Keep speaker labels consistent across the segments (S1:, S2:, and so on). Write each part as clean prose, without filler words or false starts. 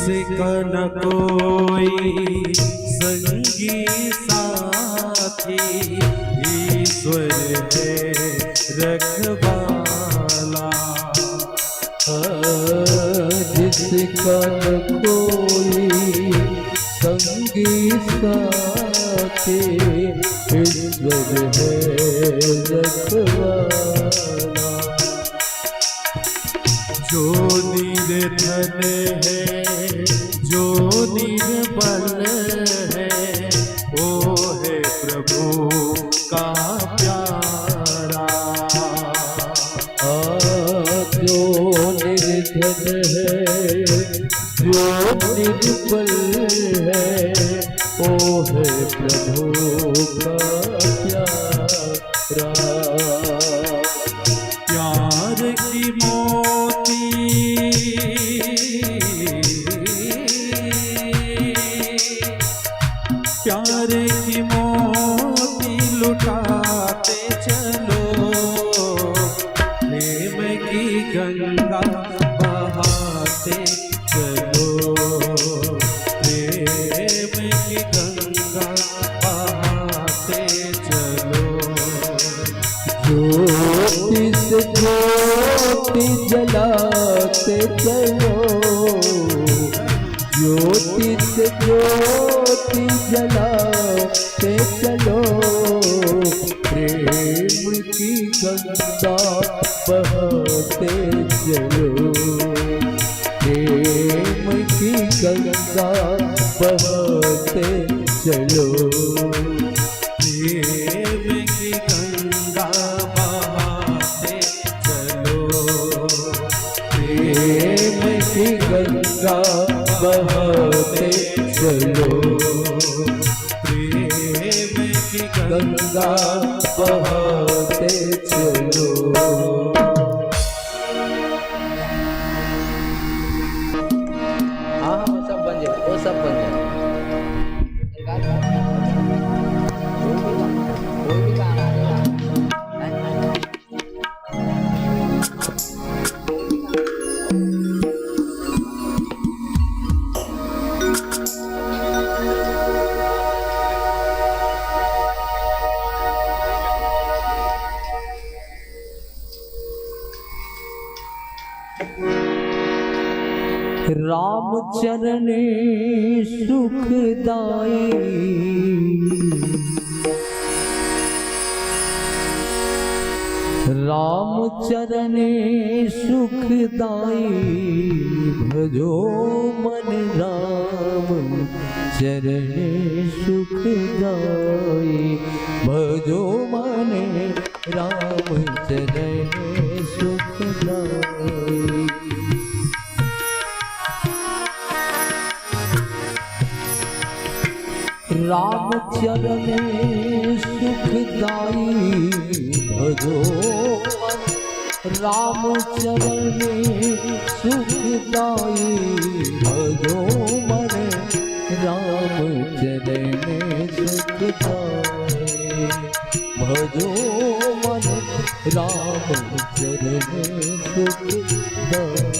S1: जिसका न कोई संगी साथी, ईश्वर है रखवाला।
S2: जिसका न कोई संगी साथी, ईश्वर है रखवाला।
S1: जो निर्धन है, जो निर्बल है, वो है प्रभु का प्यारा।
S2: जो निर्धन है, जो निर्बल है, वो है प्रभु का प्यारा।
S1: प्यार की मोती प्यार की मोती लुटाते चलो, प्रेम की गंगा बहाते चलो, प्रेम की गंगा बहाते चलो।
S2: ज्योति से ज्योति जलाते चलो, ज्योति से ज्योति जलाते चलो, प्रेम की गंगा बहाते चलो, प्रेम की गंगा बहाते चलो।
S1: प्रेम की गंगा बहाते चलो,
S2: प्रेम की गंगा बहाते चलो,
S1: प्रेम की
S2: गंगा बहाते चलो।
S3: हाँ वो सब बन जाए, वो सब बन जाए। कोई भी गाना आएगा।
S2: राम चरणे सुखदाई, राम चरणे सुखदाई, भजो मन राम चरणे सुखदाई, भजो मन राम चरणे सुखदाई। राम चरणे सुखदाई, भजो राम चरणे सुखदाई, भजो मन राम चरणे सुखदाई, भजो मन राम चरणे सुखदाई।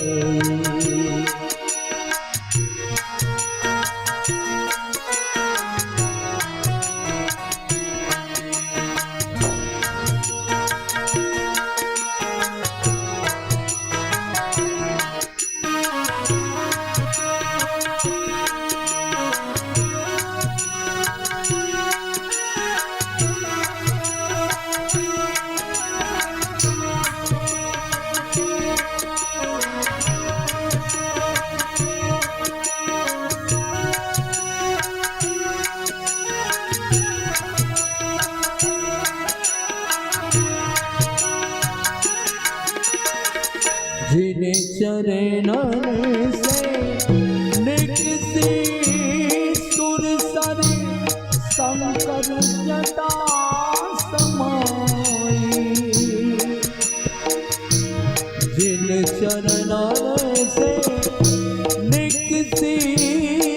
S2: जिन चरणन से निकसी सुरसर शंकर जटा समाई, जिन चरणन से निकसी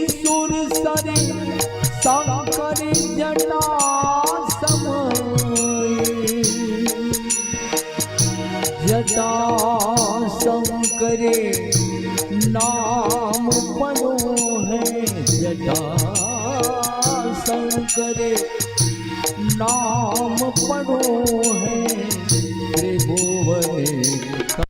S2: सुरसर शंकर जटा समाई, जटा शंकरे नाम पड़ो है जटा शंकर, नाम पड़ो है त्रिभुवन का।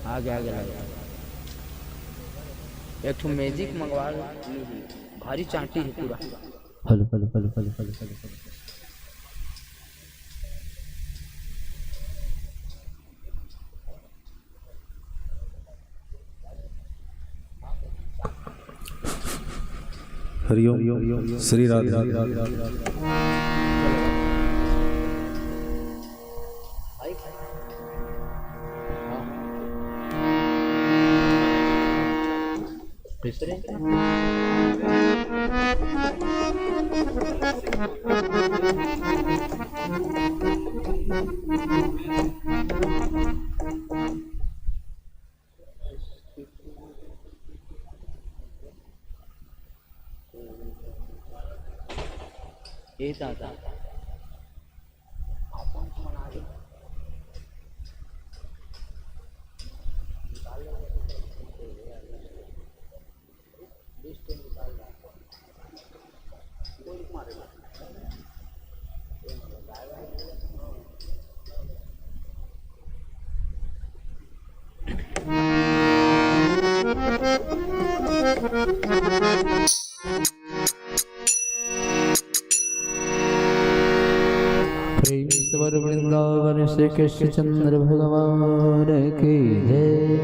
S3: आगे आगे लगा एक ठो मैजिक मंगवा ली, भारी चांटी है पूरा।
S2: Hello hello hello hello hello hello hello.
S1: Hariom Shri Radhe.
S3: ये दादा
S2: श्री कृष्णचंद्र भगवान की जय।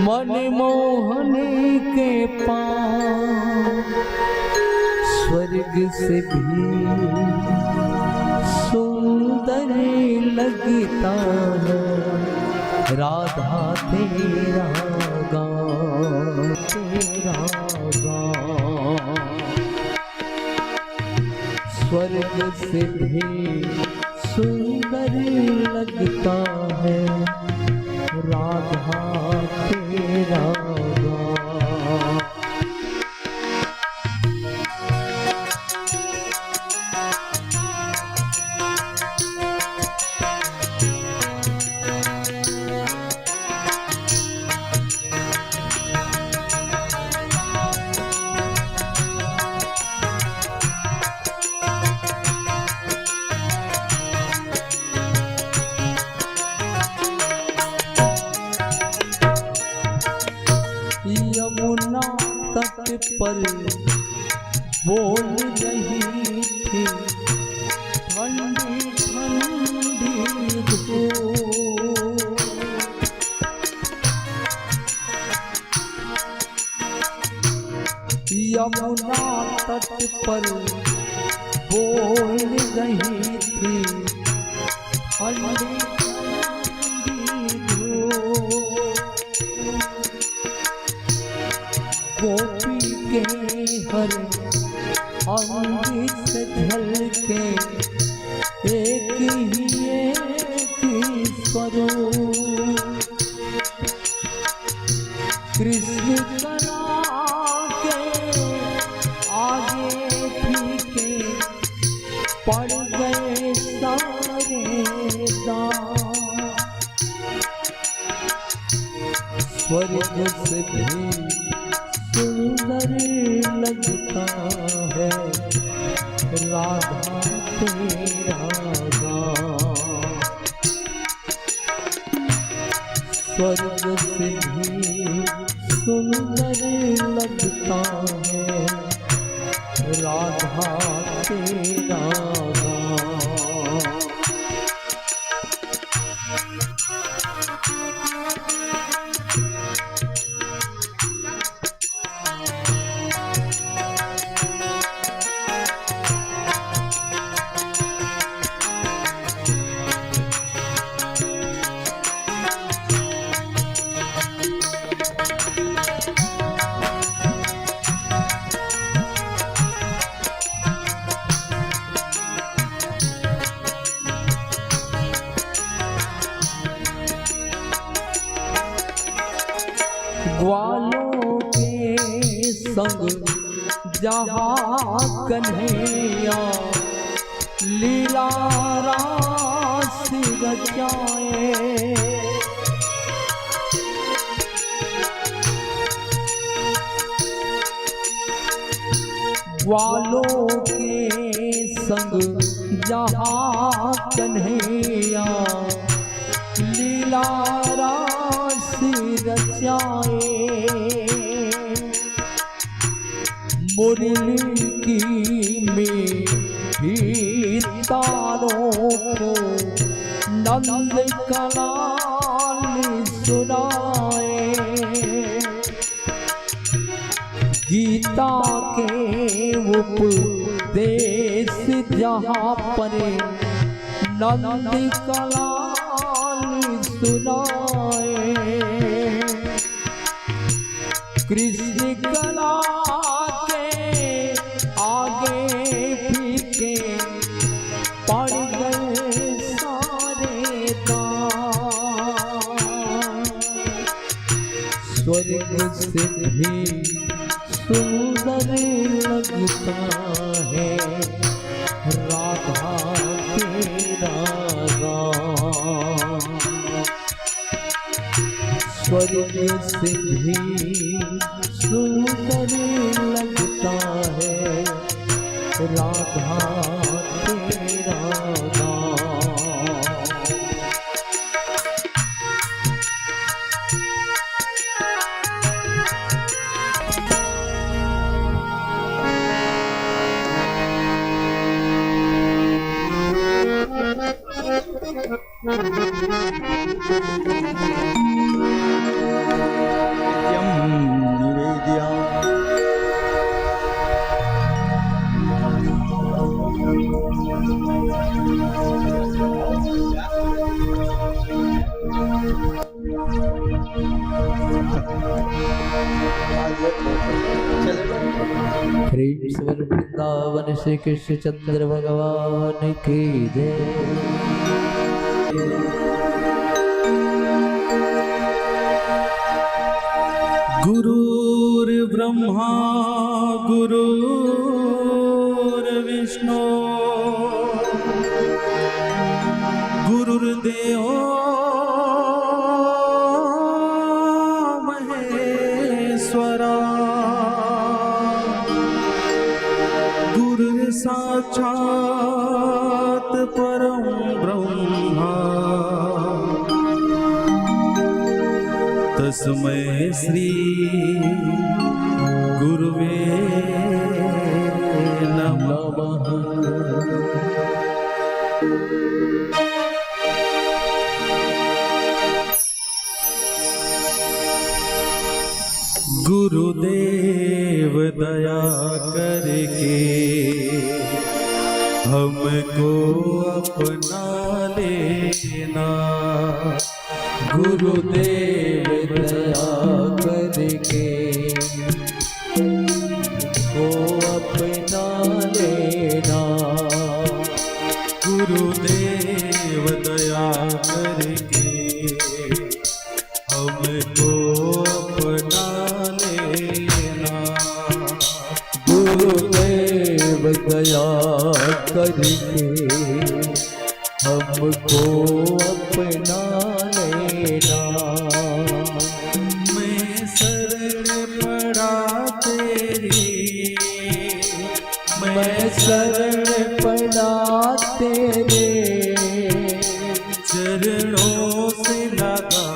S2: मनमोहन के पास स्वर्ग से भी सुंदर लगता है राधा तेरा गाँव, तेरा गाँव। स्वर्ग से भी सुंदर लगता है राधा तेरा गाँव। यमुना तट पर बोल रही थी ठंडी ठंडी धूप। यमुना तट पर बोल रही थी ठंडी ठंडी धूप। गोपी के हर अंग से झलके एक ही स्वरूप। कृष्ण कला के आगे फीके पड़ गए सारे दांव। स्वर्ग से भी सुंदर लगता है राधा तेरा गाँव। स्वर्ग से भी सुंदर लगता है राधा तेरा गाँव। ग्वालों के संग जहाँ कन्हैया लीला रास रचाए। ग्वालों के संग जहाँ कन्हैया लीला रास रचाए। मुरली की मीठी तारों को नंद कलाल सुनाए। गीता के उपदेश जहाँ पर नंद कलाल सुनाए। कृष्ण कला के आगे फीके पड़ गए सारे दांव। स्वर्ग से भी सुंदर लगता है राधा तेरा गाँव। स्वर्ग से भी सुंदर लगता है राधा तेरा गाँव। ह्रीश्वर वृंदावन श्री कृष्ण चंद्र भगवान की जय।
S1: गुरुर्ब्रह्मा गुरुर्विष्णु गुरुर्देवो महेश्वरा गुरुर्साक्षात् परं ब्रह्मा तस्मै श्री गुरुवे नमः। गुरुदेव दया करके हमको अपना लेना।
S2: गुरुदेव दया करके को अपना लेना।
S1: गुरुदेव दया करके हमको अपना लेना।
S2: गुरुदेव दया करके हमको अपना लेना।
S1: मैं शरण पड़ा तेरी,
S2: मैं शरण पड़ा तेरे
S1: चरणों से लगा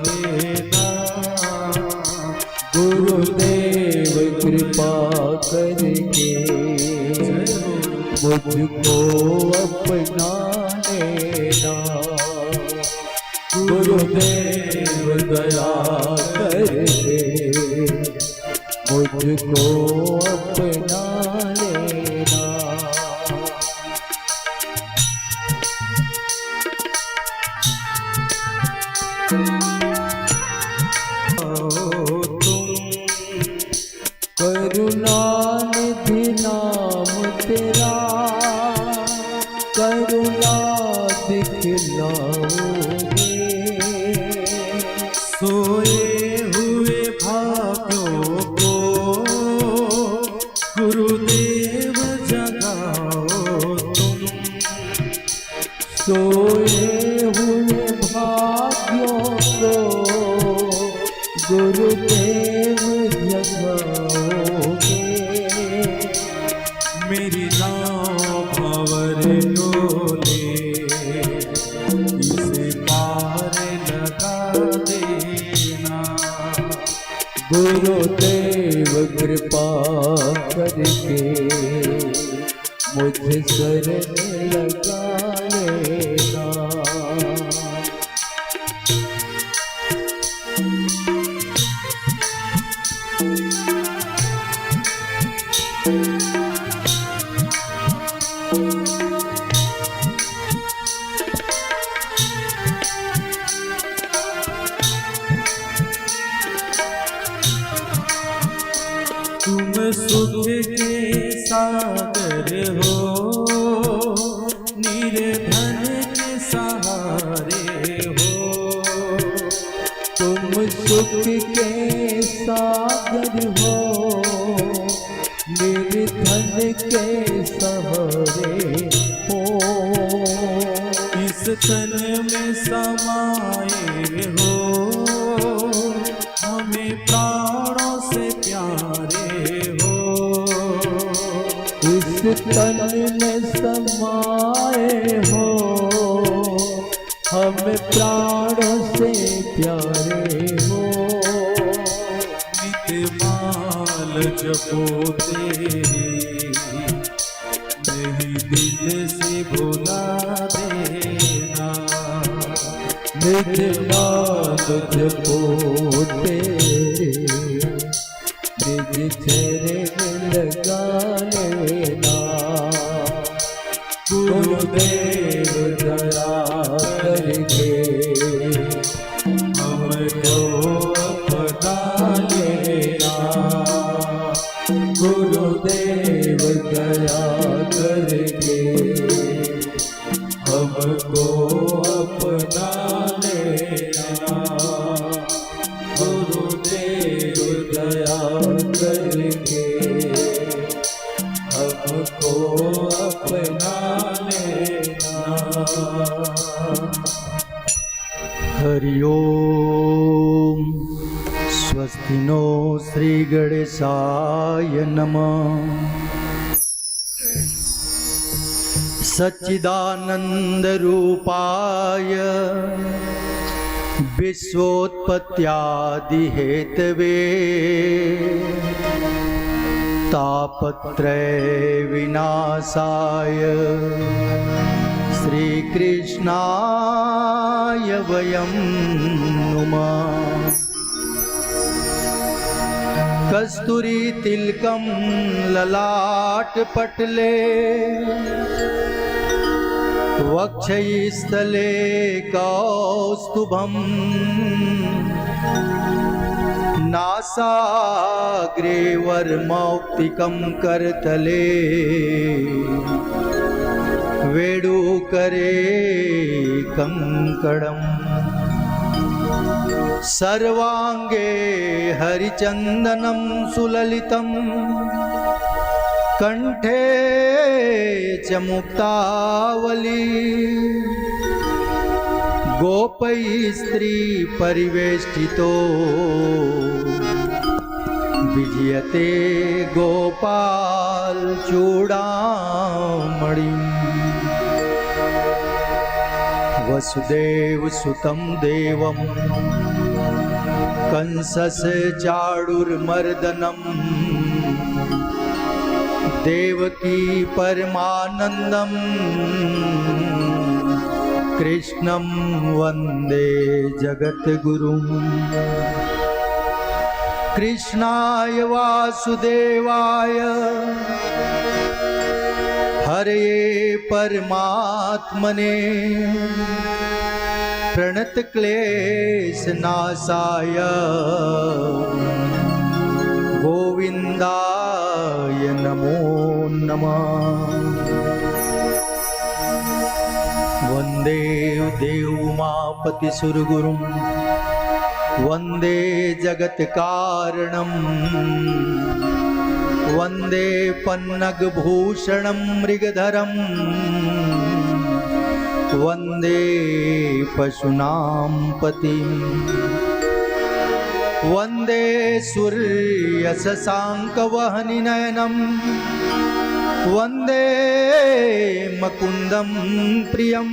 S1: लेना।
S2: गुरुदेव कृपा करके मुझको अपना लेना। गुरुदेव दया करके मुझको अपना लेना। करुणानिधि नाम तेरा करुणा दिखलाओगे।
S1: सोए हुए भाग्यों को गुरुदेव जगाओ तुम।
S2: सोए हुए भाग्यों को गुरुदेव जगाओगे।
S1: मेरी नाव भंवर डोले इसे पार लगा देना।
S2: गुरुदेव कृपा करके मुझे शरण लगा लेना।
S1: तुम सुख के सागर हो, निर्धन के सहारे हो।
S2: तुम सुख के सागर हो, निर्धन के सहारे हो।
S1: इस तन में समाये हो, हमें प्राणों से प्यारे हो।
S2: इस तन में समाये हो, हम प्राणों से प्यारे हो।
S1: नित्यमाल जपो तेरी, नहीं दिल से भुला देना।
S2: निज नाम जपो तेरे, निज चरण लगाने ना। गुरुदेव दया करके
S1: हमको अपना लेना।
S2: गुरुदेव दया करके
S1: हमको अपना लेना।
S2: गुरुदेव दया करके
S1: हमको अपना लेना।
S4: हरि ओम। स्वस्ति नो श्री गणेशाय नमः। सच्चिदानंद रूपाय विश्वोत्पत्त्यादि हेतवे तापत्रय विनाशाय श्री कृष्णाय वयं नुमः। कस्तूरी तिलकं ललाट पटले वक्षस्थले कौस्तुभं नासाग्रे वर्मौक्तिकं करतले वेणुकरे कंकणम्। सर्वांगे हरिचंदनं सुललितं कंठे च मुक्तावली। गोपैस्त्री परिवेष्टितो विजयते गोपाल चूड़ामणिम्। वसुदेव सुतं देवं कंसस्य चाणूरमर्दनम्। देवकी परमानन्दं कृष्णं वन्दे जगद्गुरुं। कृष्णाय वासुदेवाय हरये परमात्मने प्रणतक्लेशनाशाय गोविन्दाय नमो नमः। वन्दे देवोमापतिसुरगुरुं वन्दे जगत्कारणं। वन्दे पन्नगभूषणं मृगधरं वन्दे पशूनां पतिं। वन्दे सूर्यशशाङ्कवहनिनयनं वन्दे मुकुन्दं प्रियं।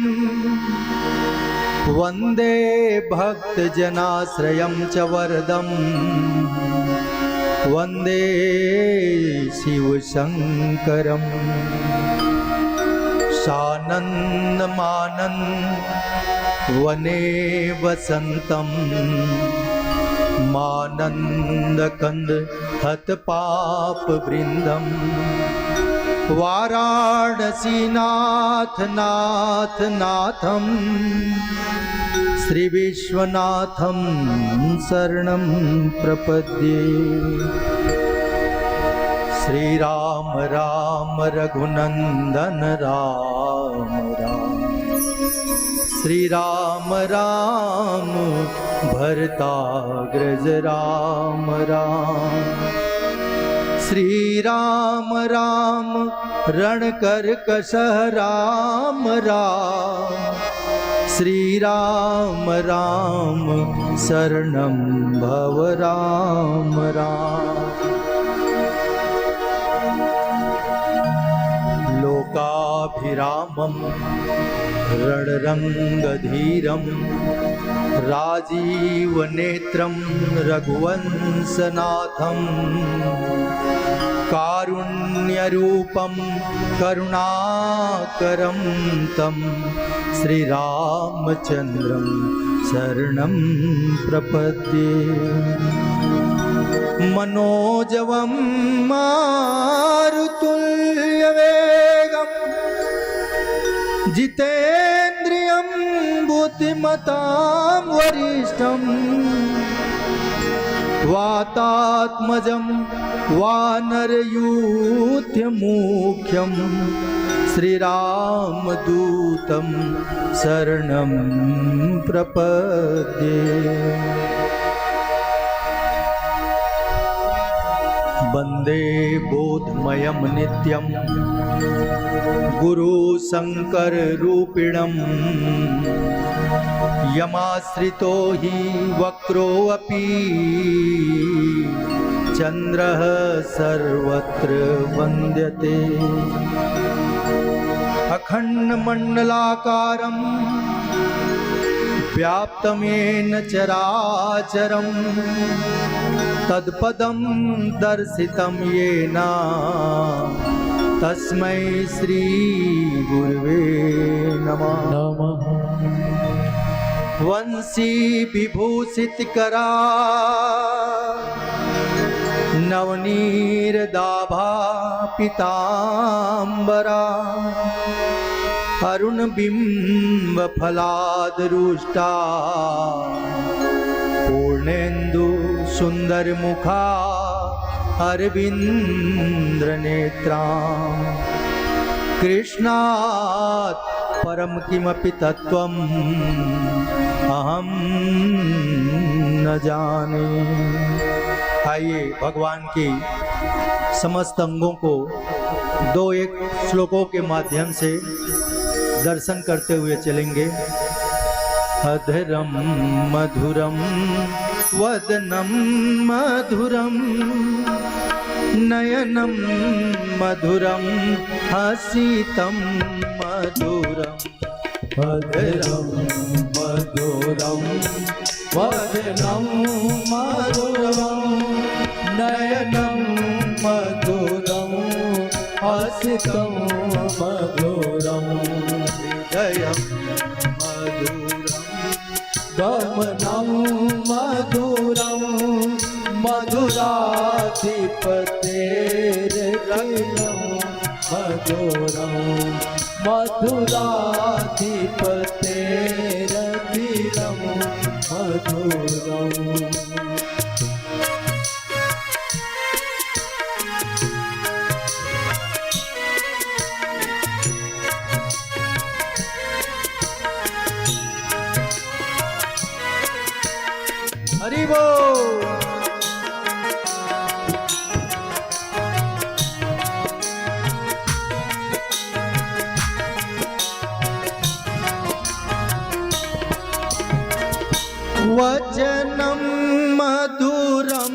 S4: वन्दे भक्तजनाश्रयं च वरदं वन्दे शिवशङ्करम्। सानन्दमानन्द वने वसन्तं मानन्दकन्द हतपापवृन्दं। वाराणसीनाथ नाथ नाथं श्रीविश्वनाथं शरणं प्रपद्ये। श्रीराम राम रघुनंदन राम राम। श्रीराम राम भरताग्रज राम राम। श्रीराम राम रणकर्कशः राम राम। श्रीराम राम शरणं भव राम राम। लोकाभिरामं रणरङ्गधीरं राजीवनेत्रं रघुवंशनाथं। कारुण्यरूपं करुणाकरं तं श्रीरामचन्द्रं शरणं प्रपद्ये मनोजवं मारुतुल्यवेगं जितेन्द्रियं बुद्धिमतां वरिष्ठं वातात्मजं वानरयूथमुख्यं श्रीरामदूतं शरणं प्रपद्ये वन्दे बोधमयं नित्यं गुरुशङ्कररूपिणं यमाश्रितो हि वक्रोऽपि चन्द्रः सर्वत्र वन्द्यते अखण्डमण्डलाकारं व्याप्तमेन चराचरं तत्पदं दर्शितं येन तस्मै श्री गुरुवे नमः। वंशी विभूषितकरा नवनीरदाभा पीताम्बरा अरुणबिम्बफलादरुष्टा पूर्णेन्दु सुन्दरमुखा अरविन्द्रनेत्रा कृष्णात् परम किमपि तत्त्वम् अहं न जाने। आइए भगवान की समस्त अंगों को दो एक श्लोकों के माध्यम से दर्शन करते हुए चलेंगे। अधरम मधुरम वदनम मधुरम नयनम मधुरम हसितम मधुरम।
S1: अधरम मधुरम वदनं मधुरम नयनं मधुरम हसितं मधुरम
S4: हृदयं मधुरं
S1: गमनं मधुरम मधुराधिपतेर्गमनं मधुरम मधुराधिपतेरखिलं मधुरम।
S4: हरि बोल। वचनं मधुरं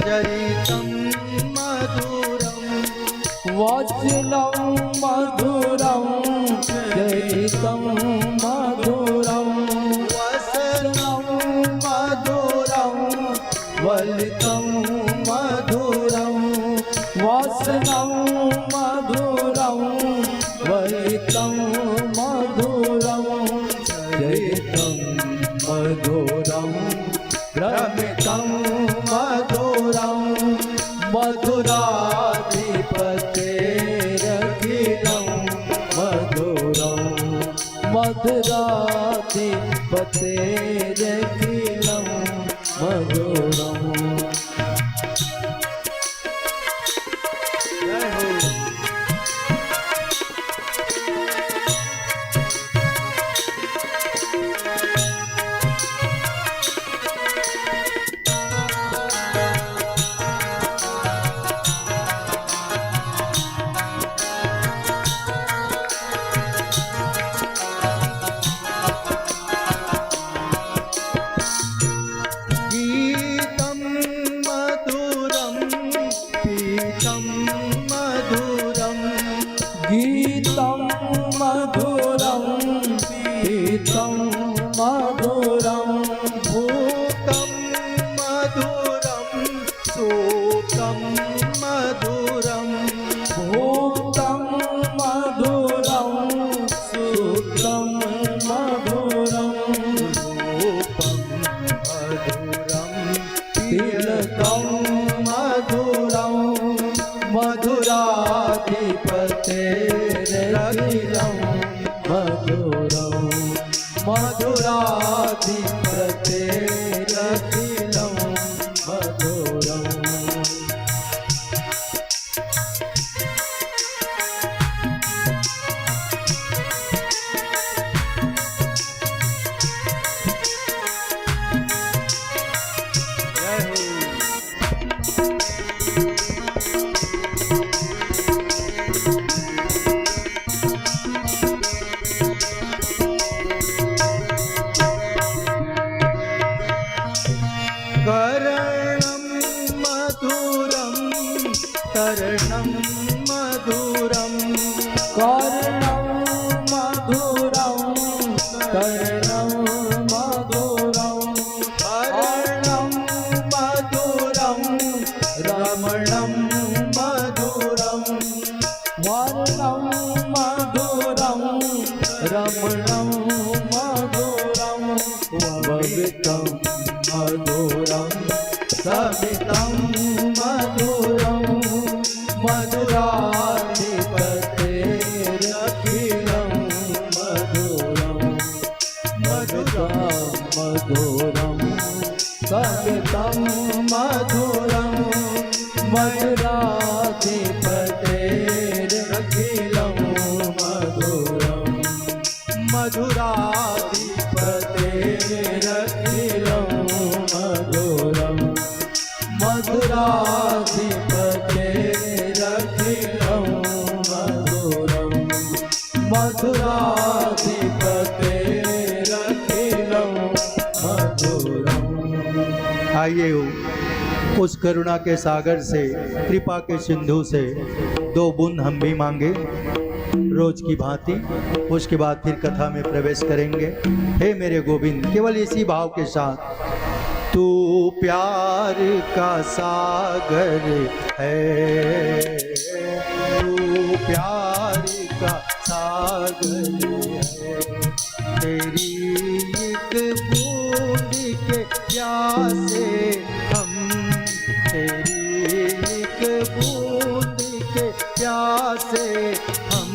S4: चरितं मधुरं
S1: वचनं मधुरं चरितं मधुरं
S4: वसनं मधुरं
S1: वलितं मधुरं वसनं मधुरं वलितं मधुरं चरितं मधुरं भ्रमितं मधुरं मधुराधिपतेरखिलं मधुरं मधुराधिपतेरखिलं मधुरम्। गीतं मधुरं पीतं मधुरं
S4: भूतं मधुरं सूतं मधुरं
S1: भूतं मधुरं सूतं मधुरं मधुराधिपतेरखिलं मधुरम्
S4: करणं मधुरं तरणं मधुरं
S1: कर्णं मधुरं कर्णं मधुरं
S4: हरणं मधुरं रमणं मधुरं
S1: वर्णं मधुरं रमणं मधुरं
S2: भवितं मधुरं
S1: सवितं मधुरं मधुराधिपतेरखिलं मधुरं मधुरं मधुरं सवितं मधुरं मधुराधिपतेरखिलं मधुरं मधुराधिपतेरखिलं मधुरं मधुराधिपतेरखिलं मधुरं मधुराधिपतेरखिलं मधुरम्।
S4: आइए उस करुणा के सागर से, कृपा के सिंधु से 2 बूंद हम भी मांगे रोज की भांति। उसके बाद फिर कथा में प्रवेश करेंगे। हे मेरे गोविंद, केवल इसी भाव के साथ, तू प्यार का सागर है, तू प्यार का सागर है, तेरी एक बूंद के प्यासे हम, तेरी एक बूंद के प्यासे हम,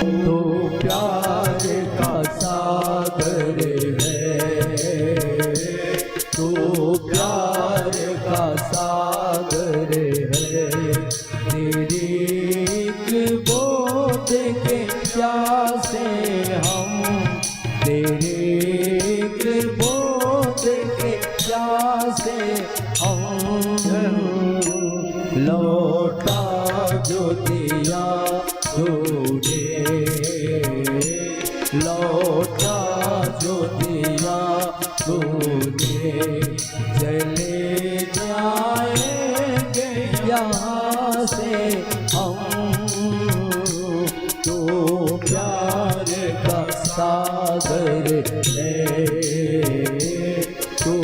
S1: तो प्यार का सागर है, तो प्यार का सागर है, तेरी एक बूंद के प्यासे हम, तेरे एक बूंद के प्यासे हम, लौटा जो दिया तूने, लौटा जो दिया तूने, चले जाएंगे यहाँ से हम, तो प्यार का सागर है, तो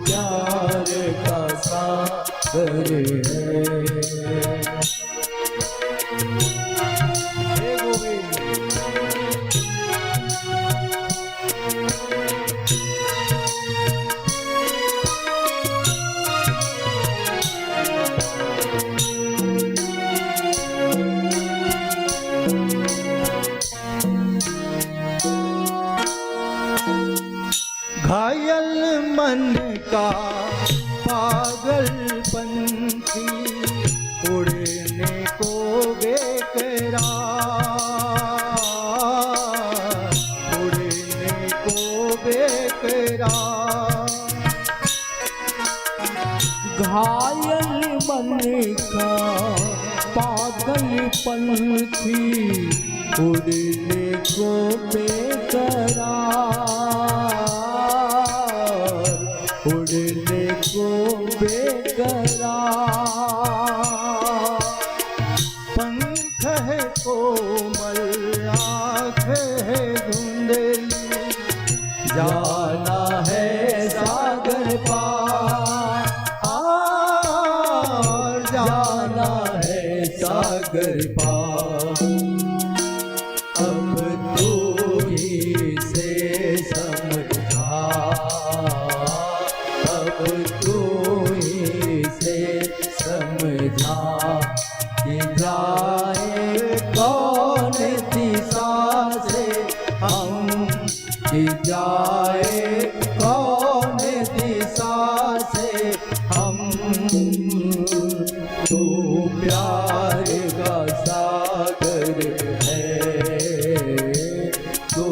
S1: प्यार का सागर है।
S4: हे गोविंद, घायल मन का पागल पंछी उड़ने को बेकरार, उड़ने को बेकरार,
S1: घायल मन का पागल पंछी उड़ने को बेकरार, उड़ने को बेकरार,
S4: पंख है कोमल, आँख है धुंधली,
S1: जाना है सागर पार, जाना है सागर पार, अब तू ही से समझा, अब तू ही से समझा कि जाए कौन दिशा से हम कि जाए कौन दिशा से हम। तू प्यार का सागर है, तू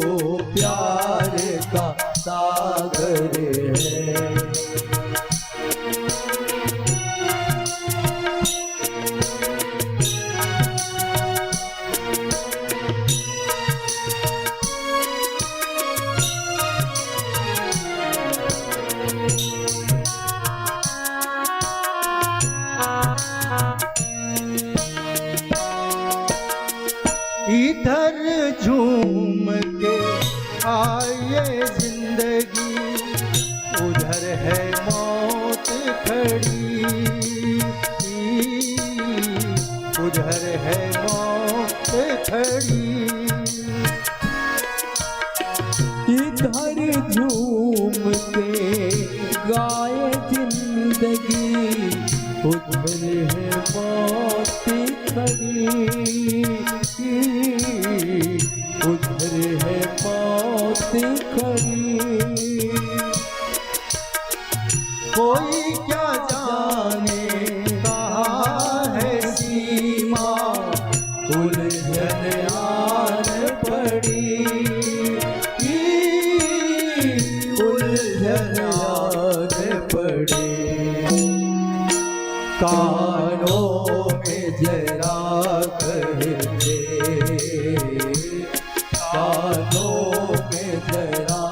S1: प्यार का सागर है।
S4: इधर झूम के आए जिंदगी, उधर है मौत खड़ी, उधर है मौत खड़ी।
S1: इधर झूम के गाए जिंदगी, उधर है मौत खड़ी, उधर है मौत खड़ी।
S4: कोई क्या जाने कहाँ है सीमा,
S1: उलझन आन पड़ी, उलझन आन पड़ी। कानों में जरा कह दे, कानों में जरा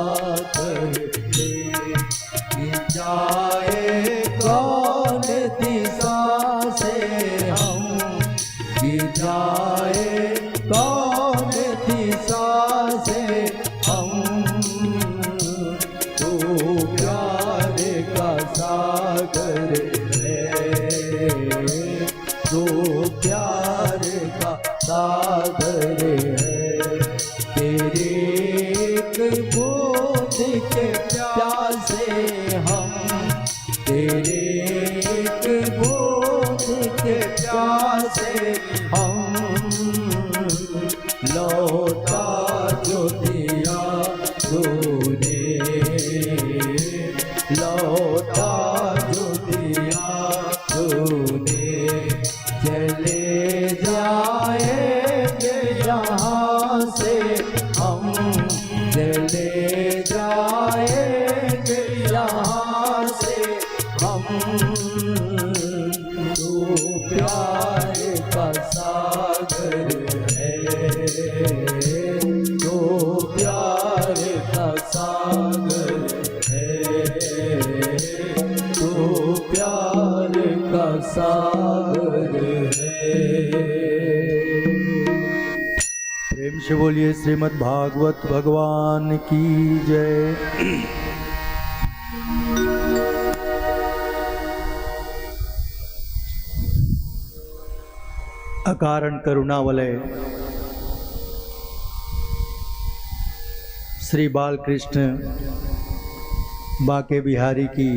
S1: कह दे कि जाए कौन दिशा से हम, कि जाए कौन दिशा से हम। तू प्यार का सागर है, तू प्यार का सागर है। तेरे एक बूंद के प्यासे हम, तेरे एक बूंद के प्यासे हम। लौटा जो दिया तूने, लौटा जो दिया तूने। चले जाएंगे यहाँ से हम, चले जाएंगे यहाँ से हम। तू प्यार का सागर है, तू प्यार का सागर है, तू प्यार का सागर है।
S4: प्रेम से बोलिए श्रीमद् भागवत भगवान की जय। अकारण करुणावलय श्री बालकृष्ण बाके बिहारी की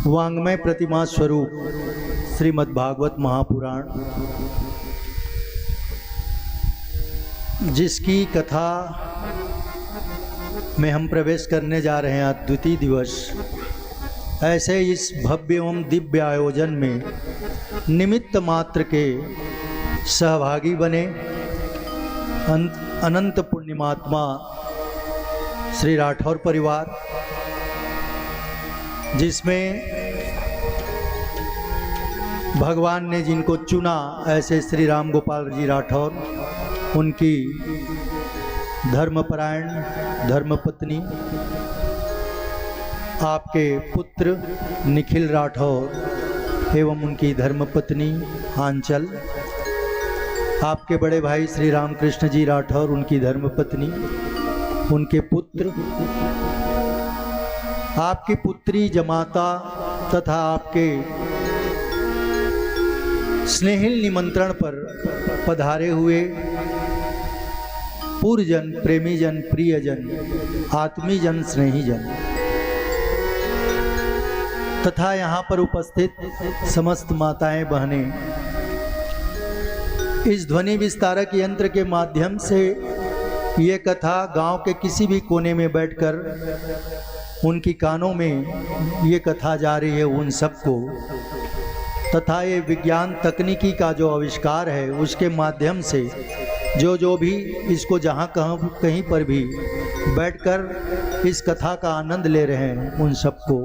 S4: वांग्मय प्रतिमा स्वरूप श्रीमद् भागवत महापुराण, जिसकी कथा में हम प्रवेश करने जा रहे हैं आज द्वितीय दिवस। ऐसे इस भव्य एवं दिव्य आयोजन में निमित्त मात्र के सहभागी बने अनंत पुण्यमात्मा श्री राठौर परिवार, जिसमें भगवान ने जिनको चुना ऐसे श्री राम गोपाल जी राठौर, उनकी धर्मपरायण धर्मपत्नी, आपके पुत्र निखिल राठौर एवं उनकी धर्मपत्नी आंचल, आपके बड़े भाई श्री रामकृष्ण जी राठौर, उनकी धर्मपत्नी, उनके पुत्र, आपकी पुत्री जमाता तथा आपके स्नेहिल निमंत्रण पर पधारे हुए पूर्वजन, प्रेमीजन, प्रियजन, आत्मीजन, स्नेहीजन तथा यहाँ पर उपस्थित समस्त माताएं बहनें, इस ध्वनि विस्तारक यंत्र के माध्यम से ये कथा गांव के किसी भी कोने में बैठकर उनकी कानों में ये कथा जा रही है उन सबको, तथा ये विज्ञान तकनीकी का जो आविष्कार है उसके माध्यम से जो भी इसको जहाँ कहीं पर भी बैठकर इस कथा का आनंद ले रहे हैं उन सबको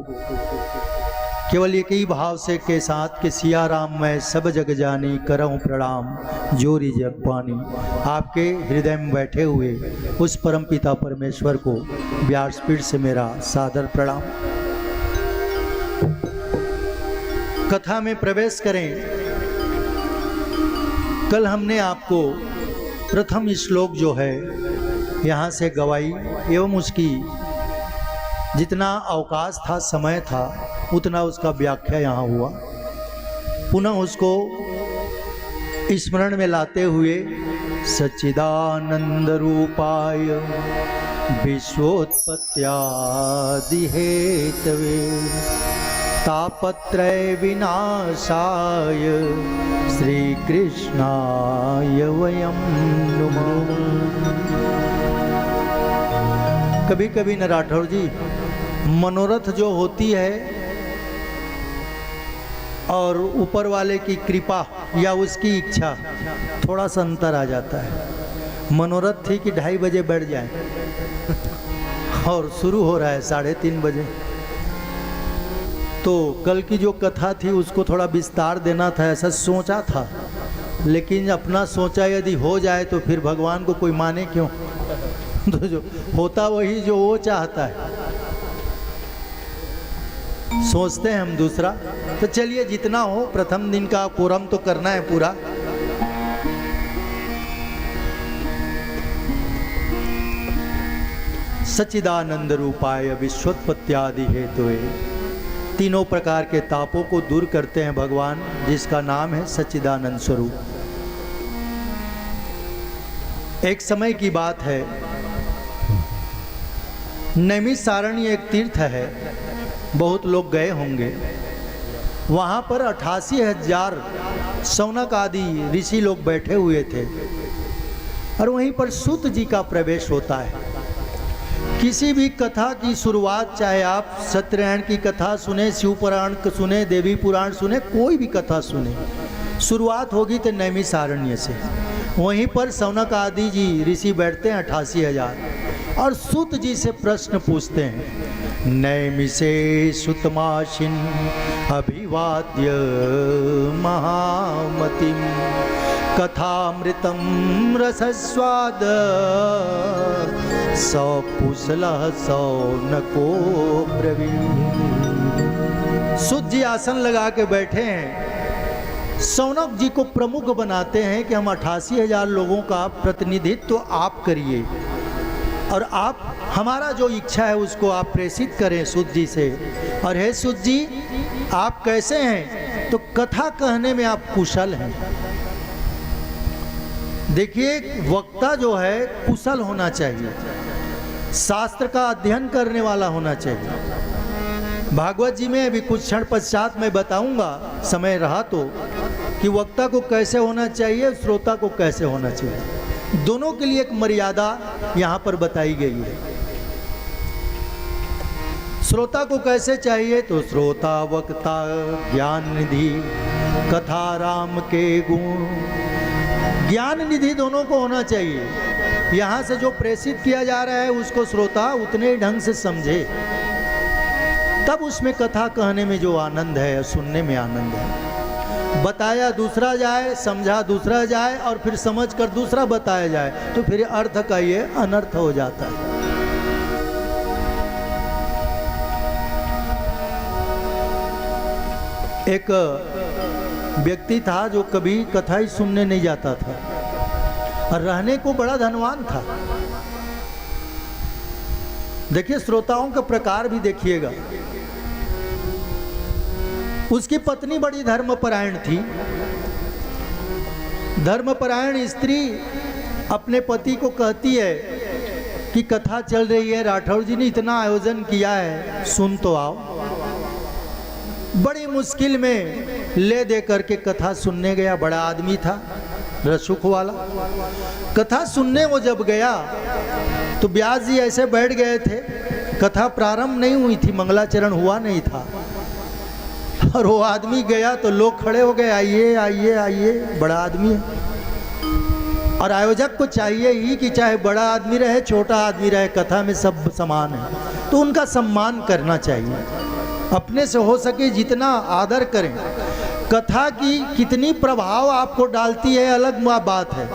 S4: केवल एक ही भाव से के साथ कि सिया राम मैं सब जग जानी करऊं प्रणाम जोरी जग पानी, आपके हृदय में बैठे हुए उस परम पिता परमेश्वर को व्यासपीठ से मेरा सादर प्रणाम। कथा में प्रवेश करें। कल हमने आपको प्रथम श्लोक जो है यहाँ से गवाई एवं उसकी जितना अवकाश था, समय था, उतना उसका व्याख्या यहाँ हुआ। पुनः उसको स्मरण में लाते हुए सच्चिदानंद रूपाय विश्वोत्पत्त्यादि हेतवे तापत्रय विनाशाय श्री कृष्णाय वयं नुमः। कभी कभी न राठौर जी, मनोरथ जो होती है और ऊपर वाले की कृपा या उसकी इच्छा, थोड़ा सा अंतर आ जाता है। मनोरथ थी कि 2:30 बजे बैठ जाए और शुरू हो रहा है 3:30 बजे। तो कल की जो कथा थी उसको थोड़ा विस्तार देना था, ऐसा सोचा था, लेकिन अपना सोचा यदि हो जाए तो फिर भगवान को कोई माने क्यों। तो जो होता वही जो वो चाहता है, सोचते हैं हम दूसरा। तो चलिए जितना हो, प्रथम दिन का कोरम तो करना है पूरा। सच्चिदानंद रूपाय विश्वोत्पत्त्यादि हेतुवे, तीनों प्रकार के तापों को दूर करते हैं भगवान, जिसका नाम है सच्चिदानंद स्वरूप। एक समय की बात है, नैमिषारण्य एक तीर्थ है, बहुत लोग गए होंगे। वहाँ पर 88,000 शौनक आदि ऋषि लोग बैठे हुए थे और वहीं पर सूत जी का प्रवेश होता है। किसी भी कथा की शुरुआत, चाहे आप सत्यनारायण की कथा सुने, शिव पुराण सुने, देवी पुराण सुने, कोई भी कथा सुने, शुरुआत होगी तो नैमिषारण्य से। वहीं पर शौनक आदि जी ऋषि बैठते हैं 88,000 और सूत जी से प्रश्न पूछते हैं। नैमिषे सुतमाशिन अभिवाद्य महामतिम कथामृतम रसस्वाद सकुशलः शौनको ब्रवीत्। सूत जी आसन लगा के बैठे हैं। शौनक जी को प्रमुख बनाते हैं कि हम 88,000 लोगों का प्रतिनिधित्व तो आप करिए और आप हमारा जो इच्छा है उसको आप प्रेषित करें सूत जी से। और हे सूत जी, आप कैसे हैं? तो कथा कहने में आप कुशल हैं। देखिए, वक्ता जो है कुशल होना चाहिए, शास्त्र का अध्ययन करने वाला होना चाहिए। भागवत जी में अभी कुछ क्षण पश्चात मैं बताऊंगा, समय रहा तो, कि वक्ता को कैसे होना चाहिए, श्रोता को कैसे होना चाहिए। दोनों के लिए एक मर्यादा यहाँ पर बताई गई है। श्रोता को कैसे चाहिए? तो श्रोता वक्ता ज्ञान निधि कथा राम के गुण, ज्ञान निधि दोनों को होना चाहिए। यहाँ से जो प्रेषित किया जा रहा है उसको श्रोता उतने ढंग से समझे, तब उसमें कथा कहने में जो आनंद है, सुनने में आनंद है। बताया दूसरा जाए, समझा दूसरा जाए और फिर समझ कर दूसरा बताया जाए तो फिर अर्थ का ये अनर्थ हो जाता है। एक व्यक्ति था जो कभी कथा ही सुनने नहीं जाता था और रहने को बड़ा धनवान था। देखिए, श्रोताओं का प्रकार भी देखिएगा। उसकी पत्नी बड़ी धर्मपरायण थी। धर्मपरायण स्त्री अपने पति को कहती है कि कथा चल रही है, राठौर जी ने इतना आयोजन किया है, सुन तो आओ। बड़ी मुश्किल में ले दे करके कथा सुनने गया। बड़ा आदमी था, रसुख वाला। कथा सुनने वो जब गया तो व्यास जी ऐसे बैठ गए थे, कथा प्रारंभ नहीं हुई थी, मंगलाचरण हुआ नहीं था, और वो आदमी गया तो लोग खड़े हो गए, आइए आइए आइए, बड़ा आदमी है। और आयोजक को चाहिए ही कि चाहे बड़ा आदमी रहे छोटा आदमी रहे, कथा में सब समान है, तो उनका सम्मान करना चाहिए, अपने से हो सके जितना आदर करें। कथा की कितनी प्रभाव आपको डालती है अलग बात है,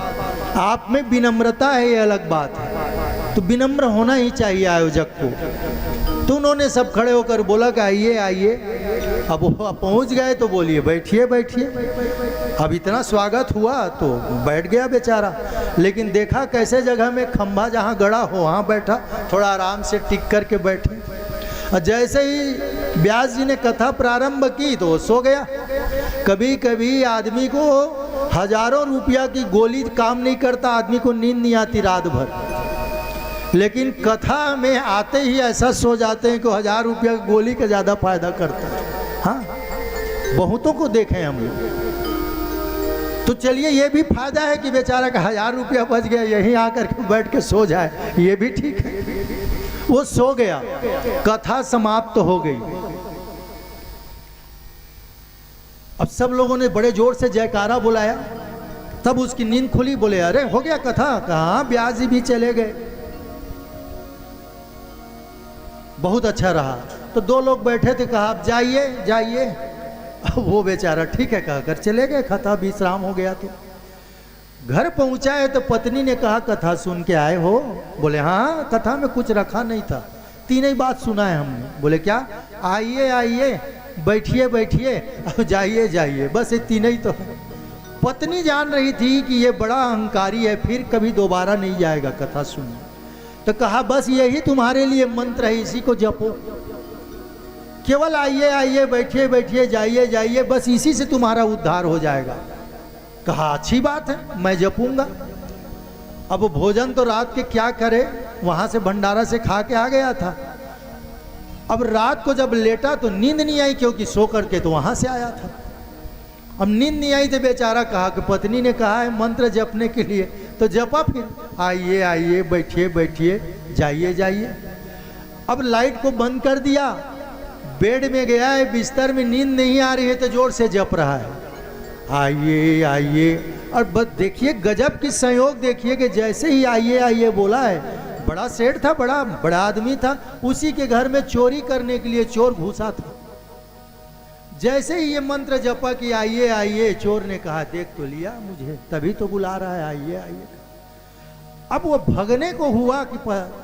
S4: आप में विनम्रता है ये अलग बात है, तो विनम्र होना ही चाहिए आयोजक को। तो उन्होंने सब खड़े होकर बोला कि आइए आइए। अब वो पहुंच गए तो बोलिए बैठिए बैठिए। अब इतना स्वागत हुआ तो बैठ गया बेचारा, लेकिन देखा कैसे जगह में खंभा जहाँ गड़ा हो वहाँ बैठा, थोड़ा आराम से टिक करके बैठे। और जैसे ही व्यास जी ने कथा प्रारंभ की तो वो सो गया। कभी कभी आदमी को हजारों रुपया की गोली काम नहीं करता, आदमी को नींद नहीं आती रात भर, लेकिन कथा में आते ही ऐसा सो जाते हैं कि 1000 रुपया की गोली का ज़्यादा फायदा करता है। हाँ, बहुतों को देखें हम लोग। तो चलिए ये भी फायदा है कि बेचारा का 1000 रुपया बच गया, यहीं आकर के बैठ के सो जाए, ये भी ठीक है। वो सो गया, कथा समाप्त हो गई। अब सब लोगों ने बड़े जोर से जयकारा बुलाया, तब उसकी नींद खुली। बोले अरे हो गया कथा, कहाँ व्यास जी भी चले गए, बहुत अच्छा रहा। तो 2 लोग बैठे थे, कहा आप जाइए जाइए। वो बेचारा ठीक है कहकर चले गए, कथा विश्राम हो गया। तो घर पहुंचा है तो पत्नी ने कहा कथा सुन के आए हो? बोले हाँ, कथा में कुछ रखा नहीं था, 3 ही बात सुना है हमने। बोले क्या? आइए आइए, बैठिए बैठिए, जाइए जाइए, बस ये 3 ही तो है। पत्नी जान रही थी कि ये बड़ा अहंकारी है, फिर कभी दोबारा नहीं जाएगा कथा सुनने। तो कहा बस यही तुम्हारे लिए मंत्र है, इसी को जपो, केवल आइए आइए, बैठिए बैठिए, जाइए जाइए, बस इसी से तुम्हारा उद्धार हो जाएगा। कहा अच्छी बात है, मैं जपूंगा। अब भोजन तो रात के क्या करे, वहां से भंडारा से खा के आ गया था। अब रात को जब लेटा तो नींद नहीं आई, क्योंकि सो करके तो वहां से आया था। अब नींद नहीं आई तो बेचारा कहा कि पत्नी ने कहा है मंत्र जपने के लिए, तो जपा फिर, आइए आइए, बैठिए बैठिए, जाइए जाइए। अब लाइट को बंद कर दिया, बेड में गया है, बिस्तर में नींद नहीं आ रही है तो जोर से जप रहा है, आइए आइए। और बस देखिए गजब की संयोग, देखिए कि जैसे ही आइए आइए बोला है, बड़ा सेठ था, बड़ा आदमी था, उसी के घर में चोरी करने के लिए चोर घुसा था। जैसे ही ये मंत्र जपा कि आइए आइए, चोर ने कहा देख तो लिया मुझे, तभी तो बुला रहा है, आइए आइए। अब वो भगने को हुआ कि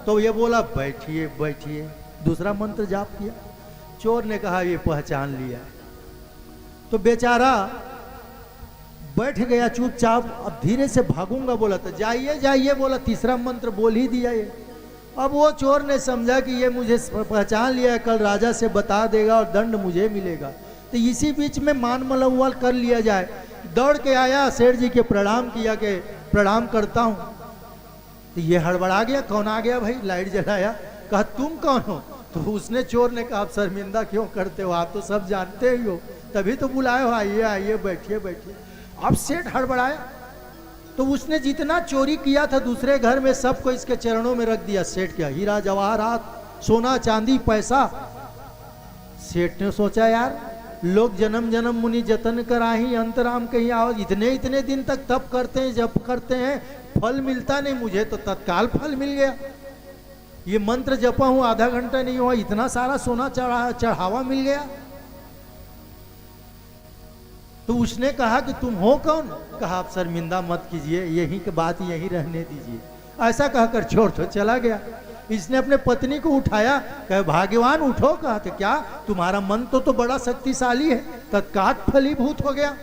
S4: तो ये बोला बैठिए बैठिए, दूसरा मंत्र जाप किया। चोर ने कहा ये पहचान लिया, तो बेचारा बैठ गया चुपचाप। अब धीरे से भागूंगा बोला, तो जाइए जाइए बोला, तीसरा मंत्र बोल ही दिया ये। अब वो चोर ने समझा कि ये मुझे पहचान लिया है, कल राजा से बता देगा और दंड मुझे मिलेगा, तो इसी बीच में मान मलौवल कर लिया जाए। दौड़ के आया, सेठ जी के प्रणाम किया कि प्रणाम करता हूँ। तो ये हड़बड़ा गया, कौन आ गया भाई? लाइट जलाया, कहा तुम कौन हो? तो उसने, चोर ने कहा आप शर्मिंदा क्यों करते हो, आप तो सब जानते ही हो, तभी तो बुलाए हो, आइए आइए, बैठिए बैठिए। अब सेठ हड़बड़ाया, तो उसने जितना चोरी किया था दूसरे घर में सबको इसके चरणों में रख दिया। सेठ क्या, हीरा जवाहरात, सोना चांदी पैसा। सेठ ने सोचा यार, लोग जन्म जन्म मुनि जतन कराही अंतराम कहीं आओ, इतने इतने दिन तक तप करते हैं, जप करते हैं, फल मिलता नहीं, मुझे तो तत्काल फल मिल गया। ये मंत्र जपा हूं, आधा घंटा नहीं हुआ, इतना सारा सोना चढ़ावा मिल गया। तो उसने कहा कि तुम हो कौन? कहा आप शर्मिंदा मत कीजिए, यही की बात यही रहने दीजिए। ऐसा कहकर चोर तो चला गया। इसने अपने पत्नी को उठाया, कहे भाग्यवान उठो। कहा तो क्या, तुम्हारा मंत्र तो बड़ा शक्तिशाली है, तत्काल फलीभूत हो गया।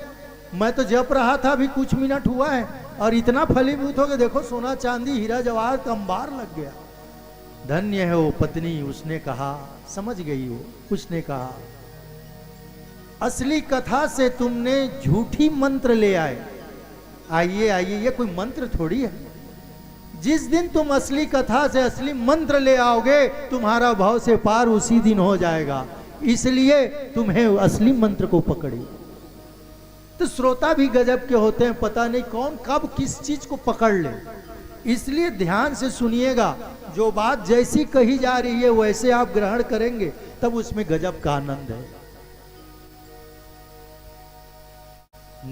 S4: मैं तो जप रहा था, अभी कुछ मिनट हुआ है और इतना फलीभूत हो गया, देखो सोना चांदी हीरा जवाहर अंबार लग गया। धन्य है वो पत्नी, उसने कहा, समझ गई वो। उसने कहा असली कथा से तुमने झूठी मंत्र ले आए, आइए आइए, ये कोई मंत्र थोड़ी है। जिस दिन तुम असली कथा से असली मंत्र ले आओगे, तुम्हारा भाव से पार उसी दिन हो जाएगा, इसलिए तुम्हें असली मंत्र को पकड़िए। सुत श्रोता भी गजब के होते हैं, पता नहीं कौन कब किस चीज को पकड़ ले। इसलिए ध्यान से सुनिएगा, जो बात जैसी कही जा रही है वैसे आप ग्रहण करेंगे तब उसमें गजब का आनंद है।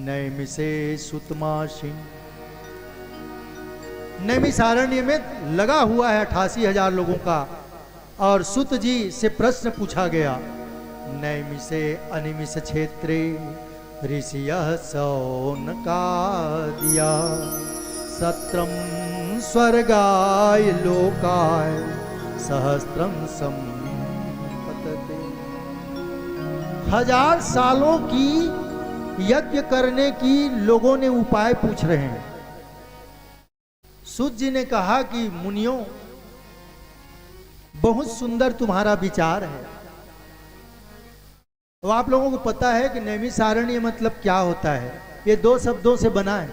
S4: नैमिषे सुतमासी, नैमिषारण्य में लगा हुआ है 88,000 लोगों का, और सुत जी से प्रश्न पूछा गया। नैमिषे अनिमिष क्षेत्रे ऋषियः सौनकादिया सत्रम स्वर्गाय लोकाय सहस्त्रम संपतते। 1000 सालों की यज्ञ करने की लोगों ने उपाय पूछ रहे हैं। सूत जी ने कहा कि मुनियों, बहुत सुंदर तुम्हारा विचार है। तो आप लोगों को पता है कि नैमिषारण्य मतलब क्या होता है? ये 2 शब्दों से बना है,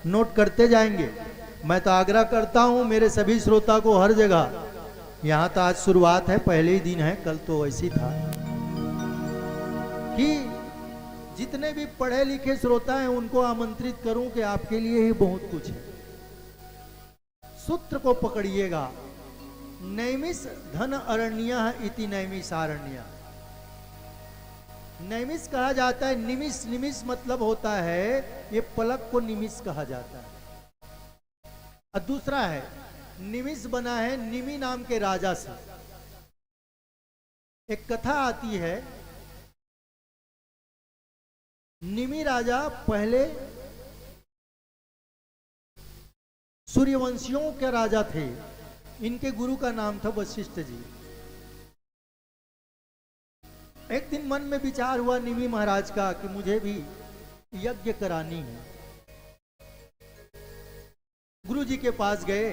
S4: नोट करते जाएंगे। मैं तो आग्रह करता हूं मेरे सभी श्रोता को हर जगह, यहां तो आज शुरुआत है, पहले ही दिन है, कल तो वैसी था, कि जितने भी पढ़े लिखे श्रोता हैं उनको आमंत्रित करूं कि आपके लिए ही बहुत कुछ है। सूत्र को पकड़िएगा। नैमिष धन अरण्य इति नैमिषारण्य। नैमिष कहा जाता है, निमिष, निमिष मतलब होता है ये पलक को निमिष कहा जाता है। और दूसरा है निमिष बना है निमि नाम के राजा से। एक कथा आती है, निमि राजा पहले सूर्यवंशियों के राजा थे। इनके गुरु का नाम था वशिष्ठ जी। एक दिन मन में विचार हुआ निमि महाराज का कि मुझे भी यज्ञ करानी है। गुरु जी के पास गए,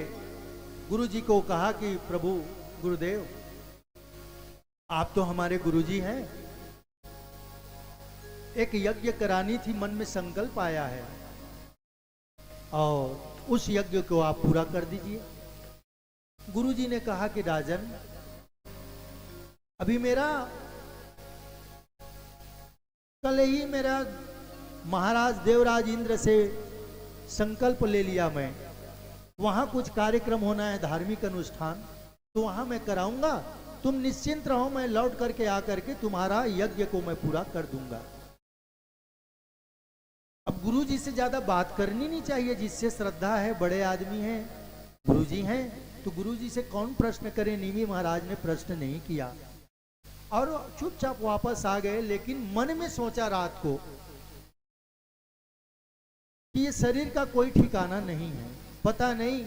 S4: गुरु जी को कहा कि प्रभु गुरुदेव, आप तो हमारे गुरु जी हैं, एक यज्ञ करानी थी, मन में संकल्प आया है और उस यज्ञ को आप पूरा कर दीजिए। गुरु जी ने कहा कि राजन, अभी मेरा कल ही मेरा महाराज देवराज इंद्र से संकल्प ले लिया, मैं वहां कुछ कार्यक्रम होना है, धार्मिक अनुष्ठान, तो वहां मैं कराऊंगा, तुम निश्चिंत रहो, मैं लौट करके आकर के तुम्हारा यज्ञ को मैं पूरा कर दूंगा। अब गुरु जी से ज्यादा बात करनी नहीं चाहिए, जिससे श्रद्धा है, बड़े आदमी हैं, गुरु जी हैं, तो गुरु जी से कौन प्रश्न करे। निमि महाराज ने प्रश्न नहीं किया और चुपचाप वापस आ गए। लेकिन मन में सोचा रात को कि ये शरीर का कोई ठिकाना नहीं है, पता नहीं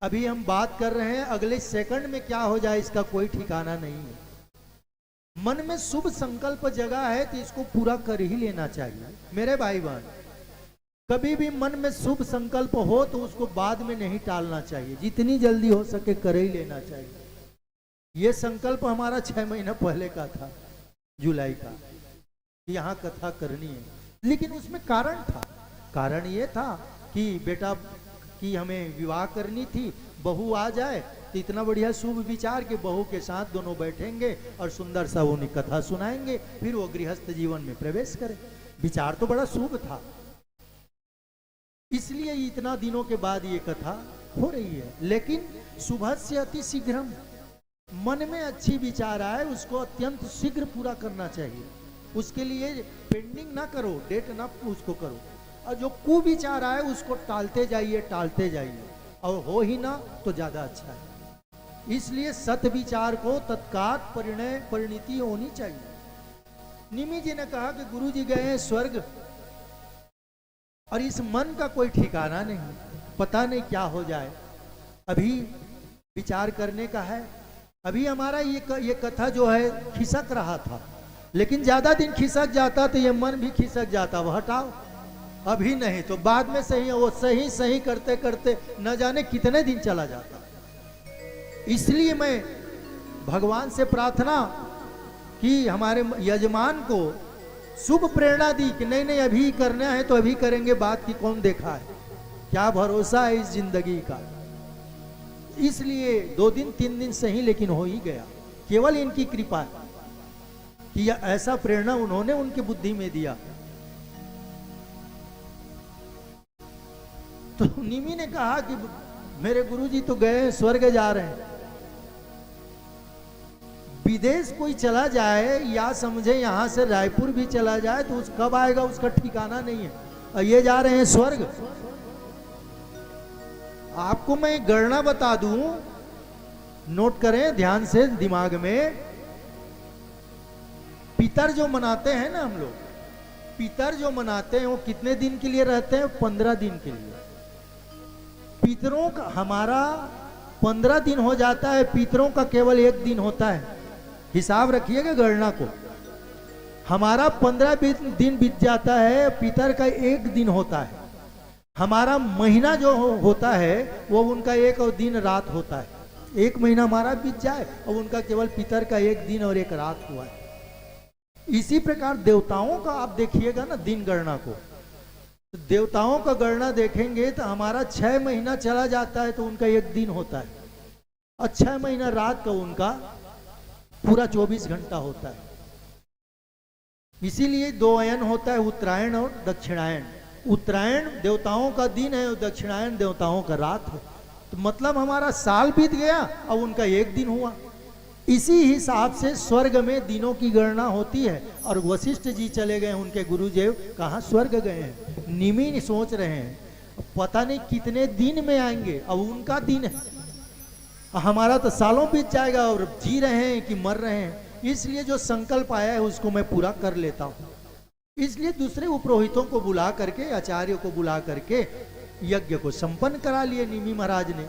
S4: अभी हम बात कर रहे हैं, अगले सेकंड में क्या हो जाए इसका कोई ठिकाना नहीं है। मन में शुभ संकल्प जगा है तो इसको पूरा कर ही लेना चाहिए। मेरे भाई बहन, कभी भी मन में शुभ संकल्प हो तो उसको बाद में नहीं टालना चाहिए, जितनी जल्दी हो सके कर ही लेना चाहिए। ये संकल्प हमारा 6 महीना पहले का था, जुलाई का, यहाँ कथा करनी है, लेकिन उसमें कारण था। कारण ये था कि बेटा की हमें विवाह करनी थी, बहू आ जाए तो इतना बढ़िया शुभ विचार कि बहू के साथ दोनों बैठेंगे और सुंदर सा उन्हें कथा सुनाएंगे, फिर वो गृहस्थ जीवन में प्रवेश करें। विचार तो बड़ा शुभ था, इसलिए इतना दिनों के बाद ये कथा हो रही है। लेकिन शुभ से अति शीघ्रम, मन में अच्छी विचार आए उसको अत्यंत शीघ्र पूरा करना चाहिए। उसके लिए पेंडिंग ना करो, डेट ना उसको करो, और जो कुविचार आए उसको टालते जाइए, और हो ही ना तो ज्यादा अच्छा है। इसलिए सत विचार को तत्काल परिणति होनी चाहिए। निमि जी ने कहा कि गुरु जी गए हैं स्वर्ग और इस मन का कोई ठिकाना नहीं, पता नहीं क्या हो जाए, अभी विचार करने का है। अभी हमारा ये कथा जो है खिसक रहा था, लेकिन ज्यादा दिन खिसक जाता तो ये मन भी खिसक जाता, वह हटाओ, अभी नहीं तो बाद में सही, वो सही सही करते करते न जाने कितने दिन चला जाता। इसलिए मैं भगवान से प्रार्थना कि हमारे यजमान को शुभ प्रेरणा दी कि नहीं नहीं अभी करना है तो अभी करेंगे, बात की कौन देखा है, क्या भरोसा है इस जिंदगी का। इसलिए 2 दिन 3 दिन सही, लेकिन हो ही गया। केवल इनकी कृपा है कि ऐसा प्रेरणा उन्होंने उनकी बुद्धि में दिया। तो निमि ने कहा कि मेरे गुरुजी तो गए स्वर्ग जा रहे हैं। विदेश कोई चला जाए या समझे यहां से रायपुर भी चला जाए तो कब आएगा उसका ठिकाना नहीं है, और ये जा रहे हैं स्वर्ग। आपको मैं गणना बता दूं, नोट करें ध्यान से दिमाग में। पितर जो मनाते हैं ना हम लोग, पितर जो मनाते हैं वो कितने दिन के लिए रहते हैं? 15 दिन के लिए। पितरों का हमारा 15 दिन हो जाता है, पितरों का केवल 1 दिन होता है। हिसाब रखिएगा गणना को। हमारा 15 दिन बीत जाता है, पितर का 1 दिन होता है। हमारा महीना जो होता है वो उनका 1 दिन रात होता है। 1 महीना हमारा बीत जाए और उनका केवल पितर का 1 दिन और 1 रात हुआ है। इसी प्रकार देवताओं का आप देखिएगा ना दिन गणना को, देवताओं का गणना देखेंगे तो हमारा 6 महीना चला जाता है तो उनका 1 दिन होता है, और 6 महीना रात का उनका पूरा 24 घंटा होता है। इसीलिए 2 अयन होता है, उत्तरायण और दक्षिणायन। उत्तरायण देवताओं का दिन है और दक्षिणायन देवताओं का रात है। तो मतलब हमारा साल बीत गया और उनका 1 दिन हुआ। इसी हिसाब से स्वर्ग में दिनों की गणना होती है। और वशिष्ठ जी चले गए, उनके गुरुदेव कहाँ स्वर्ग गए हैं। निमि सोच रहे हैं पता नहीं कितने दिन में आएंगे, अब उनका दिन है, हमारा तो सालों बीत जाएगा और जी रहे हैं कि मर रहे हैं। इसलिए जो संकल्प आया है उसको मैं पूरा कर लेता हूं। इसलिए दूसरे उपरोहितों को बुला करके, आचार्यों को बुला करके यज्ञ को संपन्न करा लिए निमि महाराज ने।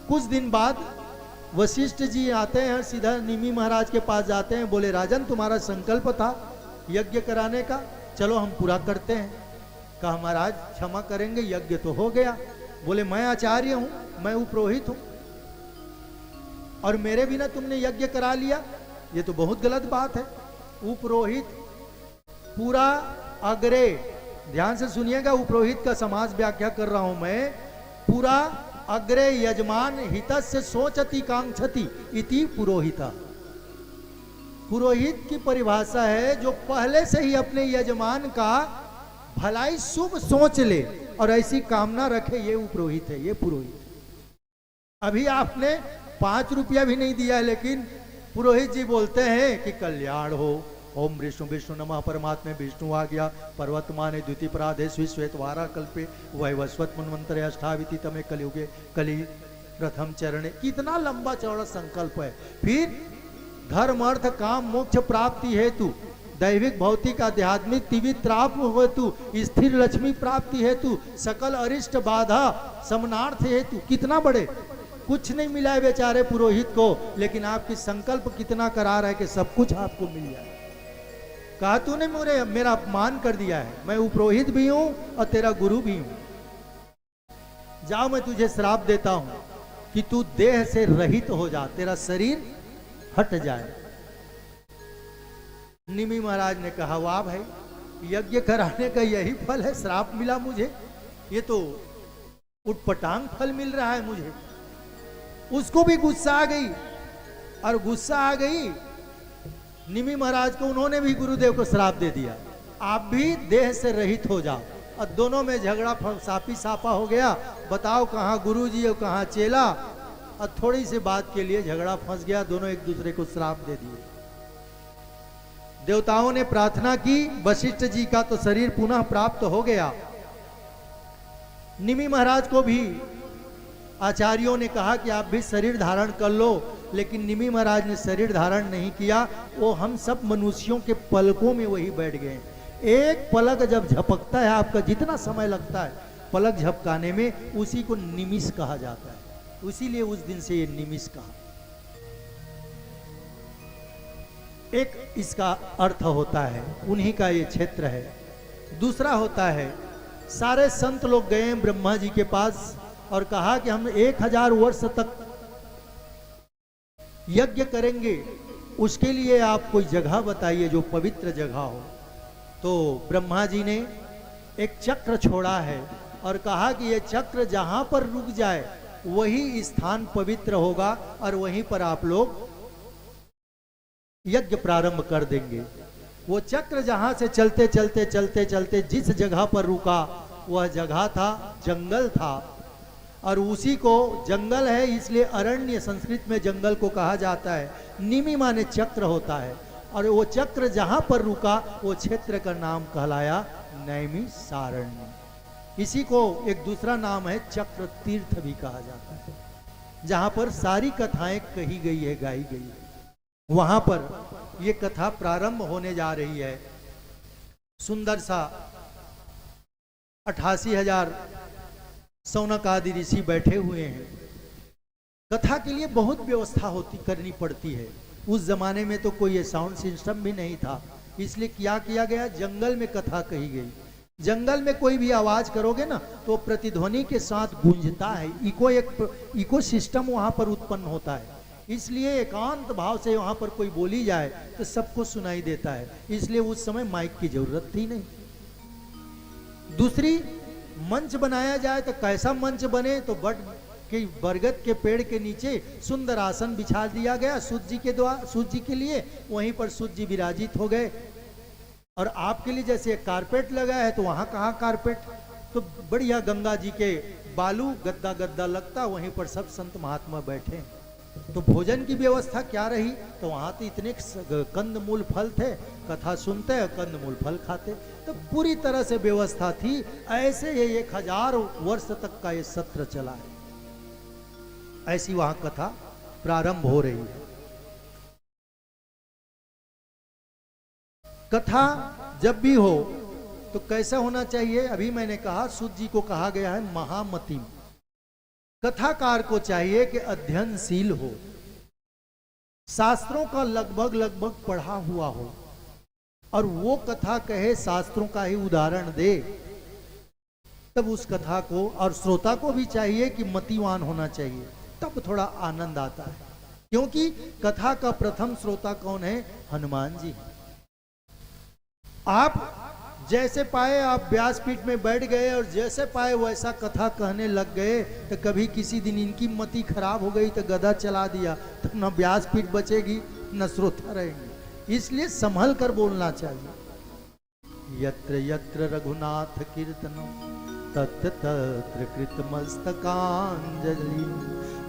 S4: कुछ दिन बाद वशिष्ठ जी आते हैं, सीधा निमि महाराज के पास जाते हैं, बोले राजन तुम्हारा संकल्प था यज्ञ कराने का, चलो हम पूरा करते हैं। कहा महाराज क्षमा करेंगे, यज्ञ तो हो गया। बोले मैं आचार्य हूं, मैं उपरोहित हूं, और मेरे बिना तुमने यज्ञ करा लिया, ये तो बहुत गलत बात है। उपरोहित पूरा अग्रे, ध्यान से सुनिएगा, उपरोहित का समास व्याख्या कर रहा हूं मैं। पूरा अग्रे यजमान हितस्य सोचति कांक्षति इति पुरोहिता। पुरोहित की परिभाषा है जो पहले से ही अपने यजमान का भलाई शुभ सोच ले और ऐसी कामना रखे, ये उपरोहित है, ये पुरोहित। अभी आपने 5 रुपया भी नहीं दिया है, लेकिन पुरोहित जी बोलते हैं कि कल्याण हो, ओम विष्णु विष्णु नमः परमात्मे विष्णु आ गया, पर्वतमाने द्वितीय प्राधे श्वेतवारा कल्पे वैवस्वत मन्वंतरे अष्टाविति तमे कलियुगे कलि प्रथम चरणे। कितना लंबा चौड़ा संकल्प है। फिर धर्म अर्थ काम मोक्ष प्राप्ति हेतु, दैविक भौतिक आध्यात्मिक त्रिविध त्राप हेतु, स्थिर लक्ष्मी प्राप्ति हेतु, सकल अरिष्ट बाधा समनार्थ हेतु। कितना बड़े, कुछ नहीं मिला है बेचारे पुरोहित को, लेकिन आपकी संकल्प कितना करार है कि सब कुछ आपको मिल जाए। कहा तूने मेरा अपमान कर दिया है, मैं उपरोहित भी हूं और तेरा गुरु भी हूं। जाओ मैं तुझे श्राप देता हूं कि तू देह से रहित हो जा, तेरा शरीर हट जाए। निमि महाराज ने कहा वाह भाई, यज्ञ कराने का यही फल है, श्राप मिला मुझे, ये तो उटपटांग फल मिल रहा है मुझे। उसको भी गुस्सा आ गई, और गुस्सा आ गई निमि महाराज को, उन्होंने भी गुरुदेव को श्राप दे दिया, आप भी देह से रहित हो जाओ। और दोनों में झगड़ा सापी सापा हो गया, बताओ कहाँ गुरुजी और कहाँ चेला। और थोड़ी सी बात के लिए झगड़ा फंस गया, दोनों एक दूसरे को श्राप दे दिए। देवताओं ने प्रार्थना की, वशिष्ठ जी का तो शरीर पुनः प्राप्त हो गया। निमि महाराज को भी आचार्यों ने कहा कि आप भी शरीर धारण कर लो, लेकिन निमि महाराज ने शरीर धारण नहीं किया। वो हम सब मनुष्यों के पलकों में वही बैठ गए। एक पलक जब झपकता है, आपका जितना समय लगता है पलक झपकाने में, उसी को निमिष कहा जाता है। इसीलिए उस दिन से ये निमिष कहा। एक इसका अर्थ होता है, उन्हीं का ये क्षेत्र है। दूसरा होता है, सारे संत लोग गए ब्रह्मा जी के पास और कहा कि हम 1000 वर्ष तक यज्ञ करेंगे, उसके लिए आप कोई जगह बताइए जो पवित्र जगह हो। तो ब्रह्मा जी ने एक चक्र छोड़ा है और कहा कि ये चक्र जहां पर रुक जाए वही स्थान पवित्र होगा, और वहीं पर आप लोग यज्ञ प्रारंभ कर देंगे। वो चक्र जहां से चलते चलते चलते चलते जिस जगह पर रुका वह जगह था, जंगल था, और उसी को जंगल है इसलिए अरण्य संस्कृत में जंगल को कहा जाता है। निमि माने चक्र होता है, और वो चक्र जहां पर रुका वो क्षेत्र का नाम कहलाया नैमिषारण्य। इसी को एक दूसरा नाम है चक्र तीर्थ भी कहा जाता है, जहां पर सारी कथाएं कही गई है, गाई गई है। वहां पर ये कथा प्रारंभ होने जा रही है। सुंदर सा 88,000 शौनक आदि ऋषि बैठे हुए हैं। कथा के लिए बहुत व्यवस्था करनी पड़ती है। उस जमाने में तो कोई ये साउंड सिस्टम भी नहीं था, इसलिए क्या किया गया, जंगल में कथा कही गई। जंगल में कोई भी आवाज करोगे ना तो प्रतिध्वनि के साथ गूंजता है, इको सिस्टम वहां पर उत्पन्न होता है। इसलिए एकांत भाव से वहां पर कोई बोली जाए तो सबको सुनाई देता है, इसलिए उस समय माइक की जरूरत थी नहीं। दूसरी, मंच बनाया जाए तो कैसा मंच बने, तो बरगद के पेड़ के नीचे सुंदर आसन बिछा दिया गया सूर्य जी के लिए। वहीं पर सूर्य जी विराजित हो गए। और आपके लिए जैसे कारपेट लगा है तो वहां कहाँ कारपेट, तो बढ़िया गंगा जी के बालू गद्दा गद्दा लगता, वहीं पर सब संत महात्मा बैठे। तो भोजन की व्यवस्था क्या रही, तो वहां तो इतने कंदमूल फल थे, कथा सुनते कंदमूल फल खाते, तो पूरी तरह से व्यवस्था थी। ऐसे ये 1000 वर्ष तक का ये सत्र चला है। ऐसी वहां कथा प्रारंभ हो रही है। कथा जब भी हो तो कैसा होना चाहिए, अभी मैंने कहा सूर्य जी को कहा गया है महामतिम। कथाकार को चाहिए कि अध्ययनशील हो, शास्त्रों का लगभग पढ़ा हुआ हो, और वो कथा कहे शास्त्रों का ही उदाहरण दे, तब उस कथा को, और श्रोता को भी चाहिए कि मतिवान होना चाहिए, तब थोड़ा आनंद आता है। क्योंकि कथा का प्रथम श्रोता कौन है, हनुमान जी। आप जैसे पाए आप व्यासपीठ में बैठ गए और जैसे पाए वैसा कथा कहने लग गए, तो कभी किसी दिन इनकी मति खराब हो गई तो गदा चला दिया, तो न व्यासपीठ बचेगी न श्रोता रहेंगे। इसलिए संभल कर बोलना चाहिए। यत्र यत्र रघुनाथ कीर्तनम तत्र तत्र कृतमस्तकांजलि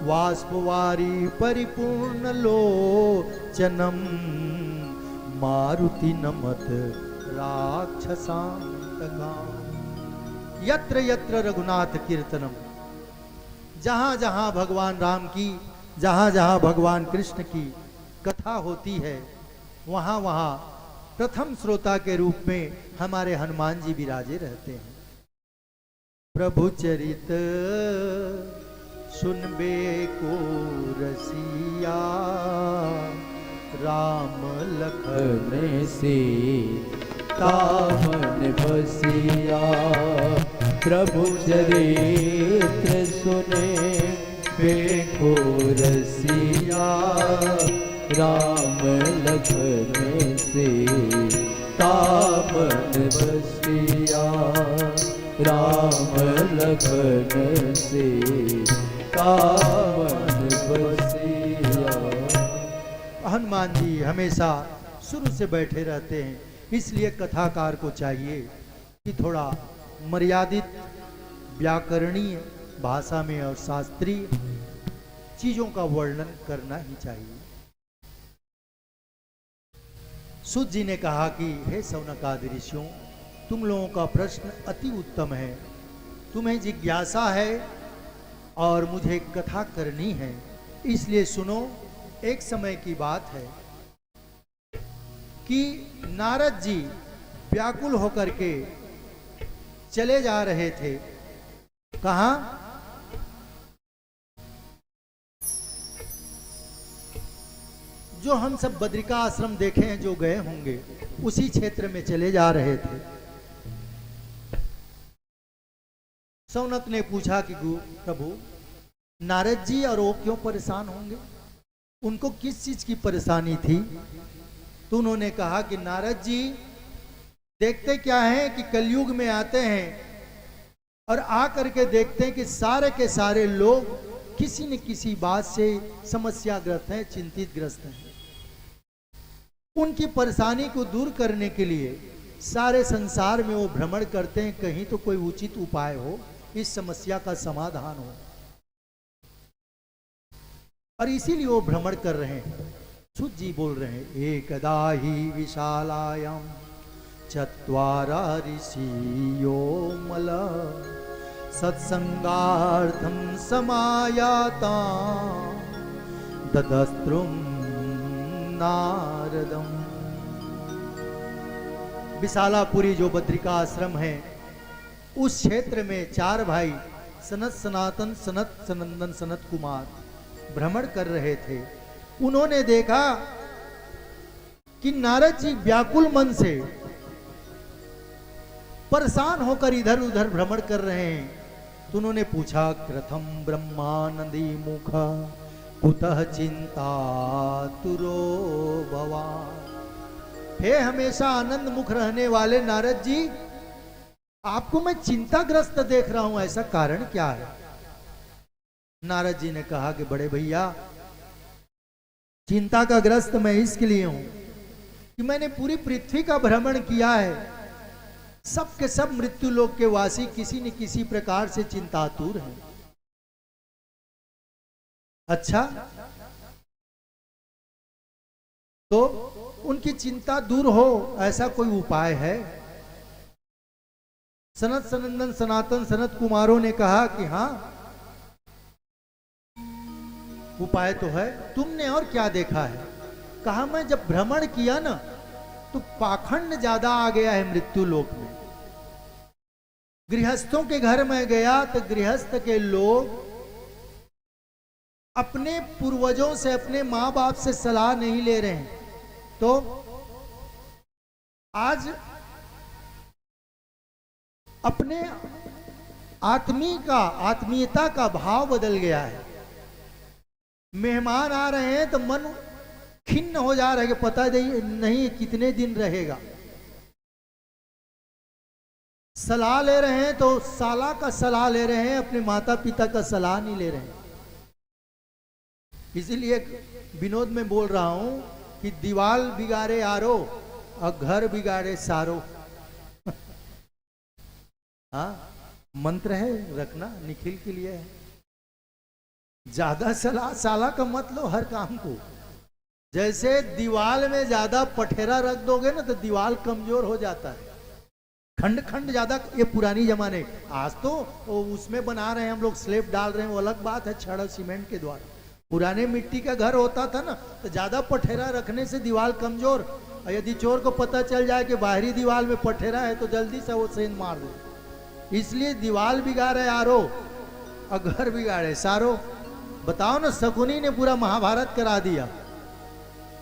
S4: वाष्पवारी परिपूर्ण लोचनम मारुति नमत राक्षसांतकाम। यत्र यत्र रघुनाथ कीर्तनम, जहां जहां भगवान राम की, जहां जहां भगवान कृष्ण की कथा होती है, वहां वहां प्रथम श्रोता के रूप में हमारे हनुमान जी विराजे रहते हैं। प्रभु चरित सुनबे को रसिया, राम लखन
S1: सीता मन बसिया। प्रभु चरित्र सुने बेको रसिया, राम लखन सीता मन बसिया। राम लखन सीता मन बसिया।
S4: हनुमान जी हमेशा शुरू से बैठे रहते हैं, इसलिए कथाकार को चाहिए कि थोड़ा मर्यादित व्याकरणीय भाषा में और शास्त्रीय चीजों का वर्णन करना ही चाहिए। सूत जी ने कहा कि हे शौनकादि ऋषियों, तुम लोगों का प्रश्न अति उत्तम है, तुम्हें जिज्ञासा है और मुझे कथा करनी है, इसलिए सुनो। एक समय की बात है कि नारद जी व्याकुल होकर के चले जा रहे थे। कहां? जो हम सब बद्रिका आश्रम देखे हैं, जो गए होंगे, उसी क्षेत्र में चले जा रहे थे। सौनक ने पूछा कि प्रभु, नारद जी और वो क्यों परेशान होंगे, उनको किस चीज की परेशानी थी? तो उन्होंने कहा कि नारद जी देखते क्या है कि कलयुग में आते हैं और आ करके देखते हैं कि सारे के सारे लोग किसी न किसी बात से समस्याग्रस्त हैं, चिंतित ग्रस्त हैं। उनकी परेशानी को दूर करने के लिए सारे संसार में वो भ्रमण करते हैं, कहीं तो कोई उचित उपाय हो, इस समस्या का समाधान हो, और इसीलिए वो भ्रमण कर रहे हैं। सुत जी बोल रहे हैं, एकदा ही विशालायाम चत्वारा ऋषियो मल सत्संगार्थम समायाता तदस्त्रुम नारदम। विशालापुरी जो बद्रिका आश्रम है, उस क्षेत्र में 4 भाई सनत सनातन सनत सनंदन सनत कुमार भ्रमण कर रहे थे। उन्होंने देखा कि नारद जी व्याकुल मन से परेशान होकर इधर उधर भ्रमण कर रहे हैं। तो उन्होंने पूछा, कृथम ब्रह्मानंदी मुख कुतः चिंता तुरो भवान। हे हमेशा आनंद मुख रहने वाले नारद जी, आपको मैं चिंताग्रस्त देख रहा हूं, ऐसा कारण क्या है? नारद जी ने कहा कि बड़े भैया, चिंता का ग्रस्त मैं इसके लिए हूं कि मैंने पूरी पृथ्वी का भ्रमण किया है। सब के सब मृत्यु लोक के वासी किसी न किसी प्रकार से चिंतातुर हैं। अच्छा, तो उनकी चिंता दूर हो ऐसा कोई उपाय है? सनत सनंदन सनातन सनत कुमारों ने कहा कि हाँ, उपाय तो है। तुमने और क्या देखा है? कहा, मैं जब भ्रमण किया ना, तो पाखंड ज्यादा आ गया है मृत्यु लोक में। गृहस्थों के घर में गया तो गृहस्थ के लोग अपने पूर्वजों से, अपने मां बाप से सलाह नहीं ले रहे हैं। तो आज अपने आत्मीयता का भाव बदल गया है। मेहमान आ रहे हैं तो मन खिन्न हो जा रहा है कि पता नहीं कितने दिन रहेगा। सलाह ले रहे हैं तो साला का सलाह ले रहे हैं, अपने माता पिता का सलाह नहीं ले रहे हैं। इसीलिए विनोद में बोल रहा हूं कि दीवाल बिगाड़े आरो और घर बिगाड़े सारो। हाँ, मंत्र है, रखना निखिल के लिए है। ज्यादा सलाह साला का मत लो हर काम को। जैसे दीवाल में ज्यादा पठेरा रख दोगे ना तो दीवाल कमजोर हो जाता है। खंड खंड ज्यादा, ये पुरानी जमाने, आज तो उसमें बना रहे हैं हम लोग, स्लेब डाल रहे हैं, वो अलग बात है, छड़ सीमेंट के द्वारा। पुराने मिट्टी का घर होता था ना, तो ज्यादा पठेरा रखने से दीवार कमजोर। और यदि चोर को पता चल जाए कि बाहरी दीवार में पठेरा है तो जल्दी से वो सेंध मार दे। इसलिए दीवार बिगाड़े आरो और घर बिगाड़े सारो। बताओ ना, शकुनी ने पूरा महाभारत करा दिया।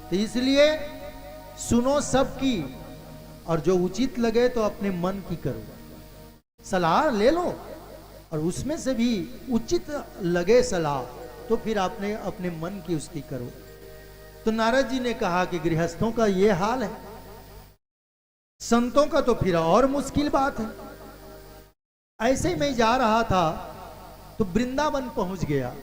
S4: तो इसलिए सुनो सबकी, और जो उचित लगे तो अपने मन की करो। सलाह ले लो और उसमें से भी उचित लगे सलाह तो फिर आपने अपने मन की उसकी करो। तो नारद जी ने कहा कि गृहस्थों का ये हाल है, संतों का तो फिर और मुश्किल बात है। ऐसे ही मैं जा रहा था तो वृंदावन पहुंच गया।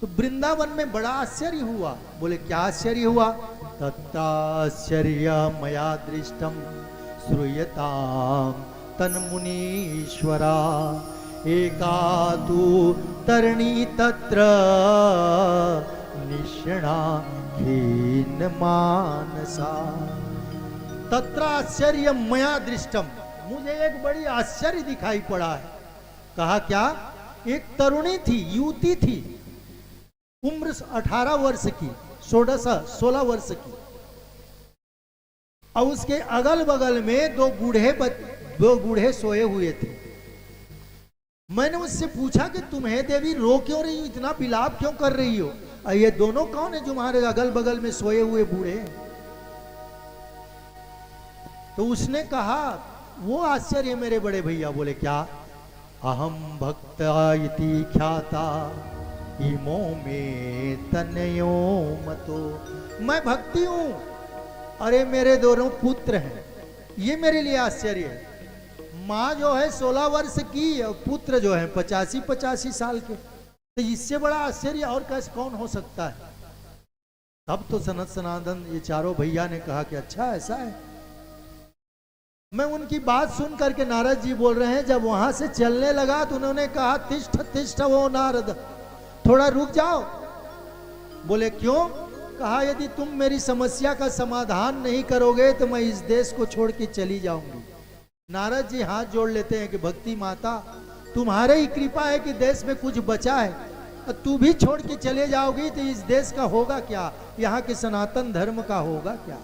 S4: तो वृंदावन में बड़ा आश्चर्य हुआ। बोले क्या आश्चर्य हुआ? तत्ताश्चर्य मया दृष्टम श्रूयताम तन्मुनीश्वरा एका तु तरणी तत्र निष्णा खीन मानसा। तत्र आश्चर्य मया दृष्टम, मुझे एक बड़ी आश्चर्य दिखाई पड़ा है। कहा क्या? एक तरुणी थी, युवती थी, उम्र 18 वर्ष की, 16 वर्ष की, और उसके अगल बगल में दो बूढ़े सोए हुए थे। मैंने उससे पूछा कि तुम्हें देवी रो क्यों रही हो, इतना विलाप क्यों कर रही हो? और ये दोनों कौन है जो तुम्हारे अगल बगल में सोए हुए बूढ़े हैं? तो उसने कहा, वो आश्चर्य मेरे बड़े भैया। बोले क्या? अहम भक्त इति ख्याता इमो में तनयो मतो। मैं भक्ति हूं, अरे मेरे दोनों पुत्र हैं, ये मेरे लिए आश्चर्य है। माँ जो है 16 वर्ष की और पुत्र जो है 85 साल के, तो इससे बड़ा आश्चर्य और कैसे कौन हो सकता है? तब तो सनत सनातन ये चारों भैया ने कहा कि अच्छा ऐसा है। मैं उनकी बात सुन करके नारद जी बोल रहे हैं, जब वहां से चलने लगा तो उन्होंने कहा तिष्ठ तिष्ठ वो नारद, थोड़ा रुक जाओ। बोले क्यों? कहा यदि तुम मेरी समस्या का समाधान नहीं करोगे तो मैं इस देश को छोड़ के चली जाऊंगी। नारद जी हाथ जोड़ लेते हैं कि भक्ति माता, तुम्हारे ही कृपा है कि देश में कुछ बचा है, और तू भी छोड़ के चले जाओगी तो इस देश का होगा क्या, यहाँ के सनातन धर्म का होगा क्या।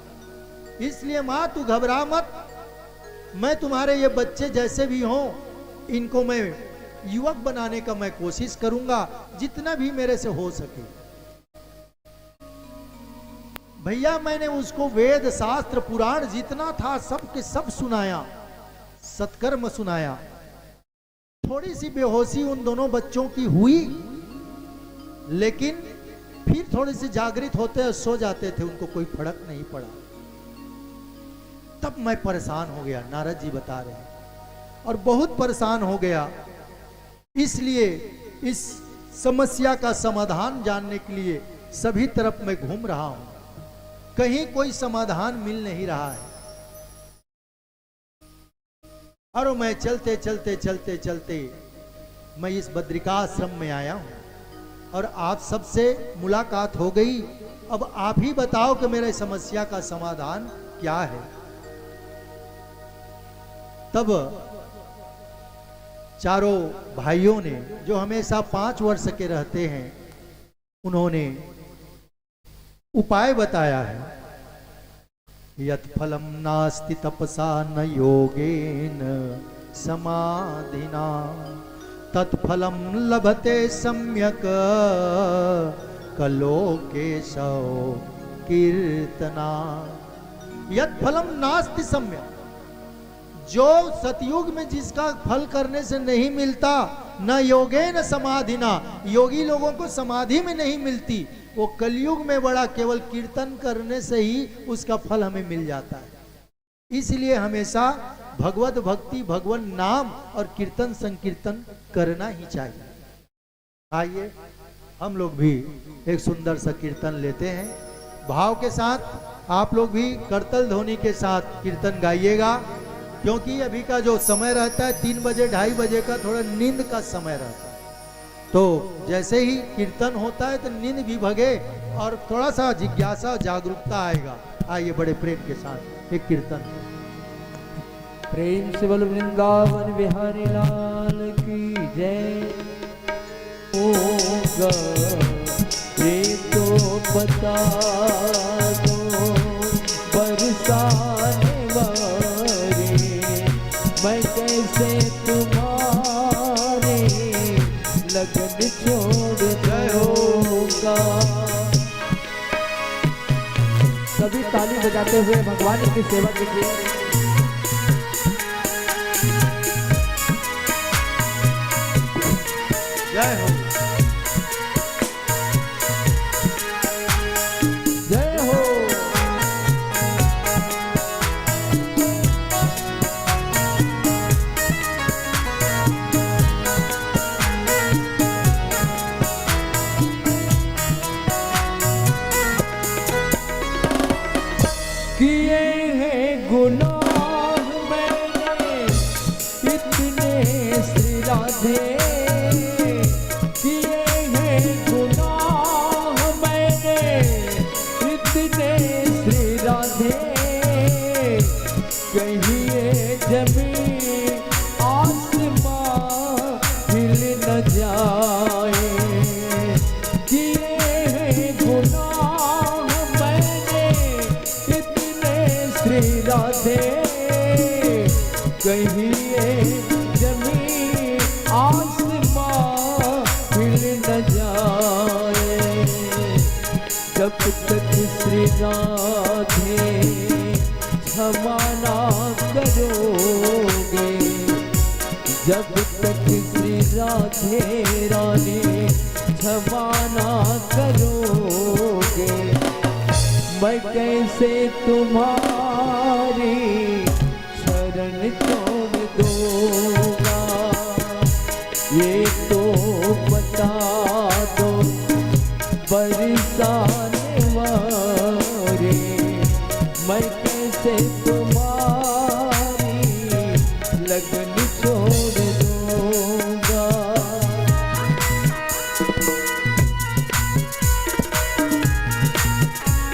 S4: इसलिए माँ तू घबरा मत, मैं तुम्हारे ये बच्चे जैसे भी हों इनको मैं युवक बनाने का मैं कोशिश करूंगा जितना भी मेरे से हो सके। भैया मैंने उसको वेद शास्त्र पुराण जितना था सब के सब सुनाया, सत्कर्म सुनाया। थोड़ी सी बेहोशी उन दोनों बच्चों की हुई, लेकिन फिर थोड़े से जागृत होते और सो जाते थे, उनको कोई फर्क नहीं पड़ा। तब मैं परेशान हो गया, नारद जी बता रहे हैं, और बहुत परेशान हो गया। इसलिए इस समस्या का समाधान जानने के लिए सभी तरफ मैं घूम रहा हूं, कहीं कोई समाधान मिल नहीं रहा है। और मैं चलते चलते चलते चलते मैं इस बद्रिकाश्रम में आया हूं और आप सबसे मुलाकात हो गई। अब आप ही बताओ कि मेरे समस्या का समाधान क्या है। तब चारों भाइयों ने, जो हमेशा 5 वर्ष के रहते हैं, उन्होंने उपाय बताया है। यत् फलम नास्ति तपसा न योगेन समाधिना तत्फलम लभते सम्यक कलोकेशो कीर्तना। यत् फलम नास्ति सम्यक, जो सतयुग में जिसका फल करने से नहीं मिलता, न योगेन समाधिना, योगी लोगों को समाधि में नहीं मिलती, वो कलयुग में बड़ा केवल कीर्तन करने से ही उसका फल हमें मिल जाता है। इसलिए हमेशा भगवत भक्ति, भगवान नाम और कीर्तन संकीर्तन करना ही चाहिए। आइए हम लोग भी एक सुंदर सा कीर्तन लेते हैं, भाव के साथ। आप लोग भी करतल ध्वनि के साथ कीर्तन गाइएगा, क्योंकि अभी का जो समय रहता है 3 बजे 2:30 बजे का थोड़ा नींद का समय रहता है, तो जैसे ही कीर्तन होता है तो नींद भी भगे और थोड़ा सा जिज्ञासा जागरूकता आएगा। आइए बड़े प्रेम के साथ एक कीर्तन।
S1: प्रेम से बोल वृंदावन बिहारी लाल की जय। होगा ये तो बता दो बरसाने वाले, मैं कैसे तुम्हारे लगन छोड़ जाऊंगा। सभी ताली बजाते हुए भगवान की सेवा कीजिए।
S4: जय हो,
S1: जय हो। किए हैं गुनाह मैंने इतने श्री राधे, किए हैं गुनाह मैंने इतने श्री राधे, कहिए जमीन आसमां हिल न जाए। किए हैं गुनाह मैंने इतने श्री राधे, कहिए जमीन आसमां हिल न जाए। जब तक श्री राधे क्षमा ना करोगे, जब तक श्री राधे रानी क्षमा ना करोगे, मैं कैसे तुम्हारी शरण छोड़ दूंगा। ये तो बता दो बरसाने वाले, मैं कैसे तुम्हारी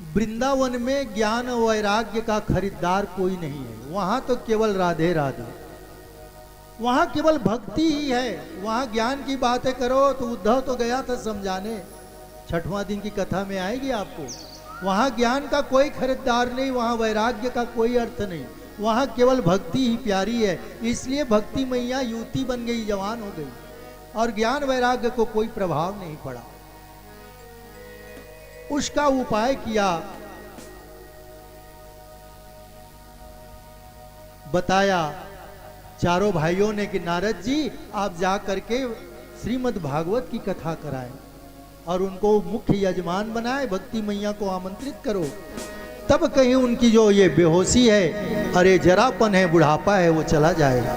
S4: वृंदावन में ज्ञान और वैराग्य का खरीदार कोई नहीं है। वहां तो केवल राधे राधे, वहां केवल भक्ति ही है। वहां ज्ञान की बातें करो तो उद्धव तो गया था समझाने, 6वां दिन की कथा में आएगी आपको। वहां ज्ञान का कोई खरीदार नहीं, वहां वैराग्य का कोई अर्थ नहीं, वहां केवल भक्ति ही प्यारी है। इसलिए भक्ति मैया युवती बन गई, जवान हो गई, और ज्ञान वैराग्य को कोई प्रभाव नहीं पड़ा। उसका उपाय किया, बताया चारों भाइयों ने कि नारद जी आप जा करके श्रीमद् भागवत की कथा कराएं और उनको मुख्य यजमान बनाए, भक्ति मैया को आमंत्रित करो, तब कहीं उनकी जो ये बेहोशी है, अरे जरापन है, बुढ़ापा है, वो चला जाएगा।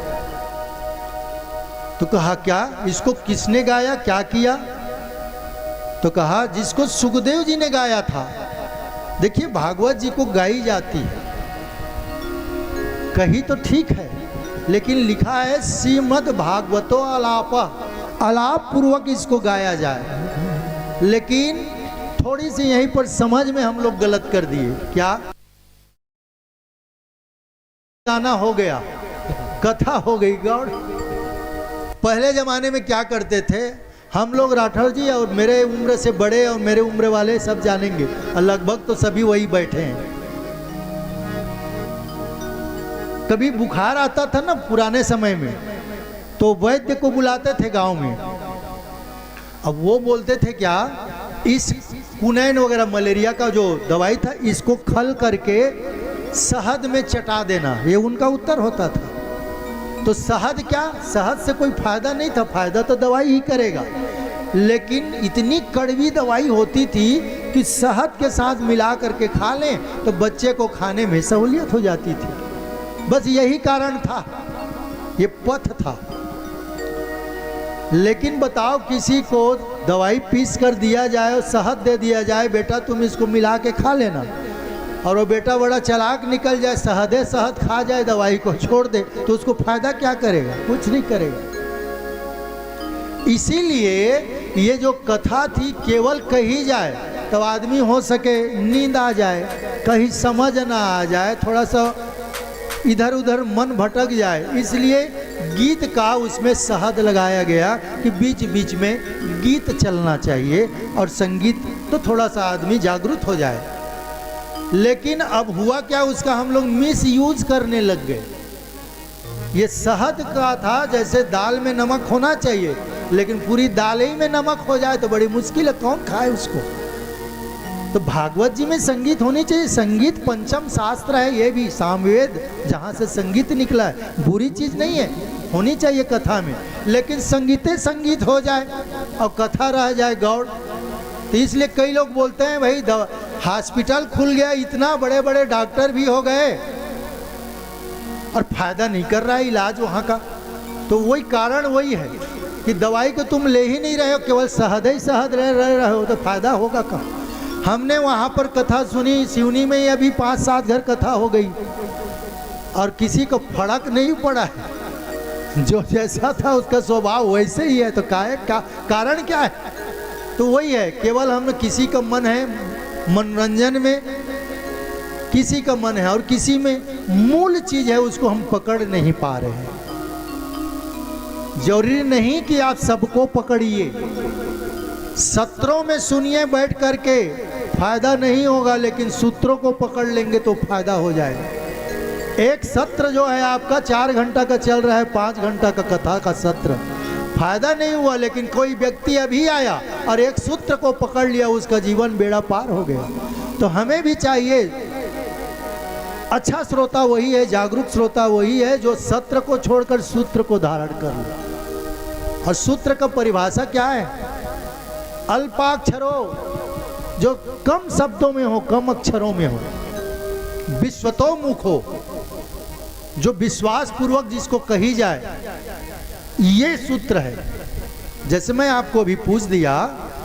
S4: तो कहा क्या इसको किसने गाया, क्या किया? तो कहा जिसको सुखदेव जी ने गाया था। देखिए भागवत जी को गाई जाती है, कही तो ठीक है, लेकिन लिखा है श्रीमद् भागवतो आलाप, आलाप पूर्वक इसको गाया जाए। लेकिन थोड़ी सी यहीं पर समझ में हम लोग गलत कर दिए। क्या गाना हो गया, कथा हो गई गौड़। पहले जमाने में क्या करते थे हम लोग, राठौर जी और मेरे उम्र से बड़े और मेरे उम्र वाले सब जानेंगे, और लगभग तो सभी वही बैठे हैं। कभी बुखार आता था ना पुराने समय में, तो वैद्य को बुलाते थे गांव में। अब वो बोलते थे क्या, इस कुनैन वगैरह मलेरिया का जो दवाई था, इसको खल करके शहद में चटा देना, ये उनका उत्तर होता था। तो शहद क्या, शहद से कोई फायदा नहीं था, फायदा तो दवाई ही करेगा। लेकिन इतनी कड़वी दवाई होती थी कि शहद के साथ मिला करके खा लें तो बच्चे को खाने में सहूलियत हो जाती थी। बस यही कारण था, ये पथ था। लेकिन बताओ किसी को दवाई पीस कर दिया जाए और शहद दे दिया जाए, बेटा तुम इसको मिला के खा लेना, और वो बेटा बड़ा चालाक निकल जाए, शहदे शहद खा जाए, दवाई को छोड़ दे, तो उसको फायदा क्या करेगा, कुछ नहीं करेगा। इसीलिए ये जो कथा थी केवल कही जाए तब आदमी हो सके नींद आ जाए, कहीं समझ ना आ जाए, थोड़ा सा इधर उधर मन भटक जाए, इसलिए गीत का उसमें शहद लगाया गया कि बीच बीच में गीत चलना चाहिए और संगीत तो थोड़ा सा आदमी जागरूक हो जाए। लेकिन अब हुआ क्या, उसका हम लोग मिस यूज करने लग गए। ये शहद का था जैसे दाल में नमक होना चाहिए, लेकिन पूरी दाल ही में नमक हो जाए तो बड़ी मुश्किल है, कौन खाए उसको। तो भागवत जी में संगीत होनी चाहिए। संगीत पंचम शास्त्र है, ये भी सामवेद जहाँ से संगीत निकला है, बुरी चीज नहीं है, होनी चाहिए कथा में। लेकिन संगीते संगीत हो जाए और कथा रह जाए गौड़, तो इसलिए कई लोग बोलते हैं भाई हॉस्पिटल खुल गया, इतना बड़े बड़े डॉक्टर भी हो गए और फायदा नहीं कर रहा है इलाज वहाँ का। तो वही कारण वही है कि दवाई को तुम ले ही नहीं रहे हो, केवल शहद ही शहद रहे हो, तो फायदा होगा कहाँ। हमने वहाँ पर कथा सुनी, सिवनी में अभी 5-7 घर कथा हो गई और किसी को फर्क नहीं पड़ा है, जो जैसा था उसका स्वभाव वैसे ही है। तो कारण क्या है, तो वही है, केवल हम किसी का मन है मनोरंजन में, किसी का मन है और किसी में मूल चीज है उसको हम पकड़ नहीं पा रहे हैं। जरूरी नहीं कि आप सबको पकड़िए, सत्रों में सुनिए बैठ करके, फायदा नहीं होगा, लेकिन सूत्रों को पकड़ लेंगे तो फायदा हो जाएगा। एक सत्र जो है आपका 4 घंटा का चल रहा है, 5 घंटा का कथा का सत्र, फायदा नहीं हुआ, लेकिन कोई व्यक्ति अभी आया और एक सूत्र को पकड़ लिया, उसका जीवन बेड़ा पार हो गया। तो हमें भी चाहिए, अच्छा श्रोता वही है, जागरूक श्रोता वही है जो सत्र को छोड़कर सूत्र को धारण कर ले। और सूत्र का परिभाषा क्या है, अल्पाक्षरों, जो कम शब्दों में हो, कम अक्षरों में हो, विश्वतोमुख हो, जो विश्वास पूर्वक जिसको कही जाए, ये सूत्र है। जैसे मैं आपको अभी पूछ दिया,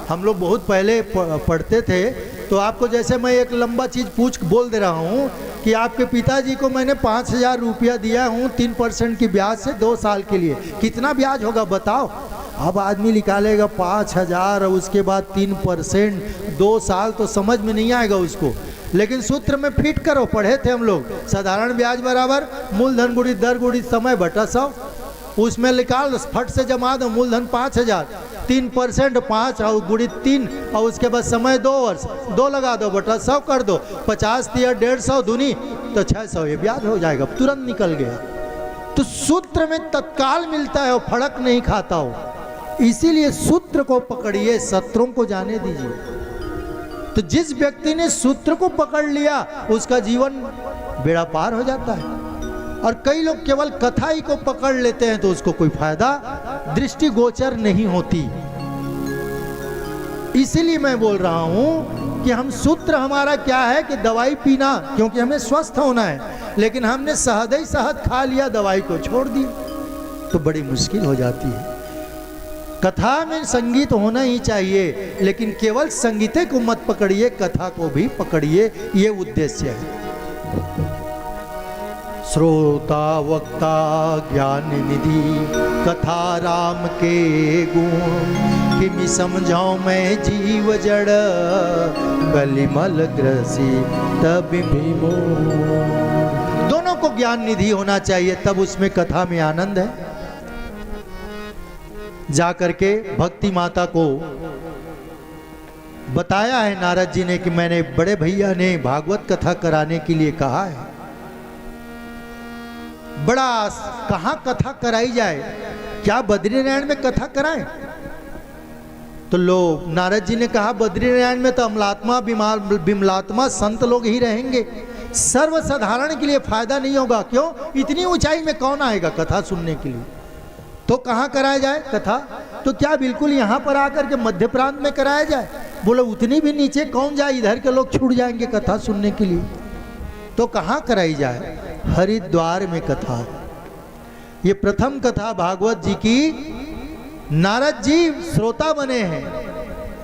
S4: हम लोग बहुत पहले पढ़ते थे, तो आपको जैसे मैं एक लंबा चीज पूछ बोल दे रहा हूँ कि आपके पिताजी को मैंने 5000 रुपया दिया हूँ 3% की ब्याज से 2 साल के लिए, कितना ब्याज होगा बताओ। अब आदमी निकालेगा 5,000 और उसके बाद 3%, 2 साल तो समझ में नहीं आएगा उसको। लेकिन सूत्र में फिट करो, पढ़े थे हम लोग, साधारण ब्याज बराबर मूलधन गुणित दर गुणित समय बटा 100, उसमें निकाल फट से जमा दो। मूलधन 5,000, 3% 5 और गुणित 3 और उसके बाद समय 2 वर्ष, 2 लगा दो बटा 100 कर दो, 50 दिया 150 दूनी तो 600, ये ब्याज हो जाएगा, तुरंत निकल गया। तो सूत्र में तत्काल मिलता है और फड़क नहीं खाता हो, इसीलिए सूत्र को पकड़िए, सत्रों को जाने दीजिए। तो जिस व्यक्ति ने सूत्र को पकड़ लिया उसका जीवन बेड़ा पार हो जाता है। और कई लोग केवल कथा ही को पकड़ लेते हैं तो उसको कोई फायदा दृष्टि गोचर नहीं होती। इसीलिए मैं बोल रहा हूं कि हम सूत्र हमारा क्या है कि दवाई पीना, क्योंकि हमें स्वस्थ होना है, लेकिन हमने शहद ही शहद खा लिया, दवाई को छोड़ दी, तो बड़ी मुश्किल हो जाती है। कथा में संगीत होना ही चाहिए, लेकिन केवल संगीते को मत पकड़िए, कथा को भी पकड़िए, ये उद्देश्य है। श्रोता वक्ता ज्ञान निधि कथा राम के गुण, किमि समझाऊं मैं जीव जड़, कलिमल ग्रसी तब भीमो। दोनों को ज्ञान निधि होना चाहिए, तब उसमें कथा में आनंद है। जाकर के भक्ति माता को बताया है नारद जी ने कि मैंने बड़े भैया ने भागवत कथा कराने के लिए कहा है। बड़ा कहाँ कथा कराई जाए, क्या बद्रीनारायण में कथा कराएं? तो लोग, नारद जी ने कहा बद्रीनारायण में तो अमलात्मा बिमलात्मा संत लोग ही रहेंगे, सर्वसाधारण के लिए फायदा नहीं होगा। क्यों? इतनी ऊंचाई में कौन आएगा कथा सुनने के लिए? तो कहाँ कराया जाए कथा? तो क्या बिल्कुल यहाँ पर आकर के मध्य प्रांत में कराया जाए? बोले उतनी भी नीचे कौन जाए, इधर के लोग छूट जाएंगे कथा सुनने के लिए। तो कहाँ कराई जाए? हरिद्वार में कथा। ये प्रथम कथा भागवत जी की नारद जी श्रोता बने हैं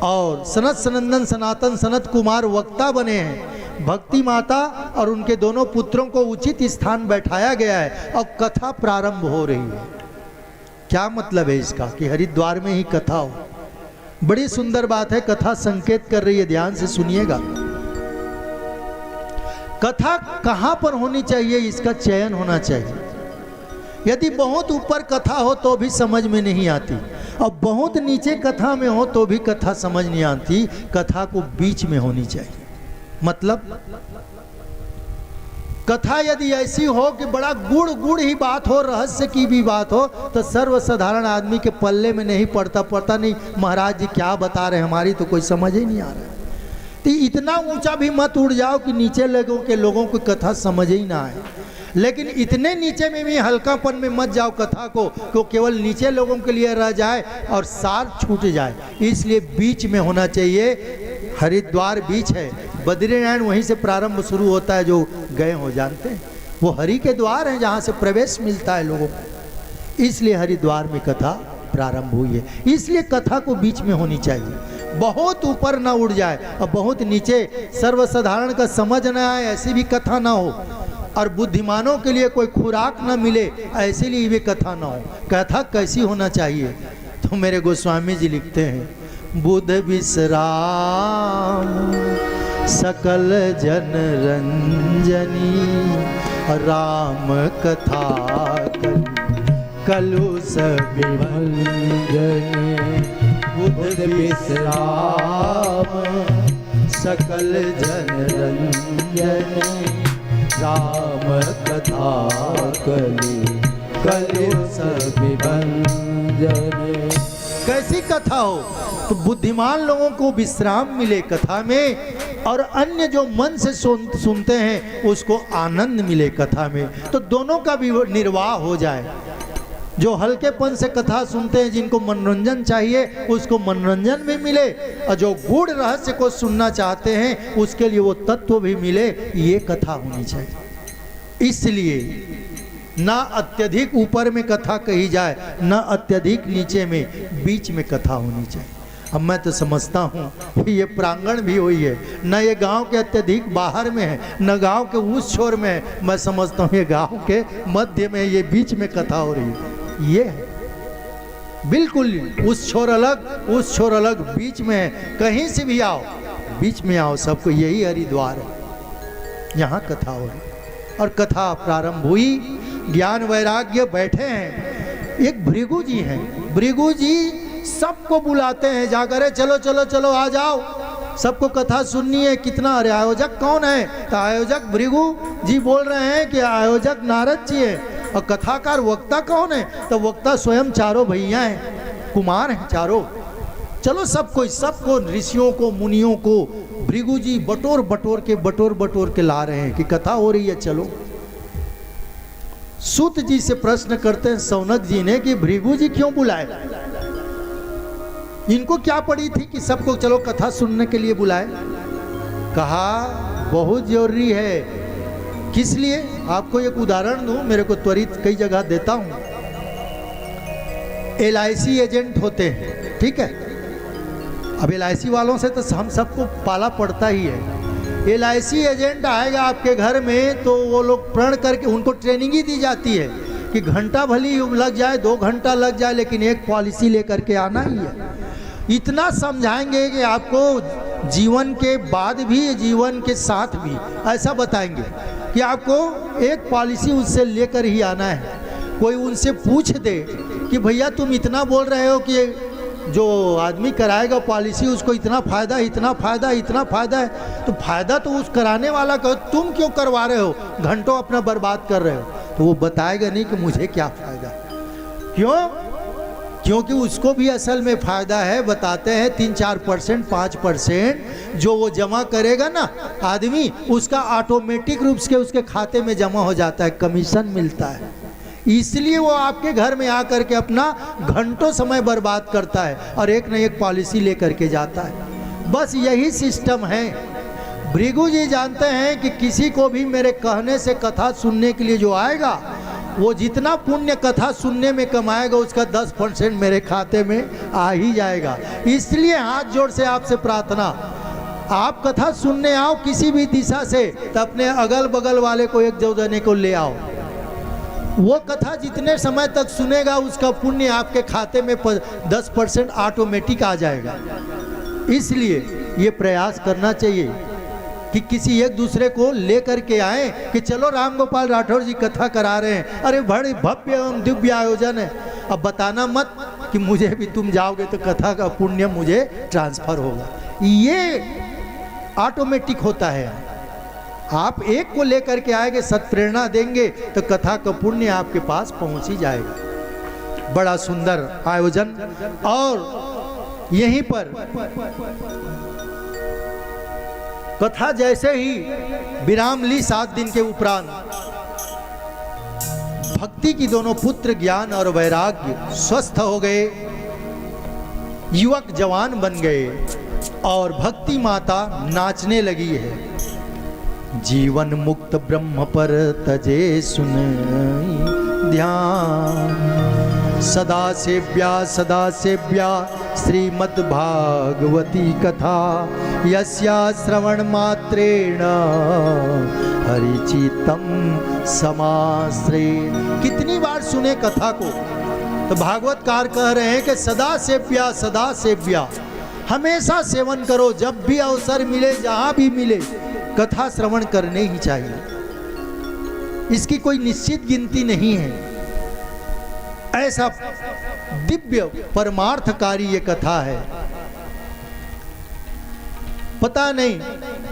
S4: और सनत सनंदन सनातन सनत कुमार वक्ता बने हैं। भक्ति माता और उनके दोनों पुत्रों को उचित स्थान बैठाया गया है और कथा प्रारंभ हो रही है। क्या मतलब है इसका कि हरिद्वार में ही कथा हो? बड़ी सुंदर बात है, कथा संकेत कर रही है, ध्यान से सुनिएगा। कथा कहां पर होनी चाहिए इसका चयन होना चाहिए। यदि बहुत ऊपर कथा हो तो भी समझ में नहीं आती, और बहुत नीचे कथा में हो तो भी कथा समझ नहीं आती। कथा को बीच में होनी चाहिए। मतलब कथा यदि ऐसी हो कि बड़ा गुड़ ही बात हो, रहस्य की भी बात हो, तो सर्वसाधारण आदमी के पल्ले में नहीं पड़ता नहीं महाराज जी क्या बता रहे हैं, हमारी तो कोई समझ ही नहीं आ रहा। तो इतना ऊंचा भी मत उड़ जाओ कि नीचे लोगों को कथा समझ ही ना आए, लेकिन इतने नीचे में भी हल्कापन में मत जाओ कथा को केवल नीचे लोगों के लिए रह जाए और सार छूट जाए। इसलिए बीच में होना चाहिए। हरिद्वार बीच है, बद्रीनारायण वहीं से प्रारंभ शुरू होता है, जो गए हो जानते हैं, वो हरि के द्वार हैं जहाँ से प्रवेश मिलता है लोगों को। इसलिए हरिद्वार में कथा प्रारंभ हुई है। इसलिए कथा को बीच में होनी चाहिए, बहुत ऊपर ना उड़ जाए और बहुत नीचे सर्वसाधारण का समझ ना आए ऐसी भी कथा ना हो, और बुद्धिमानों के लिए कोई खुराक ना मिले ऐसे लिए भी कथा ना हो। कथा कैसी होना चाहिए? तो मेरे गोस्वामी जी लिखते हैं, बुध विश्राम सकल जन रंजनी, राम कथा कलुष विभंजनी। बुध विश्राम सकल जन रंजनी, राम कथा कलुष विभंजनी। कैसी कथा हो? तो बुद्धिमान लोगों को विश्राम मिले कथा में, और अन्य जो मन से सुनते हैं उसको आनंद मिले कथा में, तो दोनों का भी निर्वाह हो जाए। जो हल्केपन से कथा सुनते हैं, जिनको मनोरंजन चाहिए उसको मनोरंजन भी मिले, और जो गूढ़ रहस्य को सुनना चाहते हैं उसके लिए वो तत्व भी मिले। ये कथा होनी चाहिए। इसलिए ना अत्यधिक ऊपर में कथा कही जाए, ना अत्यधिक नीचे में, बीच में कथा होनी चाहिए। अब मैं तो समझता हूँ कि ये प्रांगण भी हुई है, न ये गांव के अत्यधिक बाहर में है, न गांव के उस छोर में है। मैं समझता हूँ ये गांव के मध्य में, ये बीच में कथा हो रही है। ये है बिल्कुल उस छोर अलग, उस छोर अलग, बीच में है। कहीं से भी आओ, बीच में आओ, सबको यही हरिद्वार है। यहाँ कथा हो रही और कथा प्रारंभ हुई। ज्ञान वैराग्य बैठे हैं। एक भृगु जी हैं। भृगु जी सबको बुलाते हैं जाकर, चलो चलो चलो आ जाओ, सबको कथा सुननी है। कितना, अरे आयोजक कौन है? तो आयोजक भृगु जी बोल रहे हैं कि आयोजक नारद जी है। और कथाकार वक्ता कौन है? तो वक्ता स्वयं चारों भैया हैं, कुमार हैं चारों। चलो सबको ऋषियों को, मुनियों को भृगु जी बटोर बटोर के ला रहे हैं कि कथा हो रही है, चलो। सूत जी से प्रश्न करते हैं सौनक जी ने कि भृगु जी क्यों बुलाए? इनको क्या पड़ी थी कि सबको चलो कथा सुनने के लिए बुलाए? कहा बहुत जरूरी है। किस लिए? आपको एक उदाहरण दूं, मेरे को त्वरित कई जगह देता हूं। LIC एजेंट होते हैं, ठीक है। अब LIC वालों से तो हम सबको पाला पड़ता ही है। LIC एजेंट आएगा आपके घर में तो वो लोग प्रण करके, उनको ट्रेनिंग ही दी जाती है कि घंटा भली लग जाए, 2 घंटा लग जाए, लेकिन एक पॉलिसी लेकर के आना ही है। इतना समझाएंगे कि आपको जीवन के बाद भी, जीवन के साथ भी ऐसा बताएंगे कि आपको एक पॉलिसी उससे लेकर ही आना है। कोई उनसे पूछ दे कि भैया तुम इतना बोल रहे हो कि जो आदमी कराएगा पॉलिसी उसको इतना फ़ायदा, इतना फ़ायदा, इतना फ़ायदा है, तो फ़ायदा तो उस कराने वाला का, तुम क्यों करवा रहे हो? घंटों अपना बर्बाद कर रहे हो। तो वो बताएगा नहीं कि मुझे क्या फ़ायदा। क्यों? क्योंकि उसको भी असल में फ़ायदा है। बताते हैं 3-4%, 5% जो वो जमा करेगा ना आदमी, उसका ऑटोमेटिक रूप से उसके खाते में जमा हो जाता है, कमीशन मिलता है। इसलिए वो आपके घर में आकर के अपना घंटों समय बर्बाद करता है और एक न एक पॉलिसी लेकर के जाता है। बस यही सिस्टम है। भृगु जी जानते हैं कि किसी को भी मेरे कहने से कथा सुनने के लिए जो आएगा, वो जितना पुण्य कथा सुनने में कमाएगा उसका 10% मेरे खाते में आ ही जाएगा। इसलिए हाथ जोड़ से आपसे प्रार्थना, आप कथा सुनने आओ किसी भी दिशा से, तो अपने अगल बगल वाले को, एक 2 जने को ले आओ। वो कथा जितने समय तक सुनेगा उसका पुण्य आपके खाते में 10% ऑटोमेटिक आ जाएगा। इसलिए ये प्रयास करना चाहिए कि किसी एक दूसरे को लेकर के आए कि चलो राम गोपाल राठौर जी कथा करा रहे हैं, अरे बड़े भव्य एवं दिव्य आयोजन है। अब बताना मत कि मुझे भी, तुम जाओगे तो कथा का पुण्य मुझे ट्रांसफर होगा। ये ऑटोमेटिक होता है। आप एक को लेकर के आएंगे, सत्प्रेरणा देंगे तो कथा का पुण्य आपके पास पहुंच ही जाएगा। बड़ा सुंदर आयोजन। और यहीं पर कथा जैसे ही विराम ली 7 दिन के उपरांत, भक्ति की दोनों पुत्र ज्ञान और वैराग्य स्वस्थ हो गए, युवक जवान बन गए और भक्ति माता नाचने लगी है। जीवन मुक्त ब्रह्म पर तजे सुन ध्यान, सदा सेव्या श्रीमद् भागवती कथा, यस्या श्रवण मात्रेण हरिचित्तम समाश्रे। कितनी बार सुने कथा को? तो भागवतकार कह रहे हैं कि सदा सेव्या, हमेशा सेवन करो। जब भी अवसर मिले, जहां भी मिले, कथा श्रवण करने ही चाहिए। इसकी कोई निश्चित गिनती नहीं है। ऐसा दिव्य परमार्थकारी ये कथा है। पता नहीं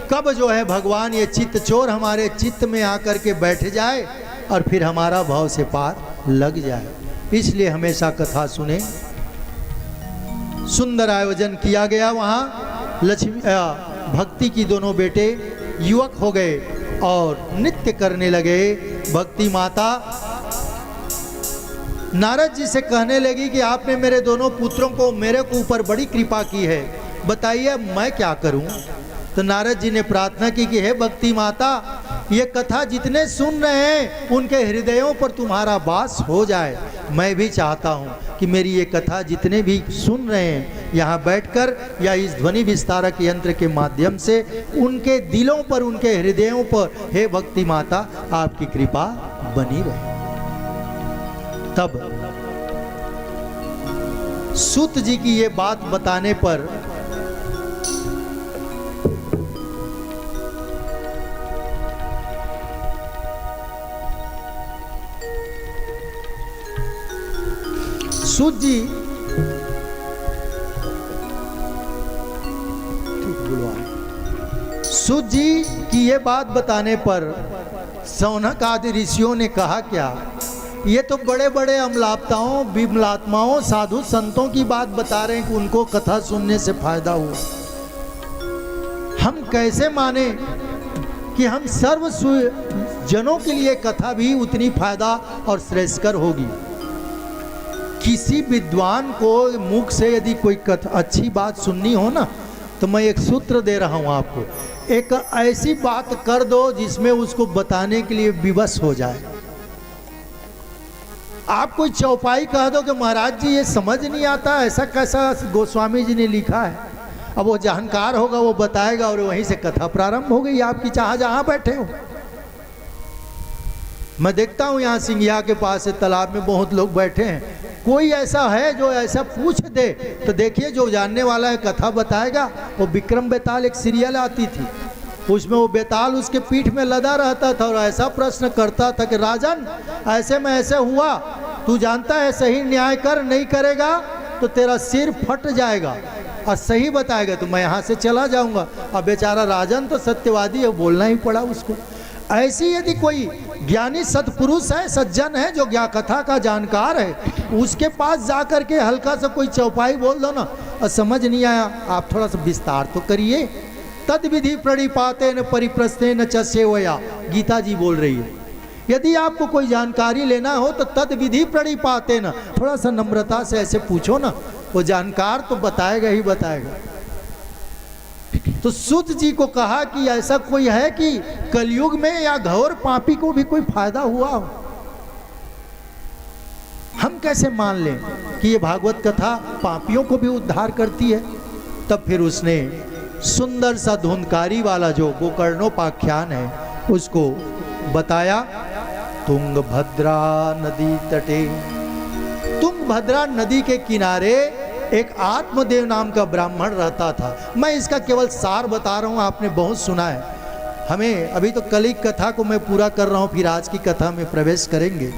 S4: कब जो है भगवान ये चित्त चोर हमारे चित्त में आकर के बैठ जाए और फिर हमारा भाव से पार लग जाए। इसलिए हमेशा कथा सुने। सुंदर आयोजन किया गया। वहाँ लक्ष्मी भक्ति की दोनों बेटे युवक हो गए और नृत्य करने लगे। भक्ति माता नारद जी से कहने लगी कि आपने मेरे दोनों पुत्रों को, मेरे को ऊपर बड़ी कृपा की है, बताइए मैं क्या करूं? तो नारद जी ने प्रार्थना की कि हे भक्ति माता, ये कथा जितने सुन रहे हैं उनके हृदयों पर तुम्हारा वास हो जाए। मैं भी चाहता हूँ कि मेरी ये कथा जितने भी सुन रहे हैं यहाँ बैठकर या इस ध्वनि विस्तारक यंत्र के माध्यम से, उनके दिलों पर, उनके हृदयों पर हे भक्ति माता आपकी कृपा बनी रहे। तब सूत जी की ये बात बताने पर सूत जी सूत जी की ये बात बताने पर सौनक आदि ऋषियों ने कहा क्या, ये तो बड़े बड़े अमलाप्ताओं विमलात्माओं साधु संतों की बात बता रहे हैं कि उनको कथा सुनने से फायदा हुआ। हम कैसे माने कि हम सर्व जनों के लिए कथा भी उतनी फायदा और श्रेष्ठकर होगी। किसी विद्वान को मुख से यदि कोई कथा अच्छी बात सुननी हो ना, तो मैं एक सूत्र दे रहा हूं आपको, एक ऐसी बात कर दो जिसमें उसको बताने के लिए विवश हो जाए। आप कोई चौपाई कह दो कि महाराज जी ये समझ नहीं आता, ऐसा कैसा गोस्वामी जी ने लिखा है, अब वो जानकार होगा वो बताएगा और वहीं से कथा प्रारंभ हो गई आपकी, चाहे जहां बैठे हो। मैं देखता हूं यहाँ सिंघिया के पास तालाब में बहुत लोग बैठे हैं, कोई ऐसा है जो ऐसा पूछ दे तो देखिए जो जानने वाला है कथा बताएगा। वो विक्रम बेताल एक सीरियल आती थी, उसमें वो बेताल उसके पीठ में लदा रहता था और ऐसा प्रश्न करता था कि राजन ऐसे में ऐसे हुआ, तू जानता है सही न्याय कर, नहीं करेगा तो तेरा सिर फट जाएगा, और सही बताएगा तो मैं यहाँ से चला जाऊँगा। अब बेचारा राजन तो सत्यवादी है, बोलना ही पड़ा उसको। ऐसी यदि कोई ज्ञानी सत्पुरुष है, सज्जन है, जो ज्ञान कथा का जानकार है, उसके पास जाकर के हल्का सा कोई चौपाई बोल दो ना और समझ नहीं आया, आप थोड़ा सा विस्तार तो करिए। तद विधि प्रणिपाते न परिप्रस्थे न चसेवया, गीता जी बोल रही है। यदि आपको कोई जानकारी लेना हो तो तद विधि प्रणिपाते न, थोड़ा सा नम्रता से ऐसे पूछो ना, वो जानकार तो बताएगा ही बताएगा। तो सूत जी को कहा कि ऐसा कोई है कि कलयुग में या घोर पापी को भी कोई फायदा हुआ हो? हम कैसे मान लें कि ये भागवत कथा पापियों को भी उद्धार करती है? तब फिर उसने सुंदर सा धुंधकारी वाला जो गोकर्णोपाख्यान है उसको बताया। तुंगभद्रा नदी तटे, तुंगभद्रा नदी के किनारे एक आत्मदेव नाम का ब्राह्मण रहता था। मैं इसका केवल सार बता रहा हूँ, आपने बहुत सुना है। हमें अभी तो कलिक कथा को मैं पूरा कर रहा हूँ, फिर आज की कथा में प्रवेश करेंगे,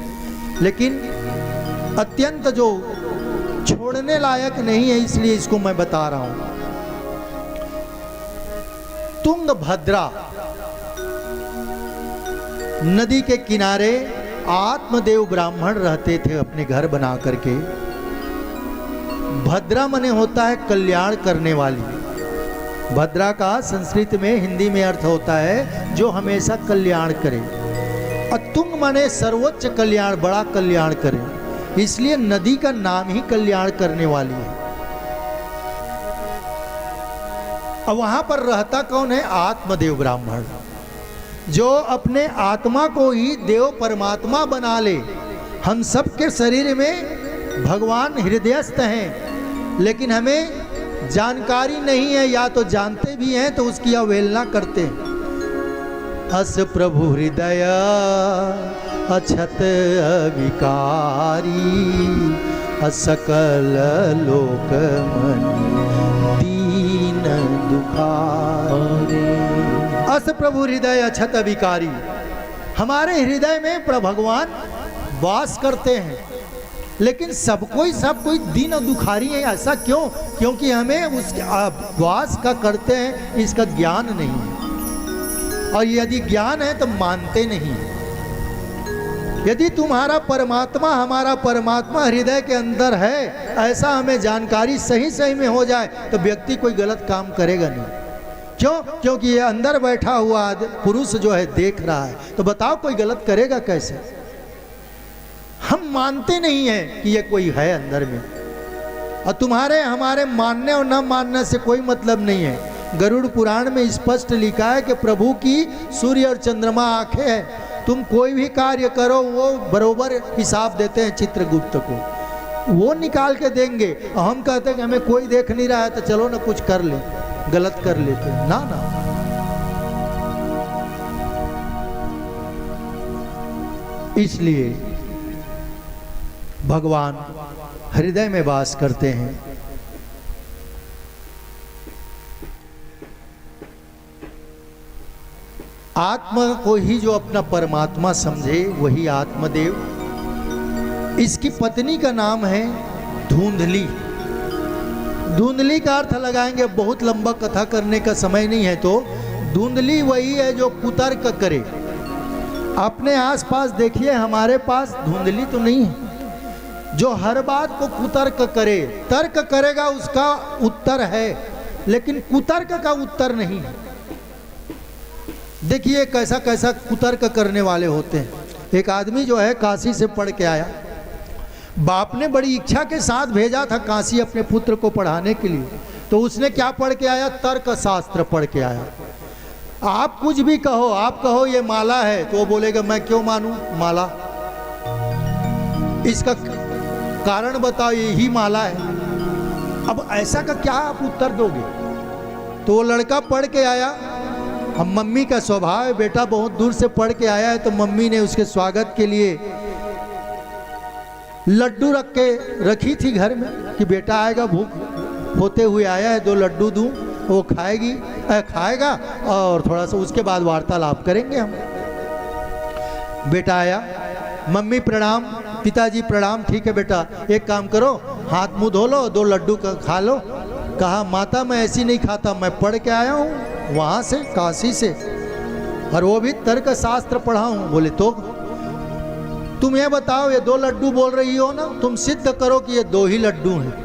S4: लेकिन अत्यंत जो छोड़ने लायक नहीं है इसलिए इसको मैं बता रहा हूँ। तुंगभद्रा नदी के किनारे आत्मदेव ब्राह्मण रहते थे अपने घर बना करके। भद्रा मने होता है कल्याण करने वाली। भद्रा का संस्कृत में हिंदी में अर्थ होता है जो हमेशा कल्याण करे, और तुंग मने सर्वोच्च कल्याण, बड़ा कल्याण करे, इसलिए नदी का नाम ही कल्याण करने वाली है। अब वहां पर रहता कौन है? आत्मदेव ब्राह्मण, जो अपने आत्मा को ही देव परमात्मा बना ले। हम सबके शरीर में भगवान हृदयस्थ हैं, लेकिन हमें जानकारी नहीं है, या तो जानते भी हैं तो उसकी अवहेलना करते हैं। अस प्रभु हृदय अछत विकारी, असकल लोक मनि दीन दुखारे। अस प्रभु हृदय अछत विकारी, हमारे हृदय में प्रभु भगवान वास करते हैं, लेकिन सब कोई दीन दुखारी है। ऐसा क्यों? क्योंकि हमें उसके वास का करते हैं इसका ज्ञान नहीं है, और यदि ज्ञान है तो मानते नहीं है। यदि तुम्हारा परमात्मा, हमारा परमात्मा हृदय के अंदर है, ऐसा हमें जानकारी सही सही में हो जाए तो व्यक्ति कोई गलत काम करेगा नहीं। क्यों? क्योंकि ये अंदर बैठा हुआ पुरुष जो है देख रहा है, तो बताओ कोई गलत करेगा कैसे? हम मानते नहीं हैं कि ये कोई है अंदर में, और तुम्हारे हमारे मानने और न मानने से कोई मतलब नहीं है। गरुड़ पुराण में स्पष्ट लिखा है कि प्रभु की सूर्य और चंद्रमा आंखें हैं, तुम कोई भी कार्य करो वो बरोबर हिसाब देते हैं चित्रगुप्त को, वो निकाल के देंगे। और हम कहते हैं कि हमें कोई देख नहीं रहा है तो चलो ना कुछ कर ले, गलत कर लेते हैं ना। इसलिए भगवान हृदय में वास करते हैं। आत्मा को ही जो अपना परमात्मा समझे वही आत्मदेव। इसकी पत्नी का नाम है धुंधली। धुंधली का अर्थ लगाएंगे, बहुत लंबा कथा करने का समय नहीं है। तो धुंधली वही है जो कुतर्क करे। अपने आसपास देखिए, हमारे पास धुंधली तो नहीं है जो हर बात को कुतर्क करे। तर्क करेगा उसका उत्तर है, लेकिन कुतर्क का उत्तर नहीं है। देखिए कैसा कैसा कुतर्क करने वाले होते हैं। एक आदमी जो है काशी से पढ़ के आया, बाप ने बड़ी इच्छा के साथ भेजा था काशी अपने पुत्र को पढ़ाने के लिए। तो उसने क्या पढ़ के आया? तर्क शास्त्र पढ़ के आया। आप कुछ भी कहो, आप कहो ये माला है, तो वो बोलेगा मैं क्यों मानूं माला, इसका कारण बताओ, यही माला है। अब ऐसा का क्या आप उत्तर दोगे? तो वो लड़का पढ़ के आया। अब मम्मी का स्वभाव है, बेटा बहुत दूर से पढ़ के आया है, तो मम्मी ने उसके स्वागत के लिए लड्डू रखी थी घर में कि बेटा आएगा, भूख होते हुए आया है, 2 लड्डू दूं, वो खाएगा और थोड़ा सा उसके बाद वार्तालाप करेंगे हम। बेटा आया, मम्मी प्रणाम, पिताजी प्रणाम। ठीक है बेटा, एक काम करो, हाथ मुंह धो लो, 2 लड्डू का खा लो। कहा माता मैं ऐसी नहीं खाता, मैं पढ़ के आया हूँ वहाँ से, काशी से, और वो भी तर्क शास्त्र पढ़ा हूँ। बोले तो तुम ये बताओ, ये 2 लड्डू बोल रही हो ना, तुम सिद्ध करो कि ये 2 ही लड्डू हैं।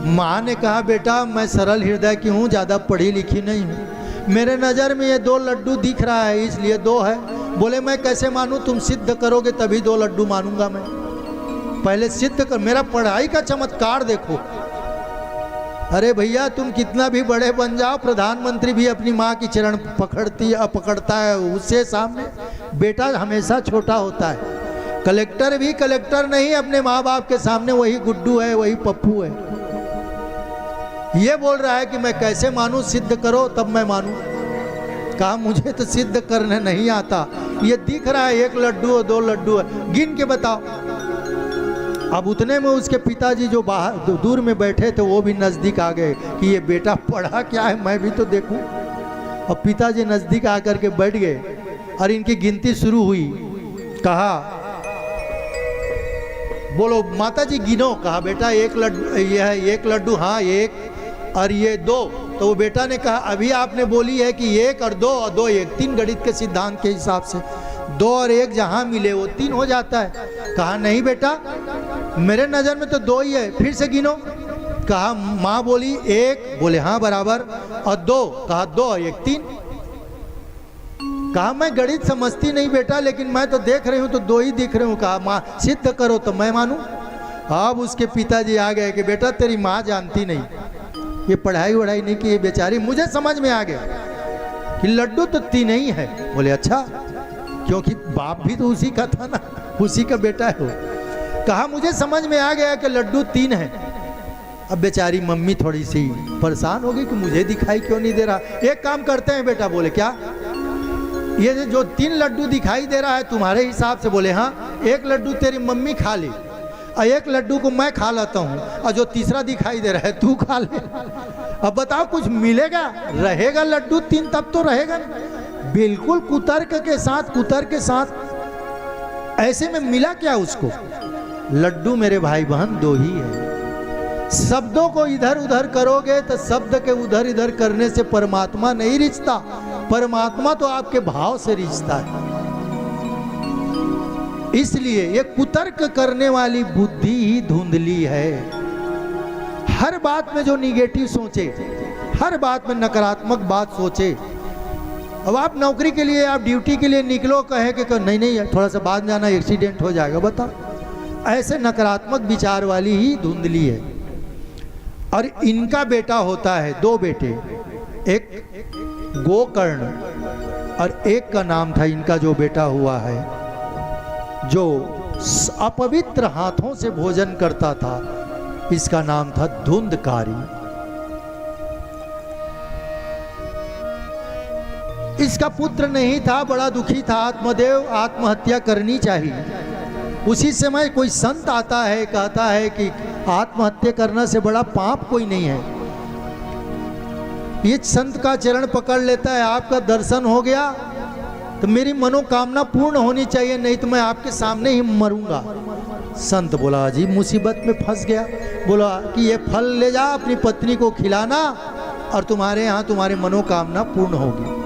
S4: माँ ने कहा बेटा मैं सरल हृदय की हूँ, ज़्यादा पढ़ी लिखी नहीं हूँ, मेरे नज़र में ये 2 लड्डू दिख रहा है इसलिए 2 है। बोले मैं कैसे मानूं, तुम सिद्ध करोगे तभी 2 लड्डू मानूंगा मैं, पहले सिद्ध कर, मेरा पढ़ाई का चमत्कार देखो। अरे भैया तुम कितना भी बड़े बन जाओ, प्रधानमंत्री भी अपनी माँ की चरण पकड़ता है, उससे सामने बेटा हमेशा छोटा होता है। कलेक्टर भी कलेक्टर नहीं, अपने माँ बाप के सामने वही गुड्डू है, वही पप्पू है। ये बोल रहा है कि मैं कैसे मानूं, सिद्ध करो तब मैं मानूं। कहा मुझे तो सिद्ध करने नहीं आता, ये दिख रहा है 1 लड्डू और 2 लड्डू है, गिन के बताओ। अब उतने में उसके पिताजी जो बाहर दूर में बैठे थे वो भी नज़दीक आ गए कि ये बेटा पढ़ा क्या है, मैं भी तो देखूं। और पिताजी नज़दीक आकर के बैठ गए और इनकी गिनती शुरू हुई। कहा बोलो माता जी गिनो। कहा बेटा 1 लड्डू, ये है 1 लड्डू, हाँ 1 और ये 2। तो वो बेटा ने कहा अभी आपने बोली है कि 1 और 2 और 2 1, 3 गणित के सिद्धांत के हिसाब से 2 और 1 जहाँ मिले वो 3 हो जाता है। कहा नहीं बेटा मेरे नज़र में तो 2 ही है, फिर से गिनो। कहा माँ बोली 1, बोले हाँ बराबर, और 2, कहा 2 और 1 3। कहा मैं गणित समझती नहीं बेटा, लेकिन मैं तो देख रही हूँ तो 2 ही दिख रहे हूँ। कहा माँ सिद्ध करो तो मैं मानूं। अब उसके पिताजी आ गए कि बेटा तेरी माँ जानती नहीं, ये पढ़ाई वढ़ाई नहीं की, ये बेचारी, मुझे समझ में आ गया कि लड्डू तो 3 ही है। बोले अच्छा, क्योंकि बाप भी तो उसी का था ना, उसी का बेटा है वो। कहा मुझे समझ में आ गया कि लड्डू 3 है। अब बेचारी मम्मी थोड़ी सी परेशान हो गई कि मुझे दिखाई क्यों नहीं दे रहा। एक काम करते हैं बेटा। बोले क्या? ये जो 3 लड्डू दिखाई दे रहा है तुम्हारे हिसाब से? बोले हाँ, 1 लड्डू तेरी मम्मी खा ले और 1 लड्डू को मैं खा लेता हूँ, और जो तीसरा दिखाई दे रहा है तू खा ले। अब बताओ कुछ मिलेगा? रहेगा लड्डू 3 तब तो रहेगा। बिल्कुल कुतर्क के साथ ऐसे में मिला क्या उसको? लड्डू मेरे भाई बहन 2 ही है। शब्दों को इधर उधर करोगे तो शब्द के उधर इधर करने से परमात्मा नहीं रिश्ता, परमात्मा तो आपके भाव से रिश्ता है। इसलिए ये कुतर्क करने वाली बुद्धि ही धुंधली है। हर बात में जो निगेटिव सोचे, हर बात में नकारात्मक बात सोचे। अब आप नौकरी के लिए, आप ड्यूटी के लिए निकलो, कहे कि नहीं थोड़ा सा बाद जाना, एक्सीडेंट हो जाएगा। बताओ, ऐसे नकारात्मक विचार वाली ही धुंधली है। और इनका बेटा होता है, 2 बेटे, एक गोकर्ण और एक का नाम था इनका जो बेटा हुआ है, जो अपवित्र हाथों से भोजन करता था, इसका नाम था धुंधकारी। इसका पुत्र नहीं था, बड़ा दुखी था आत्मदेव, आत्महत्या करनी चाहिए। उसी समय कोई संत आता है, कहता है कि आत्महत्या करने से बड़ा पाप कोई नहीं है। ये संत का चरण पकड़ लेता है, आपका दर्शन हो गया तो मेरी मनोकामना पूर्ण होनी चाहिए, नहीं तो मैं आपके सामने ही मरूंगा। संत बोला जी मुसीबत में फंस गया। बोला कि ये फल ले जा, अपनी पत्नी को खिलाना और तुम्हारे यहाँ तुम्हारी मनोकामना पूर्ण होगी।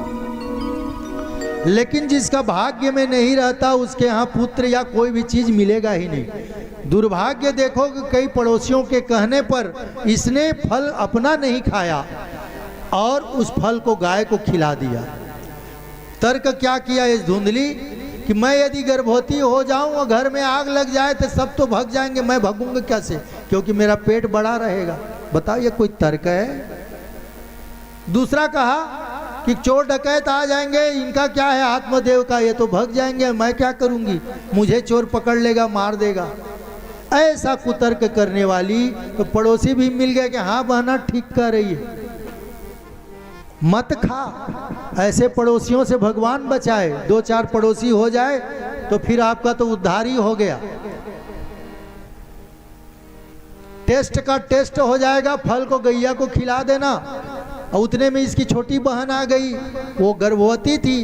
S4: लेकिन जिसका भाग्य में नहीं रहता उसके यहाँ पुत्र या कोई भी चीज मिलेगा ही नहीं। दुर्भाग्य देखो कि कई पड़ोसियों के कहने पर इसने फल अपना नहीं खाया और उस फल को गाय को खिला दिया। तर्क क्या किया इस धुंधली कि मैं यदि गर्भवती हो जाऊं और घर में आग लग जाए तो सब तो भाग जाएंगे, मैं भागूंगा कैसे, क्योंकि मेरा पेट बड़ा रहेगा। बताओ ये कोई तर्क है? दूसरा कहा कि चोर डकैत आ जाएंगे, इनका क्या है आत्मदेव का, ये तो भाग जाएंगे, मैं क्या करूंगी, मुझे चोर पकड़ लेगा मार देगा। ऐसा कुतर्क करने वाली तो पड़ोसी भी मिल गया कि हाँ बहना ठीक कर रही है, मत खा। ऐसे पड़ोसियों से भगवान बचाए। 2-4 पड़ोसी हो जाए तो फिर आपका तो उद्धार ही हो गया। टेस्ट का टेस्ट हो जाएगा, फल को गैया को खिला देना। और उतने में इसकी छोटी बहन आ गई, वो गर्भवती थी,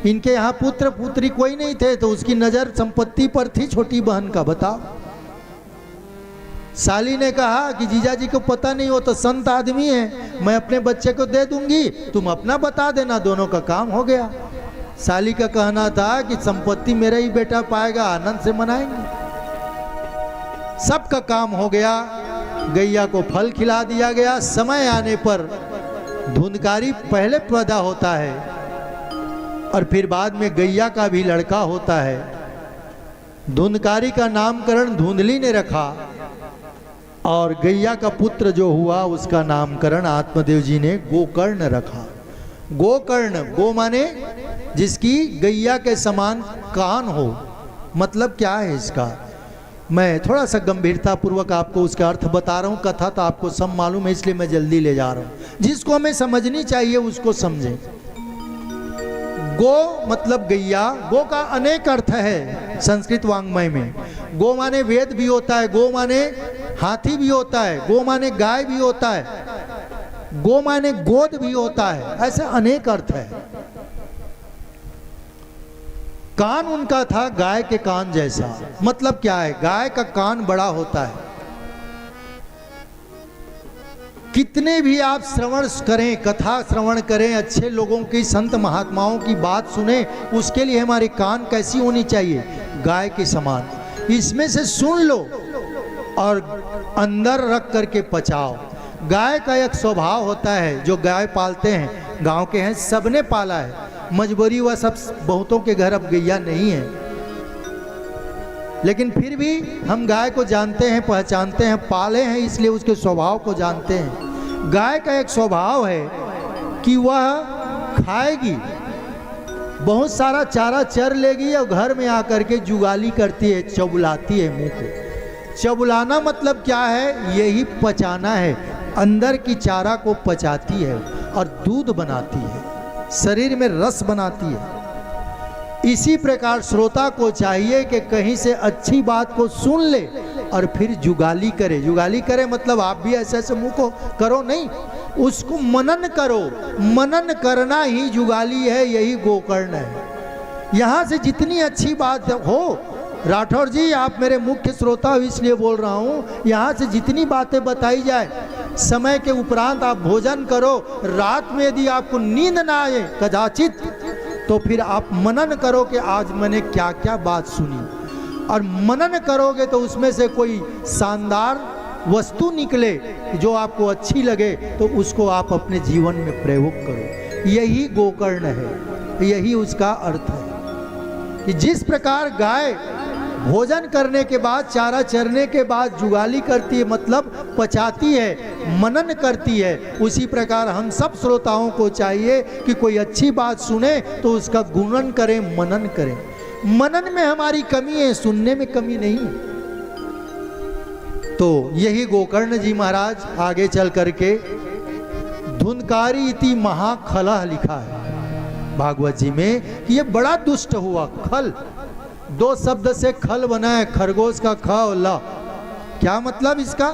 S4: इनके यहाँ पुत्र पुत्री कोई नहीं थे, तो उसकी नजर संपत्ति पर थी छोटी बहन का। बताओ, साली ने कहा कि जीजा जी को पता नहीं, हो तो संत आदमी है, मैं अपने बच्चे को दे दूंगी, तुम अपना बता देना, दोनों का काम हो गया। साली का कहना था कि संपत्ति मेरा ही बेटा पाएगा, आनंद से मनाएंगे। सबका काम हो गया, गैया को फल खिला दिया गया। समय आने पर धुंधकारी पहले पैदा होता है और फिर बाद में गैया का भी लड़का होता है। धुंधकारी का नामकरण धुंधली ने रखा और गैया का पुत्र जो हुआ उसका नामकरण आत्मदेव जी ने गोकर्ण रखा। गोकर्ण, गो माने जिसकी गैया के समान कान हो। मतलब क्या है इसका, मैं थोड़ा सा गंभीरता पूर्वक आपको उसका अर्थ बता रहा हूँ। कथा तो आपको सब मालूम है, इसलिए मैं जल्दी ले जा रहा हूँ। जिसको हमें समझनी चाहिए उसको समझें। गो मतलब गैया। गो का अनेक अर्थ है संस्कृत वांग्मय में। गो माने वेद भी होता है, गो माने हाथी भी होता है, गो माने गाय भी होता है, गो माने गोद भी होता है, ऐसे अनेक अर्थ है। कान उनका था गाय के कान जैसा। मतलब क्या है, गाय का कान बड़ा होता है। कितने भी आप श्रवण करें, कथा श्रवण करें, अच्छे लोगों की, संत महात्माओं की बात सुने, उसके लिए हमारे कान कैसी होनी चाहिए, गाय के समान। इसमें से सुन लो और अंदर रख करके पचाओ। गाय का एक स्वभाव होता है, जो गाय पालते हैं, गांव के हैं, सबने पाला है, मजबूरी वह सब बहुतों के घर अब गैया नहीं है, लेकिन फिर भी हम गाय को जानते हैं, पहचानते हैं, पाले हैं, इसलिए उसके स्वभाव को जानते हैं। गाय का एक स्वभाव है कि वह खाएगी, बहुत सारा चारा चर लेगी और घर में आकर के जुगाली करती है, चबुलाती है मुंह को। चबुलाना मतलब क्या है, यही पचाना है। अंदर की चारा को पचाती है और दूध बनाती है, शरीर में रस बनाती है। इसी प्रकार श्रोता को चाहिए कि कहीं से अच्छी बात को सुन ले और फिर जुगाली करे। जुगाली करे मतलब आप भी ऐसे ऐसे मुंह को करो नहीं, उसको मनन करो। मनन करना ही जुगाली है, यही गोकर्ण है। यहाँ से जितनी अच्छी बात हो, राठौर जी आप मेरे मुख्य श्रोता हो इसलिए बोल रहा हूँ, यहाँ से जितनी बातें बताई जाए, समय के उपरांत आप भोजन करो, रात में यदि आपको नींद ना आए कदाचित, तो फिर आप मनन करो कि आज मैंने क्या क्या बात सुनी, और मनन करोगे तो उसमें से कोई शानदार वस्तु निकले जो आपको अच्छी लगे, तो उसको आप अपने जीवन में प्रयोग करो। यही गोकर्ण है, यही उसका अर्थ है कि जिस प्रकार गाय भोजन करने के बाद, चारा चरने के बाद जुगाली करती है, मतलब पचाती है, मनन करती है, उसी प्रकार हम सब श्रोताओं को चाहिए कि कोई अच्छी बात सुने तो उसका गुणन करें, मनन करें। मनन में हमारी कमी है, सुनने में कमी नहीं। तो यही गोकर्ण जी महाराज आगे चल करके धुंधकारी इति महाखलह लिखा है भागवत जी में कि ये बड़ा दुष्ट हुआ। खल दो शब्द से खल बना है, खरगोश का ख और ल। क्या मतलब इसका?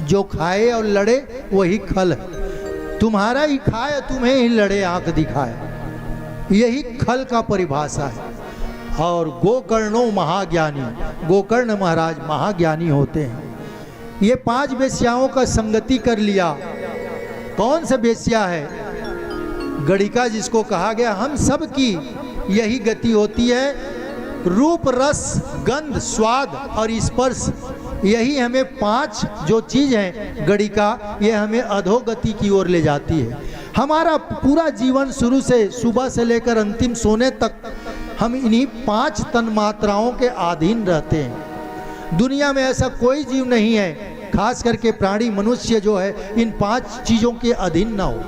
S4: जो खाए और लड़े वही खल है। तुम्हारा ही खाए तुम्हें ही लड़े आंख दिखाए, यही खल का परिभाषा है। और गोकर्णो महाज्ञानी, गोकर्ण महाराज महाज्ञानी होते हैं। ये 5 वेश्याओं का संगति कर लिया। कौन सा वेश्या है? गणिका जिसको कहा गया। हम सब की यही गति होती है। रूप, रस, गंध, स्वाद और स्पर्श, यही हमें 5 जो चीज है गणिका, ये हमें अधोगति की ओर ले जाती है। हमारा पूरा जीवन शुरू से सुबह से लेकर अंतिम सोने तक हम इन्हीं 5 तन्मात्राओं के अधीन रहते हैं। दुनिया में ऐसा कोई जीव नहीं है, खास करके प्राणी मनुष्य जो है, इन 5 चीजों के अधीन ना हो।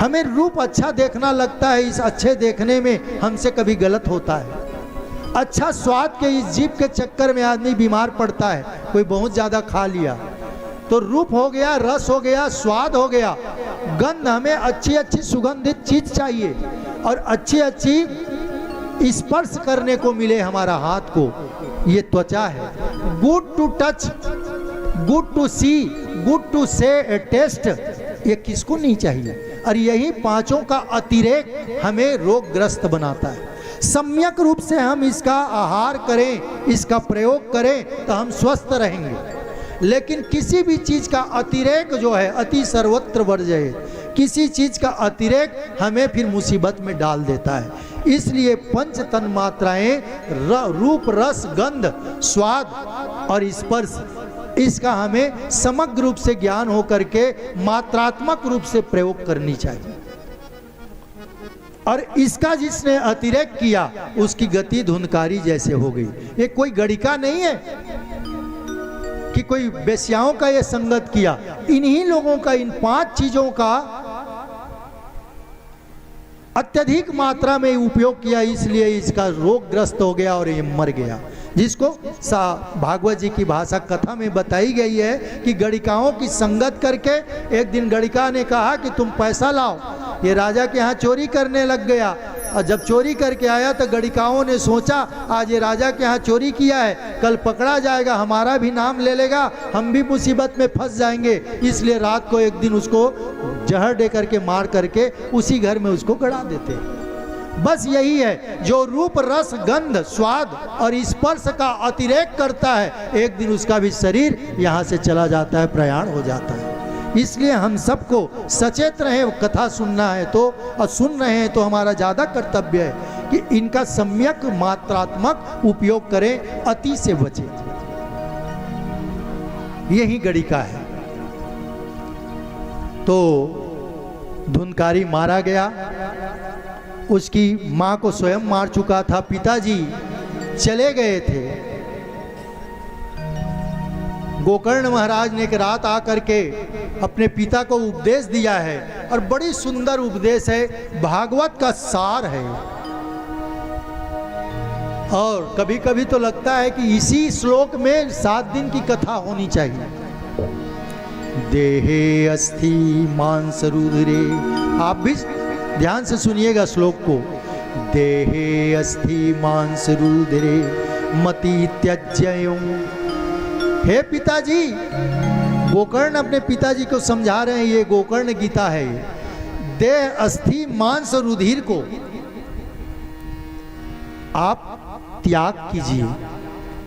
S4: हमें रूप अच्छा देखना लगता है, इस अच्छे देखने में हमसे कभी गलत होता है। अच्छा स्वाद के इस जीभ के चक्कर में आदमी बीमार पड़ता है। कोई बहुत ज्यादा खा लिया तो रूप हो गया, रस हो गया, स्वाद हो गया, गंध। हमें अच्छी अच्छी सुगंधित चीज चाहिए और अच्छी अच्छी स्पर्श करने को मिले हमारा हाथ को, ये त्वचा है। Good to touch, good to see, good to से टेस्ट, ये किसको नहीं चाहिए? और यही 5 का अतिरेक हमें रोगग्रस्त बनाता है। सम्यक रूप से हम इसका आहार करें, इसका प्रयोग करें तो हम स्वस्थ रहेंगे। लेकिन किसी भी चीज का अतिरेक जो है, अति सर्वत्र वर्जय, किसी चीज का अतिरेक हमें फिर मुसीबत में डाल देता है। इसलिए 5 तन्मात्राएं रूप, रस, गंध, स्वाद और स्पर्श, इसका हमें समग्र रूप से ज्ञान हो करके मात्रात्मक रूप से प्रयोग करनी चाहिए। और इसका जिसने अतिरेक किया उसकी गति धुंधकारी जैसे हो गई। ये कोई गणिका नहीं है कि कोई वेश्याओं का ये संगत किया। इन्हीं लोगों का, इन 5 चीजों का अत्यधिक मात्रा में उपयोग किया, इसलिए इसका रोगग्रस्त हो गया और ये मर गया। जिसको भागवत जी की भाषा कथा में बताई गई है कि गणिकाओं की संगत करके एक दिन गणिका ने कहा कि तुम पैसा लाओ। ये राजा के यहाँ चोरी करने लग गया और जब चोरी करके आया तो गणिकाओं ने सोचा आज ये राजा के यहाँ चोरी किया है, कल पकड़ा जाएगा, हमारा भी नाम ले लेगा, हम भी मुसीबत में फंस जाएंगे। इसलिए रात को एक दिन उसको जहर दे करके मार करके उसी घर में उसको गड़ा देते हैं। बस यही है, जो रूप, रस, गंध, स्वाद और स्पर्श का अतिरेक करता है, एक दिन उसका भी शरीर यहाँ से चला जाता है, प्रयाण हो जाता है। इसलिए हम सबको सचेत रहें। कथा सुनना है तो, और सुन रहे हैं तो हमारा ज़्यादा कर्तव्य है कि इनका सम्यक मात्रात्मक उपयोग करें, अति से बचें। यही गणिका है। तो धुंधकारी मारा गया, उसकी माँ को स्वयं मार चुका था, पिताजी चले गए थे। गोकर्ण महाराज ने एक रात आकर के अपने पिता को उपदेश दिया है और बड़ी सुंदर उपदेश है, भागवत का सार है। और कभी कभी तो लगता है कि इसी श्लोक में 7 दिन की कथा होनी चाहिए। देहे अस्थि मांस रुधिरे, आप भी ध्यान से सुनिएगा श्लोक को। देहे अस्थि मांस रुधिरे मति त्यज्यं। हे पिताजी, गोकर्ण अपने पिताजी को समझा रहे हैं, ये गोकर्ण गीता है। देह, अस्थि, मांस और रुधिर को आप त्याग कीजिए।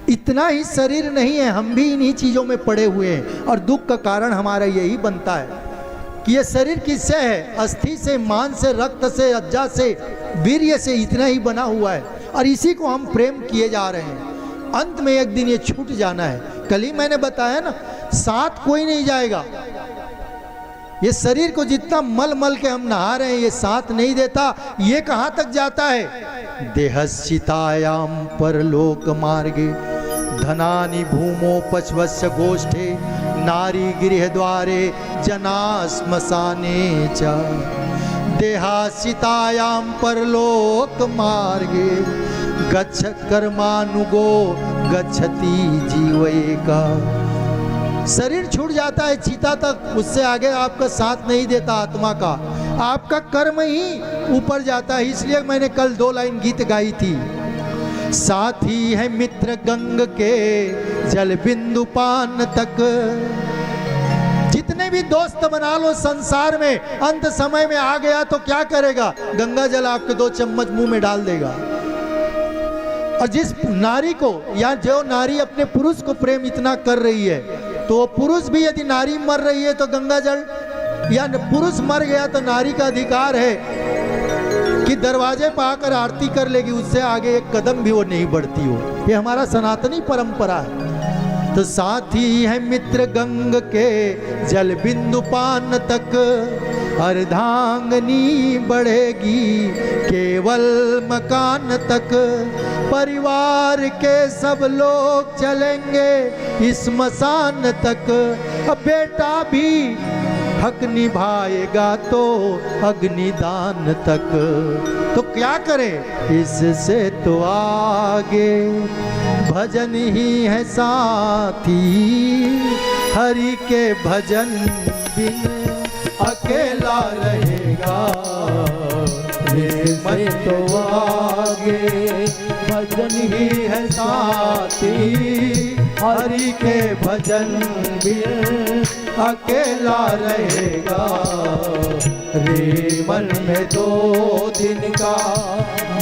S4: इतना ही शरीर नहीं है, हम भी इन्हीं चीजों में पड़े हुए हैं और दुख का कारण हमारा यही बनता है कि ये शरीर किससे है? अस्थि से, मांस से, रक्त से, अज्जा से, वीर्य से, इतना ही बना हुआ है और इसी को हम प्रेम किए जा रहे हैं। अंत में एक दिन ये छूट जाना है। कल ही मैंने बताया ना, साथ कोई नहीं जाएगा। ये शरीर को जितना मल मल के हम नहा रहे हैं, ये साथ नहीं देता। ये कहाँ तक जाता है? देहश्चितायाम परलोक मार्गे धनानि भूमोपश्वस्य गोष्ठे नारी गृह द्वारे जना श्मशाने च। देहाश्चितायाम परलोक मार्गे गच्छ कर्मानुगो गच्छति जीवैका। शरीर छूट जाता है चिता तक, उससे आगे आपका साथ नहीं देता आत्मा का, आपका कर्म ही ऊपर जाता है। इसलिए मैंने कल 2 लाइन गीत गाई थी। साथी है मित्र गंग के जल बिंदु पान तक। जितने भी दोस्त बना लो संसार में, अंत समय में आ गया तो क्या करेगा? गंगा जल आपके 2 चम्मच मुंह में डाल देगा। और जिस नारी को या जो नारी अपने पुरुष को प्रेम इतना कर रही है, तो वो पुरुष भी यदि नारी मर रही है तो गंगा जल, या पुरुष मर गया तो नारी का अधिकार है कि दरवाजे पर आकर आरती कर लेगी, उससे आगे एक कदम भी वो नहीं बढ़ती हो। ये हमारा सनातनी परंपरा है। तो साथी है मित्र गंग के जल बिंदु पान तक, अर्धांगनी बढ़ेगी केवल मकान तक। परिवार के सब लोग चलेंगे इस मसान तक। अब बेटा भी हक निभाएगा तो अग्निदान तक। तो क्या करें? इससे तो आगे भजन ही है साथी, हरि के भजन बिन अकेला रहेगा। इससे तो आगे भजन ही है साथी, हरि के भजन बिन अकेला रहेगा। रे मन में 2 दिन का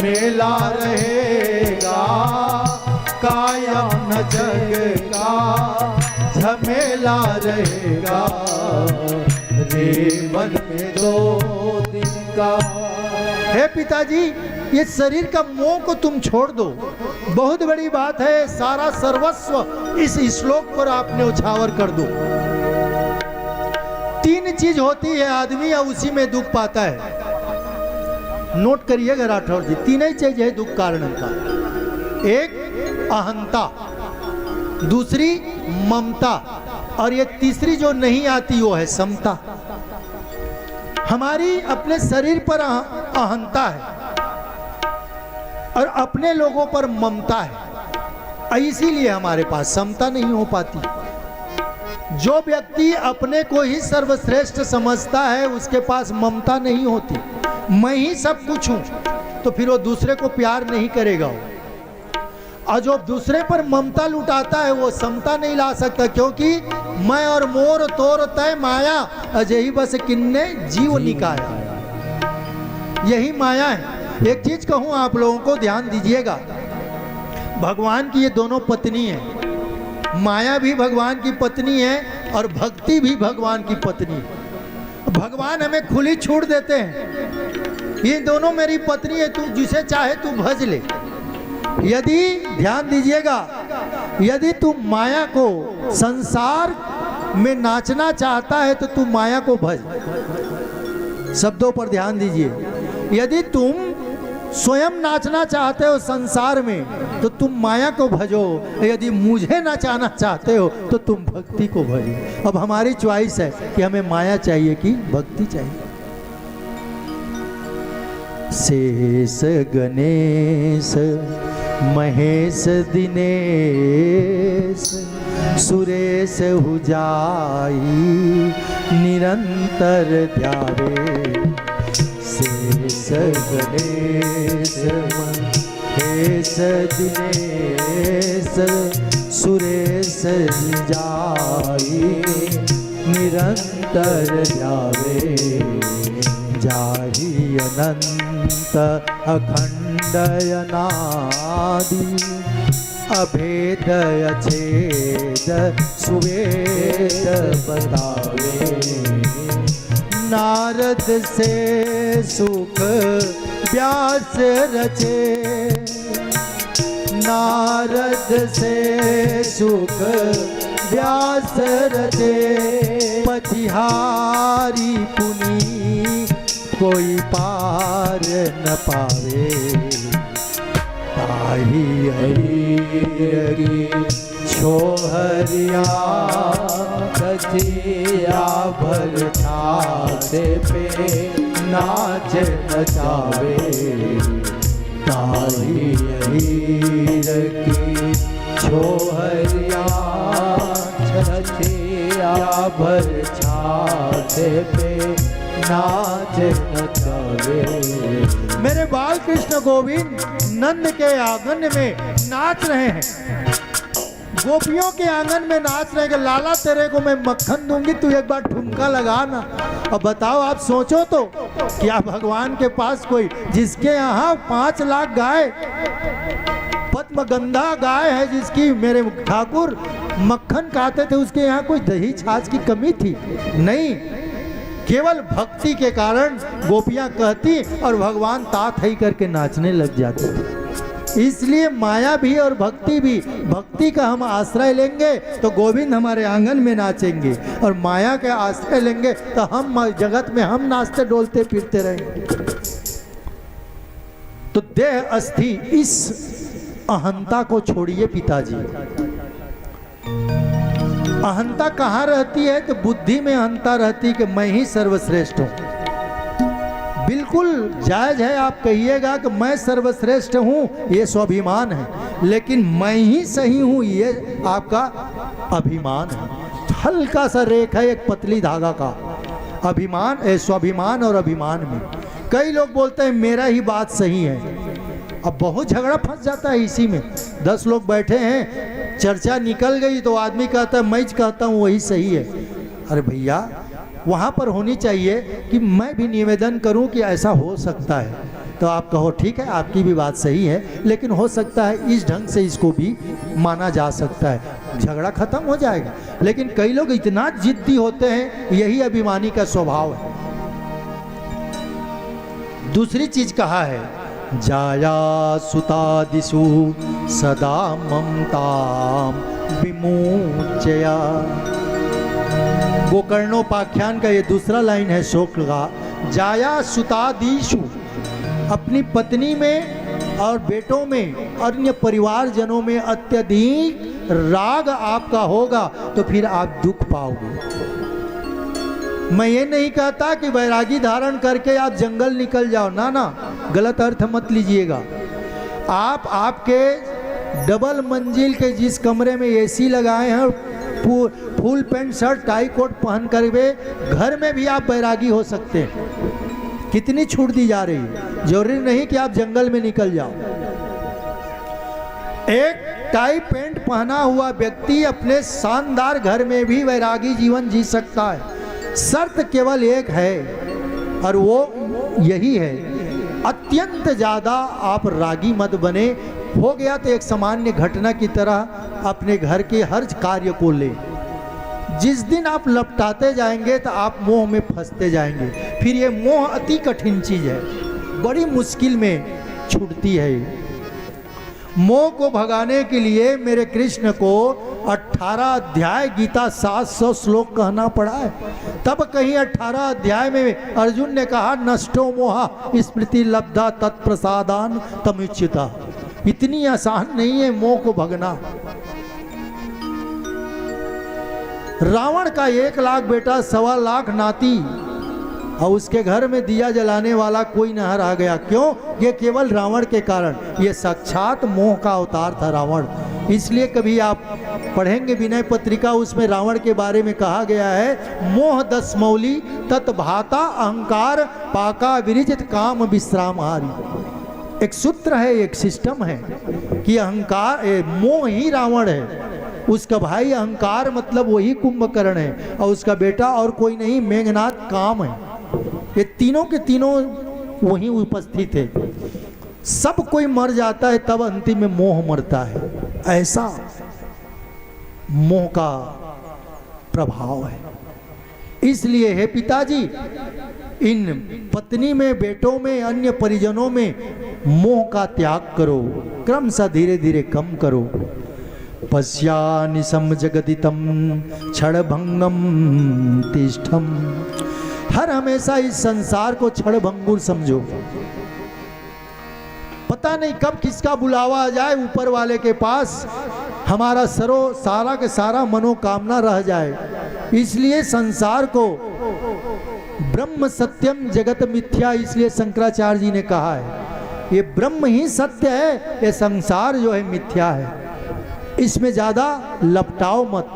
S4: मेला रहेगा, कायम न जग का झमेला रहेगा। रे मन में 2 दिन का। हे पिताजी, ये शरीर का मोह को तुम छोड़ दो, बहुत बड़ी बात है। सारा सर्वस्व इस श्लोक पर आपने उछावर कर दो। 3 चीज होती है आदमी या उसी में दुख पाता है। नोट करिएगा राठौर जी, 3 ही चीज है दुख कारण का। एक अहंता, दूसरी ममता, और ये तीसरी जो नहीं आती वो है समता। हमारी अपने शरीर पर अहंता है और अपने लोगों पर ममता है, इसीलिए हमारे पास समता नहीं हो पाती। जो व्यक्ति अपने को ही सर्वश्रेष्ठ समझता है उसके पास ममता नहीं होती। मैं ही सब कुछ हूं, तो फिर वो दूसरे को प्यार नहीं करेगा वो। और जो दूसरे पर ममता लुटाता है वो समता नहीं ला सकता, क्योंकि मैं और मोर तोर तय माया अजही बस किन्ने जीव निकाया। यही माया है। एक चीज कहूं आप लोगों को, ध्यान दीजिएगा। भगवान की ये दोनों पत्नी है। माया भी भगवान की पत्नी है और भक्ति भी भगवान की पत्नी है। भगवान हमें खुली छूट देते हैं, ये दोनों मेरी पत्नी है, तू जिसे चाहे तू भज ले। यदि ध्यान दीजिएगा, यदि तू माया को संसार में नाचना चाहता है तो तू माया को भज। शब्दों पर ध्यान दीजिए। यदि तुम स्वयं नाचना चाहते हो संसार में तो तुम माया को भजो, यदि मुझे नचाना चाहते हो तो तुम भक्ति को भजो। अब हमारी चॉइस है कि हमें माया चाहिए कि भक्ति चाहिए। शेष गणेश महेश दिनेश सुरेश हुजाई निरंतर ध्यावे। शेष गणेश महेश दिनेश सुरेश हुजाई निरंतर ध्यावे। जाहि अनंत अखंड अनादि अभेदय छेद सुवेद बतावे। नारद से सुख व्यास रचे, नारद से सुख व्यास रचे। पथिहारी पुनी कोई पार न पावे। ताही हरि छोहरिया कचिया भर छाते पे नाच नचावे। ताही हरि छोहरिया कचिया भर छाते पे नाच नचावे। मेरे बाल कृष्ण गोविंद नंद के आंगन में नाच रहे हैं, गोपियों के आंगन में नाच रहे हैं। लाला तेरे को मैं मक्खन दूंगी, तू एक बार ठुमका लगा ना। अब बताओ, आप सोचो तो, क्या भगवान के पास कोई जिसके यहाँ 5 लाख गाय, पद्मगंधा गाय है जिसकी मेरे ठाकुर मक्खन खाते थे, उसके यहाँ कोई दही छाछ की कमी थी? नहीं, केवल भक्ति के कारण गोपियां कहती और भगवान तात ही करके नाचने लग जाते थे। इसलिए माया भी और भक्ति भी, भक्ति का हम आश्रय लेंगे तो गोविंद हमारे आंगन में नाचेंगे, और माया का आश्रय लेंगे तो हम जगत में हम नाचते डोलते फिरते रहेंगे। तो देह अस्थि, इस अहंता को छोड़िए पिताजी। अहंता कहाँ रहती है? तो बुद्धि में अहंता रहती है कि मैं ही सर्वश्रेष्ठ हूं। बिल्कुल जायज है आप कहिएगा कि मैं सर्वश्रेष्ठ हूं, ये स्वाभिमान है, लेकिन मैं ही सही हूं ये आपका अभिमान है। हल्का सा रेखा एक पतली धागा का अभिमान, स्वाभिमान और अभिमान में। कई लोग बोलते हैं मेरा ही बात सही है। अब बहुत झगड़ा फंस जाता है इसी में। 10 लोग बैठे हैं, चर्चा निकल गई तो आदमी कहता है मैं कहता हूँ वही सही है। अरे भैया, वहाँ पर होनी चाहिए कि मैं भी निवेदन करूँ कि ऐसा हो सकता है, तो आप कहो ठीक है आपकी भी बात सही है, लेकिन हो सकता है इस ढंग से इसको भी माना जा सकता है, झगड़ा खत्म हो जाएगा। लेकिन कई लोग इतना जिद्दी होते हैं, यही अभिमानी का स्वभाव है। दूसरी चीज कहा है, जाया सुतादिषु सदा ममताम विमोचया। गोकर्णोपाख्यान का ये दूसरा लाइन है श्लोक का। जाया सुतादिषु, अपनी पत्नी में और बेटों में, अन्य परिवारजनों में अत्यधिक राग आपका होगा तो फिर आप दुख पाओगे। मैं ये नहीं कहता कि वैरागी धारण करके आप जंगल निकल जाओ, ना ना, गलत अर्थ मत लीजिएगा। आप आपके डबल मंजिल के जिस कमरे में एसी लगाए हैं, full pant shirt tie coat पहन कर वे घर में भी आप बैरागी हो सकते हैं। कितनी छूट दी जा रही है, जरूरी नहीं कि आप जंगल में निकल जाओ। एक टाई पैंट पहना हुआ व्यक्ति अपने शानदार घर में भी वैरागी जीवन जी सकता है। शर्त केवल एक है और वो यही है, अत्यंत ज्यादा आप रागी मत बने। हो गया तो एक सामान्य घटना की तरह अपने घर के हर कार्य को ले। जिस दिन आप लपटाते जाएंगे तो आप मोह में फंसते जाएंगे। फिर ये मोह अति कठिन चीज है, बड़ी मुश्किल में छूटती है। मोह को भगाने के लिए मेरे कृष्ण को 18 अध्याय गीता 700 श्लोक कहना पड़ा है। तब कहीं 18 अध्याय में अर्जुन ने कहा नष्टो मोहा स्मृति लब्धा तत्प्रसादान तमुच्यता। इतनी आसान नहीं है मोह को भगना। रावण का 1 लाख बेटा, 1.25 लाख नाती, और उसके घर में दिया जलाने वाला कोई न रह गया। क्यों? ये केवल रावण के कारण। ये साक्षात मोह का अवतार था रावण। इसलिए कभी आप पढ़ेंगे विनय पत्रिका, उसमें रावण के बारे में कहा गया है, मोह दशमौली तत्भाता अहंकार पाका विरजित काम विश्रामहारी। एक सूत्र है, एक सिस्टम है कि अहंकार, मोह ही रावण है, उसका भाई अहंकार मतलब वही कुंभकर्ण है, और उसका बेटा और कोई नहीं मेघनाथ काम है। ये तीनों के तीनों वहीं उपस्थित है। सब कोई मर जाता है तब अंतिम में मोह मरता है। ऐसा मोह का प्रभाव है। इसलिए हे पिताजी, इन पत्नी में, बेटों में, अन्य परिजनों में मोह का त्याग करो, क्रमशः धीरे धीरे कम करो। पश्यानिशम जगदितम क्षणभंगम तिष्ठम। हर हमेशा इस संसार को क्षणभंगुर समझो। पता नहीं कब किसका बुलावा आ जाए ऊपर वाले के पास, हमारा सारा के सारा मनोकामना रह जाए। इसलिए संसार को ब्रह्म सत्यम जगत मिथ्या, इसलिए शंकराचार्य जी ने कहा है ये ब्रह्म ही सत्य है, ये संसार जो है मिथ्या है। इसमें ज्यादा लपटाओ मत।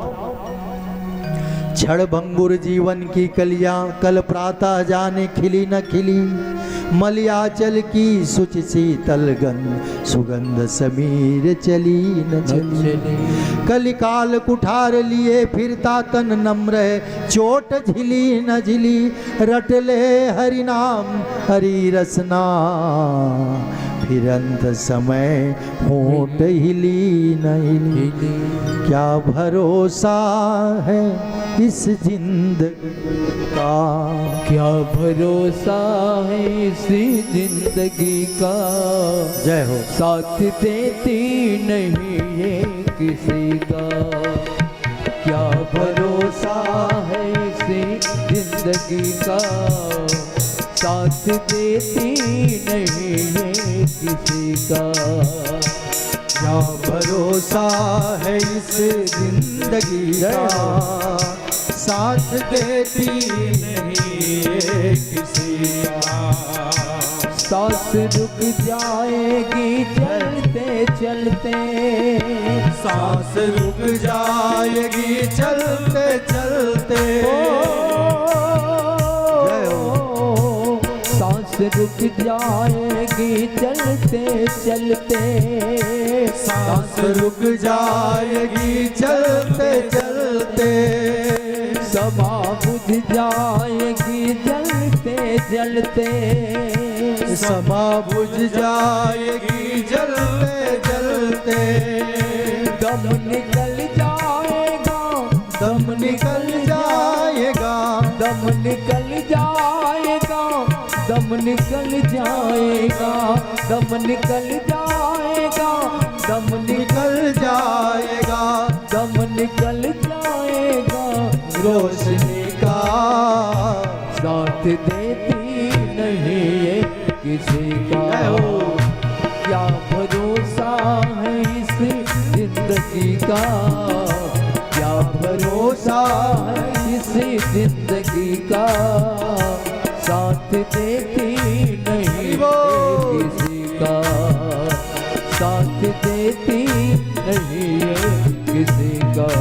S4: क्षण भंगुर जीवन की कलियां कल प्रातः जाने खिली न खिली, मलयाचल की सुच शीतल गंध सुगंध समीर चली न चली। कलिकाल कुठार लिए फिरता तन नम्र है, चोट झिली न झिली, रट ले हरि नाम हरि रसना, फिर अंत समय होंठ हिली न हिली। क्या भरोसा है इस जिंदगी का,
S1: क्या भरोसा है इसी जिंदगी का,
S4: जय हो।
S1: साथ देती नहीं ये किसी का, क्या भरोसा है इसी जिंदगी का, साथ देती नहीं ये किसी का।
S4: क्या भरोसा है इस जिंदगी का, साथ देती नहीं ये किसी का।
S1: सांस रुक जाएगी चलते चलते,
S4: सांस रुक जाएगी चलते चलते। जय हो।
S1: सांस रुक जाएगी चलते चलते,
S4: सांस रुक जाएगी चलते चलते।
S1: समा बुझ जाएगी जलते जलते,
S4: समा बुझ जाएगी जलते जलते।
S1: दम निकल जाएगा,
S4: दम निकल जाएगा,
S1: दम निकल जाएगा, दम निकल जाएगा, दम निकल जाएगा, दम
S4: निकल जाएगा,
S1: दम निकल जाएगा।
S4: रोशनी का
S1: साथ देती नहीं ये किसी का, क्या भरोसा है इस जिंदगी का, क्या भरोसा है इस जिंदगी का, साथ देती नहीं ये किसी का, साथ देती नहीं ये किसी का।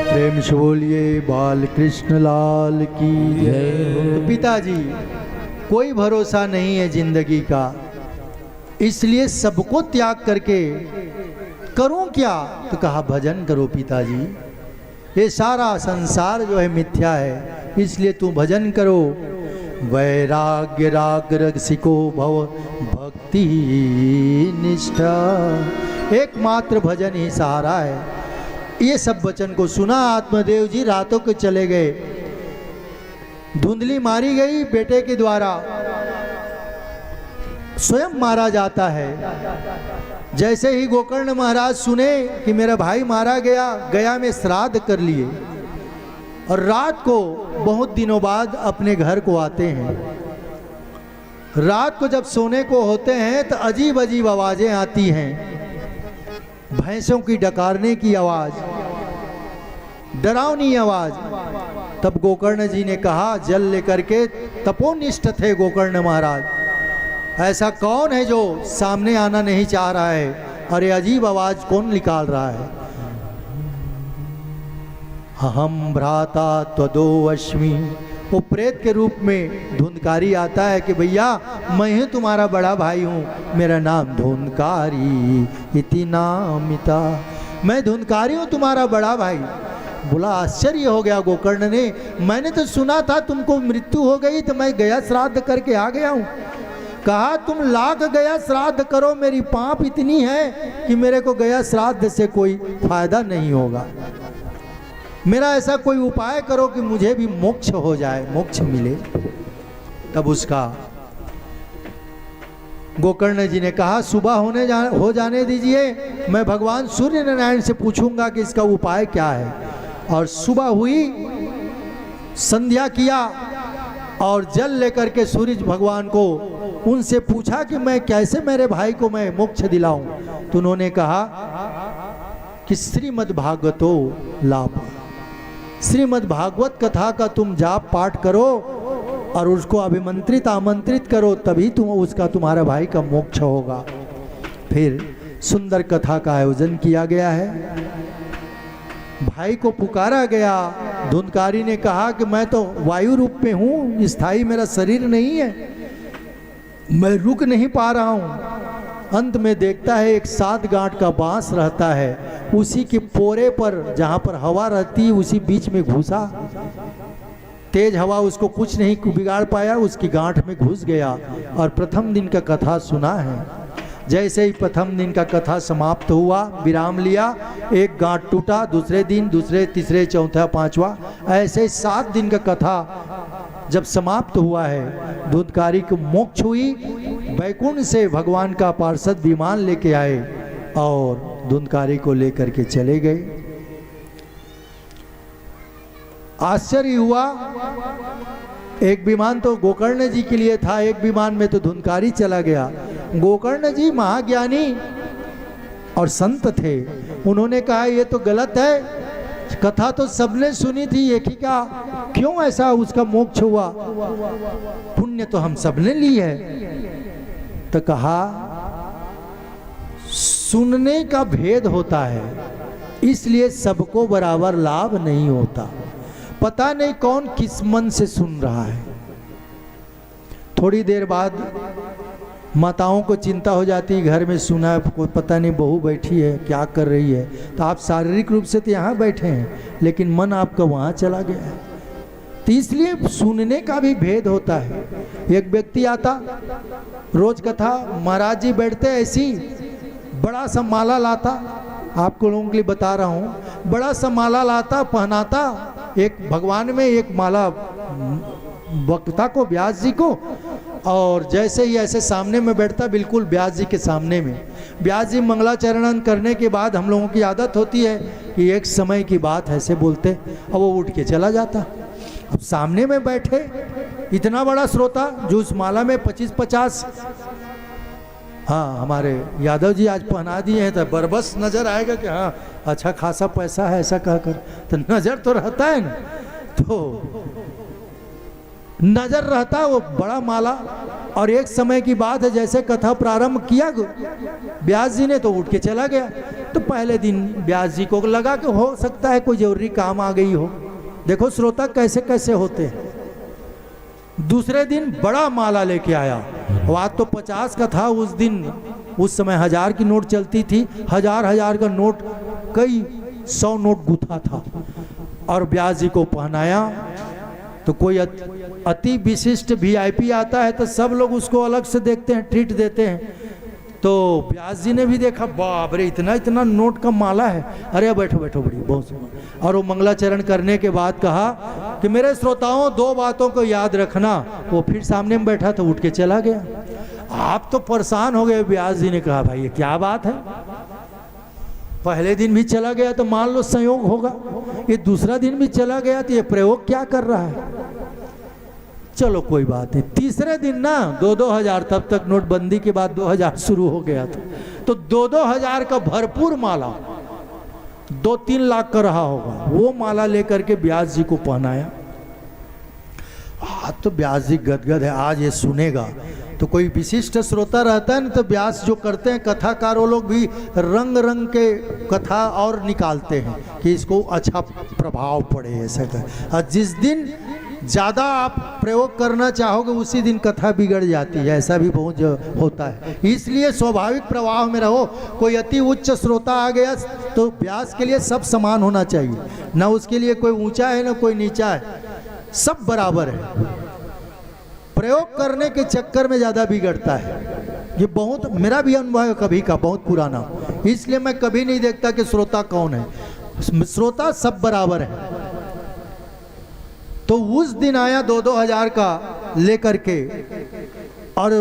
S4: प्रेम से बोलिए बाल कृष्ण लाल की जय। पिताजी कोई भरोसा नहीं है जिंदगी का, इसलिए सबको त्याग करके करूं क्या, तो कहा भजन करो पिताजी। ये सारा संसार जो है मिथ्या है, इसलिए तू भजन करो। वैराग्य राग रसिको भव भक्ति निष्ठा, एकमात्र भजन ही सहारा है। ये सब वचन को सुना आत्मदेव जी रातों के चले गए। धुंधली मारी गई बेटे के द्वारा, स्वयं मारा जाता है। जैसे ही गोकर्ण महाराज सुने कि मेरा भाई मारा गया, गया में श्राद्ध कर लिए और रात को बहुत दिनों बाद अपने घर को आते हैं। रात को जब सोने को होते हैं तो अजीब अजीब आवाजें आती हैं, भैंसों की डकारने की आवाज, डरावनी आवाज। तब गोकर्ण जी ने कहा, जल लेकर के, तपोनिष्ठ थे गोकर्ण महाराज, ऐसा कौन है जो सामने आना नहीं चाह रहा है, और ये अजीब आवाज कौन निकाल रहा है। हम भ्राता त्वदो अश्मी, वो प्रेत के रूप में धुंधकारी आता है कि भैया मैं ही तुम्हारा बड़ा भाई हूँ, मेरा नाम धुंधकारी इति नामिता, मैं धुंधकारी हूँ तुम्हारा बड़ा भाई। बोला आश्चर्य हो गया गोकर्ण ने, मैंने तो सुना था तुमको मृत्यु हो गई तो मैं गया श्राद्ध करके आ गया हूँ। कहा तुम लाख गया श्राद्ध करो, मेरी पाप इतनी है कि मेरे को गया श्राद्ध से कोई फायदा नहीं होगा, मेरा ऐसा कोई उपाय करो कि मुझे भी मोक्ष हो जाए, मोक्ष मिले। तब उसका गोकर्ण जी ने कहा सुबह हो जाने दीजिए, मैं भगवान सूर्य नारायण से पूछूंगा कि इसका उपाय क्या है। और सुबह हुई, संध्या किया और जल लेकर के सूर्य भगवान को उनसे पूछा कि मैं कैसे मेरे भाई को मैं मोक्ष दिलाऊं। तो उन्होंने कहा कि श्रीमद् भागवतो लाभ, श्रीमद् भागवत कथा का तुम जाप पाठ करो और उसको अभिमंत्रित आमंत्रित करो, तभी तुम्हारा भाई का मोक्ष होगा। फिर सुंदर कथा का आयोजन किया गया है। भाई को पुकारा गया। धुंधकारी ने कहा कि मैं तो वायु रूप में हूँ, स्थायी मेरा शरीर नहीं है, मैं रुक नहीं पा रहा हूँ। अंत में देखता है एक 7 गांठ का बांस रहता है, उसी के पोरे पर जहाँ पर हवा रहती है उसी बीच में घुसा। तेज हवा उसको कुछ नहीं बिगाड़ पाया, उसकी गांठ में घुस गया और प्रथम दिन का कथा सुना है। जैसे ही प्रथम दिन का कथा समाप्त हुआ, विराम लिया, एक गांठ टूटा, दूसरे दिन, दूसरे, तीसरे, चौथा, पांचवा, ऐसे 7 दिन का कथा जब समाप्त हुआ है, धुंधकारी को मोक्ष हुई। वैकुंठ से भगवान का पार्षद विमान लेके आए और धुंधकारी को लेकर के चले गए। आश्चर्य हुआ, एक विमान तो गोकर्ण जी के लिए था, एक विमान में तो धुंधकारी चला गया। गोकर्ण जी महाज्ञानी और संत थे, उन्होंने कहा ये तो गलत है, कथा तो सबने सुनी थी, एक ही का क्यों ऐसा उसका मोक्ष हुआ, पुण्य तो हम सबने ली है। तो कहा सुनने का भेद होता है, इसलिए सबको बराबर लाभ नहीं होता। पता नहीं कौन किस मन से सुन रहा है। थोड़ी देर बाद माताओं को चिंता हो जाती, घर में सुना कोई पता नहीं बहू बैठी है क्या कर रही है, तो आप शारीरिक रूप से तो यहाँ बैठे हैं लेकिन मन आपका वहाँ चला गया है। तो इसलिए सुनने का भी भेद होता है। एक व्यक्ति आता, रोज कथा महाराज जी बैठते ऐसी, बड़ा सा माला लाता, आपको लोगों के लिए बता रहा हूँ, बड़ा सा माला लाता, पहनाता, एक भगवान में एक माला वक्ता को, व्यास जी को, और जैसे ही ऐसे सामने में बैठता, बिल्कुल व्यास जी के सामने में। व्यास जी मंगलाचरण करने के बाद हम लोगों की आदत होती है कि एक समय की बात ऐसे बोलते, और वो उठ के चला जाता। अब सामने में बैठे इतना बड़ा श्रोता जो उस माला में 25-50, हाँ हमारे यादव जी आज पहना दिए हैं, तो बरबस नजर आएगा कि हाँ अच्छा खासा पैसा है, ऐसा कहकर तो नजर तो रहता है ना, तो नजर रहता है वो बड़ा माला। और एक समय की बात है, जैसे कथा प्रारंभ किया व्यास जी ने, तो उठ के चला गया। तो पहले दिन व्यास जी को लगा कि हो सकता है कोई जरूरी काम आ गई हो। देखो श्रोता कैसे कैसे होते हैं। दूसरे दिन बड़ा माला लेके आया, आज तो 50 का था, उस दिन उस समय 1000 की नोट चलती थी, 1000 का नोट, कई 100 नोट गुथा था, और व्यास जी को पहनाया। तो कोई अति विशिष्ट VIP आता है तो सब लोग उसको अलग से देखते हैं, ट्रीट देते हैं। तो व्यास जी ने भी देखा, बाप रे इतना इतना नोट का माला है, अरे बैठो बैठो बड़ी बहुत। और वो मंगलाचरण करने के बाद कहा कि मेरे श्रोताओं 2 बातों को याद रखना। वो फिर सामने में बैठा तो उठ के चला गया। आप तो परेशान हो गए। व्यास जी ने कहा भाई ये क्या बात है, पहले दिन भी चला गया तो मान लो संयोग होगा, ये दूसरा दिन भी चला गया तो ये प्रयोग क्या कर रहा है। चलो कोई बात नहीं। तीसरे दिन ना 2-2 हजार, तब तक नोटबंदी के बाद 2000 शुरू हो गया था, तो 2-2 हजार का भरपूर माला 2-3 लाख का रहा होगा, वो माला लेकर के व्यास जी को पहनाया। तो व्यास जी गदगद है, आज ये सुनेगा। तो कोई विशिष्ट श्रोता रहता है ना, तो व्यास जो करते हैं, कथाकारों लोग भी रंग रंग के कथा और निकालते हैं कि इसको अच्छा प्रभाव पड़े ऐसा कर। और जिस दिन ज़्यादा आप प्रयोग करना चाहोगे उसी दिन कथा बिगड़ जाती है, ऐसा भी बहुत होता है। इसलिए स्वाभाविक प्रवाह में रहो। कोई अति उच्च श्रोता आ गया तो व्यास के लिए सब समान होना चाहिए, ना उसके लिए कोई ऊंचा है ना कोई नीचा है, सब बराबर है। प्रयोग करने के चक्कर में ज़्यादा बिगड़ता है। ये मेरा भी अनुभव है कभी का, बहुत पुराना। इसलिए मैं कभी नहीं देखता कि श्रोता कौन है, श्रोता सब बराबर है। तो उस दिन आया 2-2 हजार का लेकर के, और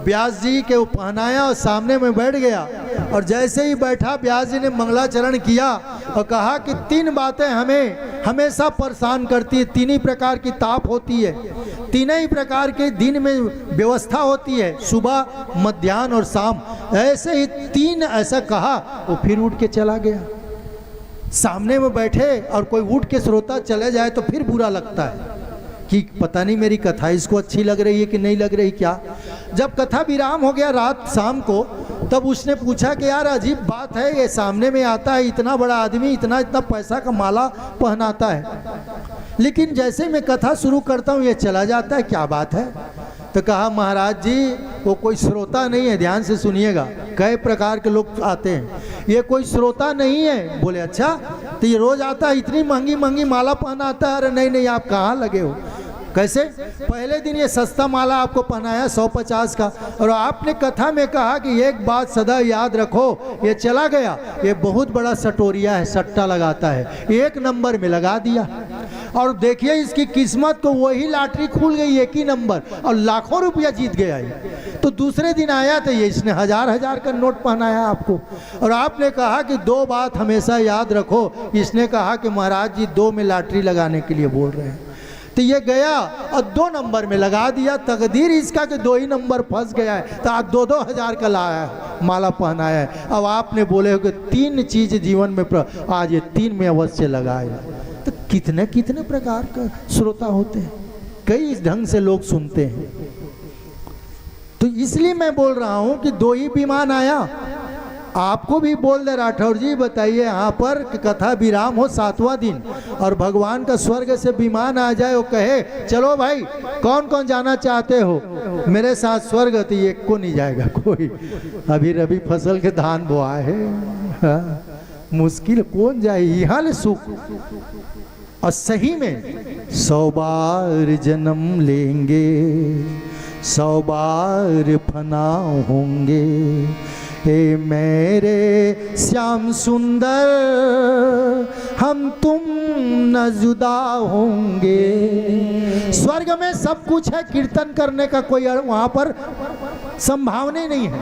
S4: व्यास जी के पहनाया और सामने में बैठ गया। और जैसे ही बैठा व्यास जी ने मंगलाचरण किया और कहा कि 3 बातें हमें हमेशा परेशान करती है, 3 ही प्रकार की ताप होती है, 3 ही प्रकार के दिन में व्यवस्था होती है, सुबह, मध्याह्न और शाम। ऐसे ही 3 ऐसा कहा, वो फिर उठ के चला गया। सामने में बैठे और कोई उठ के श्रोता चले जाए तो फिर बुरा लगता है कि पता नहीं मेरी कथा इसको अच्छी लग रही है कि नहीं लग रही क्या। जब कथा विराम हो गया रात शाम को, तब उसने पूछा कि यार अजीब बात है, ये सामने में आता है इतना बड़ा आदमी, इतना इतना पैसा का माला पहनाता है, लेकिन जैसे मैं कथा शुरू करता हूँ ये चला जाता है, क्या बात है? तो कहा महाराज जी वो कोई श्रोता नहीं है, ध्यान से सुनिएगा, कई प्रकार के लोग आते हैं, ये कोई श्रोता नहीं है। बोले अच्छा, तो ये रोज आता है, इतनी महंगी महंगी माला पहनाता है? अरे नहीं नहीं, आप कहाँ लगे हो? कैसे? पहले दिन ये सस्ता माला आपको पहनाया 150 का, और आपने कथा में कहा कि एक बात सदा याद रखो, ये चला गया, ये बहुत बड़ा सटोरिया है, सट्टा लगाता है, 1 नंबर में लगा दिया, और देखिए इसकी किस्मत को वही लॉटरी खुल गई 1 ही नंबर, और लाखों रुपया जीत गया ये। तो दूसरे दिन आया तो ये इसने 1000 का नोट पहनाया आपको, और आपने कहा कि 2 बात हमेशा याद रखो। इसने कहा कि महाराज जी 2 में लॉटरी लगाने के लिए बोल रहे हैं। तो ये गया और 2 नंबर में लगा दिया। तकदीर इसका कि 2 ही नंबर फंस गया है, तो आज 2-2 हज़ार का लाया है, माला पहनाया है। अब आपने बोले हो कि 3 चीज़ जीवन में आज ये 3 में अवश्य लगाएगा। तो कितने कितने प्रकार का श्रोता होते हैं, कई ढंग से लोग सुनते हैं। तो इसलिए मैं बोल रहा हूं कि 2 ही विमान आया, आपको भी बोल दे राठौर जी, बताइए यहाँ पर कथा विराम हो 7वां दिन और भगवान का स्वर्ग से विमान आ जाए, वो कहे चलो भाई कौन कौन जाना चाहते हो मेरे साथ स्वर्ग, तो ये को नहीं जाएगा कोई। अभी रबी फसल के धान बोआ है, हाँ, मुश्किल कौन जाए यहाँ ले सुख। और सही में 100 बार जन्म लेंगे, 100 बार फना होंगे, हे मेरे श्याम सुंदर हम तुम न जुदा होंगे। स्वर्ग में सब कुछ है, कीर्तन करने का कोई वहाँ पर संभावना नहीं है।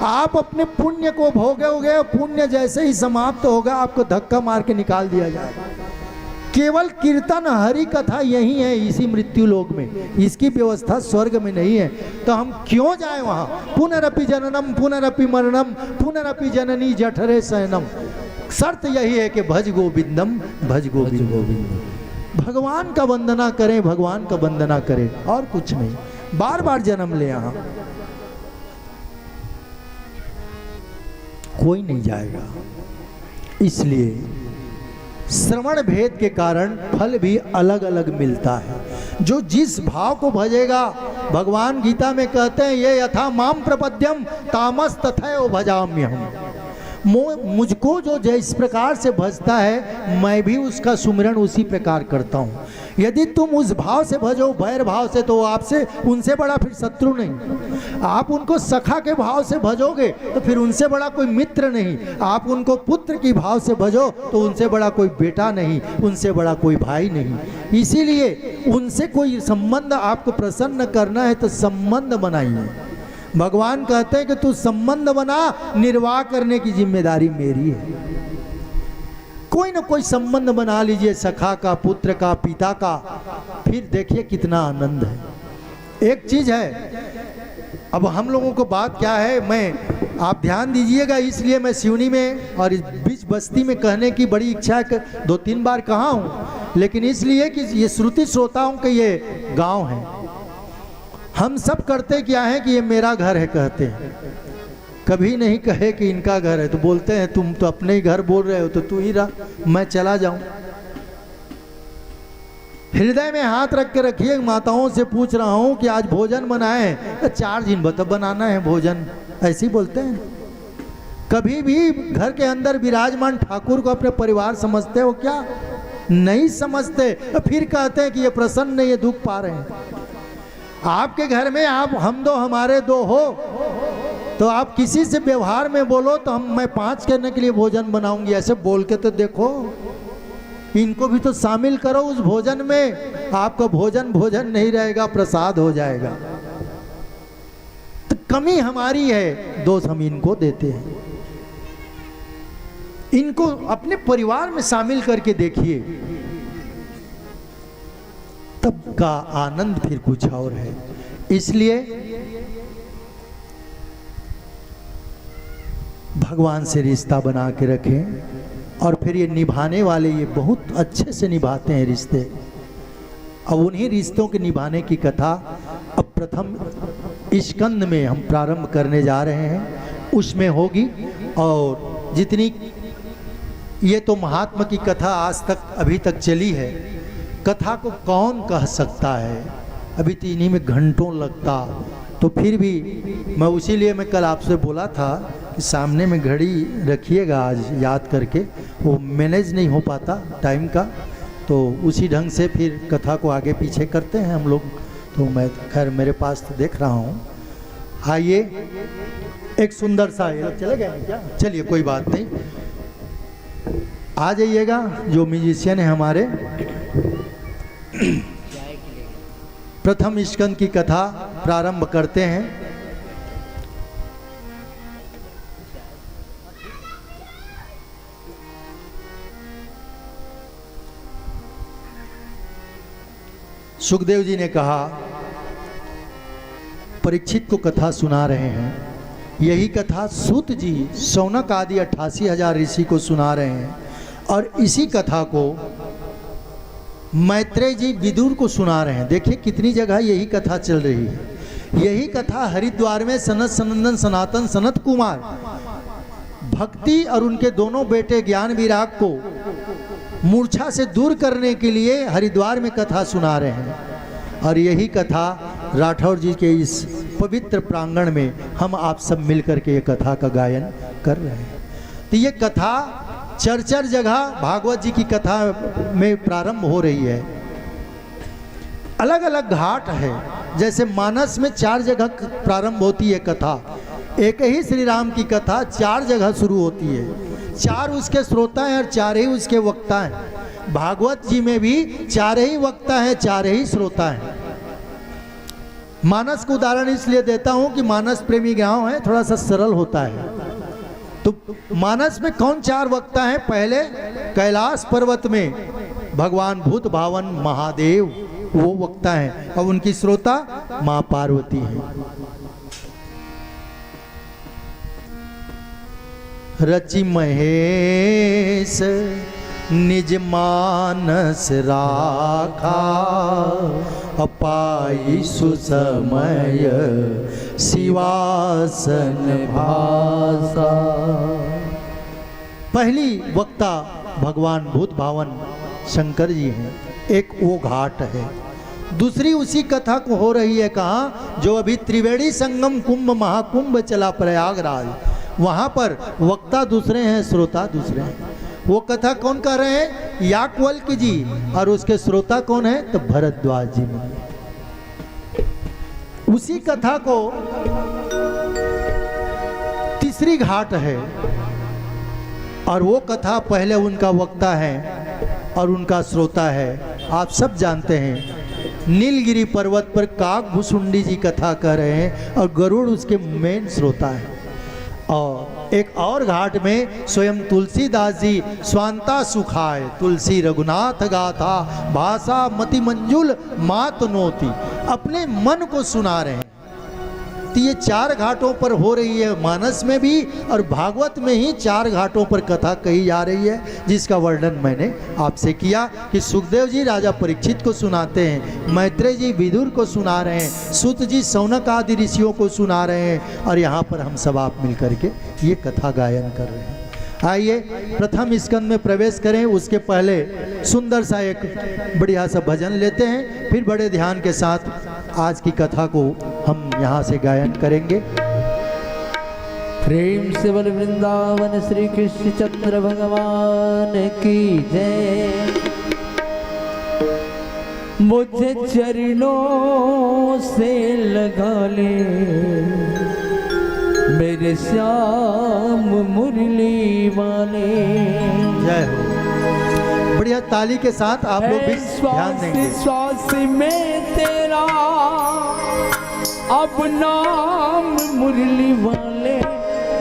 S4: आप अपने पुण्य को भोगोगे, पुण्य जैसे ही समाप्त होगा आपको धक्का मार के निकाल दिया जाएगा। केवल कीर्तन हरि कथा यही है इसी मृत्यु लोक में, इसकी व्यवस्था स्वर्ग में नहीं है। तो हम क्यों जाए वहाँ? पुनरपि जननम पुनरपि मरणम पुनरपि जननी जठरे शयनम। शर्त यही है कि भज गोविंदम भज गोविंद। भगवान का वंदना करें, भगवान का वंदना करें, और कुछ नहीं। बार बार जन्म ले यहाँ कोई नहीं जाएगा। इसलिए श्रवण भेद के कारण फल भी अलग अलग मिलता है। जो जिस भाव को भजेगा, भगवान गीता में कहते हैं ये यथा माम प्रपद्यम तामस तथैव भजाम्यहम्। मुझको जो जिस प्रकार से भजता है मैं भी उसका सुमिरन उसी प्रकार करता हूँ। यदि तुम उस भाव से भजो, वैर भाव से, तो आपसे उनसे बड़ा फिर शत्रु नहीं। आप उनको सखा के भाव से भजोगे तो फिर उनसे बड़ा कोई मित्र नहीं। आप उनको पुत्र की भाव से भजो तो उनसे बड़ा कोई बेटा नहीं, उनसे बड़ा कोई भाई नहीं। इसीलिए उनसे कोई संबंध आपको प्रसन्न करना है तो संबंध बनाइए। भगवान कहते हैं कि तू संबंध बना, निर्वाह करने की जिम्मेदारी मेरी है। कोई ना कोई संबंध बना लीजिए, सखा का, पुत्र का, पिता का, फिर देखिए कितना आनंद है। एक चीज है, अब हम लोगों को बात क्या है, मैं आप ध्यान दीजिएगा, इसलिए मैं सिवनी में और इस बीच बस्ती में कहने की बड़ी इच्छा है। 2-3 बार कहा हूँ, लेकिन इसलिए कि ये श्रुति श्रोताओं के ये गांव है। हम सब करते क्या है कि ये मेरा घर है कहते हैं, कभी नहीं कहे कि इनका घर है। तो बोलते हैं तुम तो अपने ही घर बोल रहे हो, तो तू ही रह, मैं चला जाऊं। हृदय में हाथ रख के रखिए। माताओं से पूछ रहा हूं कि आज भोजन बनाए, 4 दिन बता बनाना है भोजन, ऐसे ही बोलते हैं। कभी भी घर के अंदर विराजमान ठाकुर को अपने परिवार समझते हो क्या? नहीं समझते। फिर कहते हैं कि ये प्रसन्न नहीं, ये दुख पा रहे हैं। आपके घर में आप हम 2 हमारे 2 हो, तो आप किसी से व्यवहार में बोलो तो मैं 5 करने के लिए भोजन बनाऊंगी, ऐसे बोल के तो देखो। इनको भी तो शामिल करो उस भोजन में। आपका भोजन भोजन नहीं रहेगा, प्रसाद हो जाएगा। तो कमी हमारी है, दोष हम इनको देते हैं। इनको अपने परिवार में शामिल करके देखिए, तब का आनंद फिर कुछ और है। इसलिए भगवान से रिश्ता बना के रखें, और फिर ये निभाने वाले ये बहुत अच्छे से निभाते हैं रिश्ते। अब उन्हीं रिश्तों के निभाने की कथा अब प्रथम स्कंद में हम प्रारंभ करने जा रहे हैं। उसमें होगी। और जितनी ये तो महात्मा की कथा आज तक अभी तक चली है, कथा को कौन कह सकता है, अभी तो इन्हीं में घंटों लगता। तो फिर भी मैं उसीलिए मैं कल आपसे बोला था कि सामने में घड़ी रखिएगा आज याद करके, वो मैनेज नहीं हो पाता टाइम का, तो उसी ढंग से फिर कथा को आगे पीछे करते हैं हम लोग। तो मैं खैर मेरे पास तो देख रहा हूँ। आइए एक सुंदर सा, ये लोग चले गए क्या? चलिए कोई बात नहीं, आ जाइएगा जो म्यूजिशियन है हमारे। प्रथम स्कंद की कथा प्रारंभ करते हैं। सुखदेव जी ने कहा, परीक्षित को कथा सुना रहे हैं। यही कथा सूत जी शौनक आदि 88,000 ऋषि को सुना रहे हैं। और इसी कथा को मैत्रेय जी विदुर को सुना रहे हैं। देखिए कितनी जगह यही कथा चल रही है। यही कथा हरिद्वार में सनत सनंदन सनातन सनत कुमार भक्ति और उनके दोनों बेटे ज्ञान विराग को मूर्छा से दूर करने के लिए हरिद्वार में कथा सुना रहे हैं। और यही कथा राठौर जी के इस पवित्र प्रांगण में हम आप सब मिलकर के ये कथा का गायन कर रहे हैं। तो ये कथा चर जगह भागवत जी की कथा में प्रारंभ हो रही है। अलग अलग घाट है, जैसे मानस में 4 जगह प्रारंभ होती है कथा। एक ही श्री राम की कथा 4 जगह शुरू होती है। 4 उसके श्रोता हैं और 4 ही उसके वक्ता हैं। भागवत जी में भी 4 ही वक्ता हैं, 4 ही श्रोता हैं। मानस को उदाहरण इसलिए देता हूं कि मानस प्रेमी गांव है, थोड़ा सा सरल होता है। तो मानस में कौन 4 वक्ता हैं? पहले कैलाश पर्वत में भगवान भूत भावन महादेव वो वक्ता हैं और उनकी श्रोता मां पार्वती है। रचि महेश निज मानस राखा, अपाई सुसमय शिवासन भासा। पहली वक्ता भगवान भूत भावन शंकर जी हैं। एक वो घाट है। दूसरी उसी कथा को हो रही है कहाँ? जो अभी त्रिवेणी संगम कुंभ महाकुंभ चला प्रयागराज, वहाँ पर वक्ता दूसरे हैं, श्रोता दूसरे हैं। वो कथा कौन कर रहे हैं? याज्ञवल्क जी। और उसके श्रोता कौन है? तो भरद्वाज जी। उसी कथा को तीसरी घाट है और वो कथा पहले उनका वक्ता है और उनका श्रोता है। आप सब जानते हैं नीलगिरी पर्वत पर काकभुसुंडी जी कथा कर रहे हैं और गरुड़ उसके मेन श्रोता है। और एक और घाट में स्वयं तुलसीदास जी स्वांता सुखाए तुलसी रघुनाथ गाथा भाषा मति मंजुल मात नोती अपने मन को सुना रहे हैं। तो ये 4 घाटों पर हो रही है, मानस में भी और भागवत में ही 4 घाटों पर कथा कही जा रही है, जिसका वर्णन मैंने आपसे किया कि सुखदेव जी राजा परीक्षित को सुनाते हैं, मैत्रेय जी विदुर को सुना रहे हैं, सूत जी शौनक आदि ऋषियों को सुना रहे हैं और यहाँ पर हम सब आप मिल करके ये कथा गायन कर रहे हैं। आइए प्रथम स्कंद में प्रवेश करें, उसके पहले सुंदर सा एक बढ़िया सा भजन लेते हैं, फिर बड़े ध्यान के साथ आज की कथा को हम यहाँ से गायन करेंगे।
S1: प्रेम से बल वृंदावन श्री कृष्ण चंद्र भगवान की जय। मुझे चरणों से लगा ले मेरे श्याम मुरली वाले।
S4: जय हो। बढ़िया ताली के साथ आप लोग भी ध्यान देंगे।
S1: श्वास में तेरा अब नाम मुरली वाले,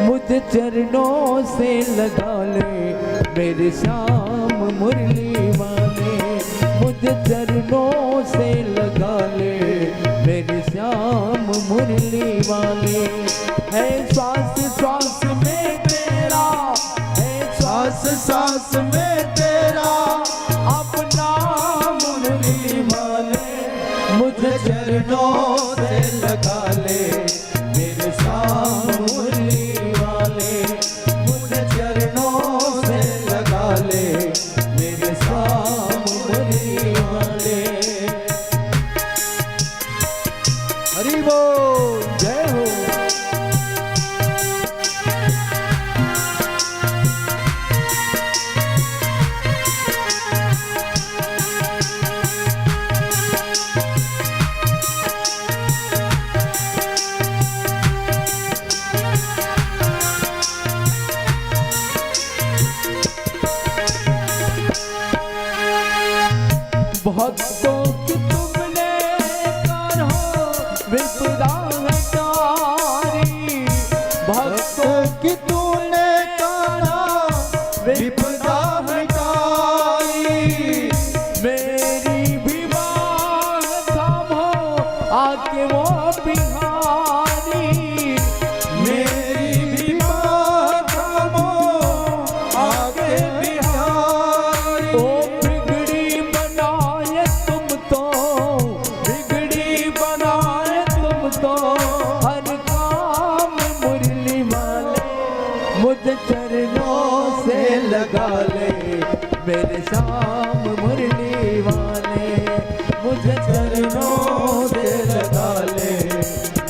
S1: मुझे चरणों से लगा ले मेरे श्याम मुरली वाले, मुझे चरणों से लगा ले मेरे श्याम मुरली वाले। है श्वास श्वास में तेरा, है श्वास श्वास में तेरा अपना मुरली वाले, मुझे चरणों से लगा ले मेरे श्याम मुरली वाले। विपदा मिटाई। मेरी भी बात थामो आके वो बिहारी,
S2: मेरी भी बात थामो आके बिहारी।
S1: ओ बिगड़ी बनाए तुम तो, बिगड़ी बनाए तुम तो, हर काम मुरली वाले मुझ चरणों से लगा ले। मेरे श्याम मुरली वाले मुझ चरणों से लगा ले।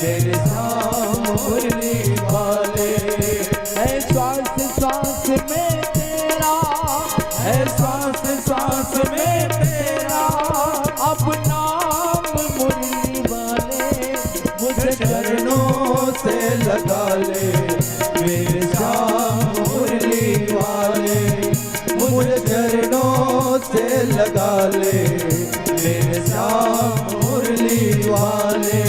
S1: मेरे श्याम मुरली वाले है श्वास श्वास में तेरा, है श्वास श्वास में तेरा, अब नाम मुरली वाले मुझ चरणों से लगा ले। मेरे श्याम मुरली वाले मुझ चरणों से लगा ले। मेरे श्याम मुरली वाले।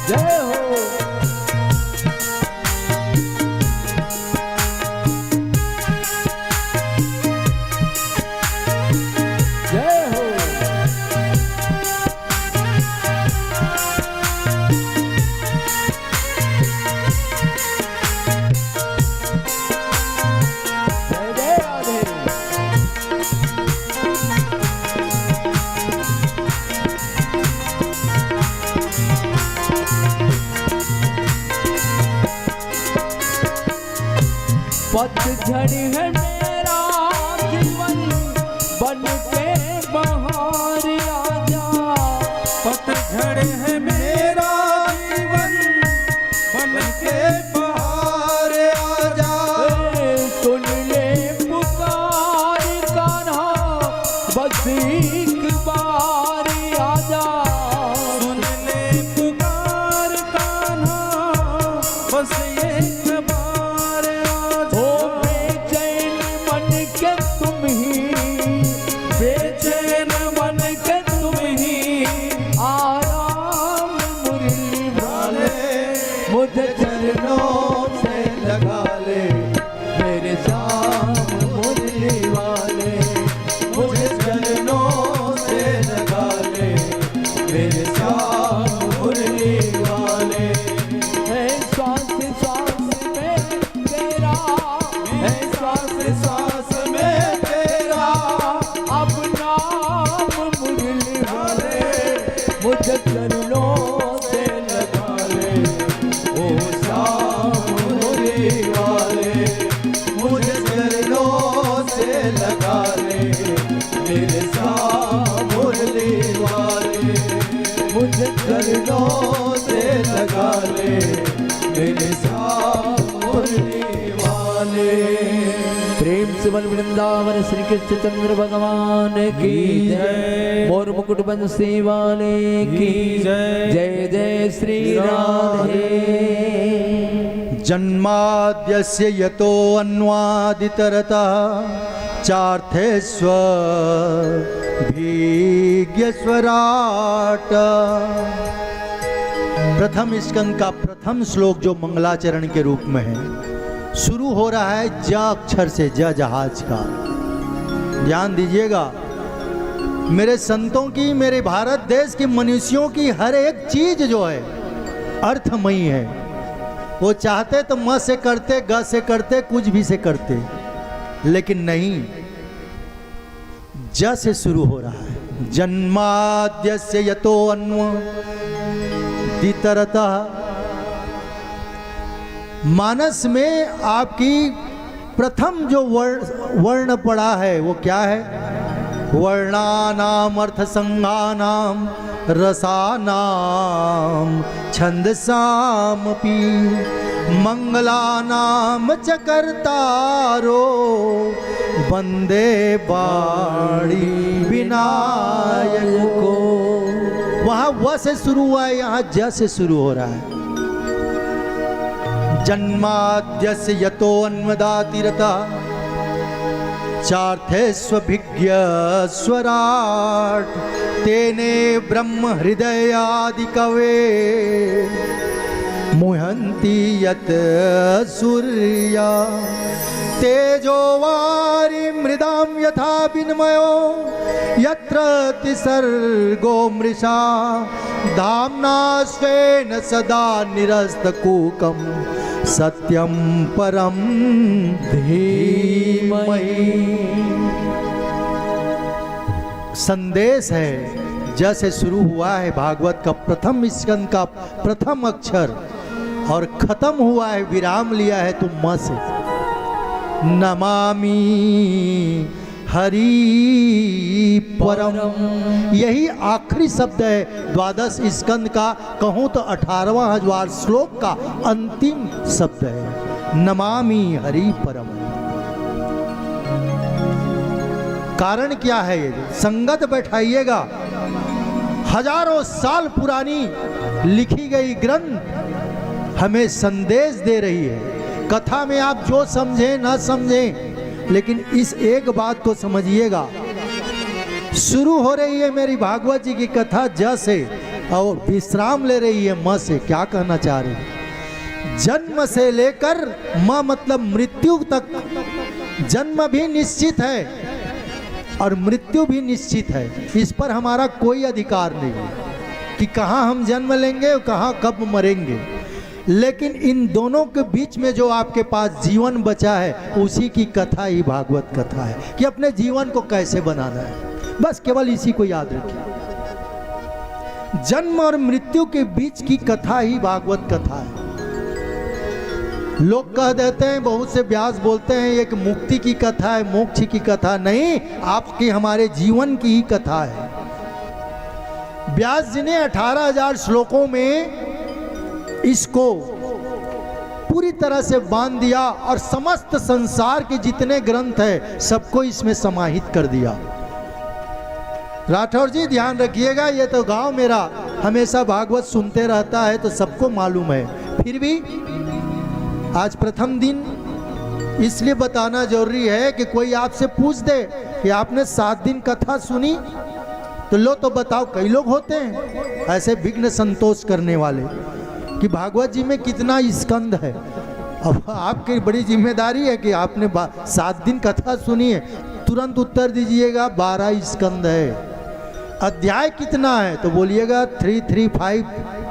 S1: जय हो। जय हो। जय जय राधे। पतझड़ है मेरा जीवन बन के बहार आजा।
S2: पतझड़ है मेरा जीवन बन के बहार आजा।
S1: सुन ले पुकार कान्हा बस एक बार आजा।
S2: सुन ले पुकार कान्हा बस एक बार आजा।
S1: ओ बेचैन मन के तुम ही, बेचैन मन के तुम ही, आराम मुरली वाले मुझ चरणों से लगा ले। मेरे श्याम मुरली वाले मुझ चरणों से लगा ले। मेरे श्याम मुरली वाले है श्वास श्वास में तेरा, है श्वास श्वास में तेरा, अब नाम मुरली वाले मुझ चरणों से लगा ले। ओ श्याम मुरली वाले मुझ चरणों से लगा ले। मेरे श्याम मुरली वाले मुझ चरणों से लगा ले। मेरे श्याम मुरली वाले। प्रेम से बल वृंदावन श्री कृष्ण चंद्र भगवान की जय। मोर मुकुट बंसी वाले की
S2: जय।
S1: जय जय श्री राधे।
S4: जन्माद्यस्य यतो अन्वादितरतः चार्थेष्वभिज्ञस्वराट। प्रथम स्कंद का प्रथम श्लोक जो मंगलाचरण के रूप में है, शुरू हो रहा है ज अक्षर से, ज जहाज का। ध्यान दीजिएगा, मेरे संतों की, मेरे भारत देश के मनुष्यों की हर एक चीज जो है अर्थमयी है। वो चाहते तो म से करते, ग से करते, कुछ भी से करते, लेकिन नहीं, ज से शुरू हो रहा है। जन्माद्यस्य यतो अन्वदितरतः। मानस में आपकी प्रथम जो वर्ण पड़ा है वो क्या है? वर्णानाम अर्थसंज्ञानाम रसानाम छंदसामपि मंगलानाम च कर्तारो वंदे वाणी विनायको। वहाँ व से शुरू हुआ है, यहाँ ज से शुरू हो रहा है। जन्माद्यस्य यतो अन्वदातिरता चार्थेष्वभिज्ञ स्वराट तेने ब्रह्म हृदयादि कवे मुहन्ति यत् सूर्या तेजो वारि मृदां यथा विनिमयो यत्र तिसर्गो मृषा धाम्ना स्वेन सदा निरस्तकूकं सत्यं परं धीमहि। संदेश है जैसे शुरू हुआ है भागवत का प्रथम स्कंद का प्रथम अक्षर और खत्म हुआ है, विराम लिया है तो म से। नमामि हरि परम, यही आखिरी शब्द है द्वादश स्कंद का, कहूँ तो 18,000 श्लोक का अंतिम शब्द है, नमामि हरि परम। कारण क्या है? ये संगत बैठाइएगा, हजारों साल पुरानी लिखी गई ग्रंथ हमें संदेश दे रही है। कथा में आप जो समझें ना समझें, लेकिन इस एक बात को समझिएगा, शुरू हो रही है मेरी भागवत जी की कथा ज से और विश्राम ले रही है म से। क्या कहना चाह रहे हैं? जन्म से लेकर म मतलब मृत्यु तक, जन्म भी निश्चित है और मृत्यु भी निश्चित है। इस पर हमारा कोई अधिकार नहीं है कि कहाँ हम जन्म लेंगे और कहाँ कब मरेंगे, लेकिन इन दोनों के बीच में जो आपके पास जीवन बचा है उसी की कथा ही भागवत कथा है कि अपने जीवन को कैसे बनाना है। बस केवल इसी को याद रखिए, जन्म और मृत्यु के बीच की कथा ही भागवत कथा है। लोग कह देते हैं, बहुत से व्यास बोलते हैं एक मुक्ति की कथा है, मोक्ष की कथा नहीं, आपकी हमारे जीवन की ही कथा है। व्यास जी ने 18,000 श्लोकों में इसको पूरी तरह से बांध दिया और समस्त संसार के जितने ग्रंथ है सबको इसमें समाहित कर दिया। राठौर जी ध्यान रखिएगा, ये तो गांव मेरा हमेशा भागवत सुनते रहता है तो सबको मालूम है, फिर भी आज प्रथम दिन इसलिए बताना जरूरी है कि कोई आपसे पूछ दे कि आपने 7 दिन कथा सुनी, तो लो तो बताओ। कई लोग होते हैं ऐसे विघ्न संतोष करने वाले कि भागवत जी में कितना स्कंद है। अब आपकी बड़ी जिम्मेदारी है कि आपने 7 दिन कथा सुनी है, तुरंत उत्तर दीजिएगा 12 स्कंद है। अध्याय कितना है तो बोलिएगा 335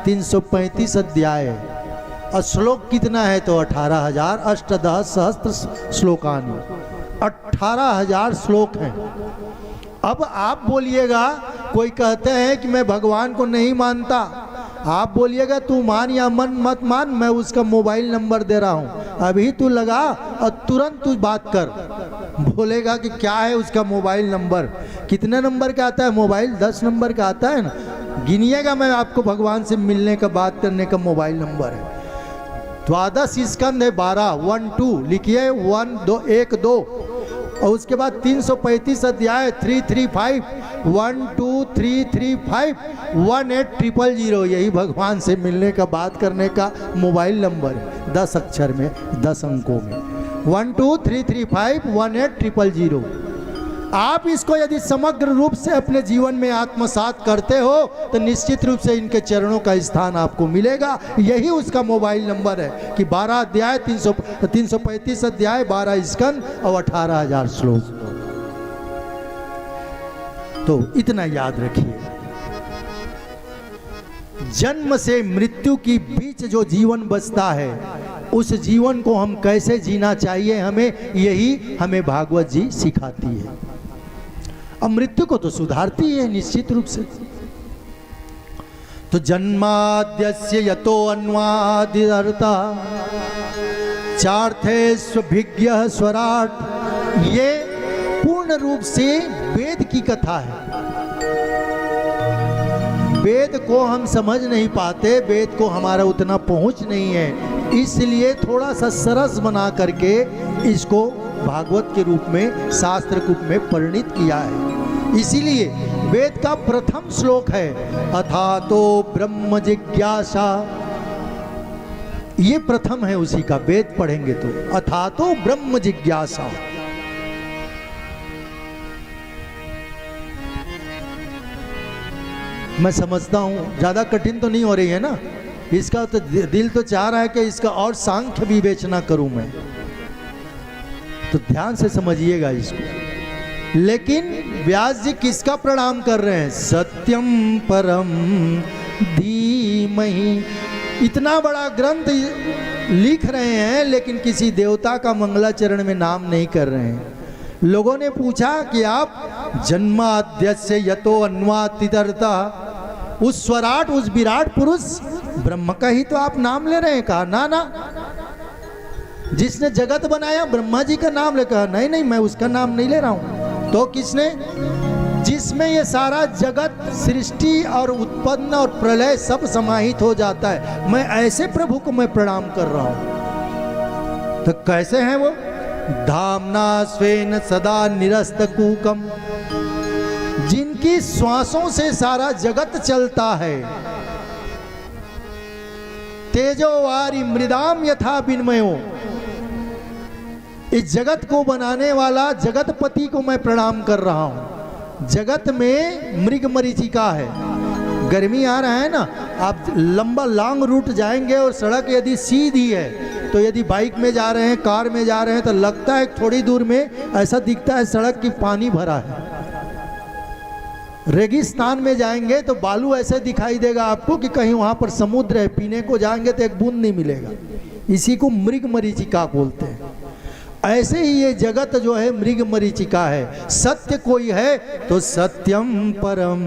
S4: 335 अध्याय है। और श्लोक कितना है तो 18,000 अष्टदश सहस्त्र श्लोकानि, 18,000 श्लोक हैं। अब आप बोलिएगा, कोई कहते हैं कि मैं भगवान को नहीं मानता, आप बोलिएगा तू मान या मन मत मान, मैं उसका मोबाइल नंबर दे रहा हूँ, अभी तू लगा और तुरंत तू बात कर। बोलेगा कि क्या है उसका मोबाइल नंबर, कितने नंबर का आता है मोबाइल? 10 नंबर का आता है ना, गिनिएगा, मैं आपको भगवान से मिलने का बात करने का मोबाइल नंबर है। द्वादश स्कंद है 12, 1 2 लिखिए, 1 2 1 2, और उसके बाद 335 अध्याय 335 1 2 3 3 5 1 8 000, यही भगवान से मिलने का बात करने का मोबाइल नंबर है। 10 अक्षर में 10 अंकों में 1 2 3 3 5 1 8 000। आप इसको यदि समग्र रूप से अपने जीवन में आत्मसात करते हो तो निश्चित रूप से इनके चरणों का स्थान आपको मिलेगा। यही उसका मोबाइल नंबर है कि 12 अध्याय 335 अध्याय 12 स्कंद और 18,000 श्लोक। तो इतना याद रखिए, जन्म से मृत्यु के बीच जो जीवन बचता है उस जीवन को हम कैसे जीना चाहिए, हमें यही हमें भागवत जी सिखाती है। अब मृत्यु को तो सुधारती है निश्चित रूप से। तो जन्माद्यस्य यतो अन्वादिर्ता चार्थेष्वभिज्ञः स्वराट, ये पूर्ण रूप से वेद की कथा है। वेद को हम समझ नहीं पाते, वेद को हमारा उतना पहुंच नहीं है, इसलिए थोड़ा सा सरस बना करके इसको भागवत के रूप में, शास्त्र के रूप में परिणित किया है। इसीलिए वेद का प्रथम श्लोक है अथातो ब्रह्म जिज्ञासा, ये प्रथम है उसी का। वेद पढ़ेंगे तो अथातो ब्रह्म जिज्ञासा। मैं समझता हूं ज्यादा कठिन तो नहीं हो रही है ना, इसका तो दिल तो चाह रहा है कि इसका और सांख्य विवेचना करूं मैं, तो ध्यान से समझिएगा इसको। लेकिन व्यास जी किसका प्रणाम कर रहे हैं? सत्यम परम धीमहि। इतना बड़ा ग्रंथ लिख रहे हैं लेकिन किसी देवता का मंगलाचरण में नाम नहीं कर रहे हैं। लोगों ने पूछा कि आप जन्माद्यस्य यतो अन्वातिदर्ता, उस स्वराट उस विराट पुरुष ब्रह्म का ही तो आप नाम ले रहे हैं। कहा ना ना, जिसने जगत बनाया ब्रह्मा जी का नाम ले। कहा नहीं नहीं, मैं उसका नाम नहीं ले रहा हूं। तो किसने? जिसमें ये सारा जगत सृष्टि और उत्पन्न और प्रलय सब समाहित हो जाता है, मैं ऐसे प्रभु को मैं प्रणाम कर रहा हूं। तो कैसे हैं वो? धामना स्वेन सदा निरस्त कूकम, जिनकी श्वासों से सारा जगत चलता है। तेजोवारी मृदाम यथा विन्मयो, इस जगत को बनाने वाला जगतपति को मैं प्रणाम कर रहा हूं। जगत में मृग मरीचिका है। गर्मी आ रहा है ना, आप लंबा लॉन्ग रूट जाएंगे और सड़क यदि सीधी है तो यदि बाइक में जा रहे हैं, कार में जा रहे हैं, तो लगता है थोड़ी दूर में ऐसा दिखता है सड़क की पानी भरा है। रेगिस्तान में जाएंगे तो बालू ऐसे दिखाई देगा आपको कि कहीं वहां पर समुद्र है, पीने को जाएंगे तो एक बूंद नहीं मिलेगा। इसी को मृग मरीचिका बोलते हैं। ऐसे ही ये जगत जो है मृग मरीचिका है। सत्य कोई है तो सत्यम परम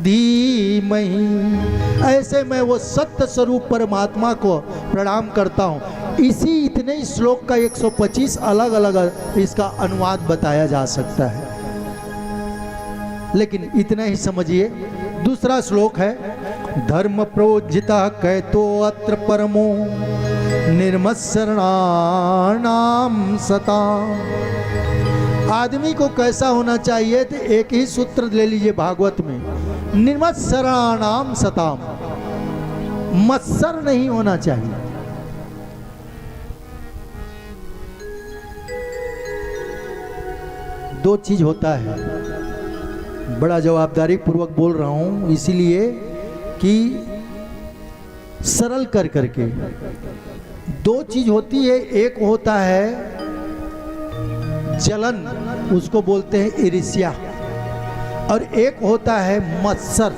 S4: धीमहि, ऐसे मैं वो सत्य स्वरूप परमात्मा को प्रणाम करता हूँ। इसी इतने ही श्लोक का 125 अलग अलग इसका अनुवाद बताया जा सकता है, लेकिन इतना ही समझिए। दूसरा श्लोक है, धर्म प्रोज्झिता कैतो अत्र परमो निर्मत्सरणानाम सता। आदमी को कैसा होना चाहिए? तो एक ही सूत्र ले लीजिए भागवत में, निर्मत्सरणानाम सताम, मत्सर नहीं होना चाहिए। दो चीज होता है, बड़ा जवाबदारी पूर्वक बोल रहा हूं इसीलिए कि सरल कर करके। दो चीज होती है, एक होता है जलन, उसको बोलते हैं ईर्ष्या, और एक होता है मत्सर।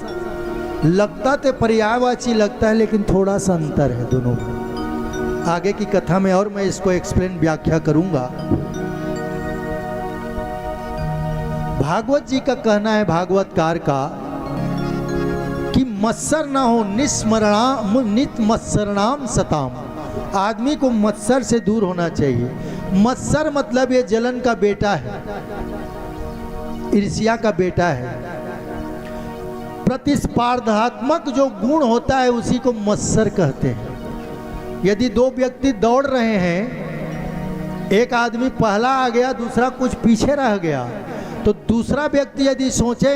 S4: लगता तो पर्यायवाची लगता है लेकिन थोड़ा सा अंतर है दोनों में। आगे की कथा में और मैं इसको एक्सप्लेन व्याख्या करूंगा। भागवत जी का कहना है, भागवतकार का, कि मत्सर ना हो, नित मत्सरणाम सताम। आदमी को मत्सर से दूर होना चाहिए। मत्सर मतलब ये जलन का बेटा है, ईर्ष्या का बेटा है। प्रतिस्पर्धात्मक जो गुण होता है उसी को मत्सर कहते हैं। यदि दो व्यक्ति दौड़ रहे हैं, एक आदमी पहला आ गया, दूसरा कुछ पीछे रह गया, तो दूसरा व्यक्ति यदि सोचे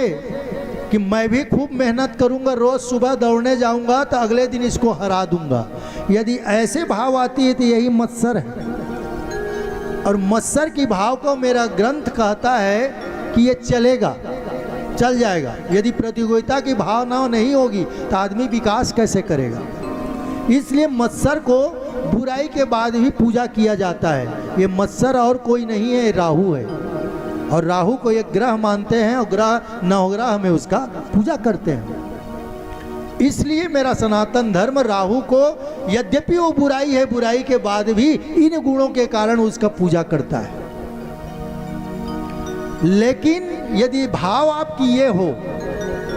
S4: कि मैं भी खूब मेहनत करूंगा, रोज सुबह दौड़ने जाऊंगा तो अगले दिन इसको हरा दूंगा, यदि ऐसे भाव आती है तो यही मत्सर है। और मत्सर की भाव को मेरा ग्रंथ कहता है कि ये चलेगा, चल जाएगा। यदि प्रतियोगिता की भावना नहीं होगी तो आदमी विकास कैसे करेगा? इसलिए मत्सर को बुराई के बाद भी पूजा किया जाता है। ये मत्सर और कोई नहीं है, राहु है, और राहु को एक ग्रह मानते हैं और ग्रह नवग्रह में उसका पूजा करते हैं। इसलिए मेरा सनातन धर्म राहु को, यद्यपि वो बुराई है, बुराई के बाद भी इन गुणों के कारण उसका पूजा करता है। लेकिन यदि भाव आपकी ये हो,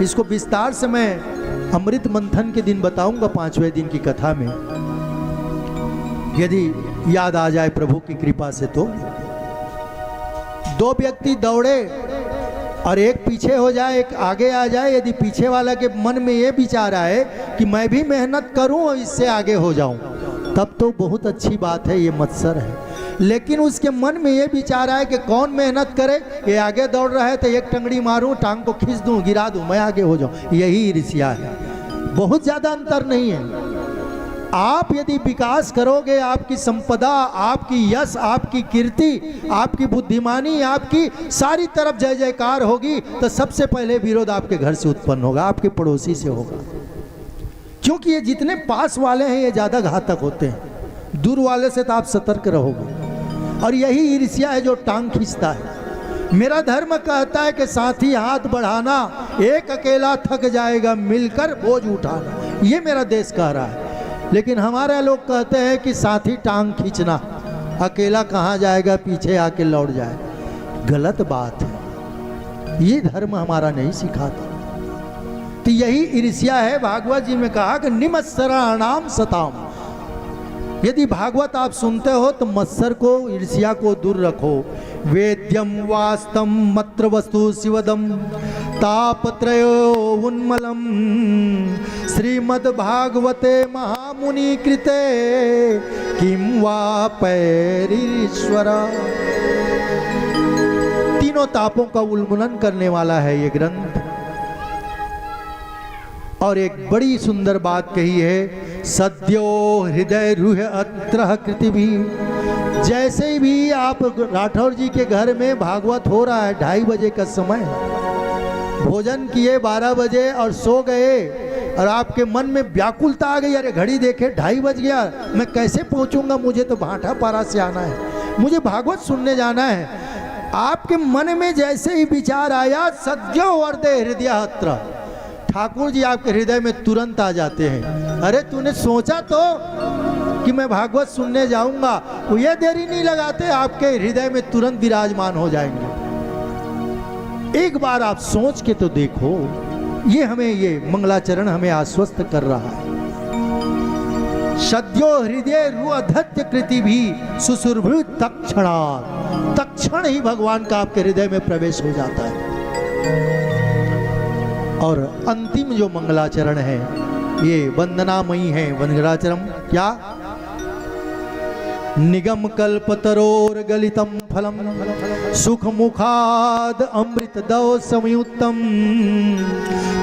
S4: इसको विस्तार से मैं अमृत मंथन के दिन बताऊंगा 5वें दिन की कथा में, यदि याद आ जाए प्रभु की कृपा से। तो दो व्यक्ति दौड़े और एक पीछे हो जाए, एक आगे आ जाए। यदि पीछे वाला के मन में ये विचार आए कि मैं भी मेहनत करूं और इससे आगे हो जाऊं, तब तो बहुत अच्छी बात है, ये मत्सर है। लेकिन उसके मन में ये विचार आए कि कौन मेहनत करे, ये आगे दौड़ रहा है तो एक टंगड़ी मारूं, टांग को खींच दूं, गिरा दूं, मैं आगे हो जाऊं, यही ईर्ष्या है। बहुत ज़्यादा अंतर नहीं है। आप यदि विकास करोगे, आपकी संपदा, आपकी यश, आपकी कीर्ति, आपकी बुद्धिमानी, आपकी सारी तरफ जय जयकार होगी, तो सबसे पहले विरोध आपके घर से उत्पन्न होगा, आपके पड़ोसी से होगा।
S5: क्योंकि ये जितने पास वाले हैं ये ज़्यादा घातक होते हैं, दूर वाले से तो आप सतर्क रहोगे। और यही ईर्ष्या है जो टांग खींचता है। मेरा धर्म कहता है कि साथी हाथ बढ़ाना, एक अकेला थक जाएगा मिलकर बोझ उठाना, ये मेरा देश कह रहा है। लेकिन हमारे लोग कहते हैं कि साथी टांग खींचना, अकेला कहाँ जाएगा, पीछे आके लौट जाए। गलत बात है, ये धर्म हमारा नहीं सिखाता। तो यही ईर्ष्या है। भागवत जी में कहा कि निमत्सराणाम सताम। यदि भागवत आप सुनते हो तो मत्सर को, ईर्ष्या को दूर रखो। वेद्यम वास्तम मत्र वस्तु शिवदम तापत्रयो उन्मलम श्रीमद् भागवते महामुनि कृते किम वा पैरीश्वर। तीनों तापों का उन्मूलन करने वाला है ये ग्रंथ। और एक बड़ी सुंदर बात कही है, सद्यो हृदय रूह अत्र कृति भी। जैसे भी आप राठौर जी के घर में भागवत हो रहा है, 2:30 बजे का समय, भोजन किए 12 बजे और सो गए, और आपके मन में व्याकुलता आ गई, अरे घड़ी देखे 2:30 बज गया, मैं कैसे पहुंचूंगा, मुझे तो भाटा पारा से आना है, मुझे भागवत सुनने जाना है। आपके मन में जैसे ही विचार आया, सद्यो हृदय हृदयात्र, ठाकुर जी आपके हृदय में तुरंत आ जाते हैं। अरे तूने सोचा तो कि मैं भागवत सुनने जाऊंगा, वो ये देरी नहीं लगाते, आपके हृदय में तुरंत विराजमान हो जाएंगे। एक बार आप सोच के तो देखो। ये हमें, ये मंगलाचरण हमें आश्वस्त कर रहा है। सद्यो हृदय रुअधत्य कृति भी सुसुरभृत तक्षणात्, तक्षण ही भगवान का आपके हृदय में प्रवेश हो जाता है। और अंतिम जो मंगलाचरण है ये वंदनामयी है। मंगलाचरण क्या? निगम कल्पतरोर गलितम फलम सुख मुखाद अमृत दव संयुक्तम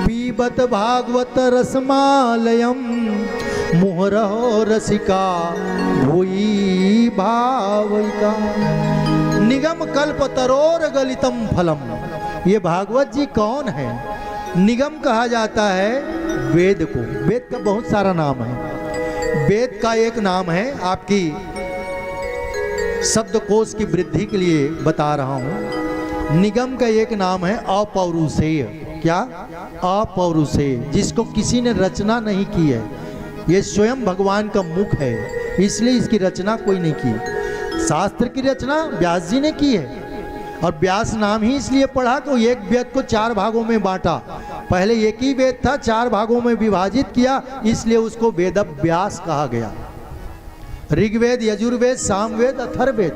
S5: पीबत भागवत रसमालयम मुहरहो रसिका भूई भाविका। निगम कल्पतरोर गलितम फलम, ये भागवत जी कौन है? निगम कहा जाता है वेद को। वेद का बहुत सारा नाम है। वेद का एक नाम है, आपकी शब्दकोश की वृद्धि के लिए बता रहा हूं। निगम का एक नाम है अपौरुषेय। क्या? अपौरुषेय, जिसको किसी ने रचना नहीं की है। ये स्वयं भगवान का मुख है, इसलिए इसकी रचना कोई नहीं की। शास्त्र की रचना व्यास जी ने की है, और व्यास नाम ही इसलिए पढ़ा कि एक वेद को 4 भागों में बांटा। पहले एक ही वेद था, 4 भागों में विभाजित किया, इसलिए उसको वेद व्यास कहा गया। ऋग्वेद, यजुर्वेद, सामवेद, अथर्ववेद।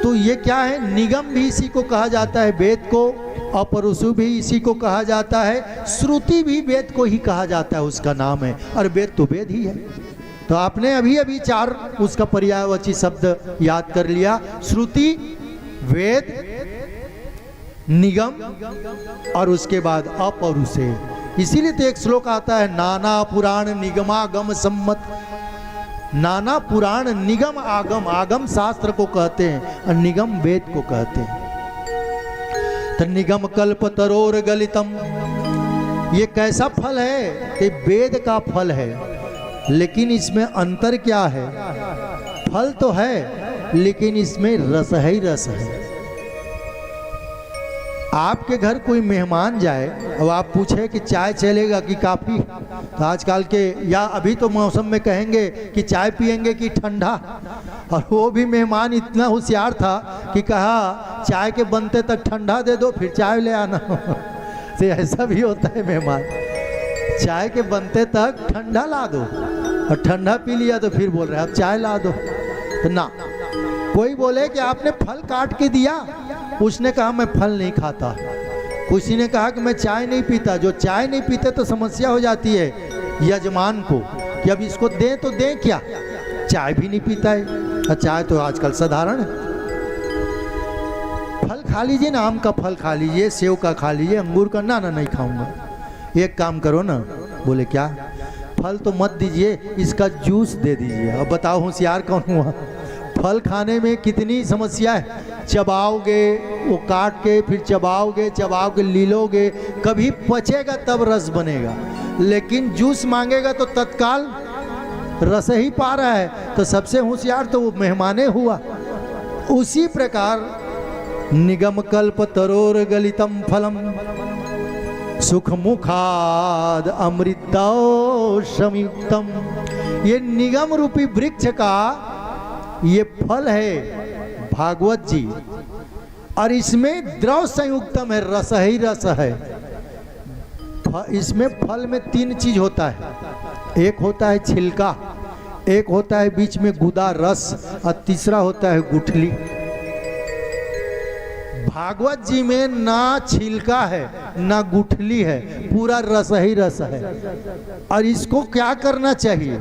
S5: तो ये क्या है? निगम भी इसी को कहा जाता है, वेद को। अपरुषु भी इसी को कहा जाता है। श्रुति भी वेद को ही कहा जाता है, उसका नाम है। और वेद तो वेद ही है। तो आपने अभी अभी 4 उसका पर्यायवाची शब्द याद कर लिया। श्रुति, वेद, निगम, और उसके बाद अपौरुषेय। इसीलिए तो एक श्लोक आता है, नाना पुराण निगमागम सम्मत। नाना पुराण, निगम, आगम। आगम शास्त्र को कहते हैं और निगम वेद को कहते हैं। तो निगम कल्प तरोर गलितम, ये कैसा फल है? ये वेद का फल है। लेकिन इसमें अंतर क्या है? फल तो है, लेकिन इसमें रस है ही रस है। आपके घर कोई मेहमान जाए और आप पूछे कि चाय चलेगा कि कॉफी, तो आजकल के, या अभी तो मौसम में कहेंगे कि चाय पिएंगे कि ठंडा। और वो भी मेहमान इतना होशियार था कि कहा चाय के बनते तक ठंडा दे दो, फिर चाय ले आना। तो ऐसा भी होता है, मेहमान चाय के बनते तक ठंडा ला दो, और ठंडा पी लिया तो फिर बोल रहे अब चाय ला दो। तो ना, कोई बोले कि आपने फल काट के दिया, उसने कहा मैं फल नहीं खाता। किसी ने कहा कि मैं चाय नहीं पीता। जो चाय नहीं पीते तो समस्या हो जाती है यजमान को कि अब इसको दें तो दें क्या, चाय भी नहीं पीता है। और चाय तो आजकल साधारण है। फल खा लीजिए ना, आम का फल खा लीजिए, सेव का खा लीजिए, अंगूर का। ना ना, नहीं खाऊंगा। एक काम करो ना, बोले क्या? फल तो मत दीजिए, इसका जूस दे दीजिए। अब बताओ होशियार कौन हुआ? फल खाने में कितनी समस्या है। चबाओगे, वो काट के फिर चबाओगे, चबाओगे लीलोगे, कभी पचेगा तब रस बनेगा। लेकिन जूस मांगेगा तो तत्काल रस ही पा रहा है, तो सबसे होशियार तो वो मेहमाने हुआ। उसी प्रकार निगम कल्प तरोर गलितम फलम सुख मुखाद अमृतौ संयुक्तम, ये निगम रूपी वृक्ष का ये फल है भागवत जी, और इसमें द्रव संयुक्तम है, रस ही रस है। इसमें फल में 3 चीज होता है, एक होता है छिलका, एक होता है बीच में गुदा रस, और तीसरा होता है गुठली। भागवत जी में ना छिलका है ना गुठली है, पूरा रस ही रस है। और इसको क्या करना चाहिए,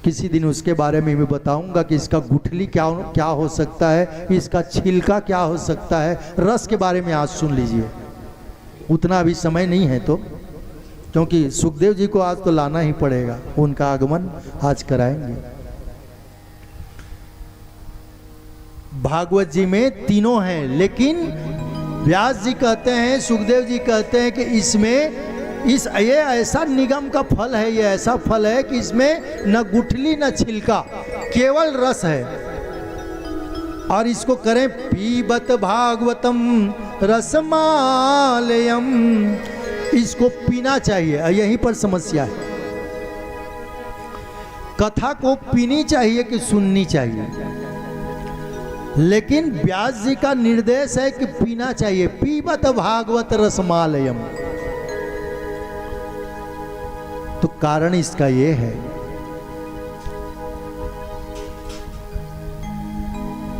S5: किसी दिन उसके बारे में मैं बताऊंगा कि इसका गुठली क्या हो सकता है, इसका छिलका क्या हो सकता है। रस के बारे में आज सुन लीजिए, उतना अभी समय नहीं है तो, क्योंकि सुखदेव जी को आज तो लाना ही पड़ेगा, उनका आगमन आज कराएंगे। भागवत जी में तीनों हैं, लेकिन व्यास जी कहते हैं, सुखदेव जी कहते हैं कि इसमें ये ऐसा निगम का फल है, ये ऐसा फल है कि इसमें न गुठली न छिलका, केवल रस है। और इसको करें पीबत भागवतम रसमालयम, इसको पीना चाहिए। यहीं पर समस्या है, कथा को पीनी चाहिए कि सुननी चाहिए, लेकिन व्यास जी का निर्देश है कि पीना चाहिए। पीबत भागवत रसमालयम, तो कारण इसका ये है,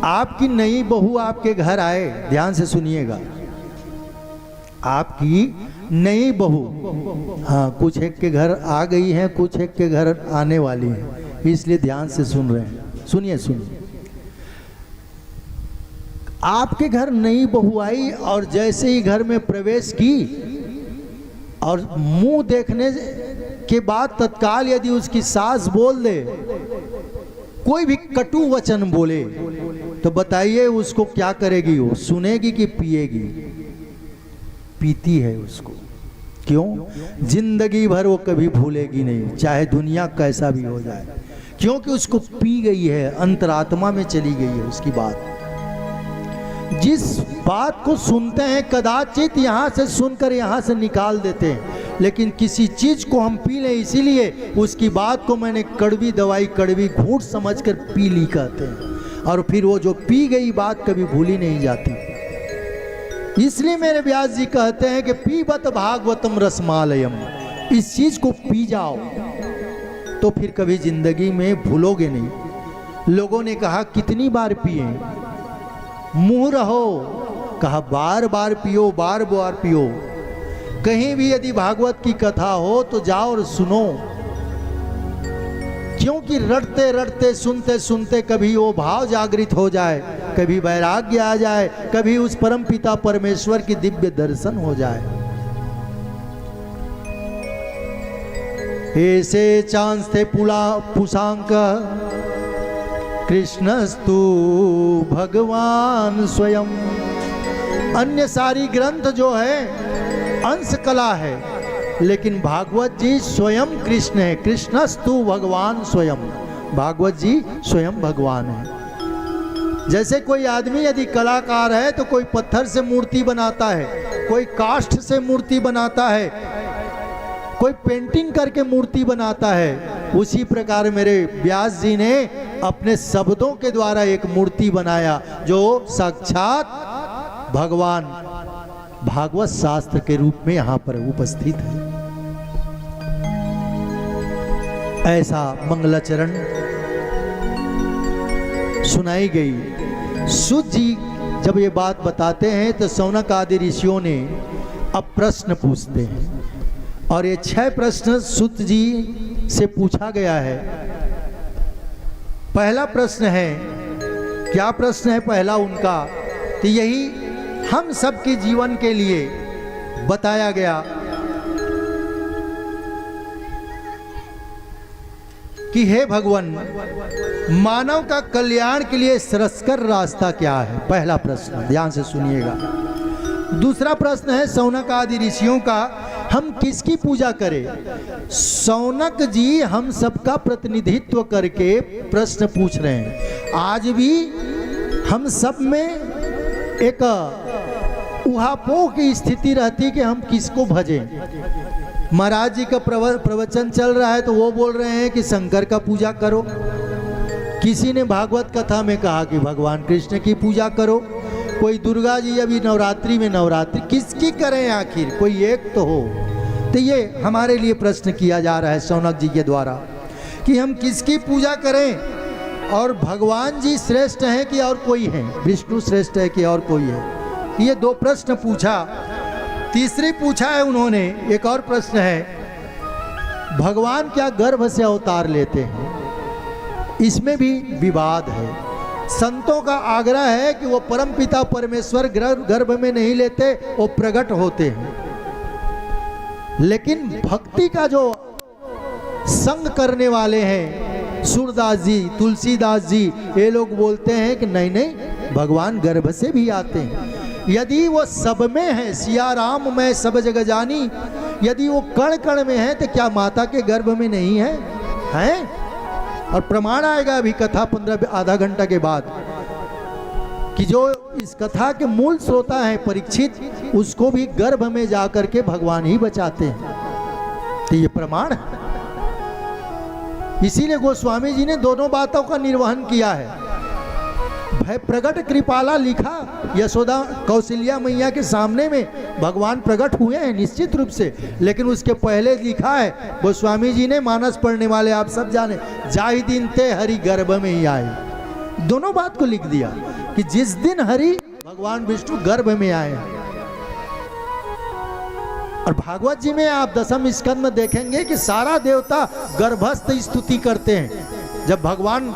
S5: आपकी नई बहू आपके घर आए, ध्यान से सुनिएगा, आपकी नई बहू, हाँ कुछ एक के घर आ गई हैं, कुछ एक के घर आने वाली हैं, इसलिए ध्यान से सुन रहे हैं। सुनिए सुनिए, आपके घर नई बहू आई और जैसे ही घर में प्रवेश की और मुंह देखने के बाद तत्काल यदि उसकी सास बोल दे, कोई भी कटु वचन बोले, तो बताइए उसको क्या करेगी, वो सुनेगी कि पिएगी? पीती है उसको। क्यों? जिंदगी भर वो कभी भूलेगी नहीं, चाहे दुनिया कैसा भी हो जाए, क्योंकि उसको पी गई है, अंतरात्मा में चली गई है उसकी बात। जिस बात को सुनते हैं कदाचित यहाँ से सुनकर यहाँ से निकाल देते हैं, लेकिन किसी चीज को हम पी लें, इसीलिए उसकी बात को मैंने कड़वी दवाई, कड़वी घूंट समझकर पी ली कहते हैं, और फिर वो जो पी गई बात कभी भूली नहीं जाती। इसलिए मेरे व्यास जी कहते हैं कि पीबत भागवतम रसमालयम, इस चीज को पी जाओ तो फिर कभी जिंदगी में भूलोगे नहीं। लोगों ने कहा कितनी बार पिए? मुंह रहो, कहा बार बार पियो, बार बार पियो। कहीं भी यदि भागवत की कथा हो तो जाओ और सुनो, क्योंकि रटते रटते सुनते सुनते कभी वो भाव जागृत हो जाए, कभी वैराग्य आ जाए, कभी उस परम पिता परमेश्वर की दिव्य दर्शन हो जाए। ऐसे चांस थे पुषांक कृष्णस्तु भगवान स्वयं। अन्य सारी ग्रंथ जो है अंश कला है, लेकिन भागवत जी स्वयं कृष्ण है। कृष्णस्तु भगवान स्वयं, भागवत जी स्वयं भगवान है। जैसे कोई आदमी यदि कलाकार है तो कोई पत्थर से मूर्ति बनाता है, कोई काष्ठ से मूर्ति बनाता है, कोई पेंटिंग करके मूर्ति बनाता है, उसी प्रकार मेरे व्यास जी ने अपने शब्दों के द्वारा एक मूर्ति बनाया जो साक्षात भगवान भागवत शास्त्र के रूप में यहाँ पर उपस्थित है। ऐसा मंगलाचरण सुनाई गई। सूत जी जब ये बात बताते हैं तो शौनक आदि ऋषियों ने अब प्रश्न पूछते हैं, और ये 6 प्रश्न सूत जी से पूछा गया है। पहला प्रश्न है, क्या प्रश्न है पहला उनका? तो यही हम सबके जीवन के लिए बताया गया। कि हे भगवान, मानव का कल्याण के लिए श्रेयस्कर रास्ता क्या है? पहला प्रश्न, ध्यान से सुनिएगा। दूसरा प्रश्न है शौनक आदि ऋषियों का, हम किसकी पूजा करें? शौनक जी हम सबका प्रतिनिधित्व करके प्रश्न पूछ रहे हैं। आज भी हम सब में एक उहापोह की स्थिति रहती कि हम किसको भजें। महाराज जी का प्रवचन चल रहा है तो वो बोल रहे हैं कि शंकर का पूजा करो, किसी ने भागवत कथा में कहा कि भगवान कृष्ण की पूजा करो, कोई दुर्गा जी अभी नवरात्रि में नवरात्रि, किसकी करें आखिर? कोई एक तो हो। तो ये हमारे लिए प्रश्न किया जा रहा है शौनक जी के द्वारा कि हम किसकी पूजा करें, और भगवान जी श्रेष्ठ हैं कि और कोई है? विष्णु श्रेष्ठ है कि और कोई है? ये दो प्रश्न पूछा। तीसरी पूछा है उन्होंने, एक और प्रश्न है, भगवान क्या गर्भ से अवतार लेते हैं? इसमें भी विवाद है। संतों का आग्रह है कि वो परमपिता परमेश्वर गर्भ में नहीं लेते, वो प्रकट होते हैं। लेकिन भक्ति का जो संग करने वाले हैं सूरदास जी, तुलसीदास जी, ये लोग बोलते हैं कि नहीं नहीं, भगवान गर्भ से भी आते हैं। यदि वो सब में है, सिया राम मैं सब जग जानी, यदि वो कण कण में है तो क्या माता के गर्भ में नहीं है? हैं? और प्रमाण आएगा अभी कथा 15 आधा घंटा के बाद कि जो इस कथा के मूल श्रोता है परीक्षित, उसको भी गर्भ में जाकर के भगवान ही बचाते हैं। तो ये प्रमाण है। इसीलिए गोस्वामी जी ने दोनों बातों का निर्वहन किया है। भय प्रगट कृपाला लिखा, यशोदा कौशल्या मैया के सामने में भगवान प्रकट हुए हैं निश्चित रूप से, लेकिन उसके पहले लिखा है गोस्वामी जी ने, मानस पढ़ने वाले आप सब जाने, जाहि दिन ते हरि गर्भ में ही आए। दोनों बात को लिख दिया कि जिस दिन हरि भगवान विष्णु गर्भ में आए। और भागवत जी में आप दशम स्कंद में देखेंगे कि सारा देवता गर्भस्थ स्तुति करते हैं। जब भगवान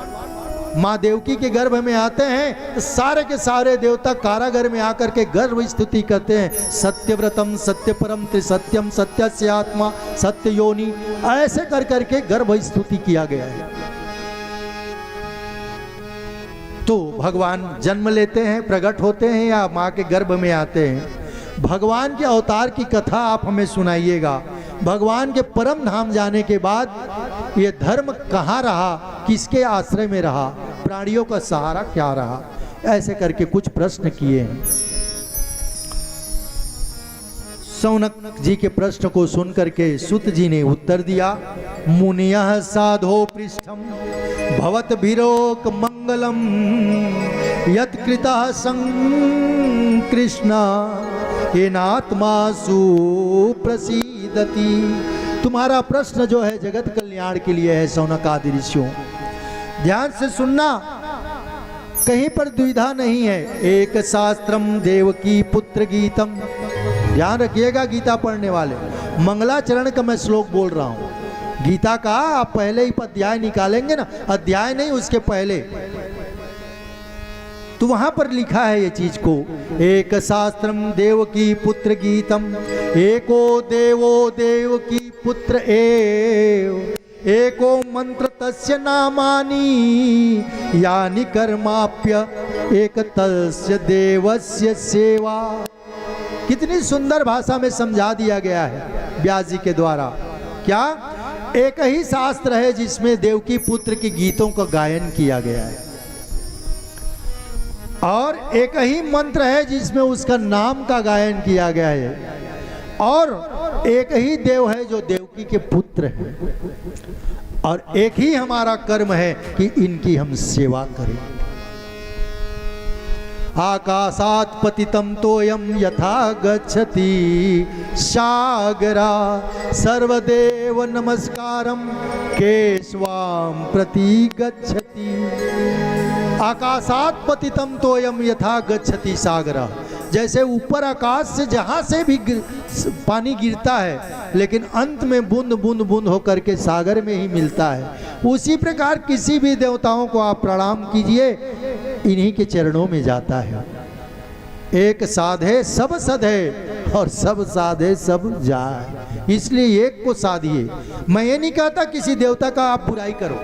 S5: माँ देवकी के गर्भ में आते हैं तो सारे के सारे देवता कारागर में आकर के गर्भ स्तुति करते हैं। सत्यव्रतम सत्यपरम त्रिसत्यम सत्यस्य आत्मा सत्य योनि, ऐसे कर करके गर्भ स्तुति किया गया है। तो भगवान जन्म लेते हैं, प्रकट होते हैं या माँ के गर्भ में आते हैं? भगवान के अवतार की कथा आप हमें सुनाइएगा। भगवान के परम धाम जाने के बाद ये धर्म कहाँ रहा, किसके आश्रय में रहा, प्राणियों का सहारा क्या रहा, ऐसे करके कुछ प्रश्न किए हैं। शौनक जी के प्रश्न को सुन करके सुत जी ने उत्तर दिया, मुनियः साधो पृष्ठम भवत भीरोक मंगलम यत् कृतः संकृष्णा येनात्मा सुप्रसीदति। तुम्हारा प्रश्न जो है जगत कल्याण के लिए है शौनक आदि ऋषियों। ध्यान से सुनना, कहीं पर द्विधा नहीं है। एक शास्त्रम देवकी पुत्र गीतम, ध्यान रखिएगा गीता पढ़ने वाले, मंगलाचरण का मैं श्लोक बोल रहा हूं। गीता का आप पहले ही अध्याय निकालेंगे ना, अध्याय नहीं उसके पहले, तो वहां पर लिखा है ये चीज को, एक शास्त्रम देवकी पुत्र गीतम एको देवो देवकी पुत्र एव एको मंत्र तस्य नामानि यानि कर्माप्य एक तस्य देवस्य सेवा। कितनी सुंदर भाषा में समझा दिया गया है व्यास जी के द्वारा। क्या? एक ही शास्त्र है जिसमें देवकी पुत्र के गीतों का गायन किया गया है, और एक ही मंत्र है जिसमें उसका नाम का गायन किया गया है, और एक ही देव है जो देवकी के पुत्र हैं, और एक ही हमारा कर्म है कि इनकी हम सेवा करें। आकाशात् पतितं तोयं यथा गच्छति सागरा सर्वदेव नमस्कारं केशवां प्रति गच्छति। आकाशात् पतितं तोयं यथा गच्छति सागरा, जैसे ऊपर आकाश से जहाँ से भी पानी गिरता है लेकिन अंत में बूंद बूंद बूंद होकर के सागर में ही मिलता है, उसी प्रकार किसी भी देवताओं को आप प्रणाम कीजिए, इन्हीं के चरणों में जाता है। एक साधे सब सधे, और सब साधे सब जाए। इसलिए एक को साधिए। मैं ये नहीं कहता किसी देवता का आप बुराई करो,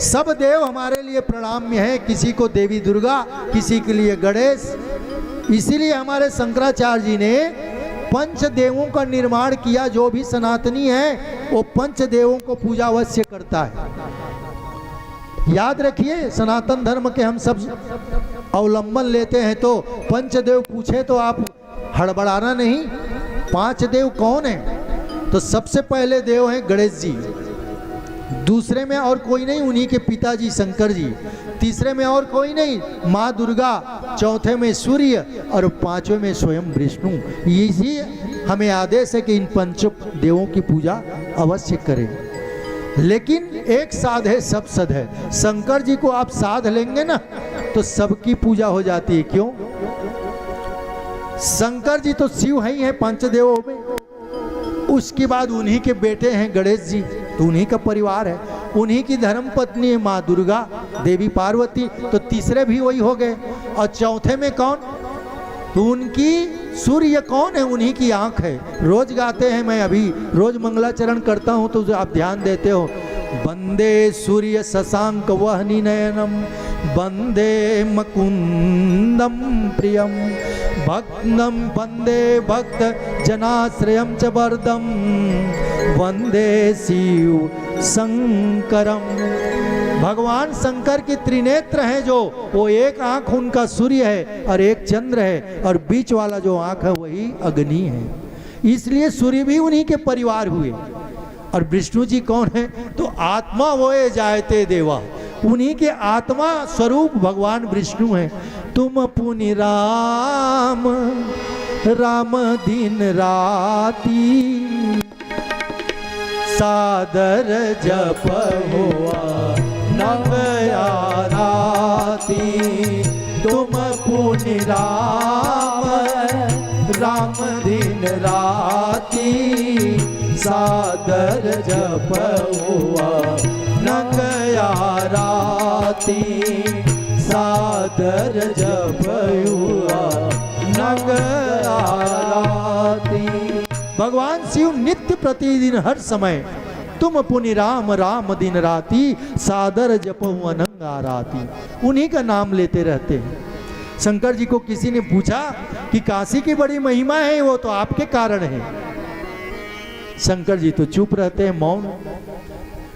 S5: सब देव हमारे लिए प्रणाम्य हैं। किसी को देवी दुर्गा, किसी के लिए गणेश। इसीलिए हमारे शंकराचार्य जी ने पंच देवों का निर्माण किया। जो भी सनातनी है वो पंच देवों को पूजा अवश्य करता है। याद रखिए, सनातन धर्म के हम सब अवलंबन लेते हैं, तो पंचदेव पूछे तो आप हड़बड़ाना नहीं। 5 देव कौन है? तो सबसे पहले देव हैं गणेश जी, दूसरे में और कोई नहीं, उन्हीं के पिताजी शंकर जी, तीसरे में और कोई नहीं, माँ दुर्गा, चौथे में सूर्य और 5वें में स्वयं विष्णु। इसी हमें आदेश है कि इन पंच देवों की पूजा अवश्य करें। लेकिन एक साध है सब सद है। शंकर जी को आप साध लेंगे ना तो सबकी पूजा हो जाती है। क्यों? शंकर जी तो शिव ही हैं पंचदेवों में, उसके बाद उन्हीं के बेटे हैं गणेश जी, तो उन्हीं का परिवार है। उन्हीं की धर्म पत्नी है माँ दुर्गा, देवी पार्वती, तो तीसरे भी वही हो गए। और चौथे में कौन? तो उनकी सूर्य कौन है? उन्हीं की आंख है। रोज गाते हैं, मैं अभी रोज मंगलाचरण करता हूँ तो आप ध्यान देते हो। वंदे सूर्य शशांक वहनी नयनम, वंदे मुकुंदम प्रियम, भक्तम वंदे भक्त जनाश्रयम च वरदम, वंदे शिव शंकरम। भगवान शंकर की त्रिनेत्र हैं जो, वो एक आंख उनका सूर्य है और एक चंद्र है, और बीच वाला जो आंख है वही अग्नि है। इसलिए सूर्य भी उन्हीं के परिवार हुए। और विष्णु जी कौन है? तो आत्मा वोए जायते देवा, उन्हीं के आत्मा स्वरूप भगवान विष्णु हैं। तुम पुनि राम राम दिन राती, सादर जप हुआ नव आराती। तुम पुनि राम राम दिन राती, सादर जप हुआ नग आराती, सादर जप हुआ नग आराती। भगवान शिव नित्य प्रतिदिन हर समय तुम पुनि राम राम दिन राती, सादर जपो अनंग आराती, उन्हीं का नाम लेते रहते हैं। शंकर जी को किसी ने पूछा कि काशी की बड़ी महिमा है, वो तो आपके कारण है। शंकर जी तो चुप रहते हैं, मौन।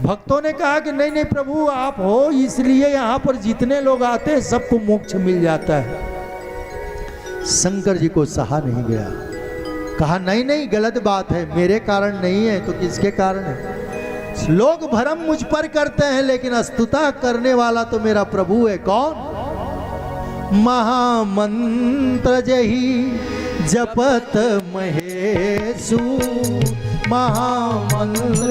S5: भक्तों ने कहा कि नहीं नहीं प्रभु, आप हो इसलिए यहाँ पर जितने लोग आते हैं सबको मोक्ष मिल जाता है। शंकर जी को सहा नहीं गया, कहा नहीं नहीं गलत बात है, मेरे कारण नहीं है तो किसके कारण है? लोग भरम मुझ पर करते हैं, लेकिन स्तुता करने वाला तो मेरा प्रभु है। कौन? महामंत्र जही जपत महेशु, महामंत्र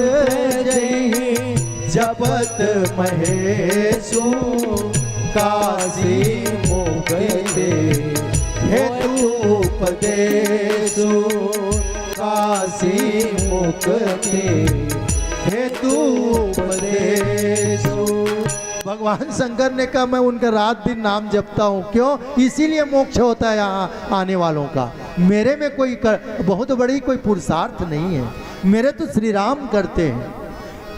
S5: जही जपत महेशु, काशी मोक्ष हेतु उपदेशु, काशी मुक्ति हेतु उपदेशु। भगवान शंकर ने कहा मैं उनका रात दिन नाम जपता हूँ। क्यों? इसीलिए मोक्ष होता है यहाँ आने वालों का। मेरे में कोई बहुत बड़ी कोई पुरुषार्थ नहीं है, मेरे तो श्री राम करते हैं।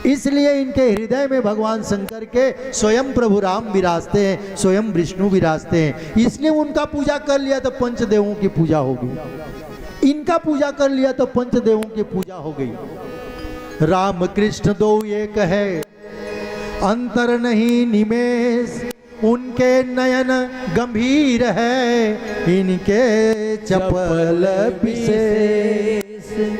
S5: इसलिए इनके हृदय में भगवान शंकर के स्वयं प्रभु राम विराजते हैं, स्वयं विष्णु विराजते हैं। इसलिए उनका पूजा कर लिया तो पंचदेवों की पूजा हो गई, इनका पूजा कर लिया तो पंचदेवों की पूजा हो गई। राम कृष्ण दो एक है, अंतर नहीं निमेष, उनके नयन गंभीर है, इनके चपल विशेष।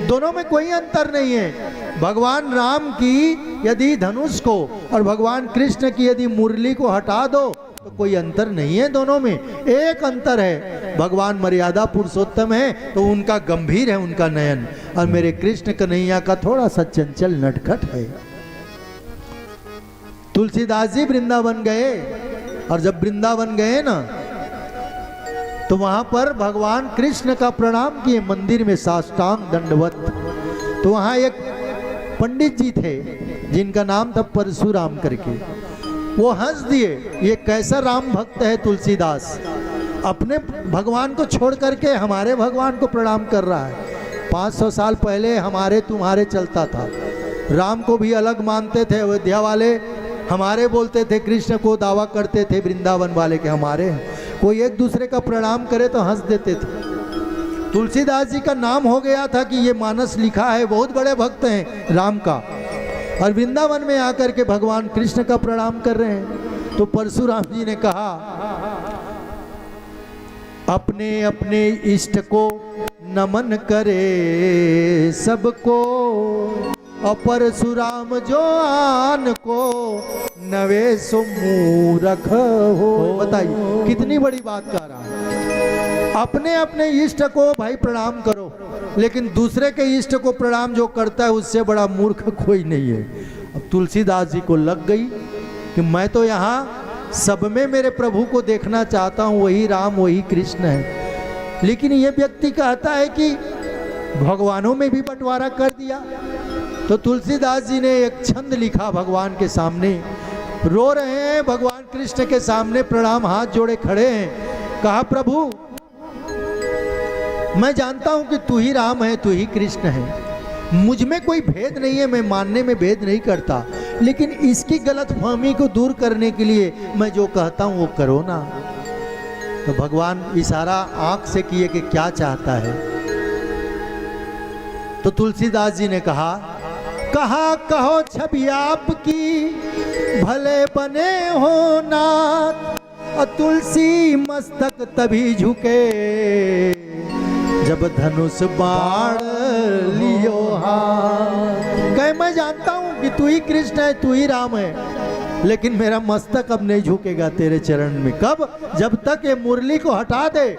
S5: दोनों में कोई अंतर नहीं है। भगवान राम की यदि धनुष को और भगवान कृष्ण की यदि मुरली को हटा दो तो कोई अंतर नहीं है दोनों में। एक अंतर है, भगवान मर्यादा पुरुषोत्तम है तो उनका गंभीर है उनका नयन, और मेरे कृष्ण कन्हैया का थोड़ा सा चंचल नटखट है। तुलसीदास जी वृंदावन गए, और जब वृंदावन गए ना तो वहां पर भगवान कृष्ण का प्रणाम किए मंदिर में साष्टांग दंडवत। तो वहां एक पंडित जी थे जिनका नाम था परशुराम करके, वो हंस दिए, ये कैसा राम भक्त है तुलसीदास। अपने भगवान को छोड़ करके हमारे भगवान को प्रणाम कर रहा है। 500 साल पहले हमारे तुम्हारे चलता था। राम को भी अलग मानते थे अयोध्या वाले, हमारे बोलते थे, कृष्ण को दावा करते थे वृंदावन वाले के हमारे हैं। कोई एक दूसरे का प्रणाम करे तो हंस देते थे। तुलसीदास जी का नाम हो गया था कि ये मानस लिखा है, बहुत बड़े भक्त हैं राम का, और वृंदावन में आकर के भगवान कृष्ण का प्रणाम कर रहे हैं। तो परशुराम जी ने कहा, अपने अपने इष्ट को नमन करे सबको, और परशुराम जो आन को नवे सो मूरख हो। बताइए कितनी बड़ी बात कह रहा है। अपने अपने इष्ट को भाई प्रणाम करो, लेकिन दूसरे के इष्ट को प्रणाम जो करता है उससे बड़ा मूर्ख कोई नहीं है। अब तुलसीदास जी को लग गई कि मैं तो यहाँ सब में मेरे प्रभु को देखना चाहता हूँ, वही राम वही कृष्ण है, लेकिन ये व्यक्ति कहता है कि भगवानों में भी बंटवारा कर दिया। तो तुलसीदास जी ने एक छंद लिखा भगवान के सामने, रो रहे हैं भगवान कृष्ण के सामने, प्रणाम हाथ जोड़े खड़े हैं। कहा, प्रभु मैं जानता हूं कि तू ही राम है, तू ही कृष्ण है, मुझ में कोई भेद नहीं है, मैं मानने में भेद नहीं करता, लेकिन इसकी गलतफहमी को दूर करने के लिए मैं जो कहता हूं वो करो ना। तो भगवान इशारा आंख से किए कि क्या चाहता है। तो तुलसीदास जी ने कहा, कहो छवि आपकी भले बने हो नाथ, और तुलसी मस्तक तभी झुके जब धनुष बाण लियो हाथ। कहे, मैं जानता हूं कि तू ही कृष्ण है, तू ही राम है, लेकिन मेरा मस्तक अब नहीं झुकेगा तेरे चरण में। कब? जब तक ये मुरली को हटा दे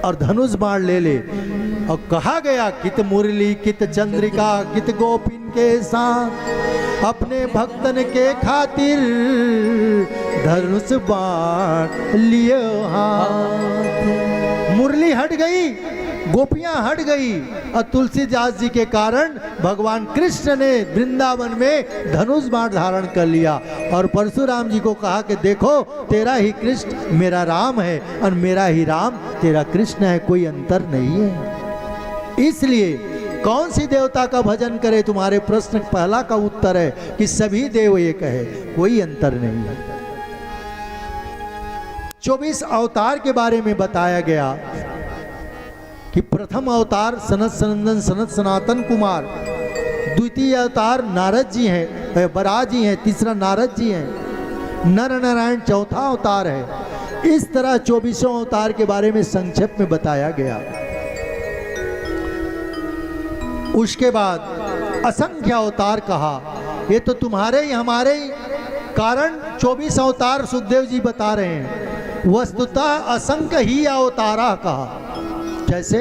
S5: और धनुष बाण ले ले। और कहा गया, कित मुरली कित चंद्रिका कित गोपिन के साथ, अपने भक्तन के खातिर धनुष बाण लियो हाथ। मुरली हट गई, गोपियां हट गई, और तुलसीदास जी के कारण भगवान कृष्ण ने वृंदावन में धनुष बाण धारण कर लिया। और परशुराम जी को कहा कि देखो, तेरा ही कृष्ण मेरा राम है, और मेरा ही राम तेरा कृष्ण है, कोई अंतर नहीं है। इसलिए कौन सी देवता का भजन करे, तुम्हारे प्रश्न पहला का उत्तर है कि सभी देव एक है, कोई अंतर नहीं है। 24 अवतार के बारे में बताया गया कि प्रथम अवतार सनत सनंदन सनत सनातन कुमार, द्वितीय अवतार नारद जी हैं, बराह जी हैं, तीसरा नारद जी हैं, नर नारायण चौथा अवतार है। इस तरह 24 अवतार के बारे में संक्षेप में बताया गया। उसके बाद असंख्य अवतार कहा। ये तो तुम्हारे ही हमारे ही कारण 24 अवतार सुखदेव जी बता रहे हैं, वस्तुतः असंख्य ही अवतारा कहा। कैसे?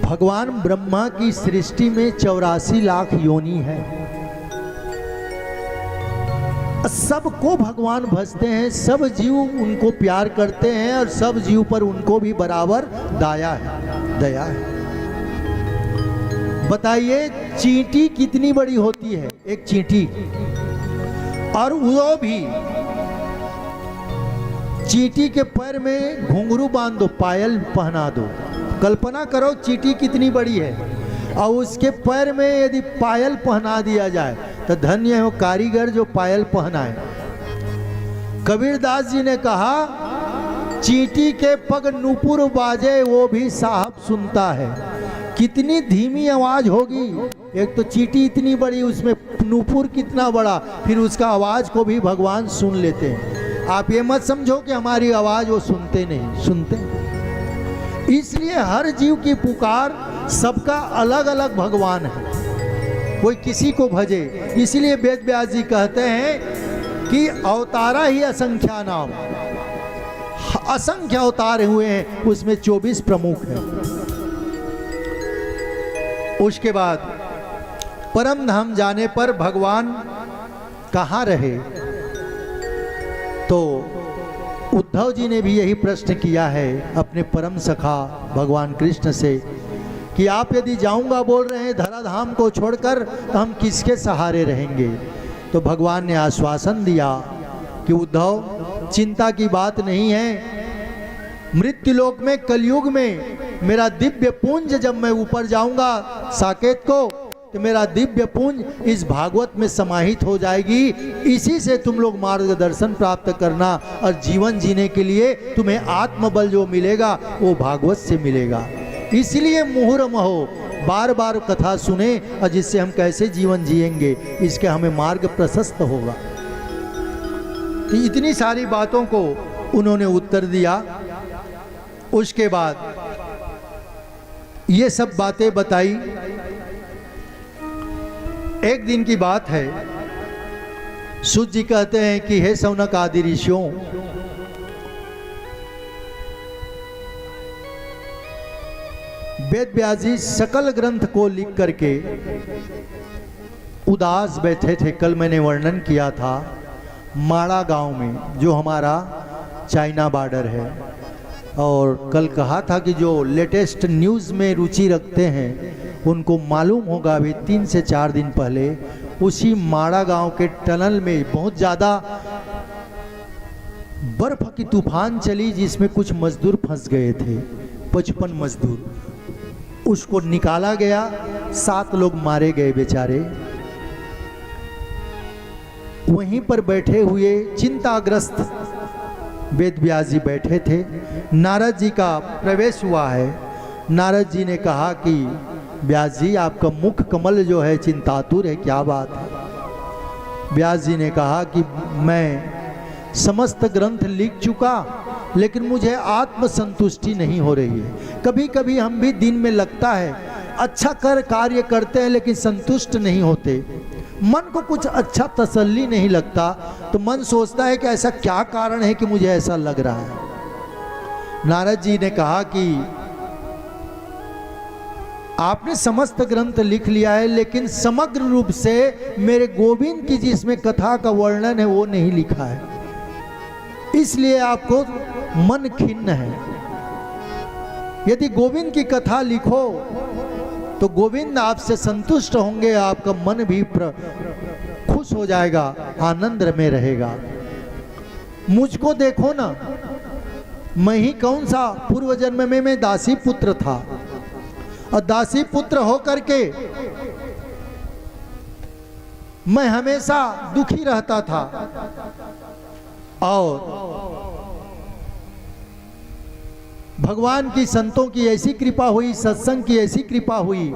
S5: भगवान ब्रह्मा की सृष्टि में 84 लाख योनि है। सबको भगवान भजते हैं, सब जीव उनको प्यार करते हैं, और सब जीव पर उनको भी बराबर दया है। बताइए, चींटी कितनी बड़ी होती है, एक चींटी, और वो भी चींटी के पैर में घुंघरू बांध दो, पायल पहना दो। कल्पना करो चींटी कितनी बड़ी है, और उसके पैर में यदि पायल पहना दिया जाए तो धन्य है वो कारीगर जो पायल पहनाए। कबीरदास जी ने कहा, चींटी के पग नूपुर बाजे वो भी साहब सुनता है। कितनी धीमी आवाज होगी, एक तो चींटी इतनी बड़ी, उसमें नूपुर कितना बड़ा, फिर उसका आवाज को भी भगवान सुन लेते हैं। आप ये मत समझो कि हमारी आवाज वो सुनते नहीं, सुनते। इसलिए हर जीव की पुकार सबका अलग अलग भगवान है, कोई किसी को भजे। इसलिए वेद व्यास जी कहते हैं कि अवतारा ही असंख्या नाम, असंख्य अवतार हुए हैं, उसमें 24 प्रमुख हैं। उसके बाद परम धाम जाने पर भगवान कहाँ रहे, तो उद्धव जी ने भी यही प्रश्न किया है अपने परम सखा भगवान कृष्ण से कि आप यदि जाऊंगा बोल रहे हैं धराधाम को छोड़कर, तो हम किसके सहारे रहेंगे। तो भगवान ने आश्वासन दिया कि उद्धव, चिंता की बात नहीं है। मृत्युलोक में, कलयुग में मेरा दिव्य पुंज जब मैं ऊपर जाऊंगा साकेत को, तो मेरा दिव्य पुंज इस भागवत में समाहित हो जाएगी। इसी से तुम लोग मार्गदर्शन प्राप्त करना, और जीवन जीने के लिए तुम्हें आत्मबल जो मिलेगा वो भागवत से मिलेगा। इसलिए मुहुर्मुह हो, बार बार कथा सुने, और जिससे हम कैसे जीवन जिएंगे इसके हमें मार्ग प्रशस्त होगा। तो इतनी सारी बातों को उन्होंने उत्तर दिया। उसके बाद ये सब बातें बताई। एक दिन की बात है, सूत जी कहते हैं कि हे शौनक आदि ऋषियों, वेद व्यास जी सकल ग्रंथ को लिख करके उदास बैठे थे। कल मैंने वर्णन किया था माड़ा गांव में, जो हमारा चाइना बॉर्डर है, और कल कहा था कि जो लेटेस्ट न्यूज़ में रुचि रखते हैं उनको मालूम होगा अभी 3 से 4 दिन पहले उसी माड़ा गांव के टनल में बहुत ज़्यादा बर्फ की तूफान चली, जिसमें कुछ मजदूर फंस गए थे, 55 मजदूर। उसको निकाला गया, 7 लोग मारे गए बेचारे। वहीं पर बैठे हुए चिंताग्रस्त वेद व्यास जी बैठे थे। नारद जी का प्रवेश हुआ है। नारद जी ने कहा कि व्यास जी, आपका मुख कमल जो है चिंतातुर है, क्या बात है? व्यास जी ने कहा कि मैं समस्त ग्रंथ लिख चुका, लेकिन मुझे आत्म संतुष्टि नहीं हो रही है। कभी कभी हम भी दिन में लगता है अच्छा कार्य करते हैं, लेकिन संतुष्ट नहीं होते। मन को कुछ अच्छा तसल्ली नहीं लगता, तो मन सोचता है कि ऐसा क्या कारण है कि मुझे ऐसा लग रहा है। नारद जी ने कहा कि आपने समस्त ग्रंथ लिख लिया है, लेकिन समग्र रूप से मेरे गोविंद की जिसमें कथा का वर्णन है वो नहीं लिखा है, इसलिए आपको मन खिन्न है। यदि गोविंद की कथा लिखो तो गोविंद आपसे संतुष्ट होंगे, आपका मन भी खुश हो जाएगा, आनंद में रहेगा। मुझको देखो ना, मैं ही कौन सा पूर्व जन्म में मैं दासी पुत्र था, और दासी पुत्र होकर के मैं हमेशा दुखी रहता था। और भगवान की, संतों की ऐसी कृपा हुई, सत्संग की ऐसी कृपा हुई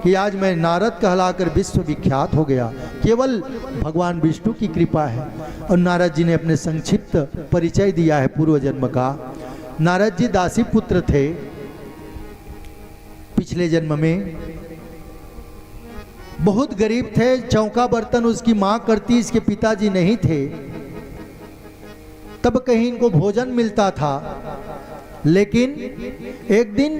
S5: कि आज मैं नारद कहलाकर विश्व विख्यात हो गया। केवल भगवान विष्णु की कृपा है। और नारद जी ने अपने संक्षिप्त परिचय दिया है पूर्व जन्म का। नारद जी दासी पुत्र थे पिछले जन्म में, बहुत गरीब थे। चौका बर्तन उसकी माँ करती, इसके पिताजी नहीं थे। तब कहीं इनको भोजन मिलता था, लेकिन एक दिन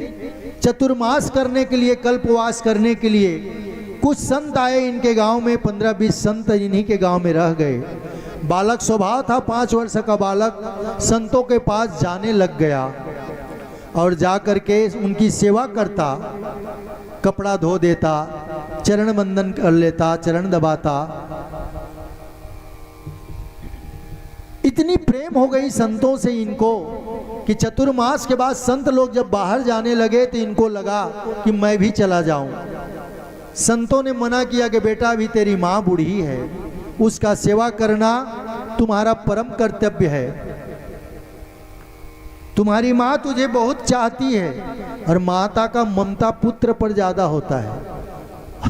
S5: चतुर्मास करने के लिए, कल्पवास करने के लिए कुछ संत आए इनके गांव में। 15-20 संत इन्हीं के गांव में रह गए। बालक स्वभाव था, 5 वर्ष का बालक संतों के पास जाने लग गया, और जा करके उनकी सेवा करता, कपड़ा धो देता, चरण वंदन कर लेता, चरण दबाता। इतनी प्रेम हो गई संतों से इनको कि चतुर्मास के बाद संत लोग जब बाहर जाने लगे तो इनको लगा कि मैं भी चला जाऊं। संतों ने मना किया कि बेटा अभी तेरी माँ बूढ़ी है, उसका सेवा करना तुम्हारा परम कर्तव्य है। तुम्हारी माँ तुझे बहुत चाहती है, और माता का ममता पुत्र पर ज्यादा होता है,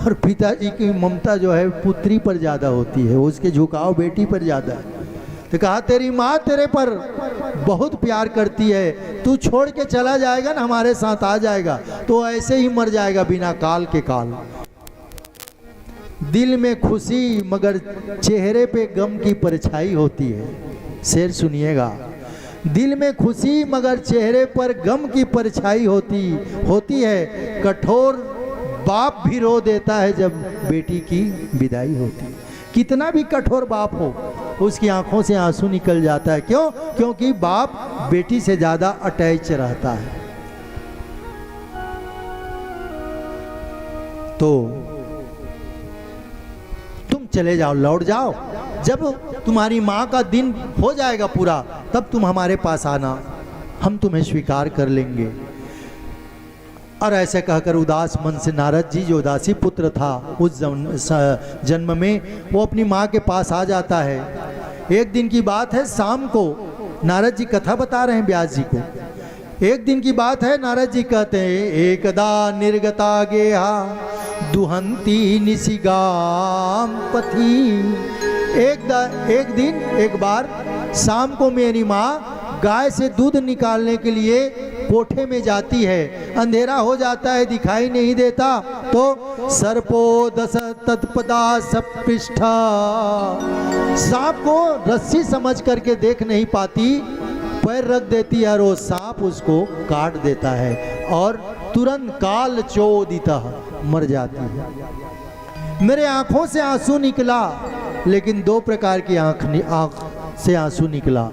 S5: और पिताजी की ममता जो है पुत्री पर ज्यादा होती है, उसके झुकाव बेटी पर ज्यादा है। तो कहा तेरी माँ तेरे पर बहुत प्यार करती है, तू छोड़ के चला जाएगा ना, हमारे साथ आ जाएगा तो ऐसे ही मर जाएगा बिना काल के काल। दिल में खुशी मगर चेहरे पे गम की परछाई होती है। शेर सुनिएगा, दिल में खुशी मगर चेहरे पर गम की परछाई होती है। कठोर बाप भी रो देता है जब बेटी की विदाई होती है। कितना भी कठोर बाप हो, उसकी आंखों से आंसू निकल जाता है। क्यों? क्योंकि बाप बेटी से ज्यादा अटैच रहता है। तो तुम चले जाओ, लौट जाओ, जब तुम्हारी माँ का दिन हो जाएगा पूरा, तब तुम हमारे पास आना, हम तुम्हें स्वीकार कर लेंगे। और ऐसे कहकर उदास मन से नारद जी, जो उदासी पुत्र था उस जन्म में, वो अपनी माँ के पास आ जाता है। एक दिन की बात है, शाम को नारद जी कथा बता रहे हैं व्यास जी को। एक दिन की बात है, नारद जी कहते हैं, एकदा निर्गता गेहा दुहंती निशिगाम पथी। एक दिन एक बार शाम को मेरी माँ गाय से दूध निकालने के लिए कोठे में जाती है। अंधेरा हो जाता है, दिखाई नहीं देता, तो सर्पो दस तत्पदा सपृष्ठा, सांप को रस्सी समझ करके देख नहीं पाती, पैर रख देती है और वो सांप उसको काट देता है और तुरंत काल चोदिता मर जाती है। मेरे आंखों से आंसू निकला, लेकिन दो प्रकार की आंख से आंसू निकला।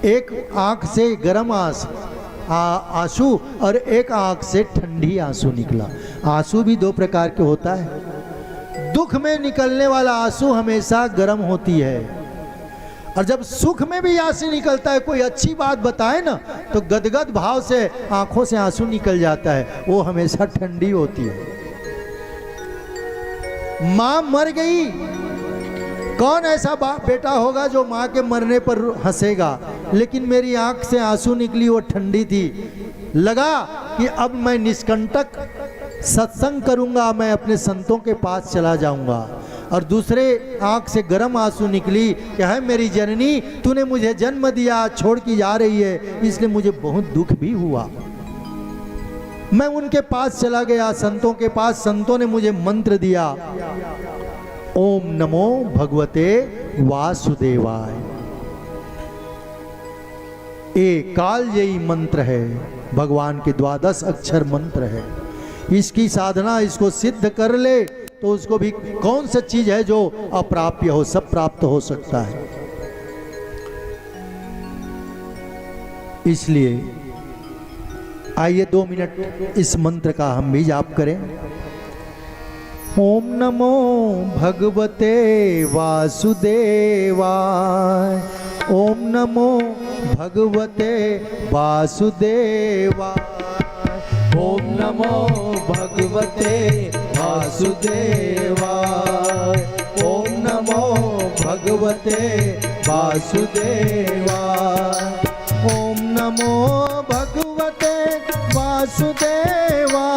S5: एक आंख से गर्म आंसू और एक आंख से ठंडी आंसू निकला। आंसू भी दो प्रकार के होता है। दुख में निकलने वाला आंसू हमेशा गर्म होती है, और जब सुख में भी आंसू निकलता है, कोई अच्छी बात बताए ना तो गदगद भाव से आंखों से आंसू निकल जाता है, वो हमेशा ठंडी होती है। मां मर गई, कौन ऐसा बेटा होगा जो माँ के मरने पर हंसेगा, लेकिन मेरी आंख से आंसू निकली, वो ठंडी थी। लगा कि अब मैं निष्कंटक सत्संग करूंगा, मैं अपने संतों के पास चला जाऊंगा। और दूसरे आंख से गर्म आंसू निकली कि है मेरी जननी, तूने मुझे जन्म दिया, छोड़ की जा रही है, इसलिए मुझे बहुत दुख भी हुआ। मैं उनके पास चला गया, संतों के पास। संतों ने मुझे मंत्र दिया, ओम नमो भगवते वासुदेवाय। ये कालजयी मंत्र है, भगवान के 12 अक्षर मंत्र है। इसकी साधना, इसको सिद्ध कर ले तो उसको भी कौन सा चीज है जो अप्राप्य हो, सब प्राप्त हो सकता है। इसलिए आइए 2 मिनट इस मंत्र का हम भी जाप करें। ओम नमो भगवते वासुदेवाय, ओम नमो भगवते वासुदेवाय,
S1: ओम नमो भगवते वासुदेवाय, ओम नमो भगवते वासुदेवाय,
S5: ओम नमो भगवते वासुदेवाय,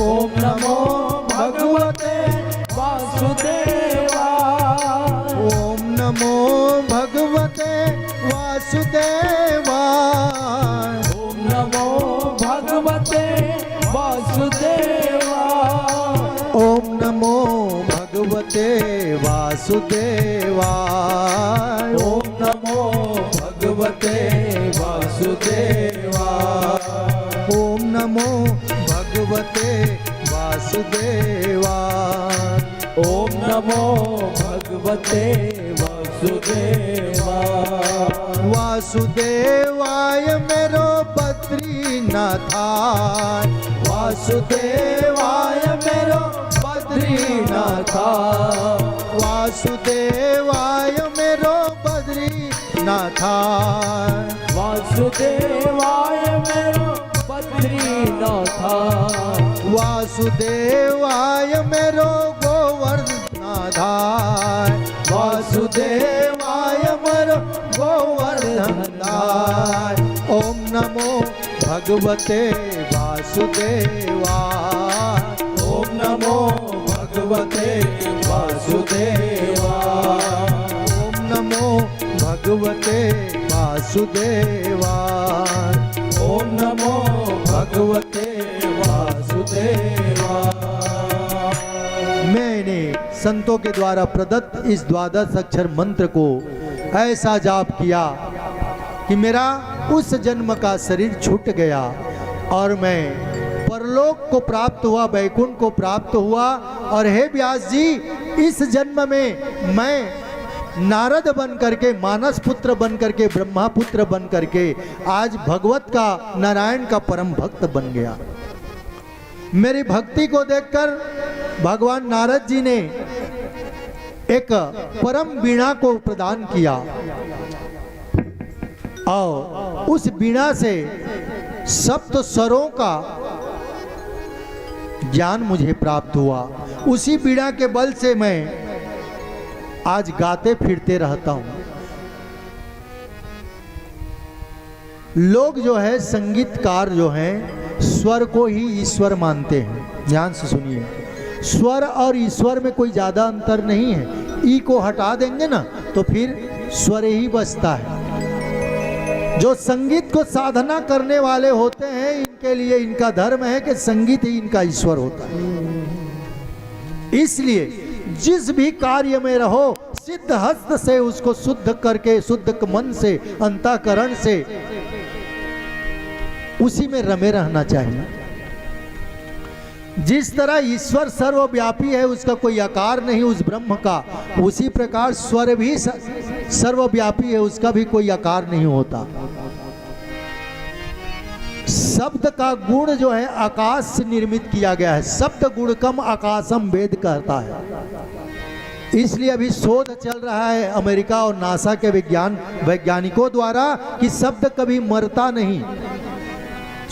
S1: ओम नमो भगवते वासुदेवाय,
S5: ओम नमो भगवते वासुदेवाय,
S1: ओम नमो भगवते वासुदेवाय,
S5: ओम नमो भगवते वासुदेवाय,
S1: ओम नमो भगवते वासुदेवाय,
S5: ओम नमो भगवते वासुदेवाय,
S1: ओम नमो भगवते वासुदेवाय,
S5: वासुदेवाय मेरो बद्रीनाथाय,
S1: वासुदेवाय मेरो बद्रीनाथाय,
S5: वासुदेवाय मेरो बद्रीनाथाय,
S1: वासुदेवाय मेरो बद्रीनाथाय,
S5: वासुदेवाय मेरो गोवर्धनाधाय,
S1: वासुदेवाय मेरो गोवर्धनाय,
S5: ओम नमो भगवते वासुदेवाय,
S1: ओम नमो भगवते वासुदेवाय,
S5: ओम नमो भगवते वासुदेवाय,
S1: ओम नमो भगवते वासुदेवाय।
S5: मैंने संतों के द्वारा प्रदत्त इस 12 अक्षर मंत्र को ऐसा जाप किया कि मेरा उस जन्म का शरीर छूट गया और मैं परलोक को प्राप्त हुआ, वैकुंठ को प्राप्त हुआ। और हे व्यास जी, इस जन्म में मैं नारद बन करके, मानस पुत्र बन करके, ब्रह्मा पुत्र बन करके आज भगवत का, नारायण का परम भक्त बन गया। मेरी भक्ति को देखकर भगवान नारद जी ने एक परम वीणा को प्रदान किया और उस वीणा से सप्त स्वरों का ज्ञान मुझे प्राप्त हुआ। उसी वीणा के बल से मैं आज गाते फिरते रहता हूं। लोग जो है संगीतकार जो हैं स्वर को ही ईश्वर मानते हैं। ध्यान से सुनिए, स्वर और ईश्वर में कोई ज्यादा अंतर नहीं है। ई को हटा देंगे ना तो फिर स्वर ही बचता है। जो संगीत को साधना करने वाले होते हैं इनके लिए इनका धर्म है कि संगीत ही इनका ईश्वर होता है। इसलिए जिस भी कार्य में रहो सिद्ध हस्त से उसको शुद्ध करके शुद्ध मन से अंतःकरण से उसी में रमे रहना चाहिए। जिस तरह ईश्वर सर्वव्यापी है, उसका कोई आकार नहीं उस ब्रह्म का, उसी प्रकार स्वर भी सर्वव्यापी है, उसका भी कोई आकार नहीं होता। शब्द का गुण जो है आकाश से निर्मित किया गया है। शब्द गुणकम आकाशम वेद कहता है। इसलिए अभी शोध चल रहा है अमेरिका और नासा के वैज्ञानिकों द्वारा कि शब्द कभी मरता नहीं।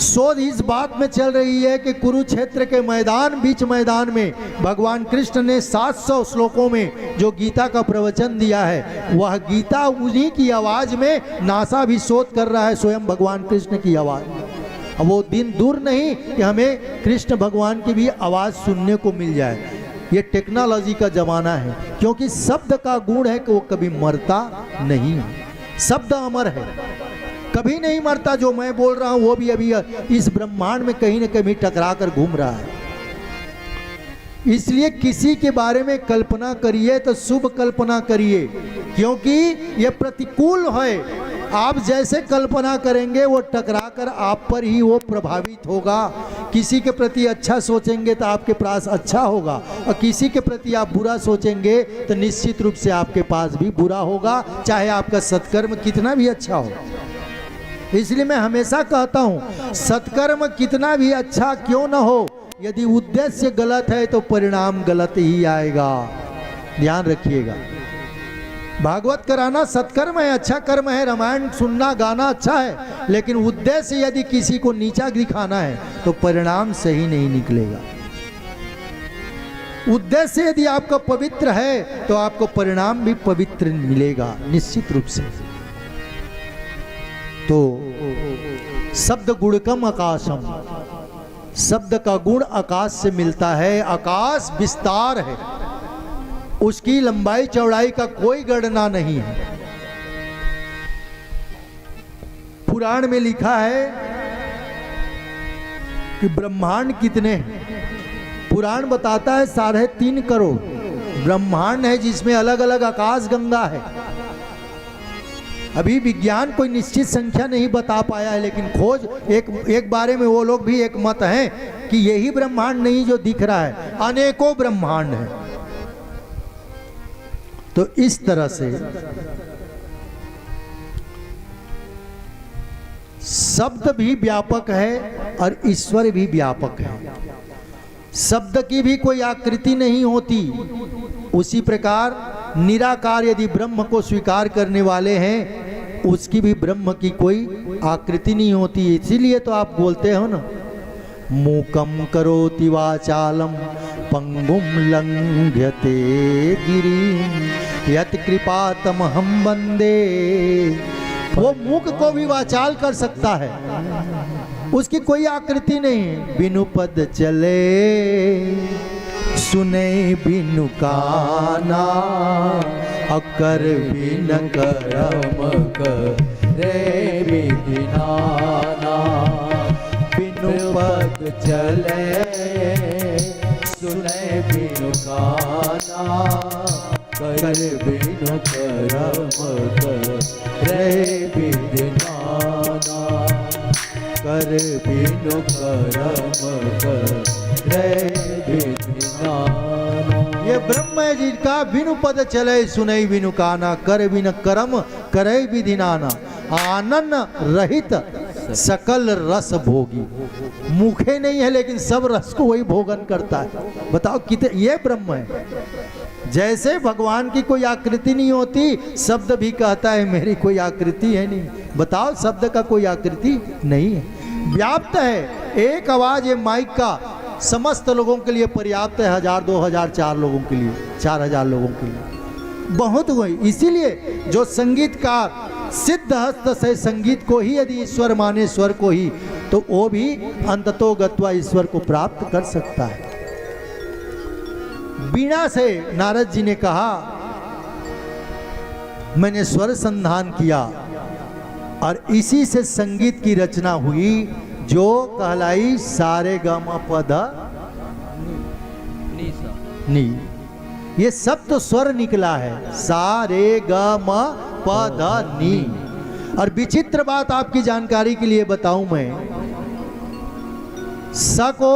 S5: शोध इस बात में चल रही है कि कुरुक्षेत्र के बीच मैदान में भगवान कृष्ण ने 700 श्लोकों में जो गीता का प्रवचन दिया है, वह गीता उन्हीं की आवाज में नासा भी शोध कर रहा है, स्वयं भगवान कृष्ण की आवाज। अब वो दिन दूर नहीं कि हमें कृष्ण भगवान की भी आवाज सुनने को मिल जाए। ये टेक्नोलॉजी का जमाना है, क्योंकि शब्द का गुण है कि वो कभी मरता नहीं। शब्द अमर है, कभी नहीं मरता। जो मैं बोल रहा हूं वो भी अभी इस ब्रह्मांड में कहीं न कहीं टकरा कर घूम रहा है। इसलिए किसी के बारे में कल्पना करिए तो शुभ कल्पना करिए, क्योंकि ये प्रतिकूल है। आप जैसे कल्पना करेंगे वो टकरा कर आप पर ही वो प्रभावित होगा। किसी के प्रति अच्छा सोचेंगे तो आपके पास अच्छा होगा, और किसी के प्रति आप बुरा सोचेंगे तो निश्चित रूप से आपके पास भी बुरा होगा, चाहे आपका सत्कर्म कितना भी अच्छा हो। इसलिए मैं हमेशा कहता हूं सत्कर्म कितना भी अच्छा क्यों न हो, यदि उद्देश्य गलत है तो परिणाम गलत ही आएगा। ध्यान रखिएगा। भागवत कराना सत्कर्म है, अच्छा कर्म है। रामायण सुनना गाना अच्छा है, लेकिन उद्देश्य यदि किसी को नीचा दिखाना है तो परिणाम सही नहीं निकलेगा। उद्देश्य यदि आपका पवित्र है तो आपको परिणाम भी पवित्र मिलेगा निश्चित रूप से। तो शब्द गुणकम आकाशम, शब्द का गुण आकाश से मिलता है। आकाश विस्तार है, उसकी लंबाई चौड़ाई का कोई गणना नहीं है। पुराण में लिखा है कि ब्रह्मांड कितने हैं। पुराण बताता है 3.5 करोड़ ब्रह्मांड है, जिसमें अलग अलग आकाश गंगा है। अभी विज्ञान कोई निश्चित संख्या नहीं बता पाया है, लेकिन खोज एक बारे में वो लोग भी एक मत हैं कि यही ब्रह्मांड नहीं जो दिख रहा है, अनेकों ब्रह्मांड हैं। तो इस तरह से शब्द भी व्यापक है और ईश्वर भी व्यापक है। शब्द की भी कोई आकृति नहीं होती, उसी प्रकार निराकार यदि ब्रह्म को स्वीकार करने वाले हैं उसकी भी ब्रह्म की कोई आकृति नहीं होती। इसीलिए तो आप बोलते हो ना, मूकम करोति वाचालम पंगुम लंघ्यते गिरिम यत् कृपातम हम वंदे। वो मूक को भी वाचाल कर सकता है, उसकी कोई आकृति नहीं। बिनु पद चले सुने बिनु काना, अकर बिन करम करे विधिनाना। बिनु पद चले सुने बिनु काना, कर बिनु करम करे विधिनाना। कर बिनु करम करे विधिनाना। ये ब्रह्म है जिनका बिनु पद चले सुनई बिनु काना, कर बिन कर्म करे विधिनाना। आनंद रहित सकल रस भोगी, मुखे नहीं है लेकिन सब रस को वही भोगन करता है। बताओ कितने, ये ब्रह्म है। जैसे भगवान की कोई आकृति नहीं होती, शब्द भी कहता है मेरी कोई आकृति है नहीं। बताओ, शब्द का कोई आकृति नहीं है, व्याप्त है। एक आवाज है माइक का समस्त लोगों के लिए पर्याप्त है, 1000, 2000, 4 लोगों के लिए, 4000 लोगों के लिए बहुत हुई। इसीलिए जो संगीतकार सिद्ध हस्त से संगीत को ही यदि ईश्वर माने, स्वर को ही, तो वो भी अंततो गत्वा ईश्वर को प्राप्त कर सकता है। वीणा से नारद जी ने कहा मैंने स्वर संधान किया और इसी से संगीत की रचना हुई जो कहलाई सारे ग म प ध नी। ये सब तो स्वर निकला है, सारे ग म प ध नी। और विचित्र बात आपकी जानकारी के लिए बताऊं मैं, स को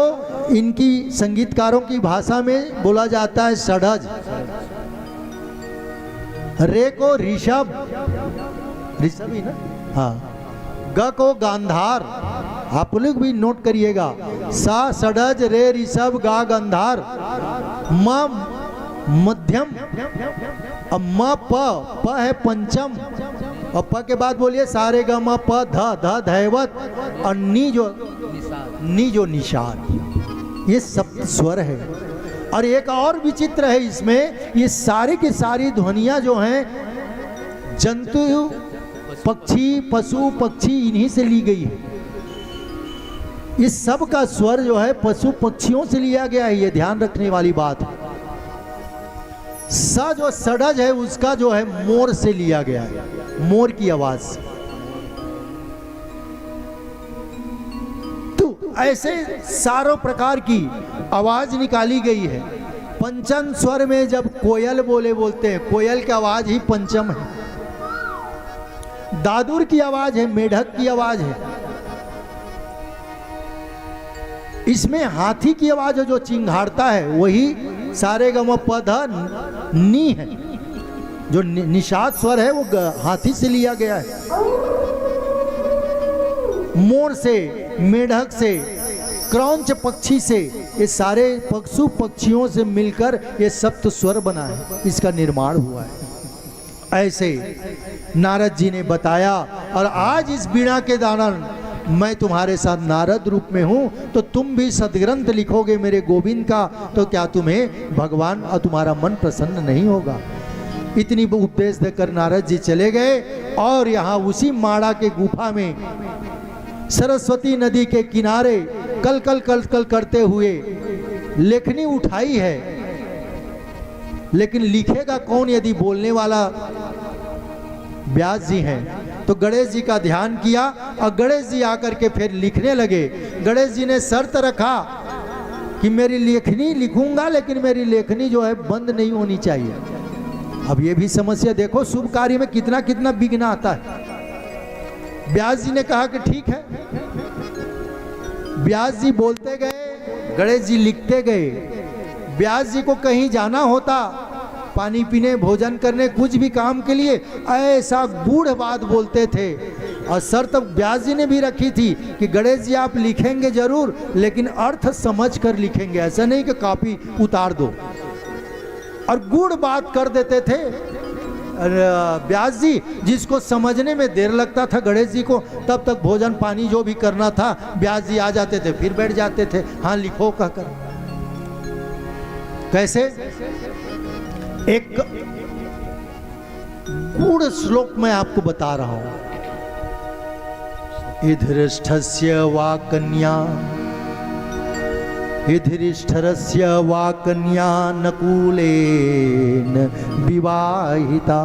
S5: इनकी संगीतकारों की भाषा में बोला जाता है षडज, रे को ऋषभ, ऋषभ ही ना, हाँ, ग को गांधार, आप लोग भी नोट करिएगा, सा षडज, रे ऋषभ, गा गंधार, म मध्यम, अब म प है पंचम, और प के बाद बोलिए सारे ग म प ध, ध धैवत, और नी जो निषाद। ये सब स्वर है। और एक और विचित्र है इसमें, ये सारी की सारी ध्वनियां जो हैं जंतु पक्षी पशु पक्षी इन्हीं से ली गई है। इस सब का स्वर जो है पशु पक्षियों से लिया गया है, ये ध्यान रखने वाली बात है। स जो सड़ज है उसका जो है मोर से लिया गया है, मोर की आवाज से। तो ऐसे सारों प्रकार की आवाज निकाली गई है। पंचम स्वर में जब कोयल बोलते हैं, कोयल की आवाज ही पंचम है। दादुर की आवाज है, मेढक की आवाज है। इसमें हाथी की आवाज जो चिंघाड़ता है वही सारे ग म प ध नी है। जो निषाद स्वर है वो हाथी से लिया गया है। मोर से, मेढक से, क्रौंच पक्षी से, ये सारे पशु पक्षियों से मिलकर ये सप्त स्वर बना है, इसका निर्माण हुआ है। ऐसे नारद जी ने बताया। और आज इस वीणा के दानन मैं तुम्हारे साथ नारद रूप में हूं, तो तुम भी सदग्रंथ लिखोगे मेरे गोविंद का, तो क्या तुम्हें भगवान और तुम्हारा मन प्रसन्न नहीं होगा। इतनी उपदेश देकर नारद जी चले गए। और यहाँ उसी माड़ा के गुफा में सरस्वती नदी के किनारे कल कल कल कल करते हुए लेखनी उठाई है, लेकिन लिखेगा कौन यदि बोलने वाला व्यास जी हैं। तो गणेश जी का ध्यान किया और गणेश जी आकर के फिर लिखने लगे। गणेश जी ने शर्त रखा कि मेरी लेखनी लिखूंगा, लेकिन मेरी लेखनी जो है बंद नहीं होनी चाहिए। अब ये भी समस्या देखो, शुभ कार्य में कितना कितना विघ्न आता है। व्यास जी ने कहा कि ठीक है। व्यास जी बोलते गए, गणेश जी लिखते गए। व्यास जी को कहीं जाना होता, पानी पीने, भोजन करने, कुछ भी काम के लिए, ऐसा गूढ़ बात बोलते थे। और शर्त व्यास जी ने भी रखी थी कि गणेश जी आप लिखेंगे जरूर, लेकिन अर्थ समझ कर लिखेंगे, ऐसा नहीं कि कॉपी उतार दो। और गूढ़ बात कर देते थे व्यास जी, जिसको समझने में देर लगता था गणेश जी को, तब तक भोजन पानी जो भी करना था व्यास जी आ जाते थे, फिर बैठ जाते थे, हाँ लिखो कहकर। कैसे? एक गूढ़ श्लोक मैं आपको बता रहा हूं। इधरिष्ठस्य वा कन्या, इधरिष्ठरस्य वा कन्या नकुलेन विवाहिता।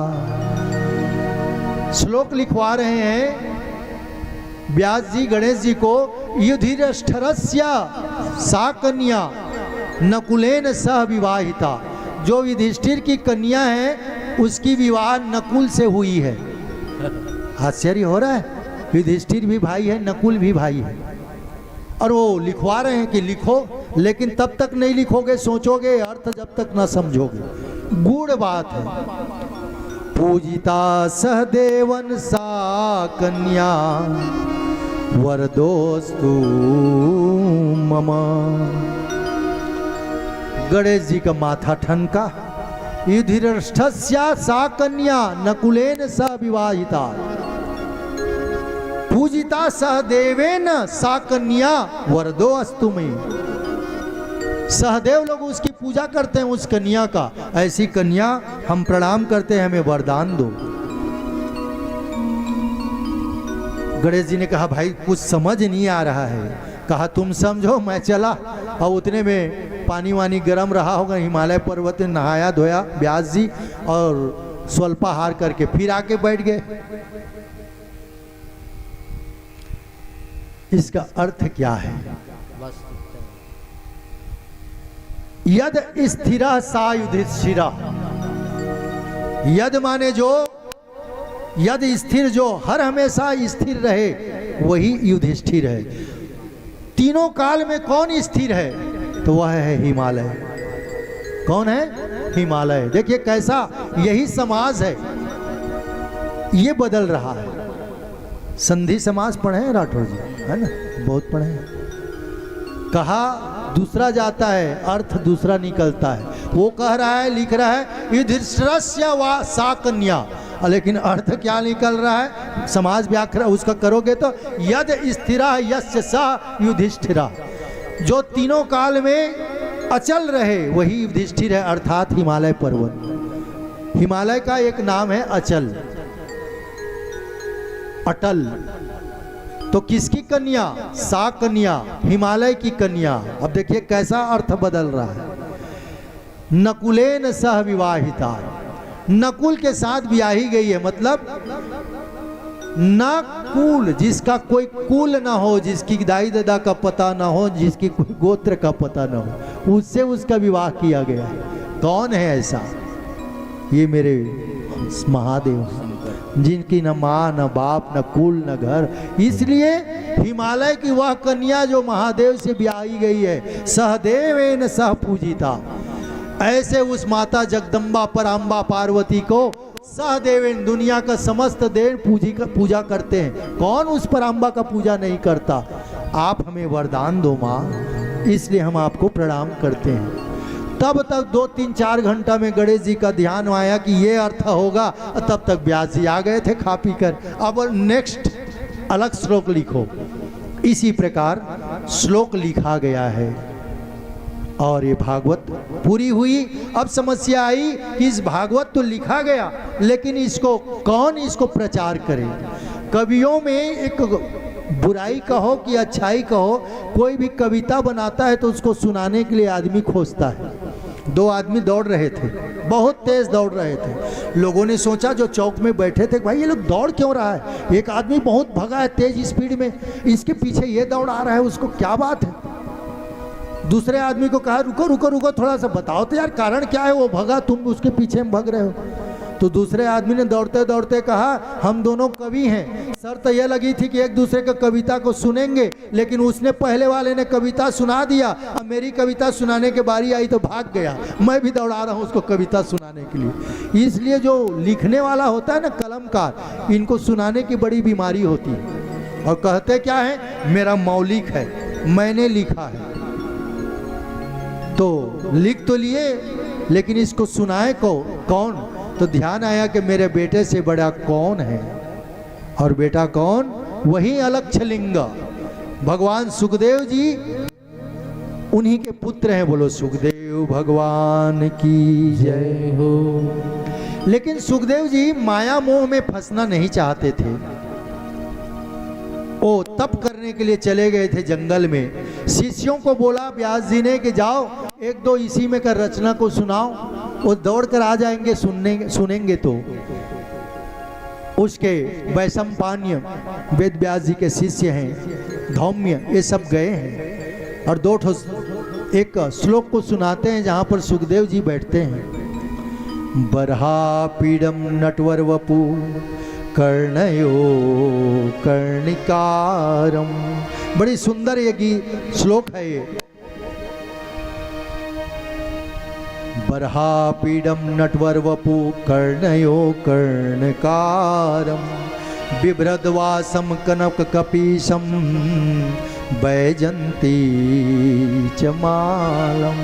S5: श्लोक लिखवा रहे हैं व्यास जी गणेश जी को। युधिष्ठिरस्य सा कन्या नकुलेन सह विवाहिता। जो युधिष्ठिर की कन्या है उसकी विवाह नकुल से हुई है। आश्चर्य हो रहा है, युधिष्ठिर भी भाई है, नकुल भी भाई है। और वो लिखवा रहे हैं कि लिखो, लेकिन तब तक नहीं लिखोगे, सोचोगे अर्थ जब तक ना समझोगे। गूढ़ बात है। पूजिता सहदेवन सा कन्या वरदोस्तु मम। गणेश जी का माथा ठनका युधिष्ठिरस्य सा कन्या नकुलेन सह विवाहिता पूजिता सहदेवेन सा कन्या वरदो अस्तु मयि। सहदेव लोग उसकी पूजा करते हैं उस कन्या का, ऐसी कन्या हम प्रणाम करते हैं, हमें वरदान दो। गणेश जी ने कहा भाई कुछ समझ नहीं आ रहा है। कहा तुम समझो मैं चला, और उतने में पानी वानी गर्म रहा होगा, हिमालय पर्वत में नहाया धोया व्यास जी और स्वल्पाहार करके फिर आके बैठ गए। इसका अर्थ क्या है?
S3: बस
S5: यद स्थिरा सा युधिष्ठिरा। यद माने जो, यद स्थिर जो हर हमेशा स्थिर रहे वही युधिष्ठिर है। तीनों काल में कौन स्थिर है? तो वह है हिमालय। कौन है? हिमालय। देखिए कैसा यही समाज है, ये बदल रहा है। संधि समाज पढ़े हैं राठौर जी, है ना? बहुत पढ़े हैं। कहा दूसरा जाता है, अर्थ दूसरा निकलता है। वो कह रहा है, लिख रहा है युधिष्ठिरस्य वा सा कन्या, लेकिन अर्थ क्या निकल रहा है? समाज व्याकरण उसका करोगे तो यद स्थिरा यस्य सा युधिष्ठिरा। जो तीनों काल में अचल रहे वही युधिष्ठिर है, अर्थात हिमालय पर्वत। हिमालय का एक नाम है अचल, अटल। तो किसकी कन्या? सा कन्या, हिमालय की कन्या। अब देखिए कैसा अर्थ बदल रहा है। नकुलेन सह विवाहिता, नकुल के साथ ब्याही गई है। मतलब नकुल, जिसका कोई कुल ना हो, जिसकी दाई दादा का पता ना हो, जिसकी कोई गोत्र का पता ना हो, उससे उसका विवाह किया गया है। कौन है ऐसा? ये मेरे महादेव हैं, जिनकी न माँ न बाप न कुल न घर। इसलिए हिमालय की वह कन्या जो महादेव से ब्याही गई है, सहदेवेन सह पूजिता। ऐसे उस माता जगदम्बा पराम्बा पार्वती को सहदेवेन, दुनिया का समस्त देव पूजा करते हैं। कौन उस पराम्बा का पूजा नहीं करता? आप हमें वरदान दो माँ, इसलिए हम आपको प्रणाम करते हैं। तब तक 2-3-4 घंटा में गणेश जी का ध्यान आया कि ये अर्थ होगा, तब तक व्यास जी आ गए थे खा पी कर। अब नेक्स्ट अलग श्लोक लिखो। इसी प्रकार श्लोक लिखा गया है और ये भागवत पूरी हुई। अब समस्या आई कि इस भागवत तो लिखा गया, लेकिन इसको कौन इसको प्रचार करे? कवियों में एक बुराई कहो कि अच्छाई कहो, कोई भी कविता बनाता है तो उसको सुनाने के लिए आदमी खोजता है। 2 आदमी दौड़ रहे थे, बहुत तेज दौड़ रहे थे। लोगों ने सोचा जो चौक में बैठे थे, भाई ये लोग दौड़ क्यों रहा है? एक आदमी बहुत भगा है तेज स्पीड में, इसके पीछे ये दौड़ आ रहा है, उसको क्या बात है? दूसरे आदमी को कहा रुको रुको रुको, थोड़ा सा बताओ तो यार कारण क्या है? वो भगा, तुम उसके पीछे में भाग रहे हो। तो दूसरे आदमी ने दौड़ते दौड़ते कहा हम दोनों कवि हैं, शर्त यह लगी थी कि एक दूसरे की कविता को सुनेंगे, लेकिन उसने पहले वाले ने कविता सुना दिया, अब मेरी कविता सुनाने की बारी आई तो भाग गया। मैं भी दौड़ा रहा हूँ उसको कविता सुनाने के लिए। इसलिए जो लिखने वाला होता है ना, कलमकार, इनको सुनाने की बड़ी बीमारी होती है। और कहते क्या है? मेरा मौलिक है, मैंने लिखा है। तो लिख तो लिए, लेकिन इसको सुनाए कौन? तो ध्यान आया कि मेरे बेटे से बड़ा कौन है? और बेटा कौन? वही अलक्षलिंग भगवान सुखदेव जी, उन्हीं के पुत्र हैं। बोलो सुखदेव भगवान की जय हो। लेकिन सुखदेव जी माया मोह में फंसना नहीं चाहते थे। वो तप करने के लिए चले गए थे जंगल में। शिष्यों को बोला व्यास जी ने कि जाओ 1-2 इसी में कर रचना को सुनाओ, वो दौड़ कर आ जाएंगे सुनेंगे। तो उसके वैशंपायन वेद व्यास जी के शिष्य हैं, धौम्य, ये सब गए हैं और 2 एक श्लोक को सुनाते हैं जहाँ पर सुखदेव जी बैठते हैं। बरहा पीडम नटवर वपु कर्णयो कर्णिकारम। बड़ी सुंदर ये श्लोक है ये। बरहा पीडम नटवर वपु कर्णयो कर्णकारम बिभ्रद्वासम कनक कपीशम बैजंती चमालम।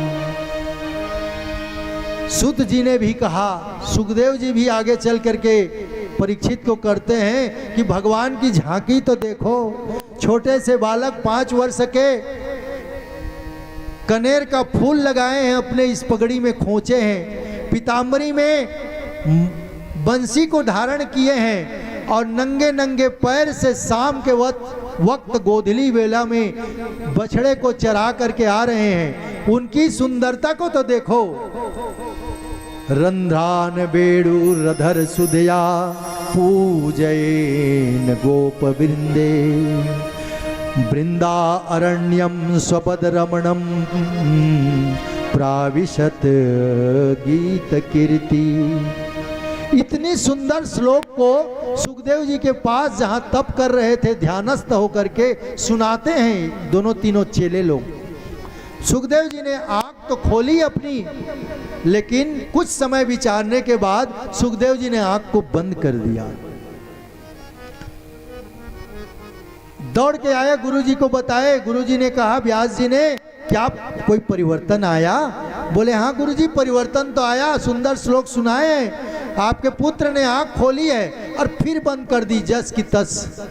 S5: सूत जी ने भी कहा, सुखदेव जी भी आगे चल करके परीक्षित को करते हैं कि भगवान की झांकी तो देखो, छोटे से बालक 5 वर्ष के कनेर का फूल लगाए हैं, अपने इस पगड़ी में खोचे हैं, पीताम्बरी में बंसी को धारण किए हैं और नंगे नंगे पैर से शाम के वक्त गोधली वेला में बछड़े को चरा करके आ रहे हैं। उनकी सुंदरता को तो देखो। रंध्रान बेड़ू रधर सुधया पूजयेन गोप वृंदे वृंदा अरण्यम स्वपद रमणम प्राविशत गीत कीर्ति। इतनी सुंदर श्लोक को सुखदेव जी के पास जहां तप कर रहे थे ध्यानस्थ होकर के सुनाते हैं दोनों तीनों चेले लोग। सुखदेव जी ने आंख तो खोली अपनी, लेकिन कुछ समय विचारने के बाद सुखदेव जी ने आंख को बंद कर दिया। दौड़ के आए, गुरुजी को बताए। गुरुजी ने कहा, व्यास जी ने क्या कोई परिवर्तन आया? बोले हाँ गुरुजी, परिवर्तन तो आया, सुंदर श्लोक सुनाए हैं, आपके पुत्र ने आंख खोली है और फिर बंद कर दी जस की तस।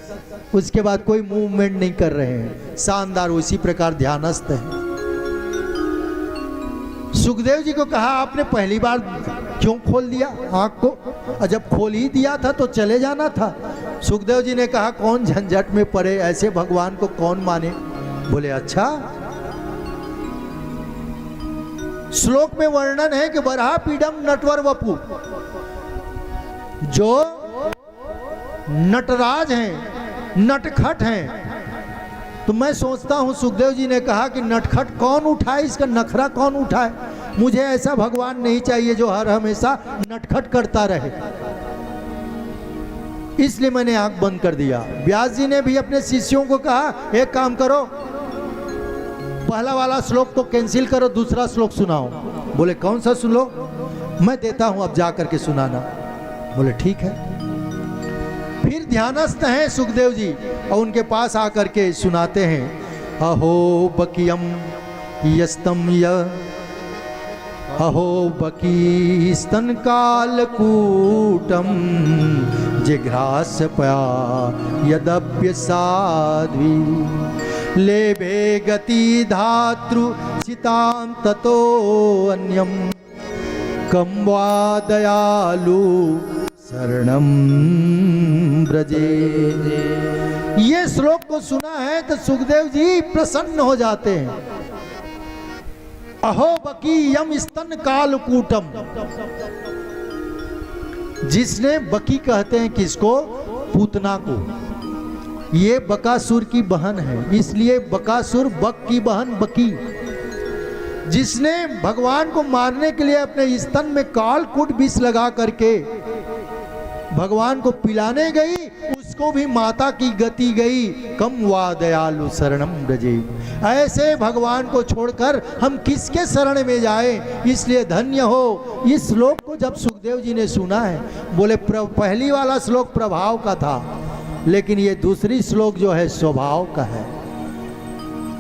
S5: उसके बाद कोई मूवमेंट नहीं कर रहे हैं, शानदार उसी प्रकार ध्यानस्थ है। सुखदेव जी को कहा, आपने पहली बार क्यों खोल दिया आंख को? और जब खोल ही दिया था तो चले जाना था। सुखदेव जी ने कहा, कौन झंझट में पड़े, ऐसे भगवान को कौन माने। बोले अच्छा। श्लोक में वर्णन है कि बरहा पीडम नटवर वपु, जो नटराज हैं, नटखट हैं। तो मैं सोचता हूं सुखदेव जी ने कहा कि नटखट कौन उठाए, इसका नखरा कौन उठाए। मुझे ऐसा भगवान नहीं चाहिए जो हर हमेशा नटखट करता रहे, इसलिए मैंने आंख बंद कर दिया। व्यास जी ने भी अपने शिष्यों को कहा, एक काम करो, पहला वाला श्लोक को कैंसिल करो, दूसरा श्लोक सुनाओ। बोले कौन सा सुन लो? मैं देता हूं, अब जा करके सुनाना। बोले ठीक है। फिर ध्यानस्थ हैं सुखदेव जी और उनके पास आकर के सुनाते हैं, अहो बकियम यस्तम य अहो बकी स्तन कालकूटम जिघ्रास पया यदप्य साध्वी लेभे गति धातृ चितां ततो अन्यम कम वा दयालु शरणम ब्रजे। ये श्लोक को सुना है तो सुखदेव जी प्रसन्न हो जाते हैं। अहो बकी यम स्तन कालकूटम, जिसने बकी कहते हैं किसको? पूतना को। ये बकासुर की बहन है, इसलिए बकासुर बक की बहन बकी। जिसने भगवान को मारने के लिए अपने स्तन में कालकूट विष लगा करके भगवान को पिलाने गई, उसको भी माता की गति गई। कम वा दयालु शरणम ब्रजे। ऐसे भगवान को छोड़कर हम किसके शरण में जाएं? इसलिए धन्य हो। इस श्लोक को जब सुखदेव जी ने सुना है, बोले पहली वाला श्लोक प्रभाव का था, लेकिन ये दूसरी श्लोक जो है स्वभाव का है।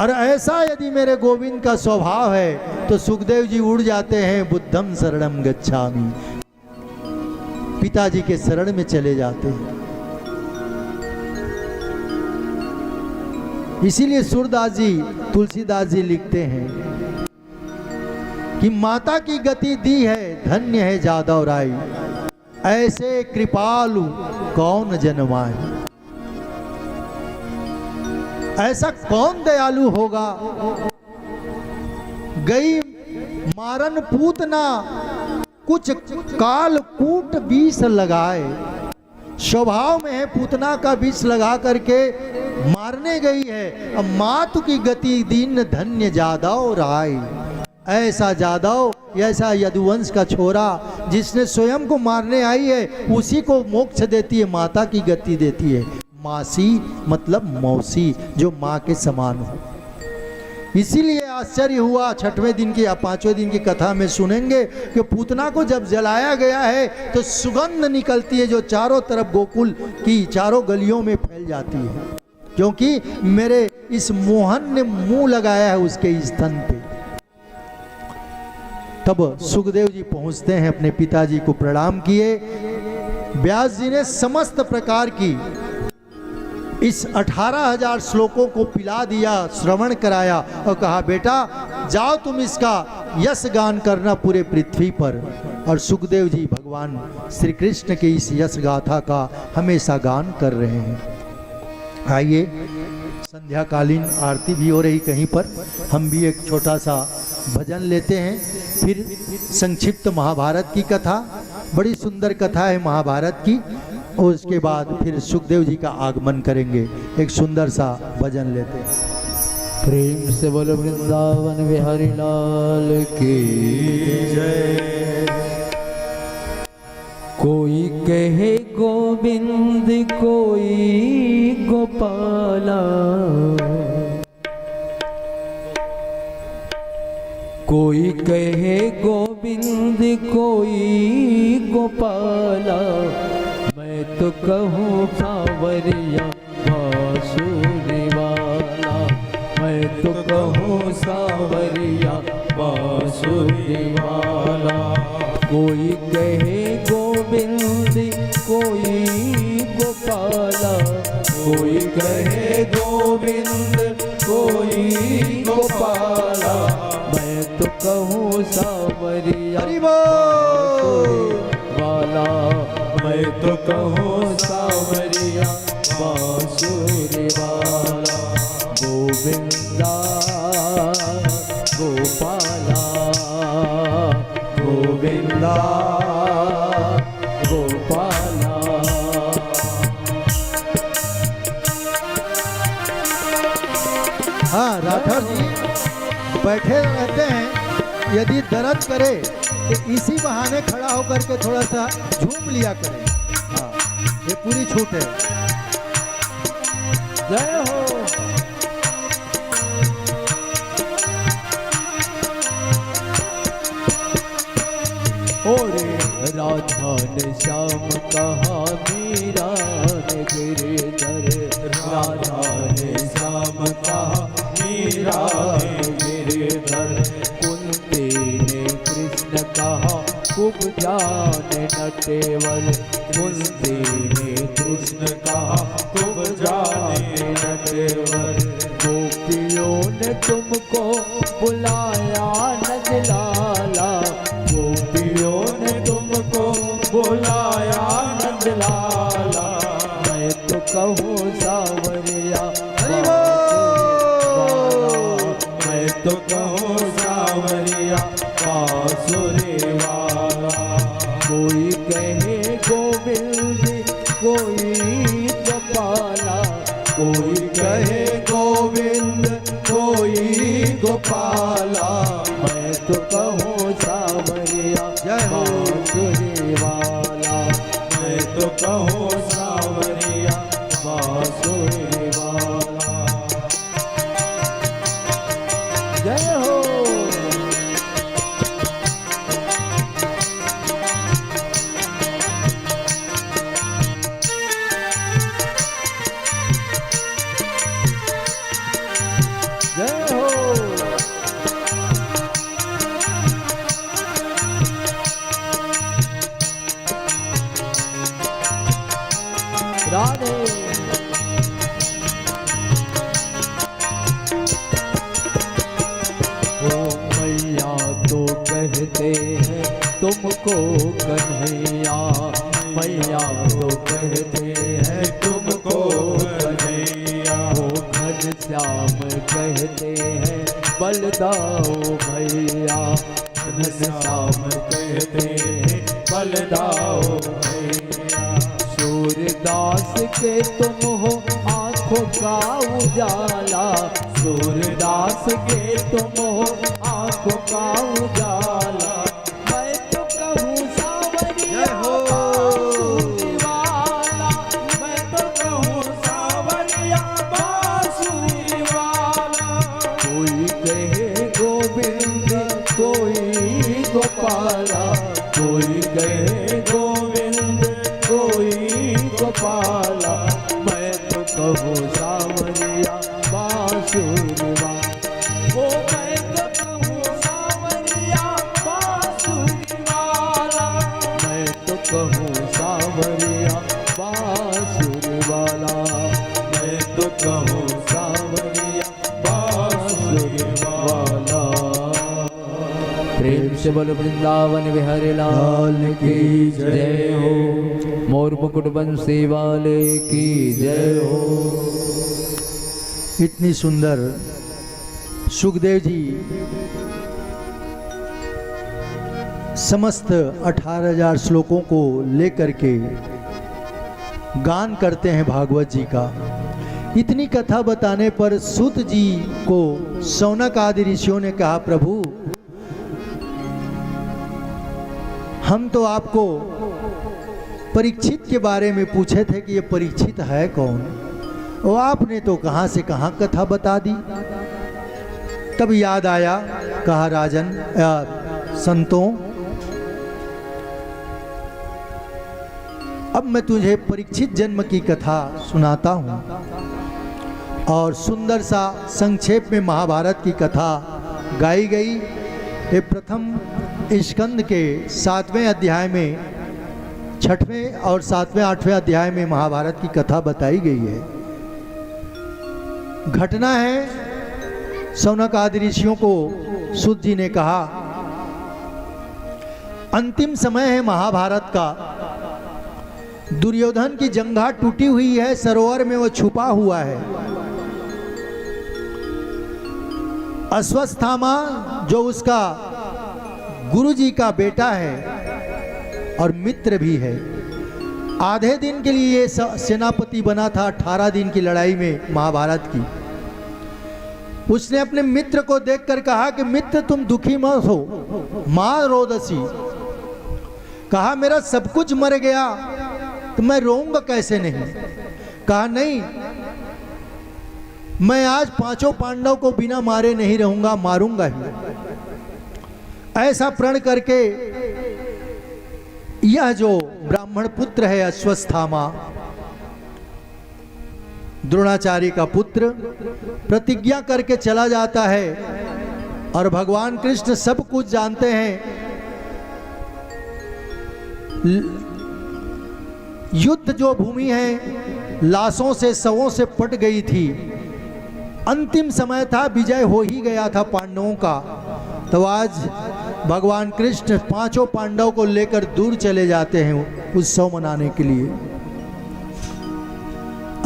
S5: और ऐसा यदि मेरे गोविंद का स्वभाव है तो सुखदेव जी उड़ जाते हैं, बुद्धम शरणम गच्छामि, पिताजी के शरण में चले जाते हैं। इसीलिए सूरदास जी, तुलसीदास जी लिखते हैं कि माता की गति दी है, धन्य है जादव राई, ऐसे कृपालु कौन जन्माए। ऐसा कौन दयालु होगा? गई मारन पूतना कुछ कालकूट विष लगाए। स्वभाव में है पूतना का विष लगा करके मारने गई है। अब मातु की गति दीन धन्य जादव राय। ऐसा जादव, ऐसा यदुवंश का छोरा जिसने स्वयं को मारने आई है, उसी को मोक्ष देती है, माता की गति देती है। मासी मतलब मौसी, जो माँ के समान हो। इसीलिए आश्चर्य हुआ, छठवें दिन की या पांचवें दिन की कथा में सुनेंगे कि पूतना को जब जलाया गया है तो सुगंध निकलती है जो चारों तरफ गोकुल की चारों गलियों में फैल जाती है, क्योंकि मेरे इस मोहन ने मुंह लगाया है उसके स्तन पे। तब सुखदेव जी पहुंचते हैं, अपने पिताजी को प्रणाम किए। व्यास जी ने समस्त प्रकार की इस 18,000 श्लोकों को पिला दिया, श्रवण कराया और कहा बेटा जाओ तुम इसका यश गान करना पूरे पृथ्वी पर। और सुखदेव जी भगवान श्री कृष्ण के इस यश गाथा का हमेशा गान कर रहे हैं। आइए, संध्याकालीन आरती भी हो रही कहीं पर, हम भी एक छोटा सा भजन लेते हैं, फिर संक्षिप्त महाभारत की कथा, बड़ी सुंदर कथा है महाभारत की, और उसके बाद फिर सुखदेव जी का आगमन करेंगे। एक सुंदर सा भजन लेते हैं।
S1: प्रेम से बोलो वृंदावन बिहारी लाल की जय। कोई कहे गोविंद कोई गोपाला, कोई कहे गोविंद कोई गोपाला, मैं तो कहूँ सांवरिया बांसुरी वाला, मैं तो कहूँ सांवरिया बांसुरी वाला। कोई कहे गोविंद कोई गोपाला, कोई कहे गोविंद कोई गोपाला, मैं तो कहूँ सांवरिया वाला, मैं तो कहूँ सांवरिया बांसुरी वाला। गोविंदा गोपाला, गोविंदा गोपाला।
S5: हाँ राठौर जी बैठे रहते हैं, यदि दर्द करे तो इसी बहाने खड़ा होकर के थोड़ा सा झूम लिया करें। हाँ, ये पूरी छूट है।
S1: जय हो। और राधा ने श्याम कहा मीरा ने गिरधर, राधा ने श्याम कहा मीरा ने गिरधर। कुंती ने कृष्ण कहा खूब जाने नटेवर, कुंती ने कृष्ण कहा खूब जाने नटेवर। गोपियों ने तुमको बुलाया नंदलाला, गोपियों ने तुमको बुलाया नंदलाला, मैं तो कहूँ सांवरिया मैं तो कहूँ सांवरिया बांसुरी वाला। कोई कहे गोविंद कोई गोपाला, कोई कहे गोविंद कोई गोपाला, मैं तो कहूँ सांवरिया बांसुरी वाला, मैं तो कहूँ सांवरिया बांसुरी वाला। जय हो। जय हो। राधे। ओ मैया तो कहते हैं तुमको कन्हैया, मैया तो कहते हैं तुमको कन्हैया। ओ घनश्याम कहते हैं बलदाओ भैया, घनश्याम कहते हैं बलदाओ भैया। सूरदास के तुम हो आँखों का उजाला, सूरदास के तुम हो आँखों का उजाला, मैं तो कहूँ सांवरिया बांसुरी वाला, मैं तो कहूँ सांवरिया बांसुरी वाला। कोई कहे गोविंद कोई गोपाला, कोई कहे गोविंद कोई गोपाला, मैं तो कहूँ सांवरिया बांसुरी वाला। ओ मैं तो कहूँ सांवरिया बांसुरी प्रेम से बोल वृंदावन बिहारी लाल की जय हो। मोर मुकुट बंसी वाले की जय हो।
S5: इतनी सुंदर सुखदेव जी समस्त 18,000 श्लोकों को लेकर के गान करते हैं भागवत जी का। इतनी कथा बताने पर सूत जी को शौनक आदि ऋषियों ने कहा, प्रभु हम तो आपको परीक्षित के बारे में पूछे थे कि ये परीक्षित है कौन, और आपने तो कहां से कहां कथा बता दी। तब याद आया, कहा राजन संतों, अब मैं तुझे परीक्षित जन्म की कथा सुनाता हूं। और सुंदर सा संक्षेप में महाभारत की कथा गाई गई। ये प्रथम स्कंद के 7वें अध्याय में 6वें और 7वें 8वें अध्याय में महाभारत की कथा बताई गई है। घटना है, शौनक आदि ऋषियों को सूत जी ने कहा, अंतिम समय है महाभारत का। दुर्योधन की जंघा टूटी हुई है, सरोवर में वो छुपा हुआ है। अश्वत्थामा जो उसका गुरु जी का बेटा है और मित्र भी है, आधे दिन के लिए सेनापति बना था 18 दिन की लड़ाई में महाभारत की। उसने अपने मित्र को देखकर कहा कि मित्र तुम दुखी मत हो, मां रोदसी। कहा मेरा सब कुछ मर गया तो मैं रोऊंगा कैसे नहीं। कहा नहीं, मैं आज 5 पांडव को बिना मारे नहीं रहूंगा, मारूंगा ही। ऐसा प्रण करके यह जो ब्राह्मण पुत्र है अश्वत्थामा, द्रोणाचार्य का पुत्र, प्रतिज्ञा करके चला जाता है। और भगवान कृष्ण सब कुछ जानते हैं। युद्ध जो भूमि है लाशों से शवों से पट गई थी। अंतिम समय था, विजय हो ही गया था पांडवों का। तो आज भगवान कृष्ण 5 पांडव को लेकर दूर चले जाते हैं उत्सव मनाने के लिए।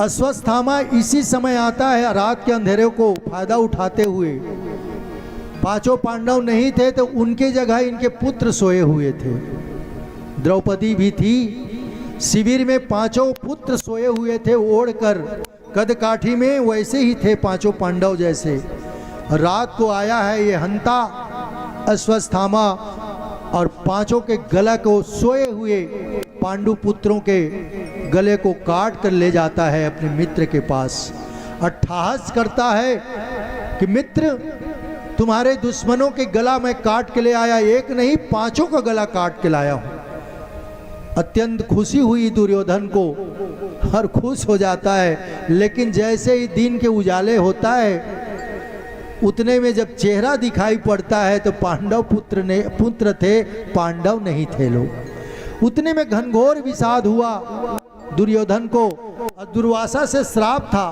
S5: अश्वत्थामा इसी समय आता है, रात के अंधेरे को फायदा उठाते हुए। 5 पांडव नहीं थे तो उनके जगह इनके पुत्र सोए हुए थे। द्रौपदी भी थी, शिविर में 5 पुत्र सोए हुए थे ओढ़कर, कद काठी में वैसे ही थे 5 पांडव जैसे। रात को आया है ये हंता अश्वत्थामा और 5 के गला को सोए हुए पांडु पुत्रों के गले को काट कर ले जाता है अपने मित्र के पास। अट्ठहास करता है कि मित्र तुम्हारे दुश्मनों के गला मैं काट के ले आया, एक नहीं 5 का गला काट के लाया हूं। अत्यंत खुशी हुई दुर्योधन को, हर खुश हो जाता है। लेकिन जैसे ही दिन के उजाले होता है उतने में जब चेहरा दिखाई पड़ता है तो पांडव पुत्र थे, पांडव नहीं थे लोग। उतने में घनघोर विषाद हुआ दुर्योधन को। और दुर्वासा से श्राप था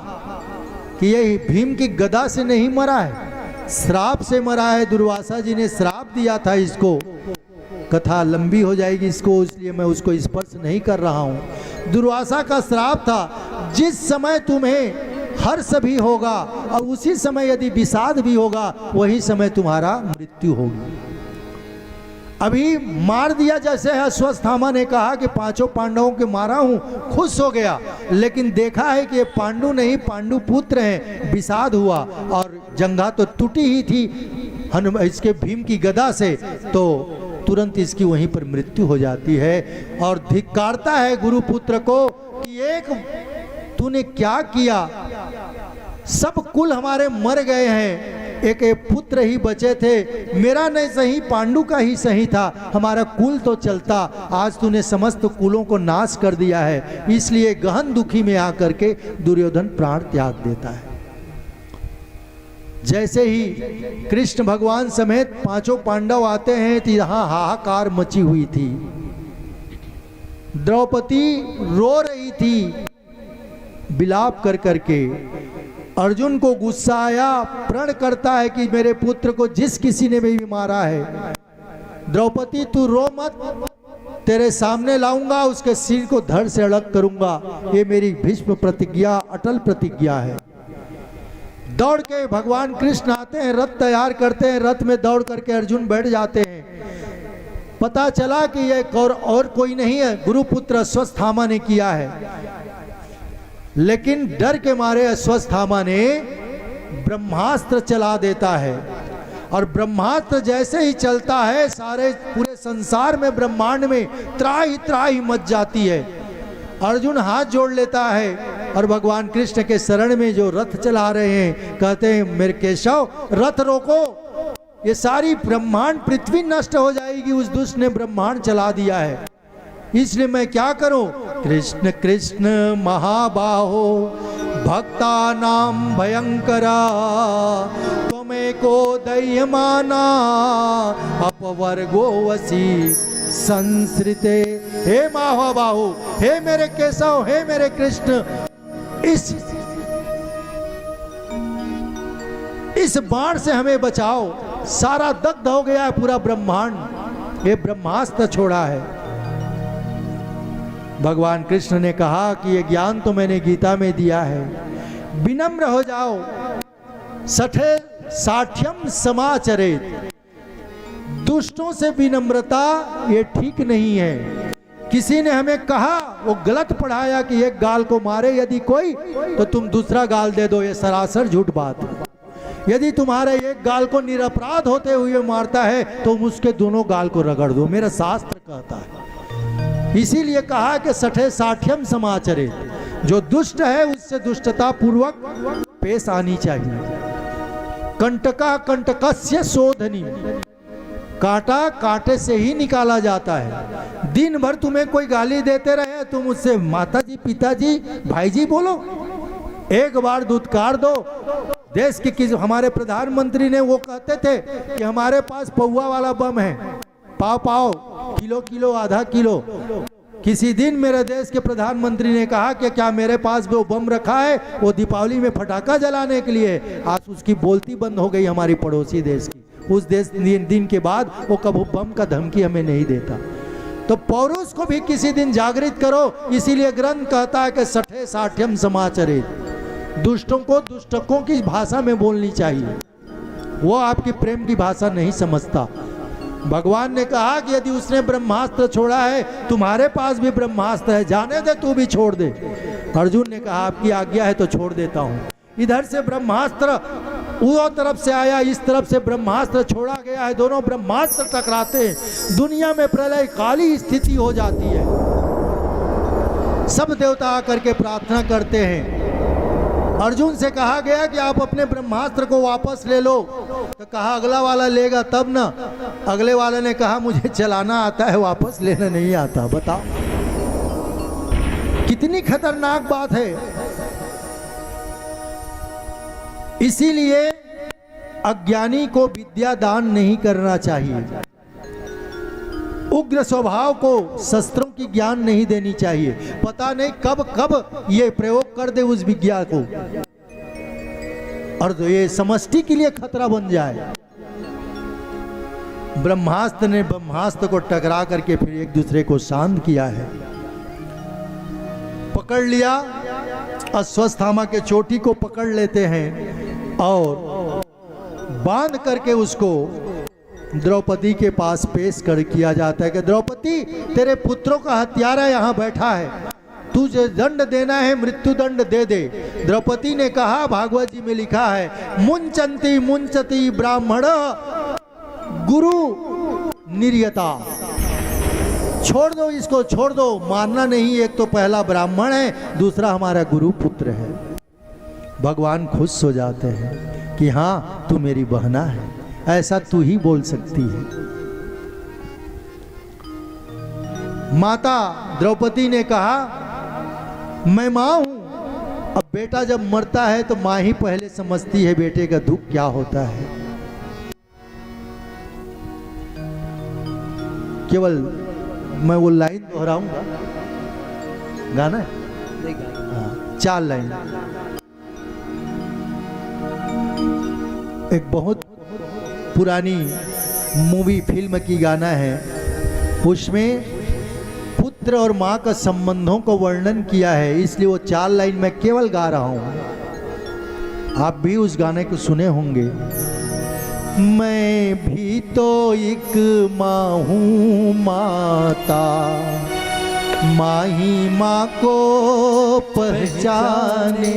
S5: कि यही भीम की गदा से नहीं मरा है, श्राप से मरा है। दुर्वासा जी ने श्राप दिया था इसको। कथा लंबी हो जाएगी इसको, इसलिए मैं उसको स्पर्श नहीं कर रहा हूं। दुर्वासा का श्राप था, जिस समय तुम्हें हर्ष भी होगा और उसी समय यदि विषाद भी होगा, वही समय तुम्हारा मृत्यु होगी। अभी मार दिया जैसे अश्वत्थामा ने कहा कि 5 पांडवों के मारा हूं, खुश हो गया। लेकिन देखा है कि ये पांडु नहीं, पांडु पुत्र हैं। विषाद हुआ और जंघा तो टूटी ही थी इसके भीम की गदा से, तो तुरंत इसकी वहीं पर मृत्यु हो जाती है। और धिक्कारता है गुरुपुत्र को कि एक तूने क्या किया, सब कुल हमारे मर गए हैं, एक पुत्र ही बचे थे, मेरा नहीं सही पांडु का ही सही था, हमारा कुल तो चलता। आज तूने समस्त कुलों को नाश कर दिया है। इसलिए गहन दुखी में आकर के दुर्योधन प्राण त्याग देता है। जैसे ही कृष्ण भगवान समेत 5 पांडव आते हैं तो यहां हाहाकार मची हुई थी। द्रौपदी रो रही थी विलाप कर करके। अर्जुन को गुस्सा आया, प्रण करता है कि मेरे पुत्र को जिस किसी ने भी मारा है द्रौपदी तू रो मत, तेरे सामने लाऊंगा, उसके सिर को धड़ से अलग करूंगा। ये मेरी भीष्म प्रतिज्ञा, अटल प्रतिज्ञा है। दौड़ के भगवान कृष्ण आते हैं, रथ तैयार करते हैं, रथ में दौड़ करके अर्जुन बैठ जाते हैं। पता चला कि यह और कोई नहीं है, गुरुपुत्र अश्वत्थामा ने किया है। लेकिन डर के मारे अश्वत्थामा ने ब्रह्मास्त्र चला देता है, और ब्रह्मास्त्र जैसे ही चलता है सारे पूरे संसार में, ब्रह्मांड में त्राही त्राही मच जाती है। अर्जुन हाथ जोड़ लेता है और भगवान कृष्ण के शरण में जो रथ चला रहे हैं कहते हैं, मेरे केशव रथ रोको, ये सारी ब्रह्मांड पृथ्वी नष्ट हो जाएगी, उस दुष्ट ने ब्रह्मांड चला दिया है, इसलिए मैं क्या करूं। कृष्ण कृष्ण महाबाहो भक्ता नाम भयंकरा, त्वमेको दह्यमाना अपवर्गो वसी संसृते। हे महाबाहो, हे मेरे केशव, हे मेरे कृष्ण, इस बाण से हमें बचाओ, सारा दग्ध हो गया है पूरा ब्रह्मांड, ये ब्रह्मास्त्र छोड़ा है। भगवान कृष्ण ने कहा कि ये ज्ञान तो मैंने गीता में दिया है, विनम्र हो जाओ, सठे साठ्यम समाचरेत। दुष्टों से विनम्रता ये ठीक नहीं है। किसी ने हमें कहा, वो गलत पढ़ाया कि एक गाल को मारे यदि कोई तो तुम दूसरा गाल दे दो, ये सरासर झूठ बात है। यदि तुम्हारे एक गाल को निरपराध होते हुए मारता है तो उसके दोनों गाल को रगड़ दो, मेरा शास्त्र कहता है। इसीलिए कहा कि सठे साठ्यम समाचरे, जो दुष्ट है उससे दुष्टता पूर्वक पेश आनी चाहिए। कंटका कंटकस्य शोधनी, कांटा कांटे से ही निकाला जाता है। दिन भर तुम्हें कोई गाली देते रहे, तुम उससे माताजी पिताजी भाईजी बोलो, एक बार दुत्कार दो। देश के हमारे प्रधानमंत्री ने वो कहते थे कि हमारे पास पौवा वाला बम है, पाव पाव, किलो किलो, आधा किलो। किसी दिन मेरे देश के प्रधानमंत्री ने कहा कि क्या मेरे पास वो बम रखा है, वो दीपावली में फटाका जलाने के लिए। आज उसकी बोलती बंद हो गई हमारी पड़ोसी देश की। उस देश दिन के बाद वो कभी बम का धमकी हमें नहीं देता। तो पौरुष को भी किसी दिन जागृत करो। इसीलिए ग्रंथ कहता है कि सठे साठ्यम समाचरित, दुष्टों को दुष्टकों की भाषा में बोलनी चाहिए, वो आपकी प्रेम की भाषा नहीं समझता। भगवान ने कहा कि यदि उसने ब्रह्मास्त्र छोड़ा है, तुम्हारे पास भी ब्रह्मास्त्र है, जाने दे, तू भी छोड़ दे। अर्जुन ने कहा आपकी आज्ञा है तो छोड़ देता हूं। इधर से ब्रह्मास्त्र वो तरफ से आया, इस तरफ से ब्रह्मास्त्र छोड़ा गया है, दोनों ब्रह्मास्त्र टकराते हैं, दुनिया में प्रलय काली स्थिति हो जाती है। सब देवता आकर के प्रार्थना करते हैं। अर्जुन से कहा गया कि आप अपने ब्रह्मास्त्र को वापस ले लो, तो कहा अगला वाला लेगा तब ना। अगले वाले ने कहा मुझे चलाना आता है, वापस लेना नहीं आता। बताओ कितनी खतरनाक बात है। इसीलिए अज्ञानी को विद्या दान नहीं करना चाहिए, उग्र स्वभाव को शस्त्रों की ज्ञान नहीं देनी चाहिए। पता नहीं कब कब ये प्रयोग कर दे उस विज्ञा को, और तो ये समष्टि के लिए खतरा बन जाए। ब्रह्मास्त्र ने ब्रह्मास्त्र को टकरा करके फिर एक दूसरे को शांत किया है। पकड़ लिया, अश्वत्थामा के चोटी को पकड़ लेते हैं और बांध करके उसको द्रौपदी के पास पेश कर किया जाता है कि द्रौपदी तेरे पुत्रों का हत्यारा यहाँ बैठा है, तुझे दंड देना है, मृत्यु दंड दे दे। द्रौपदी ने कहा, भागवत जी में लिखा है, मुंचंती मुंचती ब्राह्मण गुरु निर्यता, छोड़ दो इसको, छोड़ दो, मारना नहीं। एक तो पहला ब्राह्मण है, दूसरा हमारा गुरु पुत्र है। भगवान खुश हो जाते हैं कि हाँ तू मेरी बहना है, ऐसा तू ही बोल सकती है। माता द्रौपदी ने कहा मैं माँ हूं। अब बेटा जब मरता है तो माँ ही पहले समझती है बेटे का दुख क्या होता है। केवल मैं वो लाइन दोहराऊंगा, गाना है हाँ, 4 लाइन। एक बहुत पुरानी मूवी फिल्म की गाना है, उसमें पुत्र और माँ का संबंधों को वर्णन किया है, इसलिए वो 4 लाइन मैं केवल गा रहा हूँ। आप भी उस गाने को सुने होंगे। मैं भी तो एक माँ हूँ माता, माँ ही माँ को पहचाने,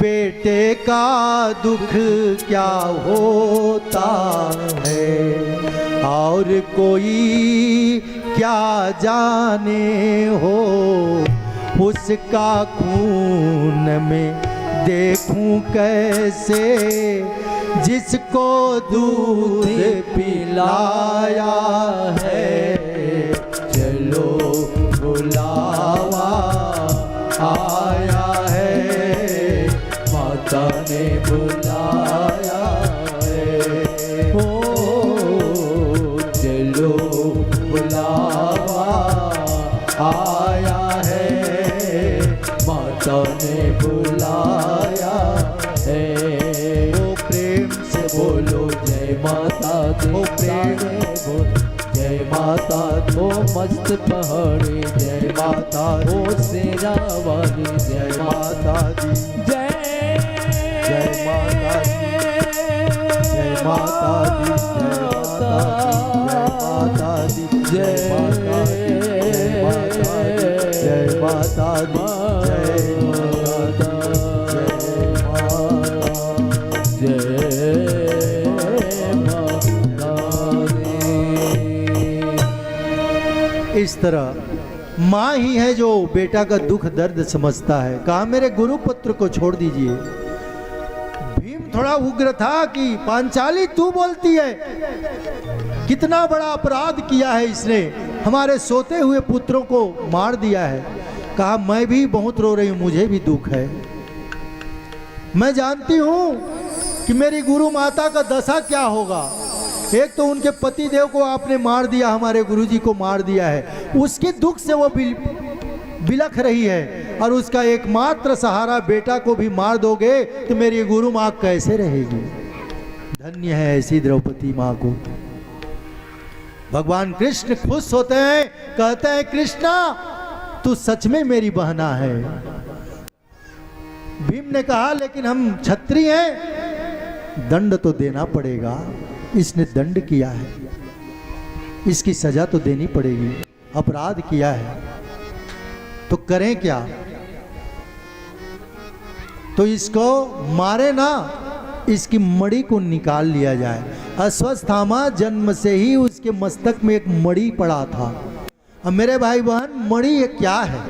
S5: बेटे का दुख क्या होता है और कोई क्या जाने हो, उसका खून में देखूं कैसे जिसको दूध पिलाया है। चलो बुलावा आया है, माता ने बुलाया है। ओ चलो बुलावा आया है, माता ने बुलाया है। ओ प्रेम से बोलो जय माता दी, ओ प्रेम से बोलो जय माता दी। ओ मस्त पहाड़ी जय माता, ओ शेरा वाली जय माता दी, जय माता दी, जय माता दी, जय माता दी, जय माता दी, जय माता दी, जय माता दी, इस तरह माँ ही है जो बेटा का दुख दर्द समझता है। कहा मेरे गुरु पुत्र को छोड़ दीजिए। भीम थोड़ा उग्र था कि पांचाली तू बोलती है, कितना बड़ा अपराध किया है इसने, हमारे सोते हुए पुत्रों को मार दिया है। कहा मैं भी बहुत रो रही हूं, मुझे भी दुख है। मैं जानती हूं कि मेरी गुरु माता का दशा क्या होगा। एक तो उनके पति देव को आपने मार दिया, हमारे गुरुजी को मार दिया है, उसके दुख से वो बिलख रही है, और उसका एकमात्र सहारा बेटा को भी मार दोगे तो मेरी गुरु माँ कैसे रहेगी। धन्य है ऐसी द्रौपदी माँ को। भगवान कृष्ण खुश होते हैं, कहते हैं कृष्णा तू सच में मेरी बहना है। भीम ने कहा लेकिन हम क्षत्रिय हैं, दंड तो देना पड़ेगा। इसने दंड किया है, इसकी सजा तो देनी पड़ेगी, अपराध किया है तो करें क्या। तो इसको मारे ना, इसकी मणि को निकाल लिया जाए। अश्वत्थामा जन्म से ही उसके मस्तक में एक मणि पड़ा था। अब मेरे भाई बहन मणि क्या है?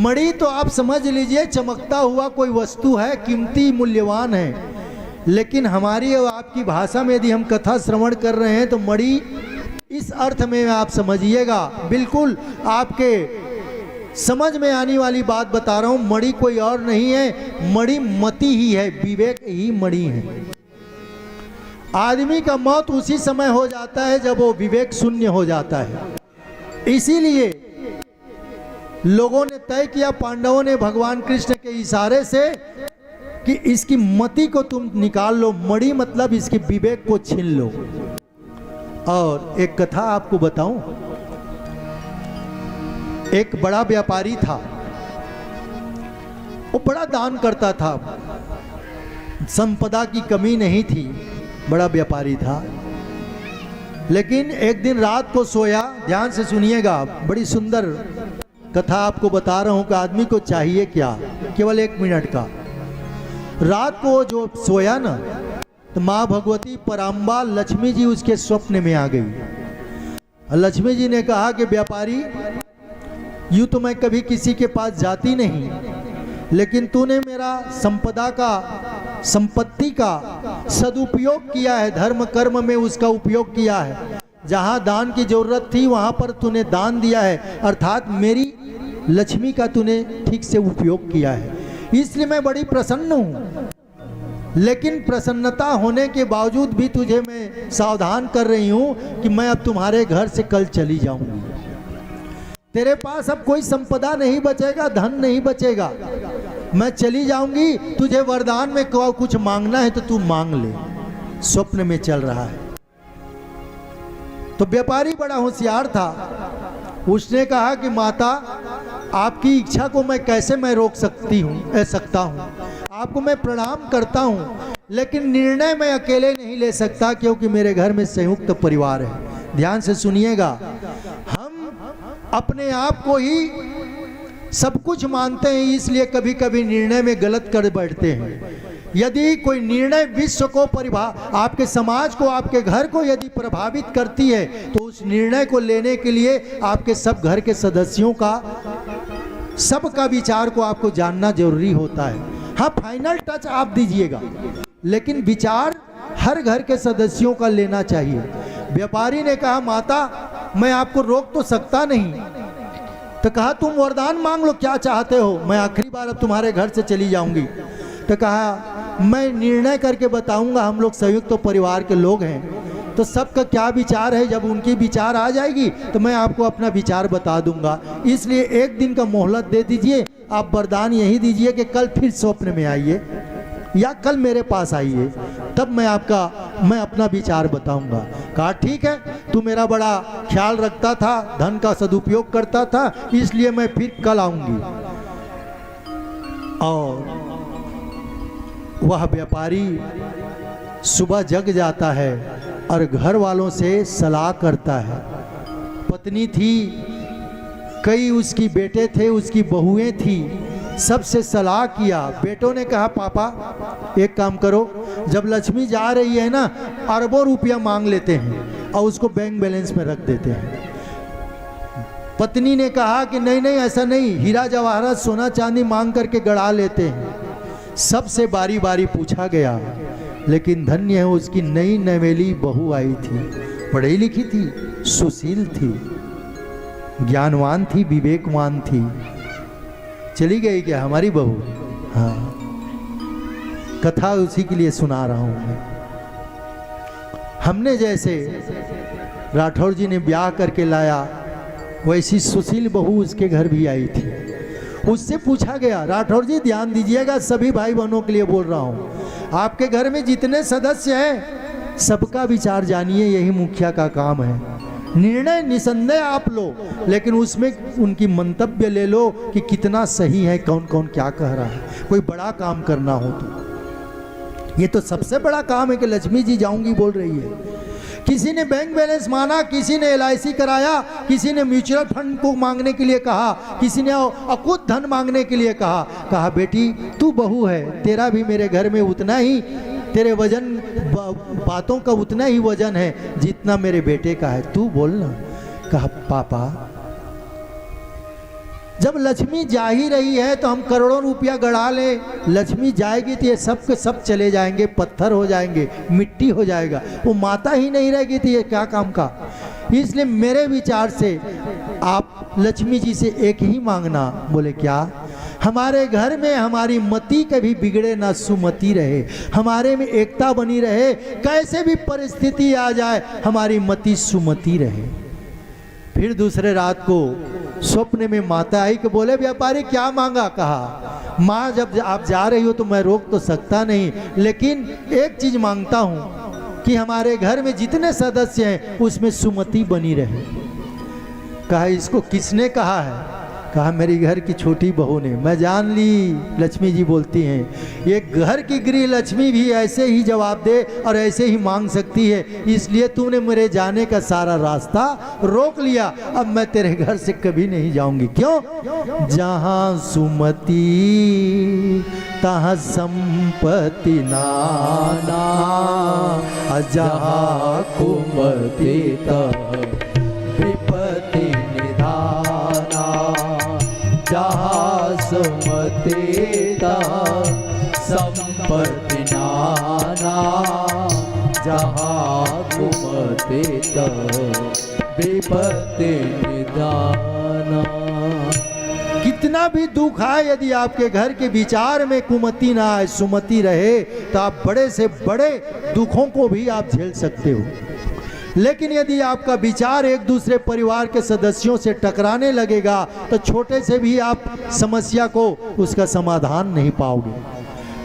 S5: मणि तो आप समझ लीजिए चमकता हुआ कोई वस्तु है, कीमती मूल्यवान है। लेकिन हमारी और आपकी भाषा में यदि हम कथा श्रवण कर रहे हैं तो मणि इस अर्थ में आप समझिएगा, बिल्कुल आपके समझ में आने वाली बात बता रहा हूं। मणि कोई और नहीं है, मणि मति ही है, विवेक ही मणि है। आदमी का मौत उसी समय हो जाता है जब वो विवेक शून्य हो जाता है। इसीलिए लोगों ने तय किया, पांडवों ने भगवान कृष्ण के इशारे से, कि इसकी मति को तुम निकाल लो। मणि मतलब इसके विवेक को छीन लो। और एक कथा आपको बताऊं, एक बड़ा व्यापारी था, वो बड़ा दान करता था, संपदा की कमी नहीं थी, बड़ा व्यापारी था। लेकिन एक दिन रात को सोया, ध्यान से सुनिएगा, बड़ी सुंदर कथा आपको बता रहा हूं कि आदमी को चाहिए क्या, केवल 1 मिनट का। रात को जो सोया ना, तो माँ भगवती पराम्बा लक्ष्मी जी उसके स्वप्न में आ गई। लक्ष्मी जी ने कहा कि व्यापारी, यूं तो मैं कभी किसी के पास जाती नहीं, लेकिन तूने मेरा संपत्ति का सदुपयोग किया है, धर्म कर्म में उसका उपयोग किया है। जहां दान की जरूरत थी वहां पर तूने दान दिया है, अर्थात मेरी लक्ष्मी का तूने ठीक से उपयोग किया है, इसलिए मैं बड़ी प्रसन्न हूं। लेकिन प्रसन्नता होने के बावजूद भी तुझे मैं सावधान कर रही हूं कि मैं अब तुम्हारे घर से कल चली जाऊंगी। तेरे पास अब कोई संपदा नहीं बचेगा, धन नहीं बचेगा, मैं चली जाऊंगी। तुझे वरदान में कुछ मांगना है तो तू मांग ले। स्वप्न में चल रहा है। तो व्यापारी बड़ा होशियार था, उसने कहा कि माता आपकी इच्छा को मैं रोक सकता हूँ, आपको मैं प्रणाम करता हूँ, लेकिन निर्णय मैं अकेले नहीं ले सकता क्योंकि मेरे घर में संयुक्त परिवार है। ध्यान से सुनिएगा, हम अपने आप को ही सब कुछ मानते हैं, इसलिए कभी कभी निर्णय में गलत कर बैठते हैं। यदि कोई निर्णय विश्व को आपके समाज को, आपके घर को यदि प्रभावित करती है तो उस निर्णय को लेने के लिए आपके सब घर के सदस्यों का, सबका विचार को आपको जानना जरूरी होता है। हाँ, फाइनल टच आप दीजिएगा, लेकिन विचार हर घर के सदस्यों का लेना चाहिए। व्यापारी ने कहा माता मैं आपको रोक तो सकता नहीं, तो कहा तुम वरदान मांग लो, क्या चाहते हो, मैं आखिरी बार अब तुम्हारे घर से चली जाऊंगी। तो कहा मैं निर्णय करके बताऊंगा, हम लोग संयुक्त तो परिवार के लोग हैं, तो सबका क्या विचार है, जब उनकी विचार आ जाएगी तो मैं आपको अपना विचार बता दूंगा, इसलिए एक दिन का मोहलत दे दीजिए। आप वरदान यही दीजिए कि कल फिर स्वप्न में आइए या कल मेरे पास आइए, तब मैं अपना विचार बताऊंगा। कहा ठीक है, तू मेरा बड़ा ख्याल रखता था, धन का सदुपयोग करता था, इसलिए मैं फिर कल आऊंगी। और वह व्यापारी सुबह जग जाता है और घर वालों से सलाह करता है। पत्नी थी, कई उसकी बेटे थे, उसकी बहुएं थी, सबसे सलाह किया। बेटों ने कहा पापा एक काम करो, जब लक्ष्मी जा रही है ना, अरबों रुपया मांग लेते हैं और उसको बैंक बैलेंस में रख देते हैं। पत्नी ने कहा कि नहीं नहीं, ऐसा नहीं, हीरा जवाहरात सोना चांदी मांग करके गड़ा लेते हैं। सबसे बारी बारी पूछा गया, लेकिन धन्य है उसकी नई नवेली बहू आई थी, पढ़ी लिखी थी, सुशील थी, ज्ञानवान थी, विवेकवान थी। चली गई क्या हमारी बहू? हाँ, कथा उसी के लिए सुना रहा हूं मैं। हमने जैसे राठौर जी ने ब्याह करके लाया, वैसी सुशील बहू उसके घर भी आई थी। उससे पूछा गया, राठौर जी ध्यान दीजिएगा, सभी भाई बहनों के लिए बोल रहा हूं, आपके घर में जितने सदस्य हैं सबका विचार जानिए, यही मुखिया का काम है। निर्णय निसंदेह आप लो, लेकिन उसमें उनकी मंतव्य ले लो कि कितना सही है, कौन कौन क्या कह रहा है। कोई बड़ा काम करना हो तो ये तो सबसे बड़ा काम है कि लक्ष्मी जी जाऊंगी बोल रही है। किसी ने बैंक बैलेंस माना, किसी ने LIC कराया, किसी ने म्यूचुअल फंड को मांगने के लिए कहा, किसी ने अकुत धन मांगने के लिए कहा बेटी तू बहू है, तेरा भी मेरे घर में उतना ही, तेरे वजन बातों का उतना ही वजन है जितना मेरे बेटे का है, तू बोलना। कहा पापा जब लक्ष्मी जा ही रही है तो हम करोड़ों रुपया गड़ा ले, लक्ष्मी जाएगी तो ये सब के सब चले जाएंगे, पत्थर हो जाएंगे, मिट्टी हो जाएगा, वो माता ही नहीं रहेगी तो ये क्या काम का। इसलिए मेरे विचार से आप लक्ष्मी जी से एक ही मांगना। बोले क्या? हमारे घर में हमारी मति कभी बिगड़े ना, सुमति रहे, हमारे में एकता बनी रहे, कैसे भी परिस्थिति आ जाए हमारी मति सुमति रहे। फिर दूसरे रात को स्वप्न में माता आई कि बोले व्यापारी क्या मांगा? कहा माँ जब आप जा रही हो तो मैं रोक तो सकता नहीं, लेकिन एक चीज मांगता हूँ कि हमारे घर में जितने सदस्य हैं उसमें सुमति बनी रहे। कहा इसको किसने कहा है? कहा मेरी घर की छोटी बहू ने। मैं जान ली, लक्ष्मी जी बोलती हैं ये घर की गृह लक्ष्मी भी ऐसे ही जवाब दे और ऐसे ही मांग सकती है, इसलिए तूने मेरे जाने का सारा रास्ता रोक लिया, अब मैं तेरे घर से कभी नहीं जाऊंगी। क्यों? जहां सुमति तहां संपत्ति नाना, जहां कुमति तहां विपत्ति निधाना, जहाँ सुमति तहाँ संपत्ति नाना, जहाँ कुमति तहाँ विपत्ति निधाना। कितना भी दुख आए, यदि आपके घर के विचार में कुमति ना आए, सुमति रहे, तो आप बड़े से बड़े दुखों को भी आप झेल सकते हो। लेकिन यदि आपका विचार एक दूसरे परिवार के सदस्यों से टकराने लगेगा तो छोटे से भी आप समस्या को उसका समाधान नहीं पाओगे,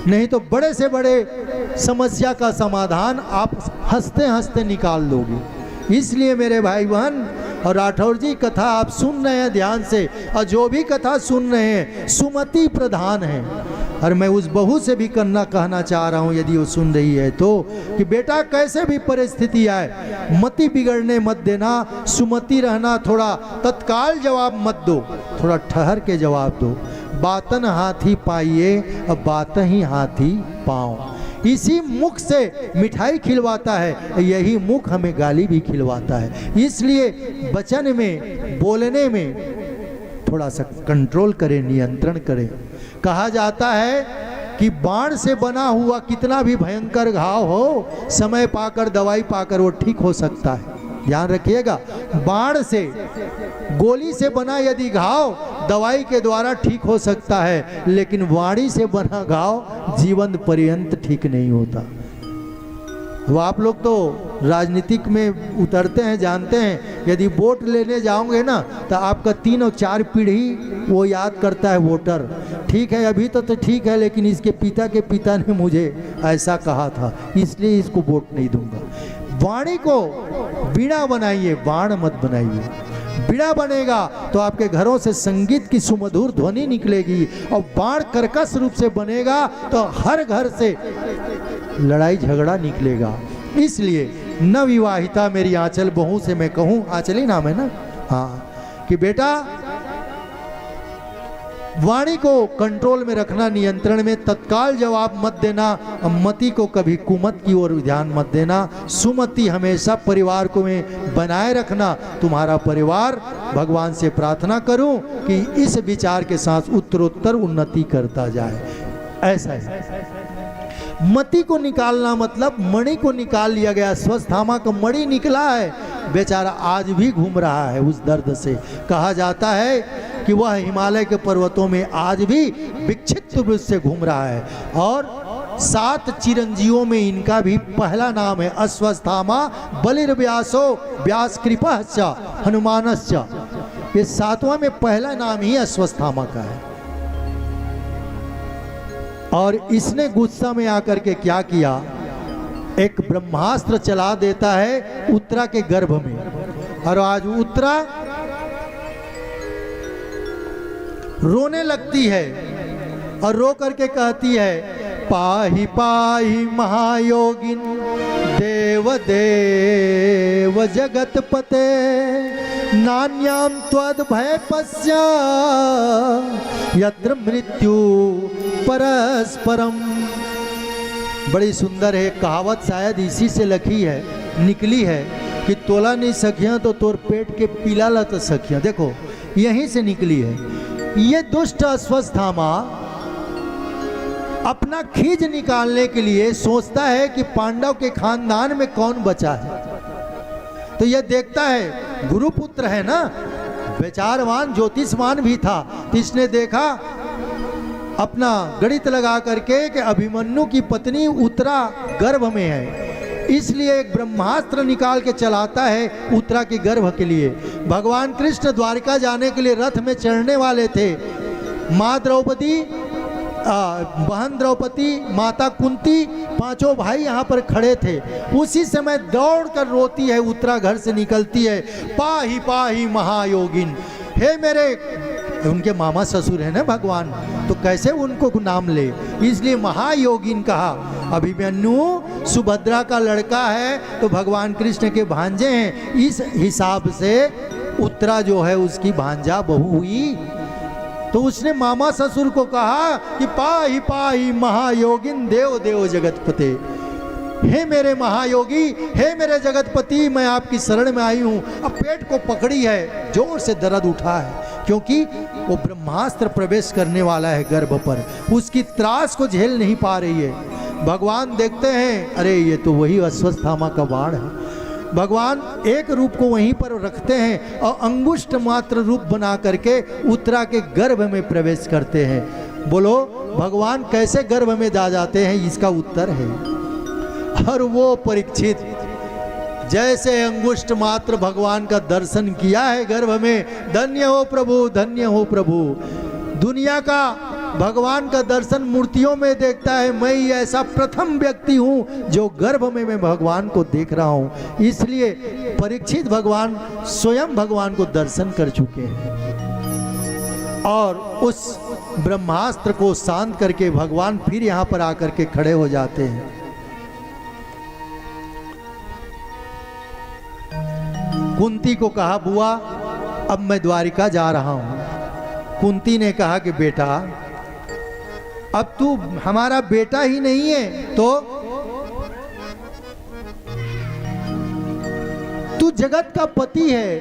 S5: नहीं तो बड़े से बड़े समस्या का समाधान आप हंसते हंसते निकाल दोगे। इसलिए मेरे भाई बहन और राठौर जी, कथा आप सुन रहे हैं ध्यान से, और जो भी कथा सुन रहे हैं सुमति प्रधान है। और मैं उस बहू से भी कहना चाह रहा हूँ, यदि वो सुन रही है तो, कि बेटा कैसे भी परिस्थिति आए मति बिगड़ने मत देना, सुमति रहना, थोड़ा तत्काल जवाब मत दो, थोड़ा ठहर के जवाब दो। बातन हाथी पाइए, अब बात ही हाथी पाओ। इसी मुख से मिठाई खिलवाता है, यही मुख हमें गाली भी खिलवाता है। इसलिए वचन में, बोलने में थोड़ा सा कंट्रोल करें, नियंत्रण करें। कहा जाता है कि बाण से बना हुआ कितना भी भयंकर घाव हो, समय पाकर, दवाई पाकर वो ठीक हो सकता है। ध्यान रखिएगा, बाण से, गोली से बना यदि घाव दवाई के द्वारा ठीक हो सकता है, लेकिन वाणी से बना घाव जीवन पर्यंत ठीक नहीं होता। वो आप लोग तो राजनीतिक में उतरते हैं, जानते हैं, यदि वोट लेने जाओगे ना तो आपका 3 और 4 पीढ़ी वो याद करता है वोटर। ठीक है, अभी तो ठीक है, लेकिन इसके पिता के पिता ने मुझे ऐसा कहा था, इसलिए इसको वोट नहीं दूंगा। वाणी को बीड़ा बनाइए, बाण मत बनाइए। बीड़ा बनेगा तो आपके घरों से संगीत की सुमधुर ध्वनि निकलेगी, और बाण कर्कश रूप से बनेगा तो हर घर से लड़ाई झगड़ा निकलेगा। इसलिए नवविवाहिता मेरी आंचल बहू से मैं कहूँ, आंचल ही नाम है ना, हाँ, कि बेटा वाणी को कंट्रोल में रखना, नियंत्रण में, तत्काल जवाब मत देना, मति को कभी कुमत की ओर ध्यान मत देना। सुमति हमेशा परिवार को में बनाए रखना। तुम्हारा परिवार, भगवान से प्रार्थना करूं कि इस विचार के साथ उत्तरोत्तर उन्नति करता जाए। ऐसा है। मति को निकालना मतलब मणि को निकाल लिया गया। स्वस्थामा का मणि निकला है, बेचारा आज भी घूम रहा है उस दर्द से। कहा जाता है कि वह हिमालय के पर्वतों में आज भी विक्षिप्त रूप से घूम रहा है। और 7 चिरंजीवों में इनका भी पहला नाम है अश्वस्थामा, बलिर्व्यासो, व्यास कृपश्च, हनुमानश्च। ये 7वां में पहला नाम ही अश्वस्थामा का है। और इसने गुस्सा में आकर के क्या किया, एक ब्रह्मास्त्र चला देता है उत्तरा के गर्भ में। और आज उत्तरा रोने लगती है और रो करके कहती है, पाहि पाहि महायोगिन देव देव जगतपते, नान्याम त्वद भय पश्य यत्र मृत्यु परस्परम। बड़ी सुंदर है कहावत, शायद इसी से निकली है कि तोला नहीं सखियां तो तोर पेट के पीला लत सखियां। देखो यहीं से निकली है। ये दुष्ट अश्वस्थामा अपना खींच निकालने के लिए सोचता है कि पांडव के खानदान में कौन बचा है। तो यह देखता है, गुरुपुत्र है ना, विचारवान ज्योतिषवान भी था, तो इसने देखा अपना गणित लगा करके कि अभिमन्यु की पत्नी उत्तरा गर्भ में है, इसलिए एक ब्रह्मास्त्र निकाल के चलाता है उत्तरा के गर्भ के लिए। भगवान कृष्ण द्वारिका जाने के लिए रथ में चढ़ने वाले थे। माँ द्रौपदी, बहन द्रौपदी, माता कुंती, 5 भाई यहाँ पर खड़े थे। उसी समय दौड़कर रोती है उत्तरा, घर से निकलती है, पाहि पाहि महायोगिन, हे मेरे, उनके मामा ससुर है ना भगवान, तो कैसे उनको नाम ले, इसलिए महायोगिन कहा। अभिमन्यु सुभद्रा का लड़का है तो भगवान कृष्ण के भांजे हैं, इस हिसाब से उत्तरा जो है उसकी भांजा बहू हुई। तो उसने मामा ससुर को कहा कि पाहि पाहि महायोगिन देव देव जगतपते, हे मेरे महायोगी, हे मेरे जगतपति, मैं आपकी शरण में आई हूँ। अब पेट को पकड़ी है, जोर से दर्द उठा है, क्योंकि वो ब्रह्मास्त्र प्रवेश करने वाला है गर्भ पर, उसकी त्रास को झेल नहीं पा रही है। भगवान देखते हैं, अरे ये तो वही अश्वस्थामा का बाण है। भगवान एक रूप को वहीं पर रखते हैं और अंगुष्ठ मात्र रूप बना करके उत्तरा के गर्भ में प्रवेश करते हैं। बोलो भगवान कैसे गर्भ में जा जाते हैं, इसका उत्तर है। और वो परीक्षित जैसे अंगुष्ठ मात्र भगवान का दर्शन किया है गर्भ में, धन्य हो प्रभु, धन्य हो प्रभु। दुनिया का भगवान का दर्शन मूर्तियों में देखता है, मैं ही ऐसा प्रथम व्यक्ति हूँ जो गर्भ में मैं भगवान को देख रहा हूँ। इसलिए परीक्षित भगवान स्वयं भगवान को दर्शन कर चुके हैं और उस ब्रह्मास्त्र को शांत करके भगवान फिर यहाँ पर आकर के खड़े हो जाते हैं। कुंती को कहा, बुआ अब मैं द्वारिका जा रहा हूं। कुंती ने कहा कि बेटा अब तू हमारा बेटा ही नहीं है तो तू जगत का पति है।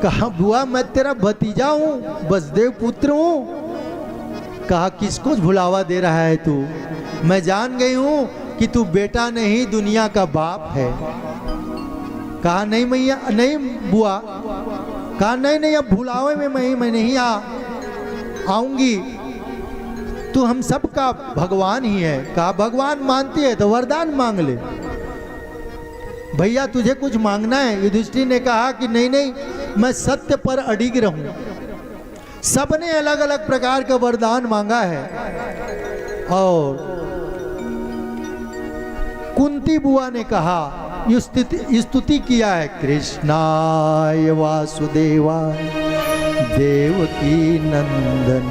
S5: कहा, बुआ मैं तेरा भतीजा हूं, वसुदेव पुत्र हूं। कहा, किसको भुलावा दे रहा है तू? मैं जान गई हूं कि तू बेटा नहीं दुनिया का बाप है। कहा, नहीं मैया, नहीं बुआ। कहा, नहीं अब भुलावे में मैं नहीं आऊंगी, तू हम सब का भगवान ही है। कहा, भगवान मानती है तो वरदान मांग ले। भैया तुझे कुछ मांगना है? युधिष्ठिर ने कहा कि नहीं मैं सत्य पर अडिग रहूं। सबने अलग अलग प्रकार का वरदान मांगा है और कुंती बुआ ने कहा, स्तुति किया है, कृष्णाय वासुदेवाय देवकी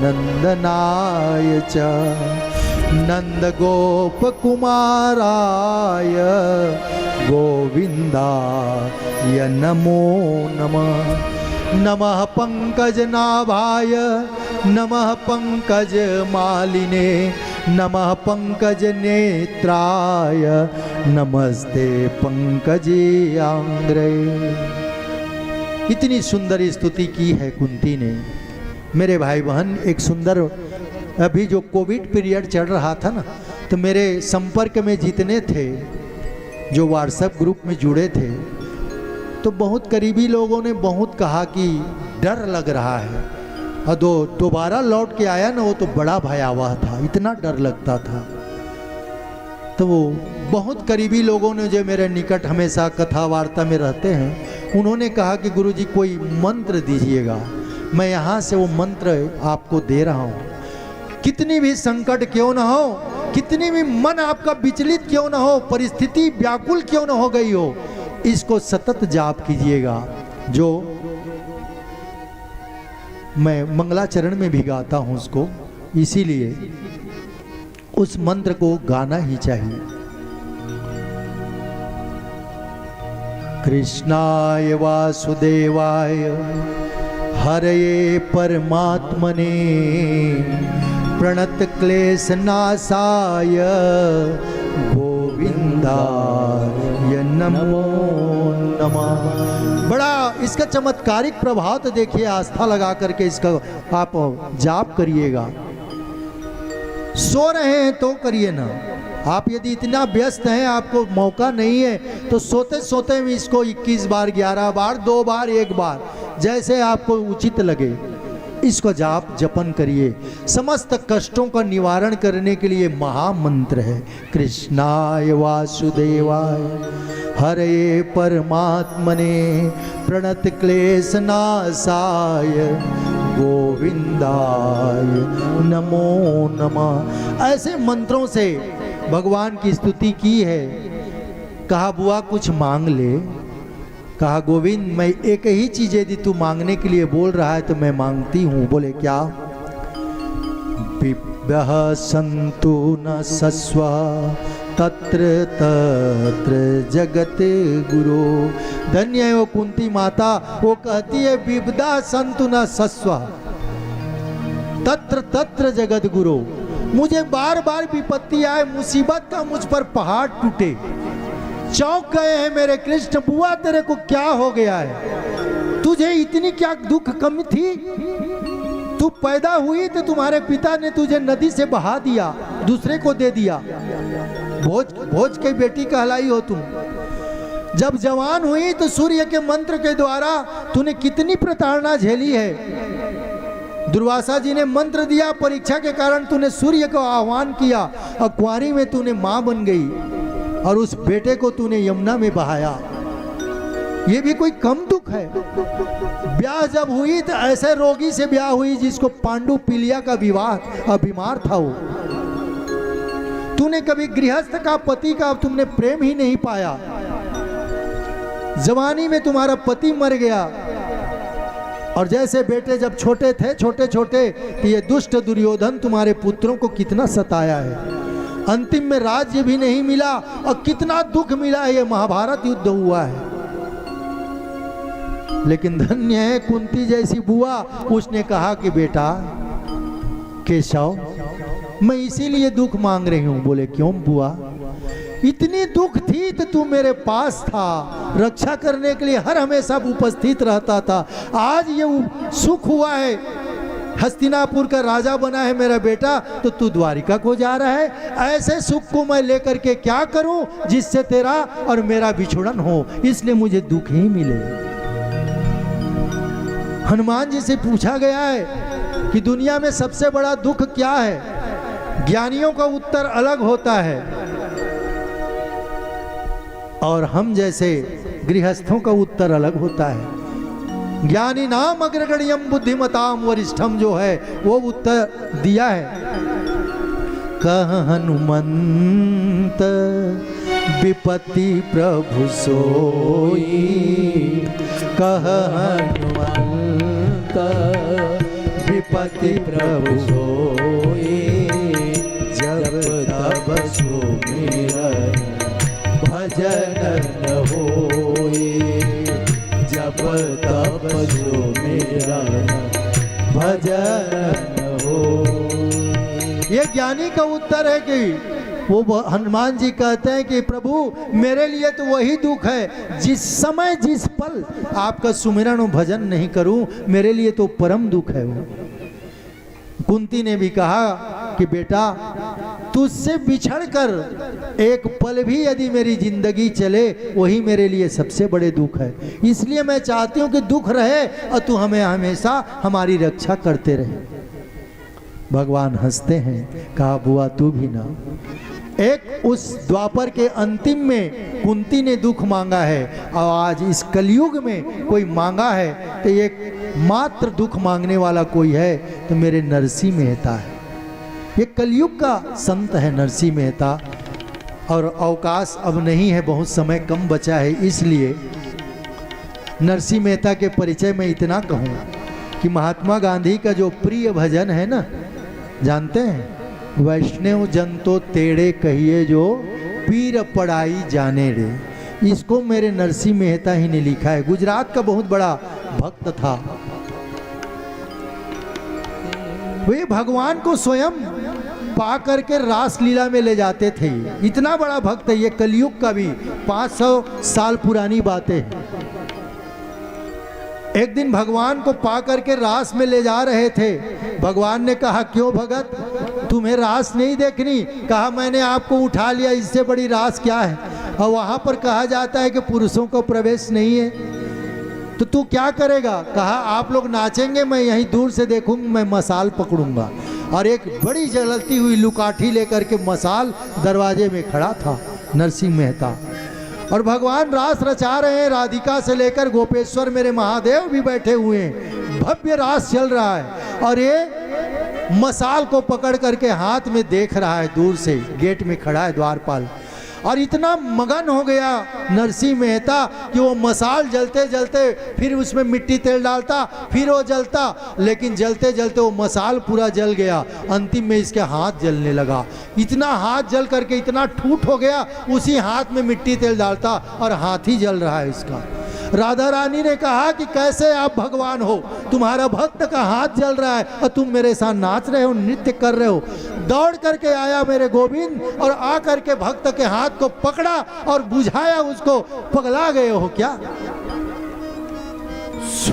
S5: नंदनाय च नंद गोप कुमाराय गोविंदाय नमो नमः। नमः पंकजनाभाय नमः पंकज मालिने नमः पंकज नेत्राय नमस्ते पंकजांग्रे। इतनी सुंदर स्तुति की है कुंती ने। मेरे भाई बहन, एक सुंदर, अभी जो कोविड पीरियड चल रहा था ना, तो मेरे संपर्क में जितने थे जो व्हाट्सएप ग्रुप में जुड़े थे, तो बहुत करीबी लोगों ने बहुत कहा कि डर लग रहा है। और दोबारा लौट के आया ना, वो तो बड़ा भयावह था, इतना डर लगता था। तो वो बहुत करीबी लोगों ने जो मेरे निकट हमेशा कथा वार्ता में रहते हैं, उन्होंने कहा कि गुरुजी कोई मंत्र दीजिएगा। मैं यहाँ से वो मंत्र आपको दे रहा हूँ। कितनी भी संकट क्यों ना हो, कितनी भी मन आपका विचलित क्यों ना हो, परिस्थिति व्याकुल क्यों ना हो गई हो, इसको सतत जाप कीजिएगा। जो मैं मंगलाचरण में भी गाता हूं उसको, इसीलिए उस मंत्र को गाना ही चाहिए। कृष्णाय वासुदेवाय हरये परमात्मने प्रणत क्लेश नाशाय गोविंदाय नमो नमः। बड़ा इसका चमत्कारिक प्रभाव तो देखिए, आस्था लगा करके इसका आप जाप करिएगा। सो रहे हैं तो करिए ना, आप यदि इतना व्यस्त हैं, आपको मौका नहीं है, तो सोते सोते में इसको 21 बार, 11 बार, 2 बार, 1 बार, जैसे आपको उचित लगे इसको जाप जपन करिए। समस्त कष्टों का निवारण करने के लिए महामंत्र है। कृष्णाय वासुदेवाय हरये परमात्मने प्रणत क्लेश नाशाय गोविंदाय नमो नमः। ऐसे मंत्रों से भगवान की स्तुति की है। कहा, बुआ कुछ मांग ले। कहा, गोविंद मैं एक ही चीज यदि तू मांगने के लिए बोल रहा है तो मैं मांगती हूँ। बोले क्या? पिबः सन्तु न सस्व तत्र तत्र जगत गुरु। धन्य है वो कुंती माता, वो कहती है विपदा सन्तु न सस्व तत्र तत्र जगत गुरु। मुझे बार बार विपत्ति आए, मुसीबत का मुझ पर पहाड़ टूटे, चौंक गए हैं मेरे कृष्ण। बुआ तेरे को क्या हो गया है? तुझे इतनी क्या दुख कमी थी? तू पैदा हुई तो तुम्हारे पिता ने तुझे नदी से बहा दिया, दूसरे को दे दिया। भोज की बेटी कहलाई हो तुम। जब जवान हुई तो सूर्य के मंत्र के द्वारा तूने कितनी प्रताड़ना झेली है। दुर्वासा जी ने मंत्र दिया, परीक्षा के कारण तूने सूर्य को आह्वान किया और कुंवारी में तूने मां बन गई और उस बेटे को तूने यमुना में बहाया। ये भी कोई कम दुख है? ब्याह जब हुई तो ऐसे रोगी से ब्याह हुई जिसको पांडु पिलिया का विवाह बीमार था वो। तूने कभी गृहस्थ का पति का तुमने प्रेम ही नहीं पाया। जवानी में तुम्हारा पति मर गया और जैसे बेटे जब छोटे थे छोटे छोटे तो ये दुष्ट दुर्योधन तुम्हारे पुत्रों को कितना सताया है। अंतिम में राज्य भी नहीं मिला और कितना दुख मिला है। ये महाभारत युद्ध हुआ है। लेकिन धन्य है कुंती जैसी बुआ, उसने कहा कि बेटा केशव मैं इसीलिए दुख मांग रही हूं। बोले क्यों बुआ? इतनी दुख थी तो तू मेरे पास था, रक्षा करने के लिए हर हमेशा उपस्थित रहता था। आज ये सुख हुआ है, हस्तिनापुर का राजा बना है मेरा बेटा, तो तू द्वारिका को जा रहा है। ऐसे सुख को मैं लेकर के क्या करूं जिससे तेरा और मेरा बिछुड़न हो, इसलिए मुझे दुख ही मिले। हनुमान जी से पूछा गया है कि दुनिया में सबसे बड़ा दुख क्या है? ज्ञानियों का उत्तर अलग होता है और हम जैसे गृहस्थों का उत्तर अलग होता है। ज्ञानी नाम अग्रगण्यम बुद्धिमताम वरिष्ठम जो है वो उत्तर दिया है। कह हनुमंत विपत्ति प्रभु सोई, कह हनुमंत विपत्ति प्रभु सोई, जब तब सुमिरन भजन न होए, जब तब सुमिरन भजन न होए। ये ज्ञानी का उत्तर है कि वो हनुमान जी कहते हैं कि प्रभु मेरे लिए तो वही दुख है जिस समय जिस पल आपका सुमिरन और भजन नहीं करूं, मेरे लिए तो परम दुख है वो। कुंती ने भी कहा कि बेटा तुझसे बिछड़कर एक पल भी यदि मेरी जिंदगी चले वही मेरे लिए सबसे बड़े दुख है। इसलिए मैं चाहती हूं कि दुख रहे और तू हमें हमेशा हमारी रक्षा करते रहे। भगवान हंसते हैं, कहा बुआ तू भी ना। एक उस द्वापर के अंतिम में कुंती ने दुख मांगा है और आज इस कलयुग में कोई मांगा है तो एक मात्र दुख मांगने वाला कोई है तो मेरे नरसिंह मेहता है। ये कलयुग का संत है नरसिंह मेहता। और अवकाश अब नहीं है, बहुत समय कम बचा है, इसलिए नरसिंह मेहता के परिचय में इतना कहूँ कि महात्मा गांधी का जो प्रिय भजन है ना, जानते हैं? वैष्णव जन तो तेड़े कहिए जो पीर पड़ाई जाने रे। इसको मेरे नरसिंह मेहता ही ने लिखा है। गुजरात का बहुत बड़ा भक्त था। वे भगवान को स्वयं पा करके रास लीला में ले जाते थे। इतना बड़ा भक्त है। ये कलयुग का भी 500 साल पुरानी बातें हैं। एक दिन भगवान को पा करके रास में ले जा रहे थे। भगवान ने कहा क्यों भगत तुम्हें रास नहीं देखनी? कहा मैंने आपको उठा लिया, इससे बड़ी रास क्या है? और वहां पर कहा जाता है कि पुरुषों को प्रवेश नहीं है, तो तू क्या करेगा? कहा आप लोग नाचेंगे, मैं यहीं दूर से देखूंगा, मैं मसाल पकड़ूंगा। और एक बड़ी जलती हुई लुकाठी लेकर के मसाल दरवाजे में खड़ा था नरसिंह मेहता। और भगवान रास रचा रहे हैं। राधिका से लेकर गोपेश्वर मेरे महादेव भी बैठे हुए हैं। भव्य रास चल रहा है और ये मसाल को पकड़ करके हाथ में देख रहा है दूर से। गेट में खड़ा है द्वारपाल और इतना मगन हो गया नरसिंह मेहता कि वो मसाल जलते जलते फिर उसमें मिट्टी तेल डालता, फिर वो जलता, लेकिन जलते जलते वो मसाल पूरा जल गया। अंतिम में इसके हाथ जलने लगा। इतना हाथ जल करके इतना ठूठ हो गया, उसी हाथ में मिट्टी तेल डालता और हाथ ही जल रहा है इसका। राधा रानी ने कहा कि कैसे आप भगवान हो, तुम्हारा भक्त का हाथ जल रहा है और तुम मेरे साथ नाच रहे हो, नृत्य कर रहे हो। दौड़ करके आया मेरे गोविंद और आ करके भक्त के हाथ को पकड़ा और बुझाया उसको। पगला गए हो क्या?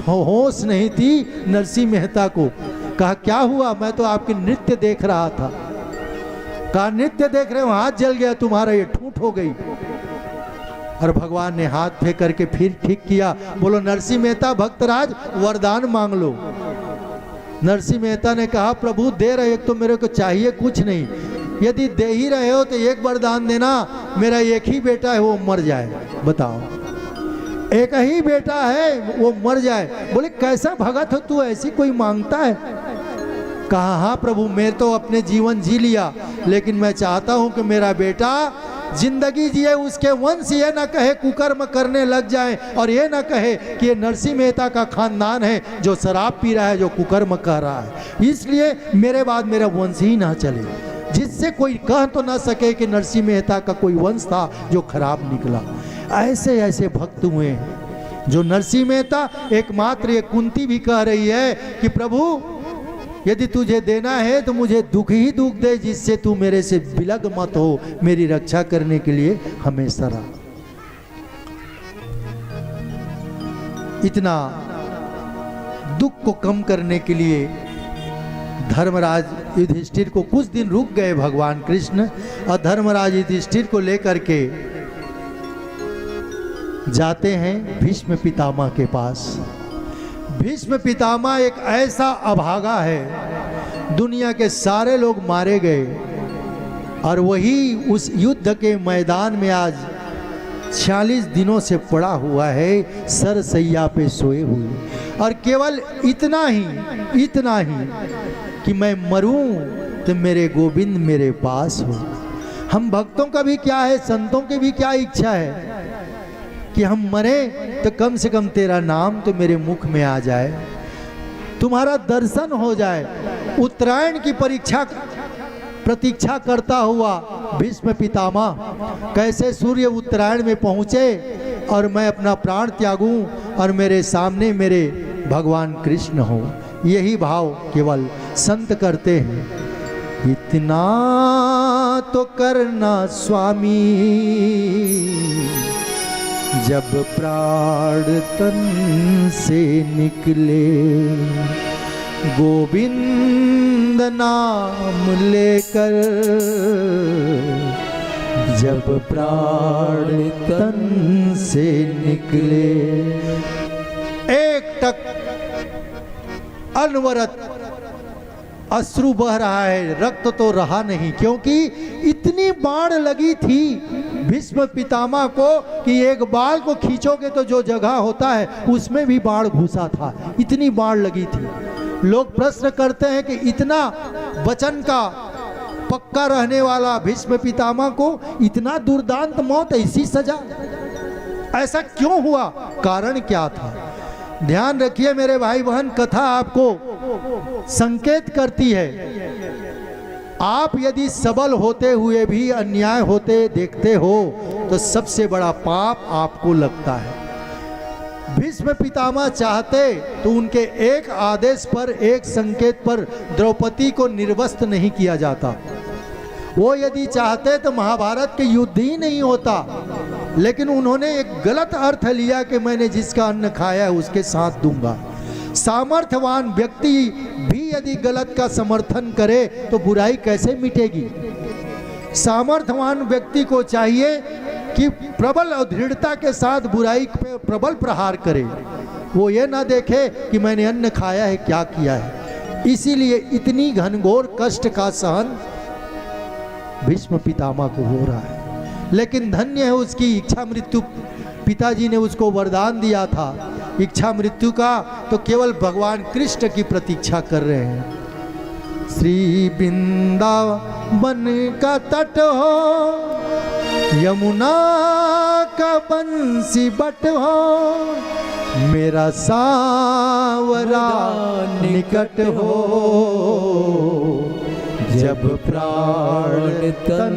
S5: होश नहीं थी नरसिंह मेहता को। कहा क्या हुआ? मैं तो आपकी नृत्य देख रहा था। कहा नृत्य देख रहे हो, हाथ जल गया तुम्हारा, ये ठूठ हो गई। और भगवान ने हाथ फेंक करके फिर ठीक किया। बोलो नरसिंह मेहता भक्तराज वरदान मांग लो। नरसिंह मेहता ने कहा प्रभु दे रहे, तो मेरे को चाहिए कुछ नहीं, यदि दे ही रहे हो तो एक वरदान देना, मेरा एक ही बेटा है वो मर जाए। बताओ एक ही बेटा है, वो मर जाए। बोले कैसा भगत हो तू, ऐसी कोई मांगता है? कहा हाँ प्रभु, मैं तो अपने जीवन जी लिया, लेकिन मैं चाहता हूं कि मेरा बेटा जिंदगी जिए, उसके वंश ये ना कहे कुकर्म करने लग जाए, और ये ना कहे कि ये नरसिंह मेहता का खानदान है जो शराब पी रहा है, जो कुकर्म कर रहा है। इसलिए मेरे बाद मेरा वंश ही ना चले, जिससे कोई कह तो ना सके कि नरसिंह मेहता का कोई वंश था जो खराब निकला। ऐसे ऐसे भक्त हुए हैं जो नरसिंह मेहता, एकमात्र ये कुंती भी कह रही है कि प्रभु यदि तुझे देना है तो मुझे दुख ही दुख दे, जिससे तू मेरे से बिलग मत हो, मेरी रक्षा करने के लिए हमेशा रहा। इतना दुख को कम करने के लिए धर्मराज युधिष्ठिर को कुछ दिन रुक गए भगवान कृष्ण, और धर्मराज युधिष्ठिर को लेकर के जाते हैं भीष्म पितामह के पास। भीष्म पितामह एक ऐसा अभागा है, दुनिया के सारे लोग मारे गए, और वही उस युद्ध के मैदान में आज 46 दिनों से पड़ा हुआ है, सरसैया पे सोए हुए, और केवल इतना ही कि मैं मरूं तो मेरे गोविंद मेरे पास हो। हम भक्तों का भी क्या है, संतों की भी क्या इच्छा है कि हम मरे तो कम से कम तेरा नाम तो मेरे मुख में आ जाए, तुम्हारा दर्शन हो जाए। उत्तरायण की प्रतीक्षा करता हुआ भीष्म पितामह कैसे सूर्य उत्तरायण में पहुँचे और मैं अपना प्राण त्यागूं और मेरे सामने मेरे भगवान कृष्ण हो, यही भाव केवल संत करते हैं। इतना तो करना स्वामी जब प्राण तन से निकले, गोविंद नाम लेकर जब प्राण तन से निकले। एक टक अनवरत अश्रु बह रहा है, रक्त तो रहा नहीं, क्योंकि इतनी बाण लगी थी भीष्म पितामह को कि एक बाल को खींचोगे तो जो जगह होता है उसमें भी बाण घुसा था, इतनी बाण लगी थी। लोग प्रश्न करते हैं कि इतना वचन का पक्का रहने वाला भीष्म पितामह को इतना दुर्दांत मौत, ऐसी सजा, ऐसा क्यों हुआ, कारण क्या था? ध्यान रखिए मेरे भाई बहन, कथा आपको संकेत करती है। आप यदि सबल होते हुए भी अन्याय होते देखते हो तो सबसे बड़ा पाप आपको लगता है। भीष्म पितामह चाहते तो उनके एक आदेश पर, एक संकेत पर द्रौपदी को निर्वस्त्र नहीं किया जाता। वो यदि चाहते तो महाभारत के युद्ध ही नहीं होता, लेकिन उन्होंने एक गलत अर्थ लिया कि मैंने जिसका अन्न खाया है उसके साथ दूंगा। सामर्थ्यवान व्यक्ति भी यदि गलत का समर्थन करे तो बुराई कैसे मिटेगी? सामर्थ्यवान व्यक्ति को चाहिए कि प्रबल और दृढ़ता के साथ बुराई पे प्रबल प्रहार करे, वो ये ना देखे कि मैंने अन्न खाया है क्या किया है। इसीलिए इतनी घनघोर कष्ट का सहन भीष्म पितामह को हो रहा है, लेकिन धन्य है उसकी इच्छा मृत्यु, पिताजी ने उसको वरदान दिया था इच्छा मृत्यु का, तो केवल भगवान कृष्ण की प्रतीक्षा कर रहे हैं। श्री वृंदावन का तट हो, यमुना का बंसी बट हो, मेरा सावरा निकट हो, जब प्राण तन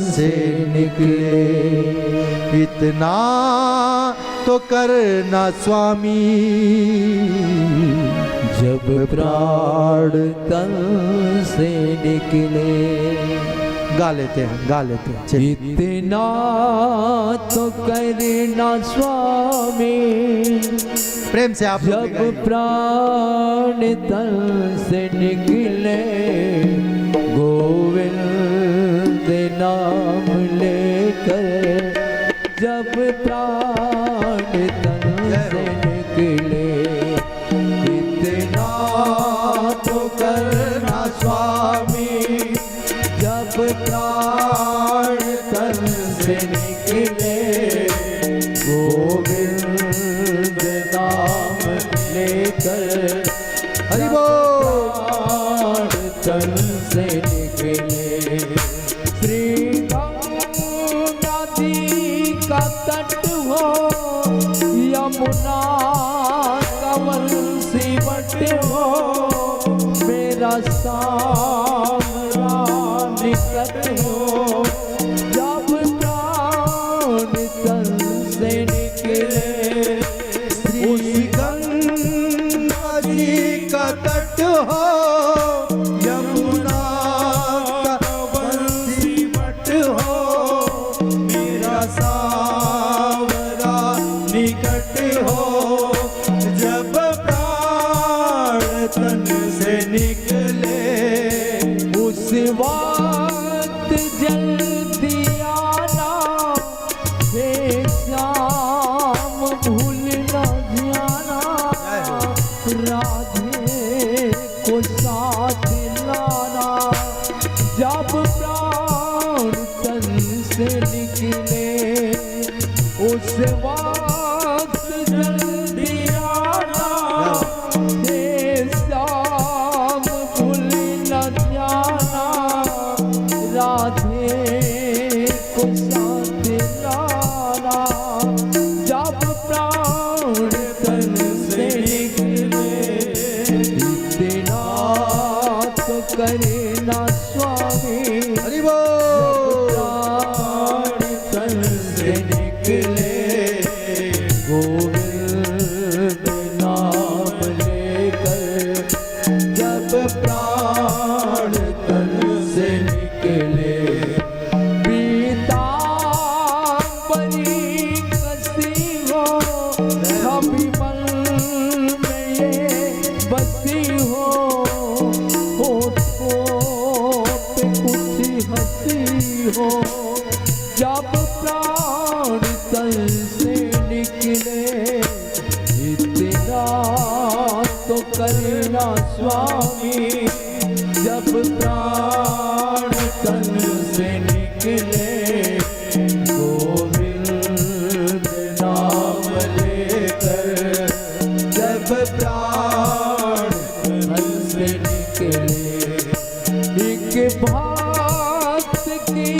S5: से निकले, इतना तो करना स्वामी जब प्राण तन से निकले। गा लेते हैं चलिए।
S1: इतना तो करना स्वामी
S5: प्रेम से आप
S1: जब प्राण तन से निकले, गोविंद नाम लेकर जब प्राण तन से निकले, इतना तो करना स्वामी जब प्राण तन से निकले, गोविंद लेकर
S5: हरि बोल।
S1: प्राण तन से निकले। श्री गंगा जी का तट हो, यमुना कमल सिमट हो, मेरा सामरा निकट हो, जब प्राण तन से निकले।
S5: उस गंगा जी का तट हो, यमुना का बंसी बट हो, मेरा सावरा निकट हो, जब प्राण तन से निकले।
S1: उस वक्त जल्दी आना, हे श्याम भूल न जाना, राधे को साथ लाना, जब प्राण तन से निकले। उस वक्त जल्दी आना, हे श्याम भूल न जाना, राधे को साथ लाना, जब प्राण तन से निकले। इतना तो करे ना स्वामी,
S5: हरि बोल।
S1: प्राण तन से निकले। गोविंद नाम लेकर, जब प्राण तन से निकले। पीतांबरी कसी हो, कभी मन में ये बसी हो, होठों पे कुछ हंसी हो, जब प्राण तन से निकले। इतना तो करना स्वामी, जब प्राण तन से निकले। गोविंद नाम लेकर, जब प्राण तन से निकले। एक भक्त की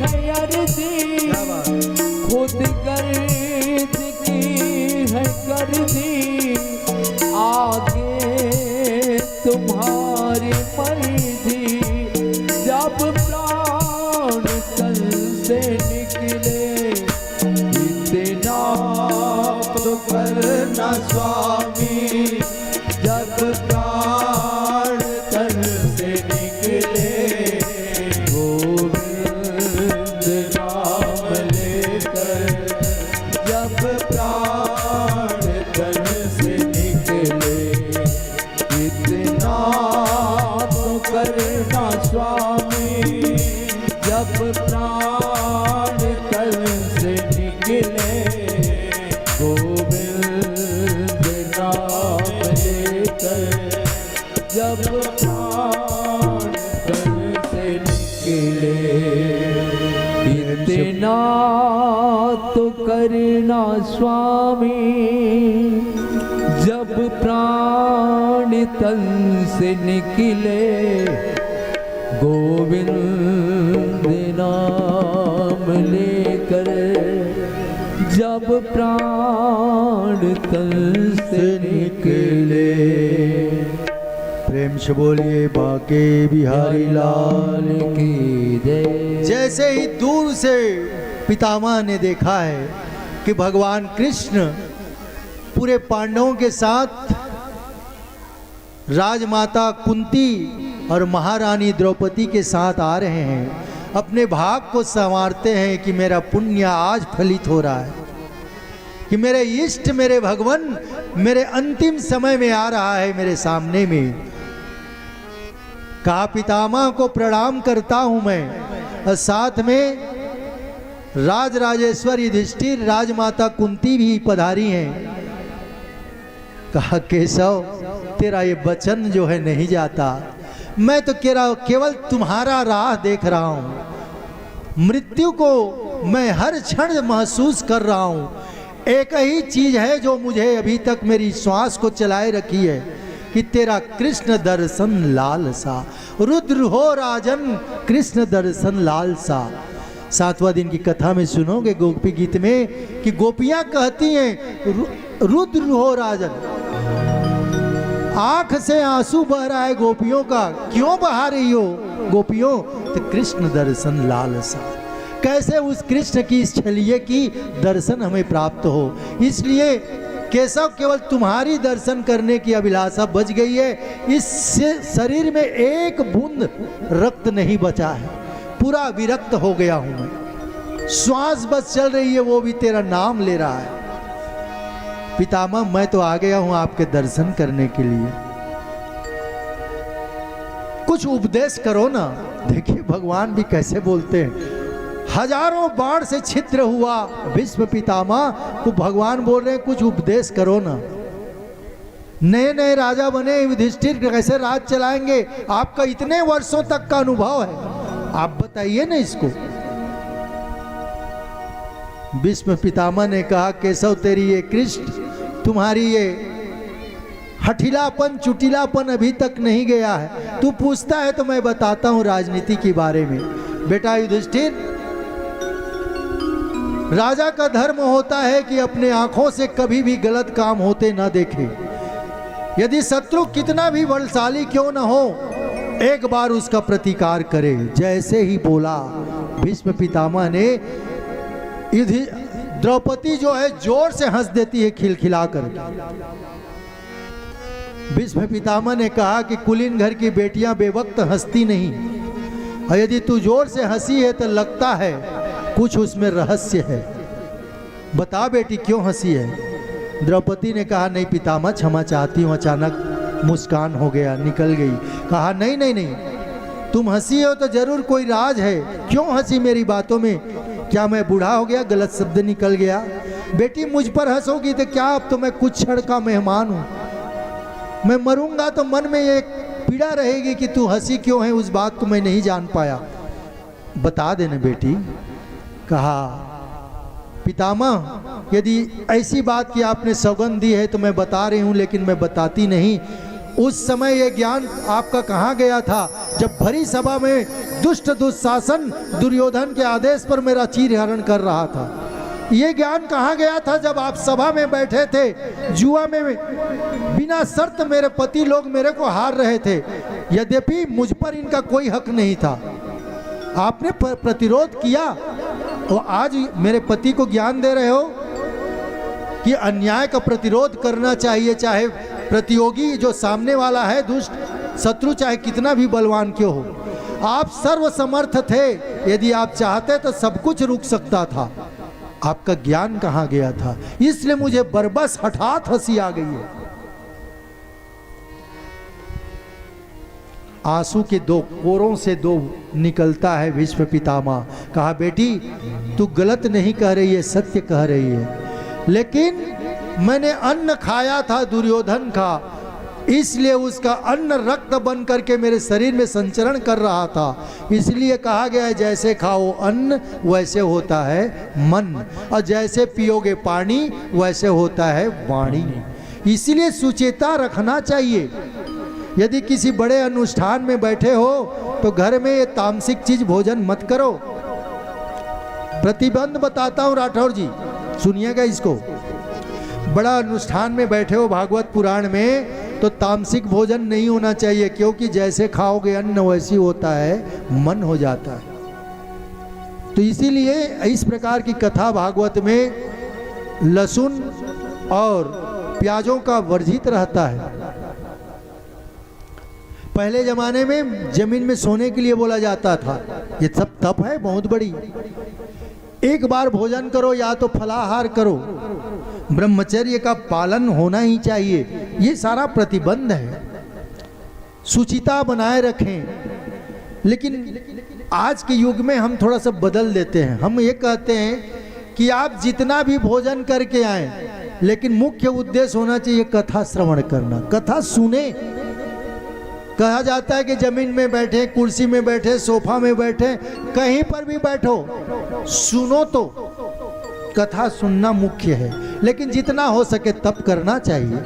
S1: है अर्जी, खुद गर्ज की है गर्जी, आगे तुम्हारी मर्जी, जब प्राण तन से निकले। इतना तो करना स्वामी, जब प्राण तन से निकले। गोविंद नाम लेकर, जब प्राण तन से निकले। इतना तो करना स्वामी, जब प्राण तन से निकले। गोविंद नाम लेकर, जब प्राण तन से निकले। इतना तो करना स्वामी, जब प्राण तन से निकले। गोविंद नाम लेकर, जब प्राण तन से निकले।
S5: प्रेम से बोलिए बाके बिहारी लाल
S1: की जय।
S5: जैसे ही दूर से पितामह ने देखा है कि भगवान कृष्ण पूरे पांडवों के साथ राजमाता कुंती और महारानी द्रौपदी के साथ आ रहे हैं, अपने भाग को संवारते हैं कि मेरा पुण्य आज फलित हो रहा है, कि मेरे इष्ट मेरे भगवान मेरे अंतिम समय में आ रहा है मेरे सामने में। कहा पितामह को प्रणाम करता हूं मैं, और साथ में राजराजेश्वर युधिष्ठिर राजमाता कुंती भी पधारी हैं। कहा केशव तेरा ये वचन जो है नहीं जाता, मैं तो केवल तुम्हारा राह देख रहा हूं, मृत्यु को मैं हर क्षण महसूस कर रहा हूं। एक ही चीज है जो मुझे अभी तक मेरी श्वास को चलाए रखी है कि तेरा कृष्ण दर्शन लालसा, रुद्र हो राजन कृष्ण दर्शन लालसा। 7वां दिन की कथा में सुनोगे गोपी गीत में कि गोपियां कहती हैं रुद्र हो राजन, आंख से आंसू बह रहा है गोपियों का, क्यों बहा रही हो गोपियों? तो कृष्ण दर्शन लालसा, कैसे उस कृष्ण की इस छलिए की दर्शन हमें प्राप्त हो। इसलिए केशव केवल तुम्हारी दर्शन करने की अभिलाषा बच गई है। इस शरीर में एक बूंद रक्त नहीं बचा है, पूरा विरक्त हो गया हूं मैं। श्वास बस चल रही है, वो भी तेरा नाम ले रहा है। पितामह मैं तो आ गया हूं आपके दर्शन करने के लिए, कुछ उपदेश करो ना। देखिए भगवान भी कैसे बोलते हैं, हजारों बाण से छिद्र हुआ भीष्म पितामह को भगवान बोल रहे हैं कुछ उपदेश करो ना। नए नए राजा बने युधिष्ठिर, कैसे राज चलाएंगे? आपका इतने वर्षों तक का अनुभव है, आप बताइए ना इसको। भीष्म पितामह ने कहा केशव तेरी ये कृष्ण, तुम्हारी ये हठीलापन चुटिलापन अभी तक नहीं गया है। तू पूछता है तो मैं बताता हूं राजनीति के बारे में। बेटा युधिष्ठिर, राजा का धर्म होता है कि अपने आंखों से कभी भी गलत काम होते ना देखे। यदि शत्रु कितना भी बलशाली क्यों न हो, एक बार उसका प्रतिकार करे। जैसे ही बोला भीष्म पितामह ने, द्रौपदी जो है जोर से हंस देती है खिलखिलाकर। भीष्म पितामह ने कहा कि कुलीन घर की बेटियां बेवक्त हंसती नहीं, और यदि तू जोर से हंसी है तो लगता है कुछ उसमें रहस्य है। बता बेटी क्यों हंसी है? द्रौपदी ने कहा नहीं पितामह क्षमा चाहती हूँ, अचानक मुस्कान हो गया, निकल गई। कहा नहीं नहीं नहीं, तुम हंसी हो तो जरूर कोई राज है, क्यों हंसी मेरी बातों में? क्या मैं बूढ़ा हो गया, गलत शब्द निकल गया? बेटी मुझ पर हंसोगी तो क्या, अब तो मैं कुछ क्षण का मेहमान हूँ, मैं मरूंगा तो मन में एक पीड़ा रहेगी कि तू हंसी क्यों है, उस बात को मैं नहीं जान पाया। बता देना बेटी। कहा पितामह यदि ऐसी बात की आपने सौगंध दी है तो मैं बता रही हूं, लेकिन मैं बताती नहीं। उस समय ये ज्ञान आपका कहाँ गया था जब भरी सभा में दुष्ट दुशासन दुर्योधन के आदेश पर मेरा चीरहरण कर रहा था? ये ज्ञान कहाँ गया था जब आप सभा में बैठे थे, जुआ में बिना शर्त मेरे पति लोग मेरे को हार रहे थे, यद्यपि मुझ पर इनका कोई हक नहीं था, आपने प्रतिरोध किया और आज मेरे पति को ज्ञान दे रहे हो कि अन्याय का प्रतिरोध करना चाहिए, चाहे प्रतियोगी जो सामने वाला है दुष्ट शत्रु चाहे कितना भी बलवान क्यों हो। आप सर्वसमर्थ थे, यदि आप चाहते तो सब कुछ रुक सकता था। आपका ज्ञान कहाँ गया था? इसलिए मुझे बरबस हठात हंसी आ गई है। आंसू के दो कोरों से दो निकलता है भीष्म पितामह। कहा बेटी तू गलत नहीं कह रही है, सत्य कह रही है, लेकिन मैंने अन्न खाया था दुर्योधन का, इसलिए उसका अन्न रक्त बन करके मेरे शरीर में संचरण कर रहा था। इसलिए कहा गया है जैसे खाओ अन्न वैसे होता है मन, और जैसे पियोगे पानी वैसे होता है वाणी। इसलिए सुचेता रखना चाहिए। यदि किसी बड़े अनुष्ठान में बैठे हो तो घर में ये तामसिक चीज भोजन मत करो। प्रतिबंध बताता हूँ राठौर जी, सुनिएगा इसको। बड़ा अनुष्ठान में बैठे हो भागवत पुराण में तो तामसिक भोजन नहीं होना चाहिए, क्योंकि जैसे खाओगे अन्न वैसी होता है मन हो जाता है। तो इसीलिए इस प्रकार की कथा भागवत में लहसुन और प्याजों का वर्जित रहता है। पहले जमाने में जमीन में सोने के लिए बोला जाता था। ये सब तप है बहुत बड़ी। एक बार भोजन करो या तो फलाहार करो, ब्रह्मचर्य का पालन होना ही चाहिए। ये सारा प्रतिबंध है, शुचिता बनाए रखें। लेकिन आज के युग में हम थोड़ा सा बदल देते हैं। हम ये कहते हैं कि आप जितना भी भोजन करके आए, लेकिन मुख्य उद्देश्य होना चाहिए कथा श्रवण करना, कथा सुने। कहा जाता है कि जमीन में बैठे, कुर्सी में बैठे, सोफा में बैठे, कहीं पर भी बैठो, सुनो तो। कथा सुनना मुख्य है। लेकिन जितना हो सके तप करना चाहिए।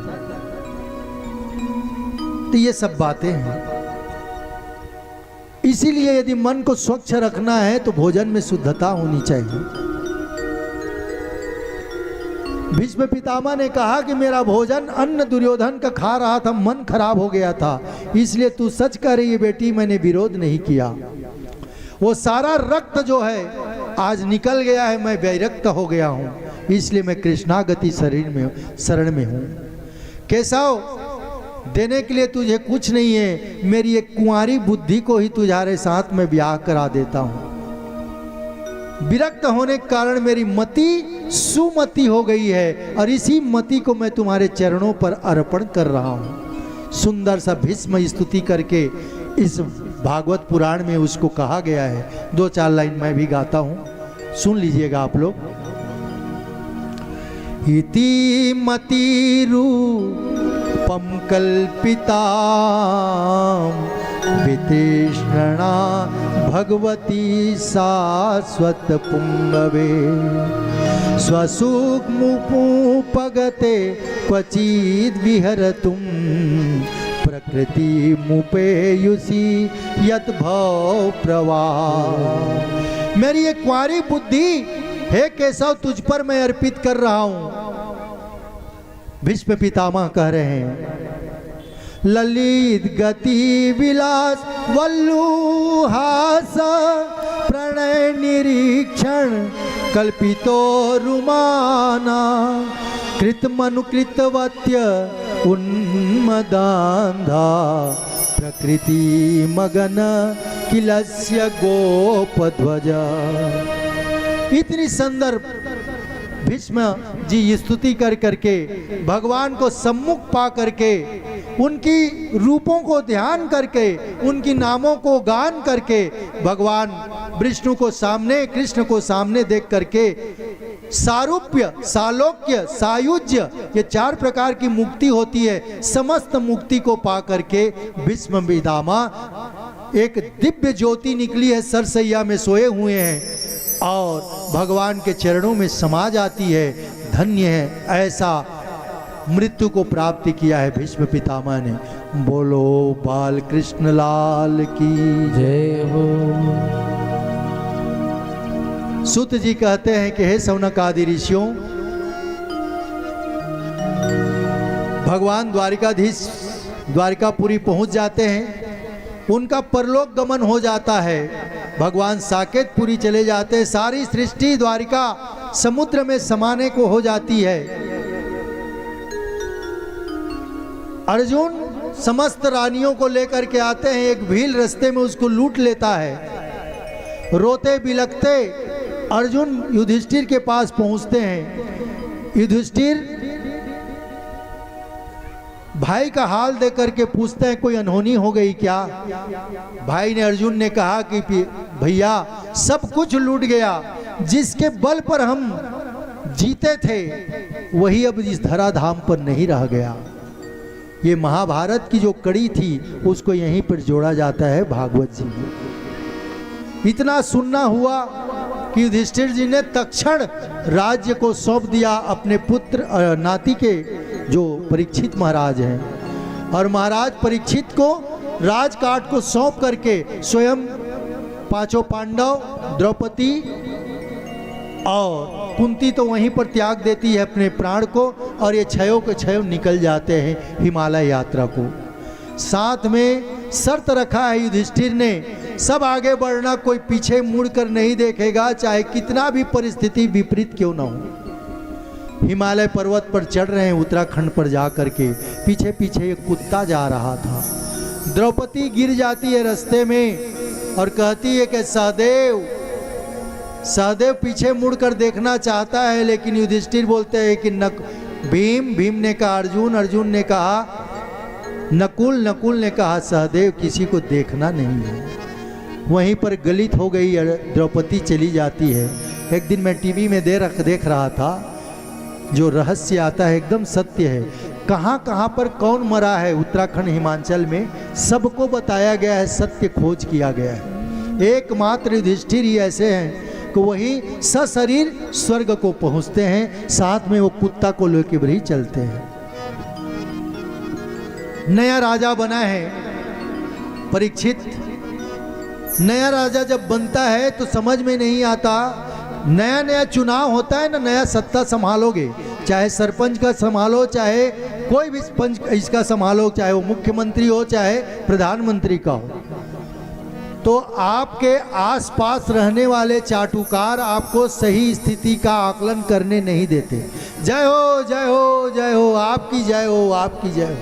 S5: तो ये सब बातें हैं। इसीलिए यदि मन को स्वच्छ रखना है तो भोजन में शुद्धता होनी चाहिए। भीष्म पितामह ने कहा कि मेरा भोजन अन्न दुर्योधन का खा रहा था, मन खराब हो गया था, इसलिए तू सच कह रही है बेटी, मैंने विरोध नहीं किया। वो सारा रक्त जो है आज निकल गया है, मैं वैरक्त हो गया हूँ, इसलिए मैं कृष्णागति शरण में हूँ। केशव, देने के लिए तुझे कुछ नहीं है, मेरी एक कुंवारी बुद्धि को ही तुम्हारे साथ में ब्याह करा देता हूँ। विरक्त होने के कारण मेरी मति सुमति हो गई है और इसी मति को मैं तुम्हारे चरणों पर अर्पण कर रहा हूँ। सुंदर सा भीष्म स्तुति करके इस भागवत पुराण में उसको कहा गया है। 2-4 लाइन मैं भी गाता हूँ, सुन लीजिएगा आप लोग। इति मतिरूपम कल्पिता वितृष्णा भगवती शाश्वत पुंगवे स्वसुखमुपगते क्वचिद् विहरतुं प्रकृति मुपेयुषि यत् भव प्रवाह। मेरी एक कुंवारी बुद्धि हे केशव तुझ पर मैं अर्पित कर रहा हूं। भीष्म पितामह कह रहे हैं, ललित गति विलास वल्लुहास प्रणय निरीक्षण कल्पितो रुमाना कृतमनुकृतवत्य उन्मदान्धा प्रकृति मगन किलस्य गोपध्वजा। इतनी सुंदर भीष्म जी स्तुति कर करके भगवान को सम्मुख पा करके उनकी रूपों को ध्यान करके उनकी नामों को गान करके भगवान विष्णु को सामने, कृष्ण को सामने देख करके सारूप्य, सालोक्य, सायुज्य, ये 4 प्रकार की मुक्ति होती है। समस्त मुक्ति को पा करके भीष्म पितामह एक दिव्य ज्योति निकली है, सरसैया में सोए हुए हैं और भगवान के चरणों में समा जाती है। धन्य है, ऐसा मृत्यु को प्राप्त किया है भीष्म पितामह ने। बोलो बाल कृष्ण लाल की
S1: जय हो।
S5: सूत जी कहते हैं कि हे शौनक आदि ऋषियों, भगवान द्वारिकाधीश द्वारिकापुरी पहुंच जाते हैं, उनका परलोक गमन हो जाता है, भगवान साकेतपुरी चले जाते हैं, सारी सृष्टि द्वारिका समुद्र में समाने को हो जाती है। अर्जुन समस्त रानियों को लेकर के आते हैं, एक भील रास्ते में उसको लूट लेता है। रोते बिलखते अर्जुन युधिष्ठिर के पास पहुंचते हैं। युधिष्ठिर भाई का हाल देख करके पूछते हैं कोई अनहोनी हो गई क्या? भाई ने, अर्जुन ने कहा कि भैया सब कुछ लूट गया, जिसके बल पर हम जीते थे वही अब इस धराधाम पर नहीं रह गया। ये महाभारत की जो कड़ी थी उसको यहीं पर जोड़ा जाता है भागवत जी में। इतना सुनना हुआ कि युधिष्ठिर जी ने तत्क्षण राज्य को सौंप दिया अपने पुत्र नाती के, जो परीक्षित महाराज हैं, और महाराज परीक्षित को राजकाट को सौंप करके स्वयं 5 पांडव, द्रौपदी और कुंती तो वहीं पर त्याग देती है अपने प्राण को, और ये 6 के 6 निकल जाते हैं हिमालय यात्रा को। साथ में शर्त रखा है युधिष्ठिर ने, सब आगे बढ़ना, कोई पीछे मुड़कर नहीं देखेगा, चाहे कितना भी परिस्थिति विपरीत क्यों ना हो। हिमालय पर्वत पर चढ़ रहे हैं, उत्तराखंड पर जा करके पीछे पीछे एक कुत्ता जा रहा था। द्रौपदी गिर जाती है रास्ते में और कहती है कि सहदेव, सहदेव पीछे मुड़कर देखना चाहता है, लेकिन युधिष्ठिर बोलते हैं कि भीम, भीम ने कहा अर्जुन, अर्जुन ने कहा नकुल, नकुल ने कहा सहदेव, किसी को देखना नहीं है। वहीं पर गलित हो गई द्रौपदी चली जाती है। एक दिन मैं टीवी में देख रहा था, जो रहस्य आता है एकदम सत्य है। कहाँ कहाँ पर कौन मरा है उत्तराखंड हिमाचल में सबको बताया गया है, सत्य खोज किया गया है। एकमात्र युधिष्ठिर ही ऐसे हैं कि वही सशरीर स्वर्ग को पहुंचते हैं, साथ में वो कुत्ता को लेकर भी चलते हैं। नया राजा बना है परीक्षित। नया राजा जब बनता है तो समझ में नहीं आता, नया नया चुनाव होता है ना, नया सत्ता संभालोगे, चाहे सरपंच का संभालो, चाहे कोई भी पंच इसका संभालो, चाहे वो मुख्यमंत्री हो चाहे प्रधानमंत्री का हो, तो आपके आसपास रहने वाले चाटुकार आपको सही स्थिति का आकलन करने नहीं देते। जय हो जय हो जय हो, आपकी जय हो, आपकी जय हो।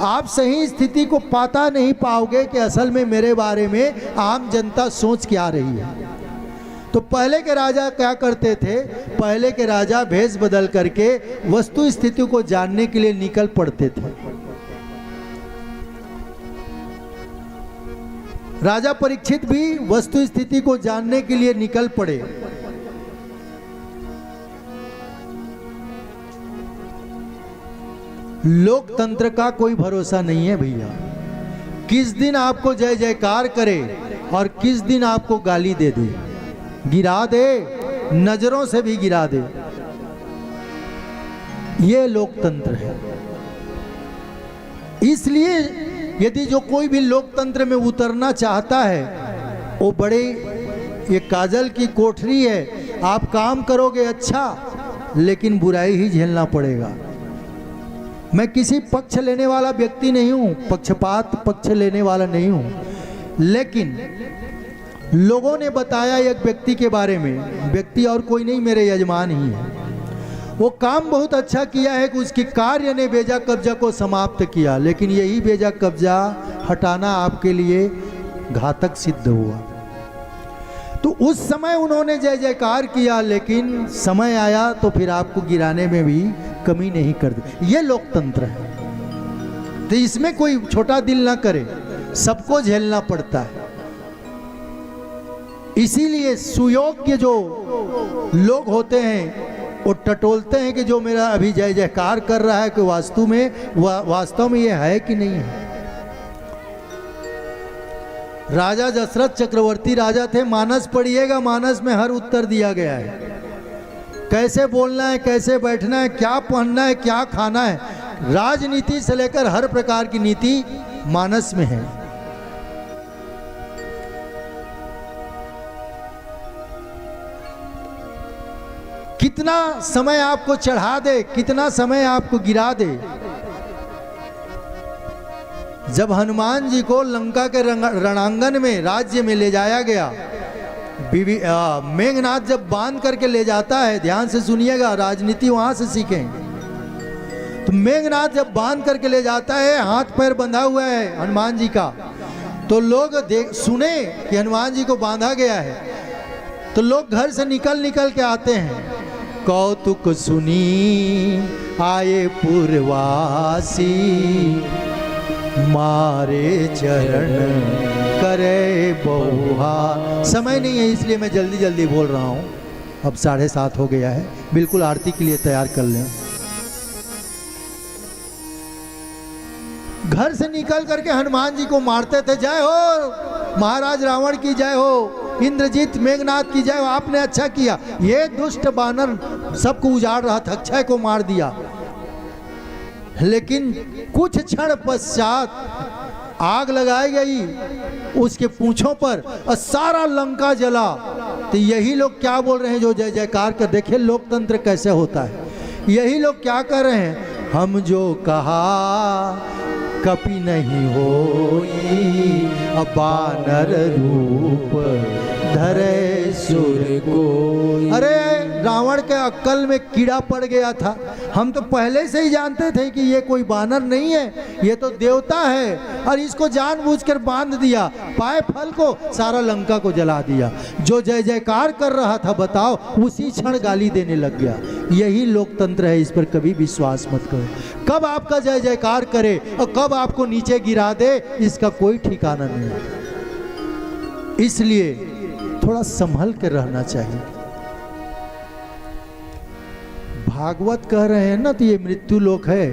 S5: आप सही स्थिति को पता नहीं पाओगे कि असल में मेरे बारे में आम जनता सोच क्या रही है। तो पहले के राजा क्या करते थे, पहले के राजा भेष बदल करके वस्तु स्थिति को जानने के लिए निकल पड़ते थे। राजा परीक्षित भी वस्तु स्थिति को जानने के लिए निकल पड़े। लोकतंत्र का कोई भरोसा नहीं है भैया, किस दिन आपको जय जयकार करे और किस दिन आपको गाली दे दे, गिरा दे, नजरों से भी गिरा दे। ये लोकतंत्र है। इसलिए यदि जो कोई भी लोकतंत्र में उतरना चाहता है, वो बड़े, ये काजल की कोठरी है, आप काम करोगे अच्छा, लेकिन बुराई ही झेलना पड़ेगा। मैं किसी पक्ष लेने वाला व्यक्ति नहीं हूं, पक्षपात पक्ष लेने वाला नहीं हूं, लेकिन लोगों ने बताया एक व्यक्ति के बारे में, व्यक्ति और कोई नहीं, मेरे यजमान ही है। वो काम बहुत अच्छा किया है कि उसके कार्य ने बेजा कब्जा को समाप्त किया, लेकिन यही बेजा कब्जा हटाना आपके लिए घातक सिद्ध हुआ। तो उस समय उन्होंने जय जयकार किया, लेकिन समय आया तो फिर आपको गिराने में भी कमी नहीं कर दी। ये लोकतंत्र है। तो इसमें कोई छोटा दिल ना करे, सबको झेलना पड़ता है। इसीलिए सुयोग्य जो लोग होते हैं वो टटोलते हैं कि जो मेरा अभी जय जयकार कर रहा है कि वास्तव में ये है कि नहीं है। राजा दशरथ चक्रवर्ती राजा थे, मानस पढ़िएगा, मानस में हर उत्तर दिया गया है। कैसे बोलना है, कैसे बैठना है, क्या पहनना है, क्या खाना है, राजनीति से लेकर हर प्रकार की नीति मानस में है। कितना समय आपको चढ़ा दे, कितना समय आपको गिरा दे। जब हनुमान जी को लंका के रणांगन में, राज्य में ले जाया गया, मेघनाथ जब बांध करके ले जाता है, ध्यान से सुनिएगा, राजनीति वहां से सीखें। तो मेघनाथ जब बांध करके ले जाता है, हाथ पैर बंधा हुआ है हनुमान जी का, तो लोग सुने कि हनुमान जी को बांधा गया है, तो लोग घर से निकल के आते हैं। कौतुक सुनी आए पुरवासी, मारे चरण करे बहुहा। समय नहीं है इसलिए मैं जल्दी जल्दी बोल रहा हूँ, अब 7:30 हो गया है, बिल्कुल आरती के लिए तैयार कर लें। घर से निकल करके हनुमान जी को मारते थे। जय हो महाराज रावण की जय हो, इंद्रजीत मेघनाथ की जय हो, आपने अच्छा किया। ये दुष्ट बानर सबको उजाड़ रहा था, अक्षय को मार दिया। लेकिन कुछ क्षण पश्चात आग लगाई गई उसके पूंछों पर और सारा लंका जला। तो यही लोग क्या बोल रहे हैं जो जय जयकार कर, देखिए लोकतंत्र कैसे होता है। यही लोग क्या कर रहे हैं, हम जो कहा कपि नहीं होई, अब बानर रूप धरे सुर को। अरे रावण के अक्ल में कीड़ा पड़ गया था। हम तो पहले से ही जानते थे कि ये कोई बानर नहीं है, ये तो देवता है, और इसको जानबूझकर बांध दिया, पाए फल को सारा लंका को जला दिया। जो जय जयकार कर रहा था बताओ, उसी क्षण गाली देने लग गया। यही लोकतंत्र है, इस पर कभी विश्वास मत करो। कब आपका जय जयकार करे और कब आपको नीचे गिरा दे, इसका कोई ठिकाना नहीं है। इसलिए थोड़ा संभल कर रहना चाहिए। भागवत कह रहे हैं ना, तो ये मृत्यु लोक है,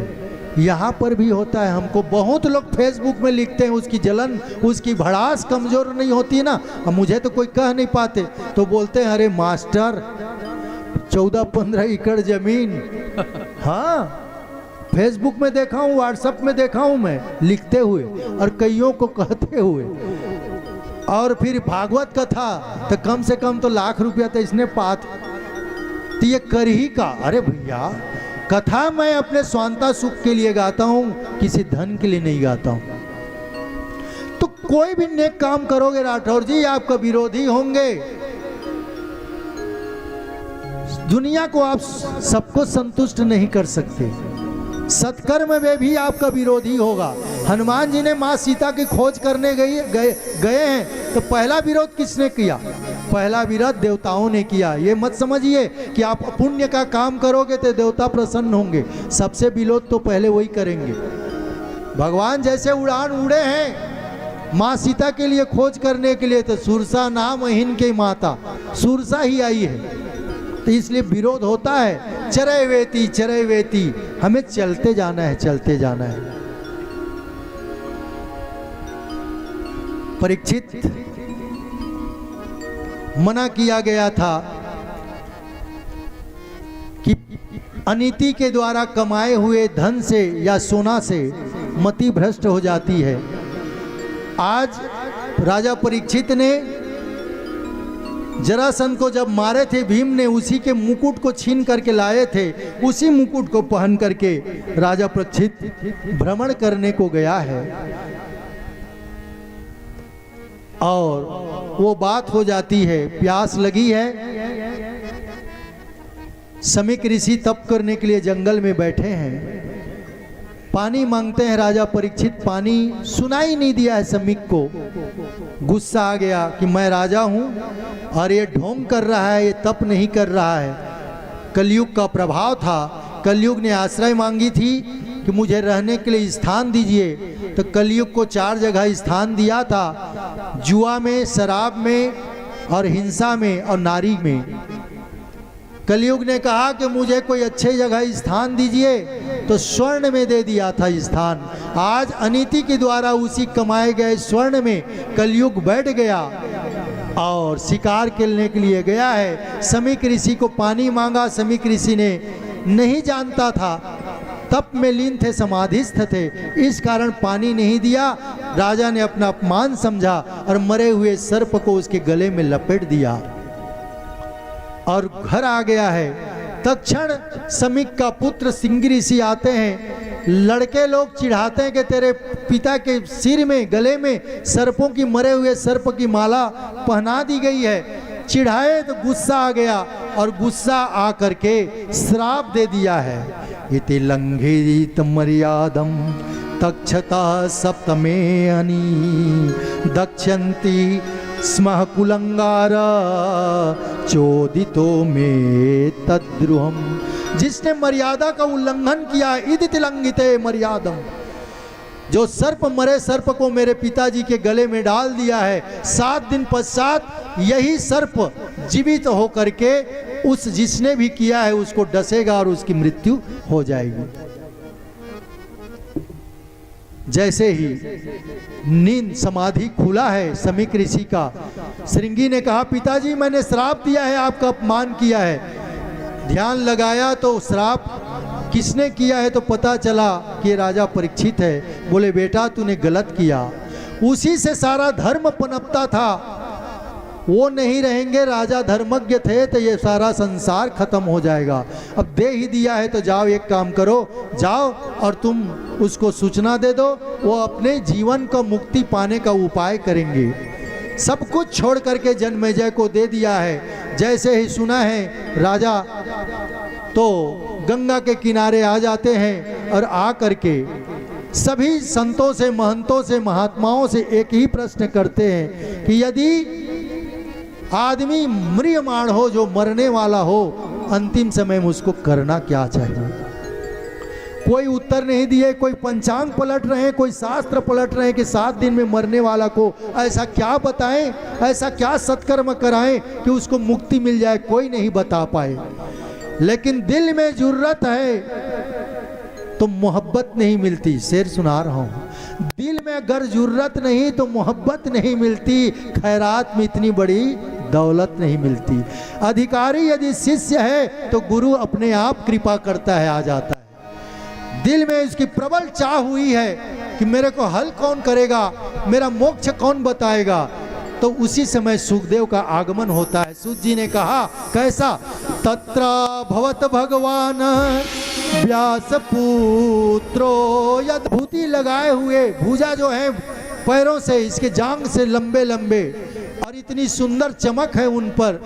S5: यहाँ पर भी होता है। हमको बहुत लोग फेसबुक में लिखते हैं, उसकी जलन, उसकी भड़ास कमज़ोर नहीं होती ना, अब मुझे तो कोई कह नहीं पाते, तो बोलते हैं अरे मास्टर 14-15 एकड़ ज़मीन। हाँ, फेसबुक में देखा हूँ, व्हाट्सएप में देखा हूँ मैं लिखते हुए और कईयों को कहते हुए। और फिर भागवत कथा तो कम से कम तो लाख रुपया तो इसने पात, तो ये कर ही का। अरे भैया, कथा मैं अपने स्वांता सुख के लिए गाता हूँ, किसी धन के लिए नहीं गाता हूँ। तो कोई भी नेक काम करोगे राठौर जी, आपका विरोधी होंगे। दुनिया को आप सबको संतुष्ट नहीं कर सकते, सत्कर्म में भी आपका विरोधी होगा। हनुमान जी ने माँ सीता की खोज करने गए हैं, तो पहला विरोध किसने किया? पहला विरोध देवताओं ने किया। ये मत समझिए कि आप पुण्य का काम करोगे तो देवता प्रसन्न होंगे, सबसे विरोध तो पहले वही करेंगे। भगवान जैसे उड़ान उड़े हैं माँ सीता के लिए खोज करने के लिए, तो सुरसा नाम अहिन के माता सुरसा ही आई है, तो इसलिए विरोध होता है। चरय वेती, हमें चलते जाना है, चलते जाना है। परीक्षित मना किया गया था कि अनीति के द्वारा कमाए हुए धन से या सोना से मति भ्रष्ट हो जाती है। आज राजा परीक्षित ने जरासंध को जब मारे थे, भीम ने उसी के मुकुट को छीन करके लाए थे, उसी मुकुट को पहन करके राजा परीक्षित भ्रमण करने को गया है। और वो बात हो जाती है, प्यास लगी है, समीक ऋषि तप करने के लिए जंगल में बैठे हैं, पानी मांगते हैं राजा परीक्षित, पानी सुनाई नहीं दिया है समीक को। गुस्सा आ गया कि मैं राजा हूं और ये ढोंग कर रहा है, ये तप नहीं कर रहा है। कलयुग का प्रभाव था, कलयुग ने आश्रय मांगी थी कि मुझे रहने के लिए स्थान दीजिए, तो कलयुग को 4 जगह स्थान दिया था, जुआ में, शराब में और हिंसा में और नारी में। कलयुग ने कहा कि मुझे कोई अच्छे जगह स्थान दीजिए, तो स्वर्ण में दे दिया था स्थान। आज अनीति के द्वारा उसी कमाए गए स्वर्ण में कलयुग बैठ गया और शिकार खेलने के लिए गया है। समीक ऋषि को पानी मांगा, समीक ऋषि ने नहीं जानता था, तप में लीन थे, समाधिस्थ थे, इस कारण पानी नहीं दिया। राजा ने अपना अपमान समझा और मरे हुए सर्प को उसके गले में लपेट दिया और घर आ गया है। तत्क्षण समीक का पुत्र सिंह ऋषि आते हैं। लड़के लोग चिढ़ाते हैं कि तेरे पिता के सिर में, गले में सर्पों की, मरे हुए सर्प की माला पहना दी गई है। चिढ़ाए तो गुस्सा आ गया और गुस्सा आ करके श्राप दे दिया है। इति लंघित मर्यादम तक्षता सप्तमे अनि दक्षन्ति स्मः कुलंगार चोदितो में तद्रुहम। जिसने मर्यादा का उल्लंघन किया, इदिति लंघिते मर्यादम, जो सर्प, मरे सर्प को मेरे पिताजी के गले में डाल दिया है, 7 दिन पश्चात यही सर्प जीवित होकर के उस जिसने भी किया है उसको डसेगा और उसकी मृत्यु हो जाएगी। जैसे ही नींद समाधि खुला है समीक ऋषि का, श्रृंगी ने कहा पिताजी मैंने श्राप दिया है, आपका अपमान किया है। ध्यान लगाया तो श्राप किसने किया है तो पता चला कि राजा परीक्षित है। बोले बेटा तूने गलत किया, उसी से सारा धर्म पनपता था, वो नहीं रहेंगे, राजा धर्मज्ञ थे तो ये सारा संसार खत्म हो जाएगा। अब दे ही दिया है तो जाओ एक काम करो, जाओ और तुम उसको सूचना दे दो, वो अपने जीवन का मुक्ति पाने का उपाय करेंगे। सब कुछ छोड़ करके जन्मेजय को दे दिया है। जैसे ही सुना है राजा तो गंगा के किनारे आ जाते हैं और आ करके सभी संतों से, महंतों से, महात्माओं से एक ही प्रश्न करते हैं कि यदि आदमी म्रियमाण हो, जो मरने वाला हो, अंतिम समय में उसको करना क्या चाहिए। कोई उत्तर नहीं दिए, कोई पंचांग पलट रहे हैं, कोई शास्त्र पलट रहे हैं कि 7 दिन में मरने वाला को ऐसा क्या बताएं, ऐसा क्या सत्कर्म कराएं कि उसको मुक्ति मिल जाए, कोई नहीं बता पाए। लेकिन दिल में जुर्रत है तो मोहब्बत नहीं मिलती। शेर सुना रहा हूँ, दिल में अगर जुर्रत नहीं तो मोहब्बत नहीं मिलती, खैरात में इतनी बड़ी दौलत नहीं मिलती। अधिकारी यदि शिष्य है तो गुरु अपने आप कृपा करता है, आ जाता है। दिल में इसकी प्रबल चाह हुई है कि मेरे को हल कौन करेगा, मेरा मोक्ष कौन बताएगा, तो उसी समय सुखदेव का आगमन होता है। सूत जी ने कहा कैसा, तत्र भवत भगवान व्यास पुत्रो, यद्भूति लगाए हुए, भुजा जो है पैरों से, इसके जांग से लंबे लंबे, और इतनी सुंदर चमक है उन पर,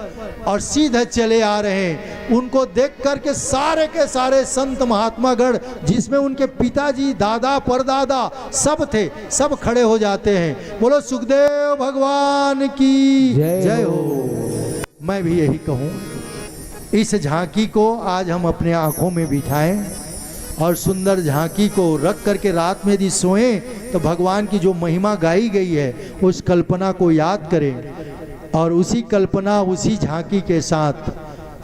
S5: और सीधे चले आ रहे हैं। उनको देख करके सारे के सारे संत महात्मागण, जिसमें उनके पिताजी, दादा, परदादा सब थे, सब खड़े हो जाते हैं। बोलो सुखदेव भगवान की जय हो। मैं भी यही कहूँ, इस झांकी को आज हम अपने आंखों में बिठाएं और सुंदर झांकी को रख करके रात में यदि सोएं तो भगवान की जो महिमा गाई गई है उस कल्पना को याद करें, और उसी कल्पना, उसी झांकी के साथ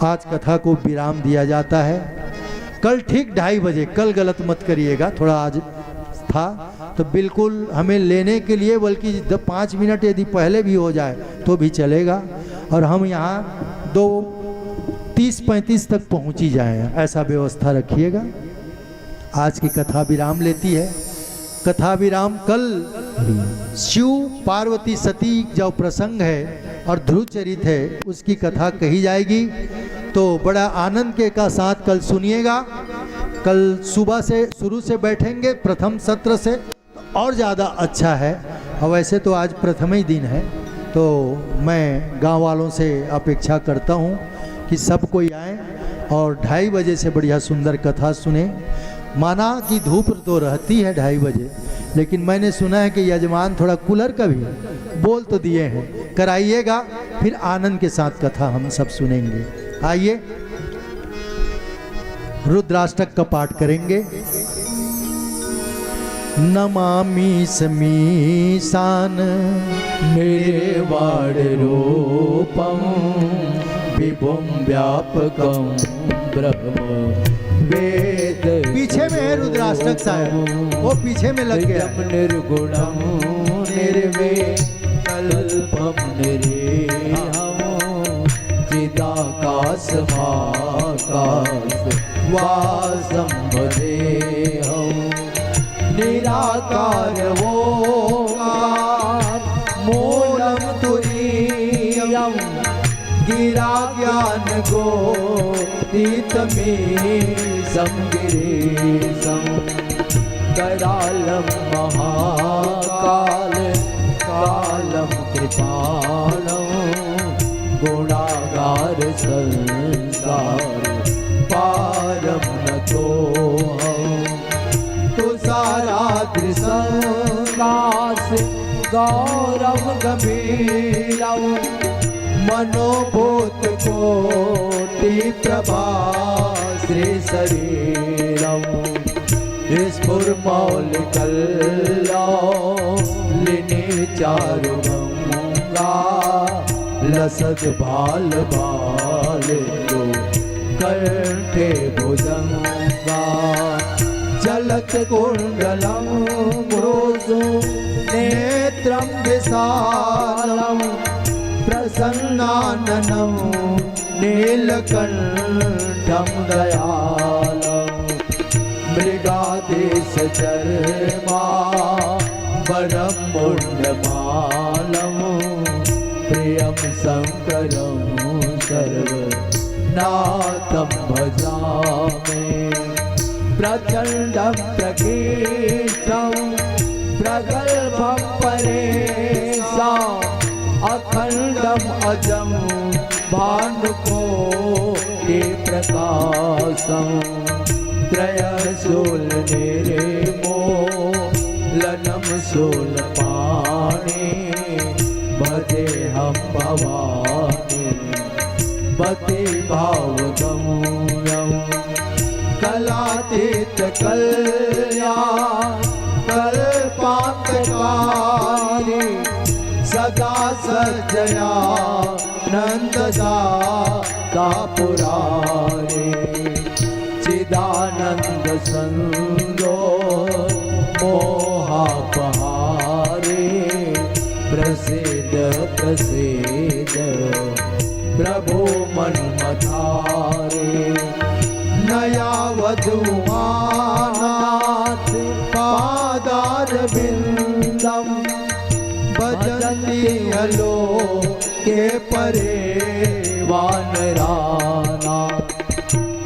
S5: आज कथा को विराम दिया जाता है। कल ठीक 2:30 बजे, कल गलत मत करिएगा, थोड़ा आज था तो बिल्कुल हमें लेने के लिए, बल्कि 5 मिनट यदि पहले भी हो जाए तो भी चलेगा, और हम यहाँ 2:30-35 तक पहुँच ही जाएँ, ऐसा व्यवस्था रखिएगा। आज की कथा विराम लेती है। कथा विराम कल शिव पार्वती सती जो प्रसंग है और ध्रुव चरित है उसकी कथा कही जाएगी, तो बड़ा आनंद के का साथ कल सुनिएगा। कल सुबह से शुरू से बैठेंगे प्रथम सत्र से, और ज़्यादा अच्छा है। और वैसे तो आज प्रथम ही दिन है, तो मैं गांव वालों से अपेक्षा करता हूं कि सब कोई आए और 2:30 बजे से बढ़िया सुंदर कथा सुने। माना कि धूप तो रहती है 2:30 बजे, लेकिन मैंने सुना है कि यजमान थोड़ा कूलर का भी बोल तो दिए हैं, कराइएगा, फिर आनंद के साथ कथा हम सब सुनेंगे। आइए रुद्राष्टक का पाठ करेंगे। नमामि समीसान
S1: निर्वाण रूपम विभुम व्यापकम ब्रह्म वेद।
S5: पीछे में है रुद्राष्टक साहब, वो पीछे में लग गया।
S1: निर्गुणम निर्विकल्पम निरीहम चिदाकाश महाकाश वासम वदेहम निराकार ओंकार मूलम तुरीयम गिरा ज्ञान गोतीतमीशं गिरीशं करालं महाकाल कालं कृपालं गुणागार संसार पारं नतोऽहम् तुषाराद्रिसंकाश गौरव गंभीरं मनोभूत कोटि प्रभा श्री शरीरम स्फुरमौलिकल्लिनी चारुगंगा लसत बाल बाल जो कंठे भुजंगा चलत कुंडलम भ्रूसु नेत्रम विशालम प्रसन्नाननं नीलकंठं दयालं मृगादेशचर्मा वरं मुण्डमालं प्रियं शङ्करं सर्वनाथं भजामि प्रचण्डं प्रकीर्षं प्रगल्भं परेशां अखंडम अजम भानुकोटि प्रकाशम त्रयशूल निर्मो लनम शूलपाणि भजे हम भवानी पति भावगम्यं कलातीत कल्याण कल्पान्तकारी सदा सज्जया नंददा पुरारे चिदानंद संगो मोहा पहारे प्रसिद्ध प्रसिद्ध प्रभु मन मधारे
S5: नया वधुमानाथ पादार बिंदम भजन्ति हलो के परे
S1: वानराना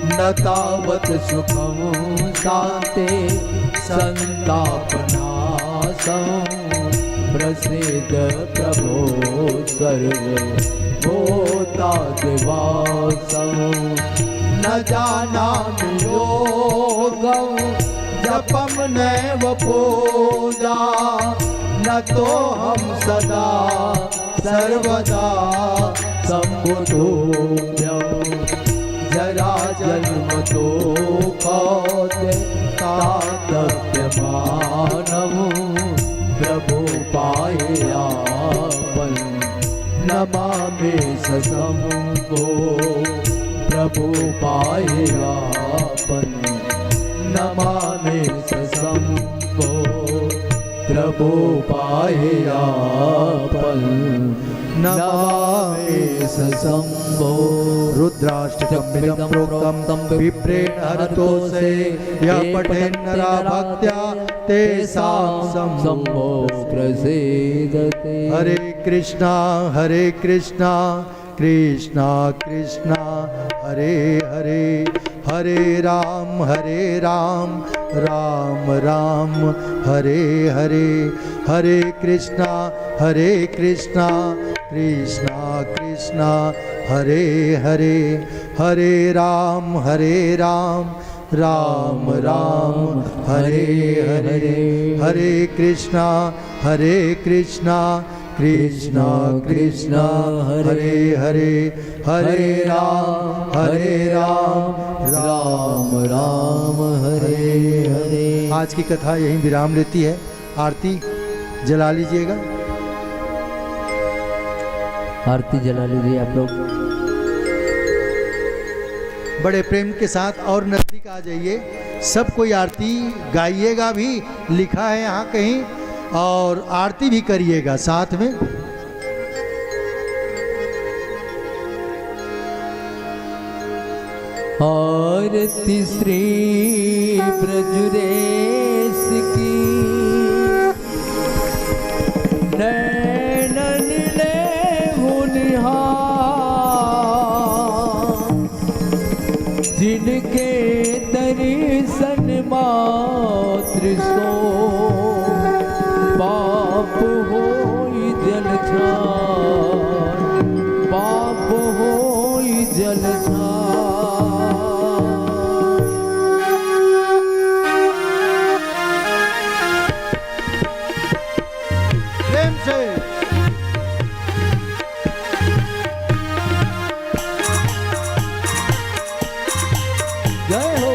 S1: न तावत् सुखं शान्ते संतापनाशं प्रसिद्ध प्रभो सर्व भूता दिवासं
S5: न जानामि योगं जपम नैव पूजा न तो हम सदा सर्वदा
S1: सम्बुद्धोऽभ्यं जरा जन्म तो तातव्यमानम् प्रभु पायापन नमामि ससंगो प्रभु पायापन नमामि ससंगो प्रभु पायापन नमामि ससंगो
S5: रुद्राष्टकमिदं प्रोक्तं विप्रेण हरतो से यः पठेन्नरा भक्त्या तेषां
S1: शम्भो प्रसीदते।
S5: हरे कृष्णा कृष्णा कृष्णा हरे हरे हरे राम राम राम हरे हरे हरे कृष्णा कृष्णा कृष्णा हरे हरे हरे राम राम हरे हरे हरे कृष्णा कृष्णा कृष्णा हरे हरे हरे राम
S1: राम हरे हरे।
S5: आज की कथा यहीं विराम लेती है। आरती जला लीजिएगा।
S1: आरती जला लीजिए आप लोग
S5: बड़े प्रेम के साथ और नजदीक आ जाइए। सब कोई आरती गाइएगा भी, लिखा है यहाँ कहीं, और आरती भी करिएगा साथ में।
S1: आरती श्री ब्रजरेश की नैनन लेहु निहार जिनके दर्शन मात्र सो पाप होई जलछार पाप होई जलछार।
S5: प्रेम से
S1: जय हो।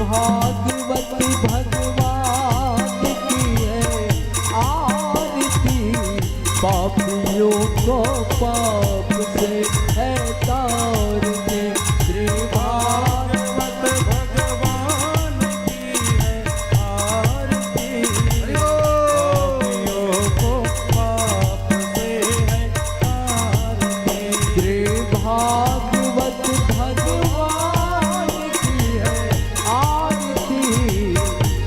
S1: भागवती भगवान की है आरती पापियों को पाप से है तारते। श्री
S2: भागवत भगवान की है आरती पापियों को पाप से है तारती।
S1: श्री भागवत भगवान की है आरती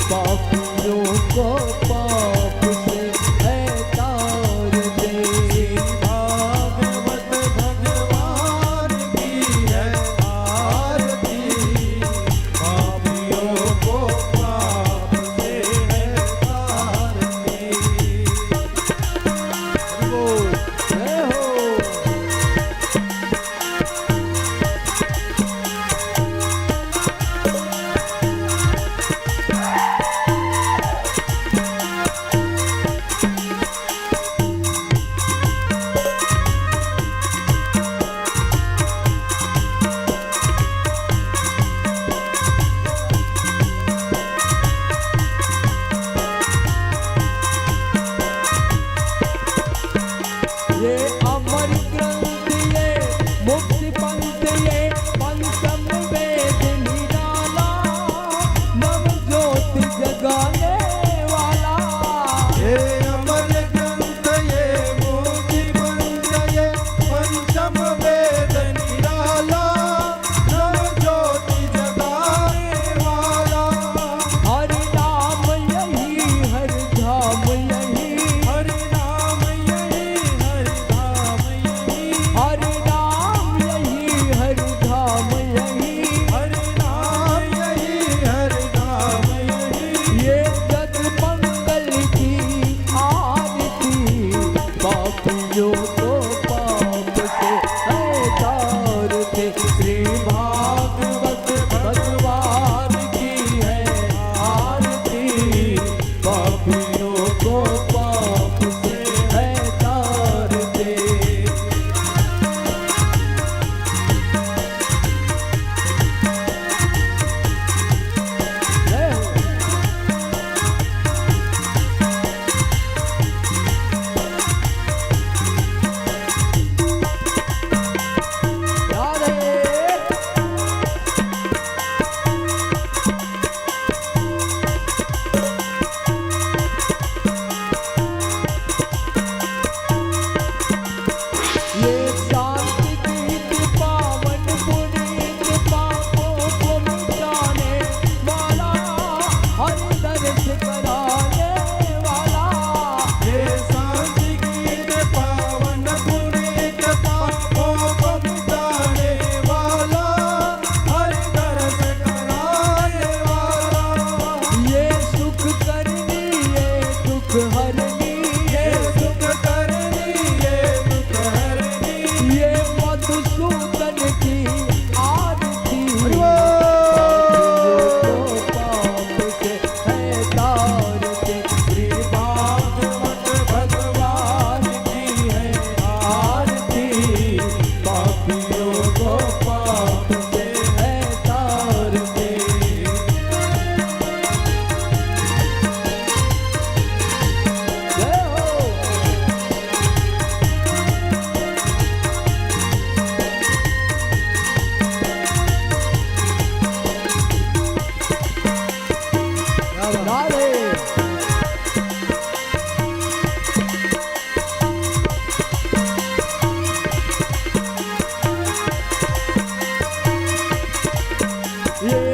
S1: पापियों को पाप से है तारते।
S2: भागवत भगवान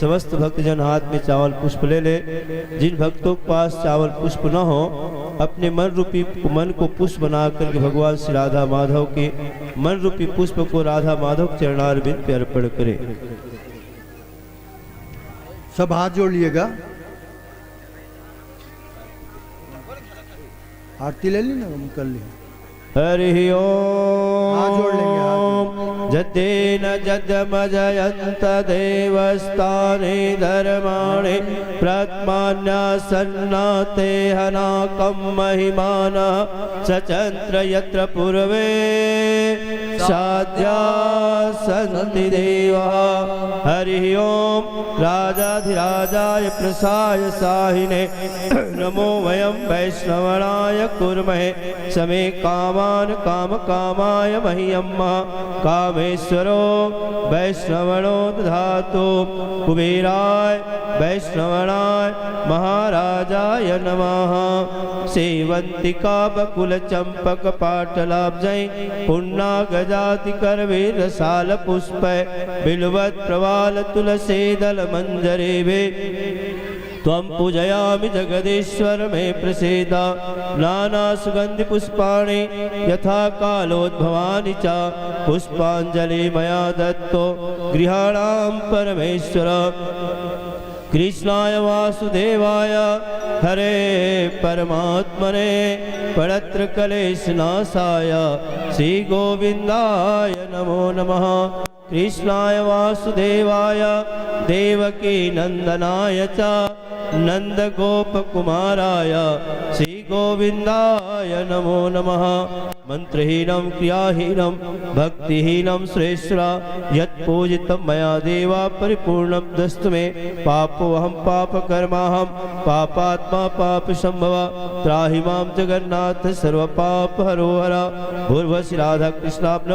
S2: समस्त भक्तजन हाथ में चावल पुष्प ले ले। जिन भक्तों के पास चावल पुष्प न हो, अपने मन रूपी मन को पुष्प बना करके भगवान श्री राधा माधव के मन रूपी पुष्प को राधा माधव के चरणारविंद पे अर्पण करें।
S4: सब हाथ जोड़ लिएगा। आरती ले ली ना, हम कर ली।
S2: हरि
S4: हाथ जोड़ लेंगे, हाथ
S2: ओम जतेन जदमजयन्त देवस्थाने धर्माणि प्रत्मान्यासन्नाते हनाकं महिमानः सचन्द्र यत्र पूर्वे साध्या सन्ति देवाः। हरि ओम राजाधिराजाय प्रसाय साहिने नमो वयं वैष्णवनाय कुर्महे समे कामान काम कामाय मह्यम्मा कामेश्वरो वैष्णवनो दधातु कुबेराय वैष्णवनाय महाराजाय नमः। सेवंतिका बकुल चंपक पाटलाब्जै पुन्ना गजाति करवीर साल पुष्प बिल्वत् प्रवाल तुलसीदल मंजरेभे त्वं पूजयामि जगदीश्वर मे प्रसीद। नाना सुगंधि पुष्पाणि यथा कालोद्भवानि च पुष्पांजलि मया दत्तो गृहाणां परमेश्वर। कृष्णाय वासुदेवाय हरे परमात्मने पड़त्र कलेशनाशाय श्री गोविंदाय नमो नमः। कृष्णाय वासुदेवाय देवकी नंदनाय च नंद गोप कुमाराय श्री गोविंदाय नमो नमः। मंत्रहीनं क्रियाहीनं भक्तिहीनं श्रेष्ठा यत्पूजितं मया देवा परिपूर्णं दस्तु मे। पापोऽहं पापकर्माहं पापात्मा पापसंभव त्राहि मां जगन्नाथ सर्वपापहरो हर। भूर्भुवः श्री राधा कृष्णार्पणम्।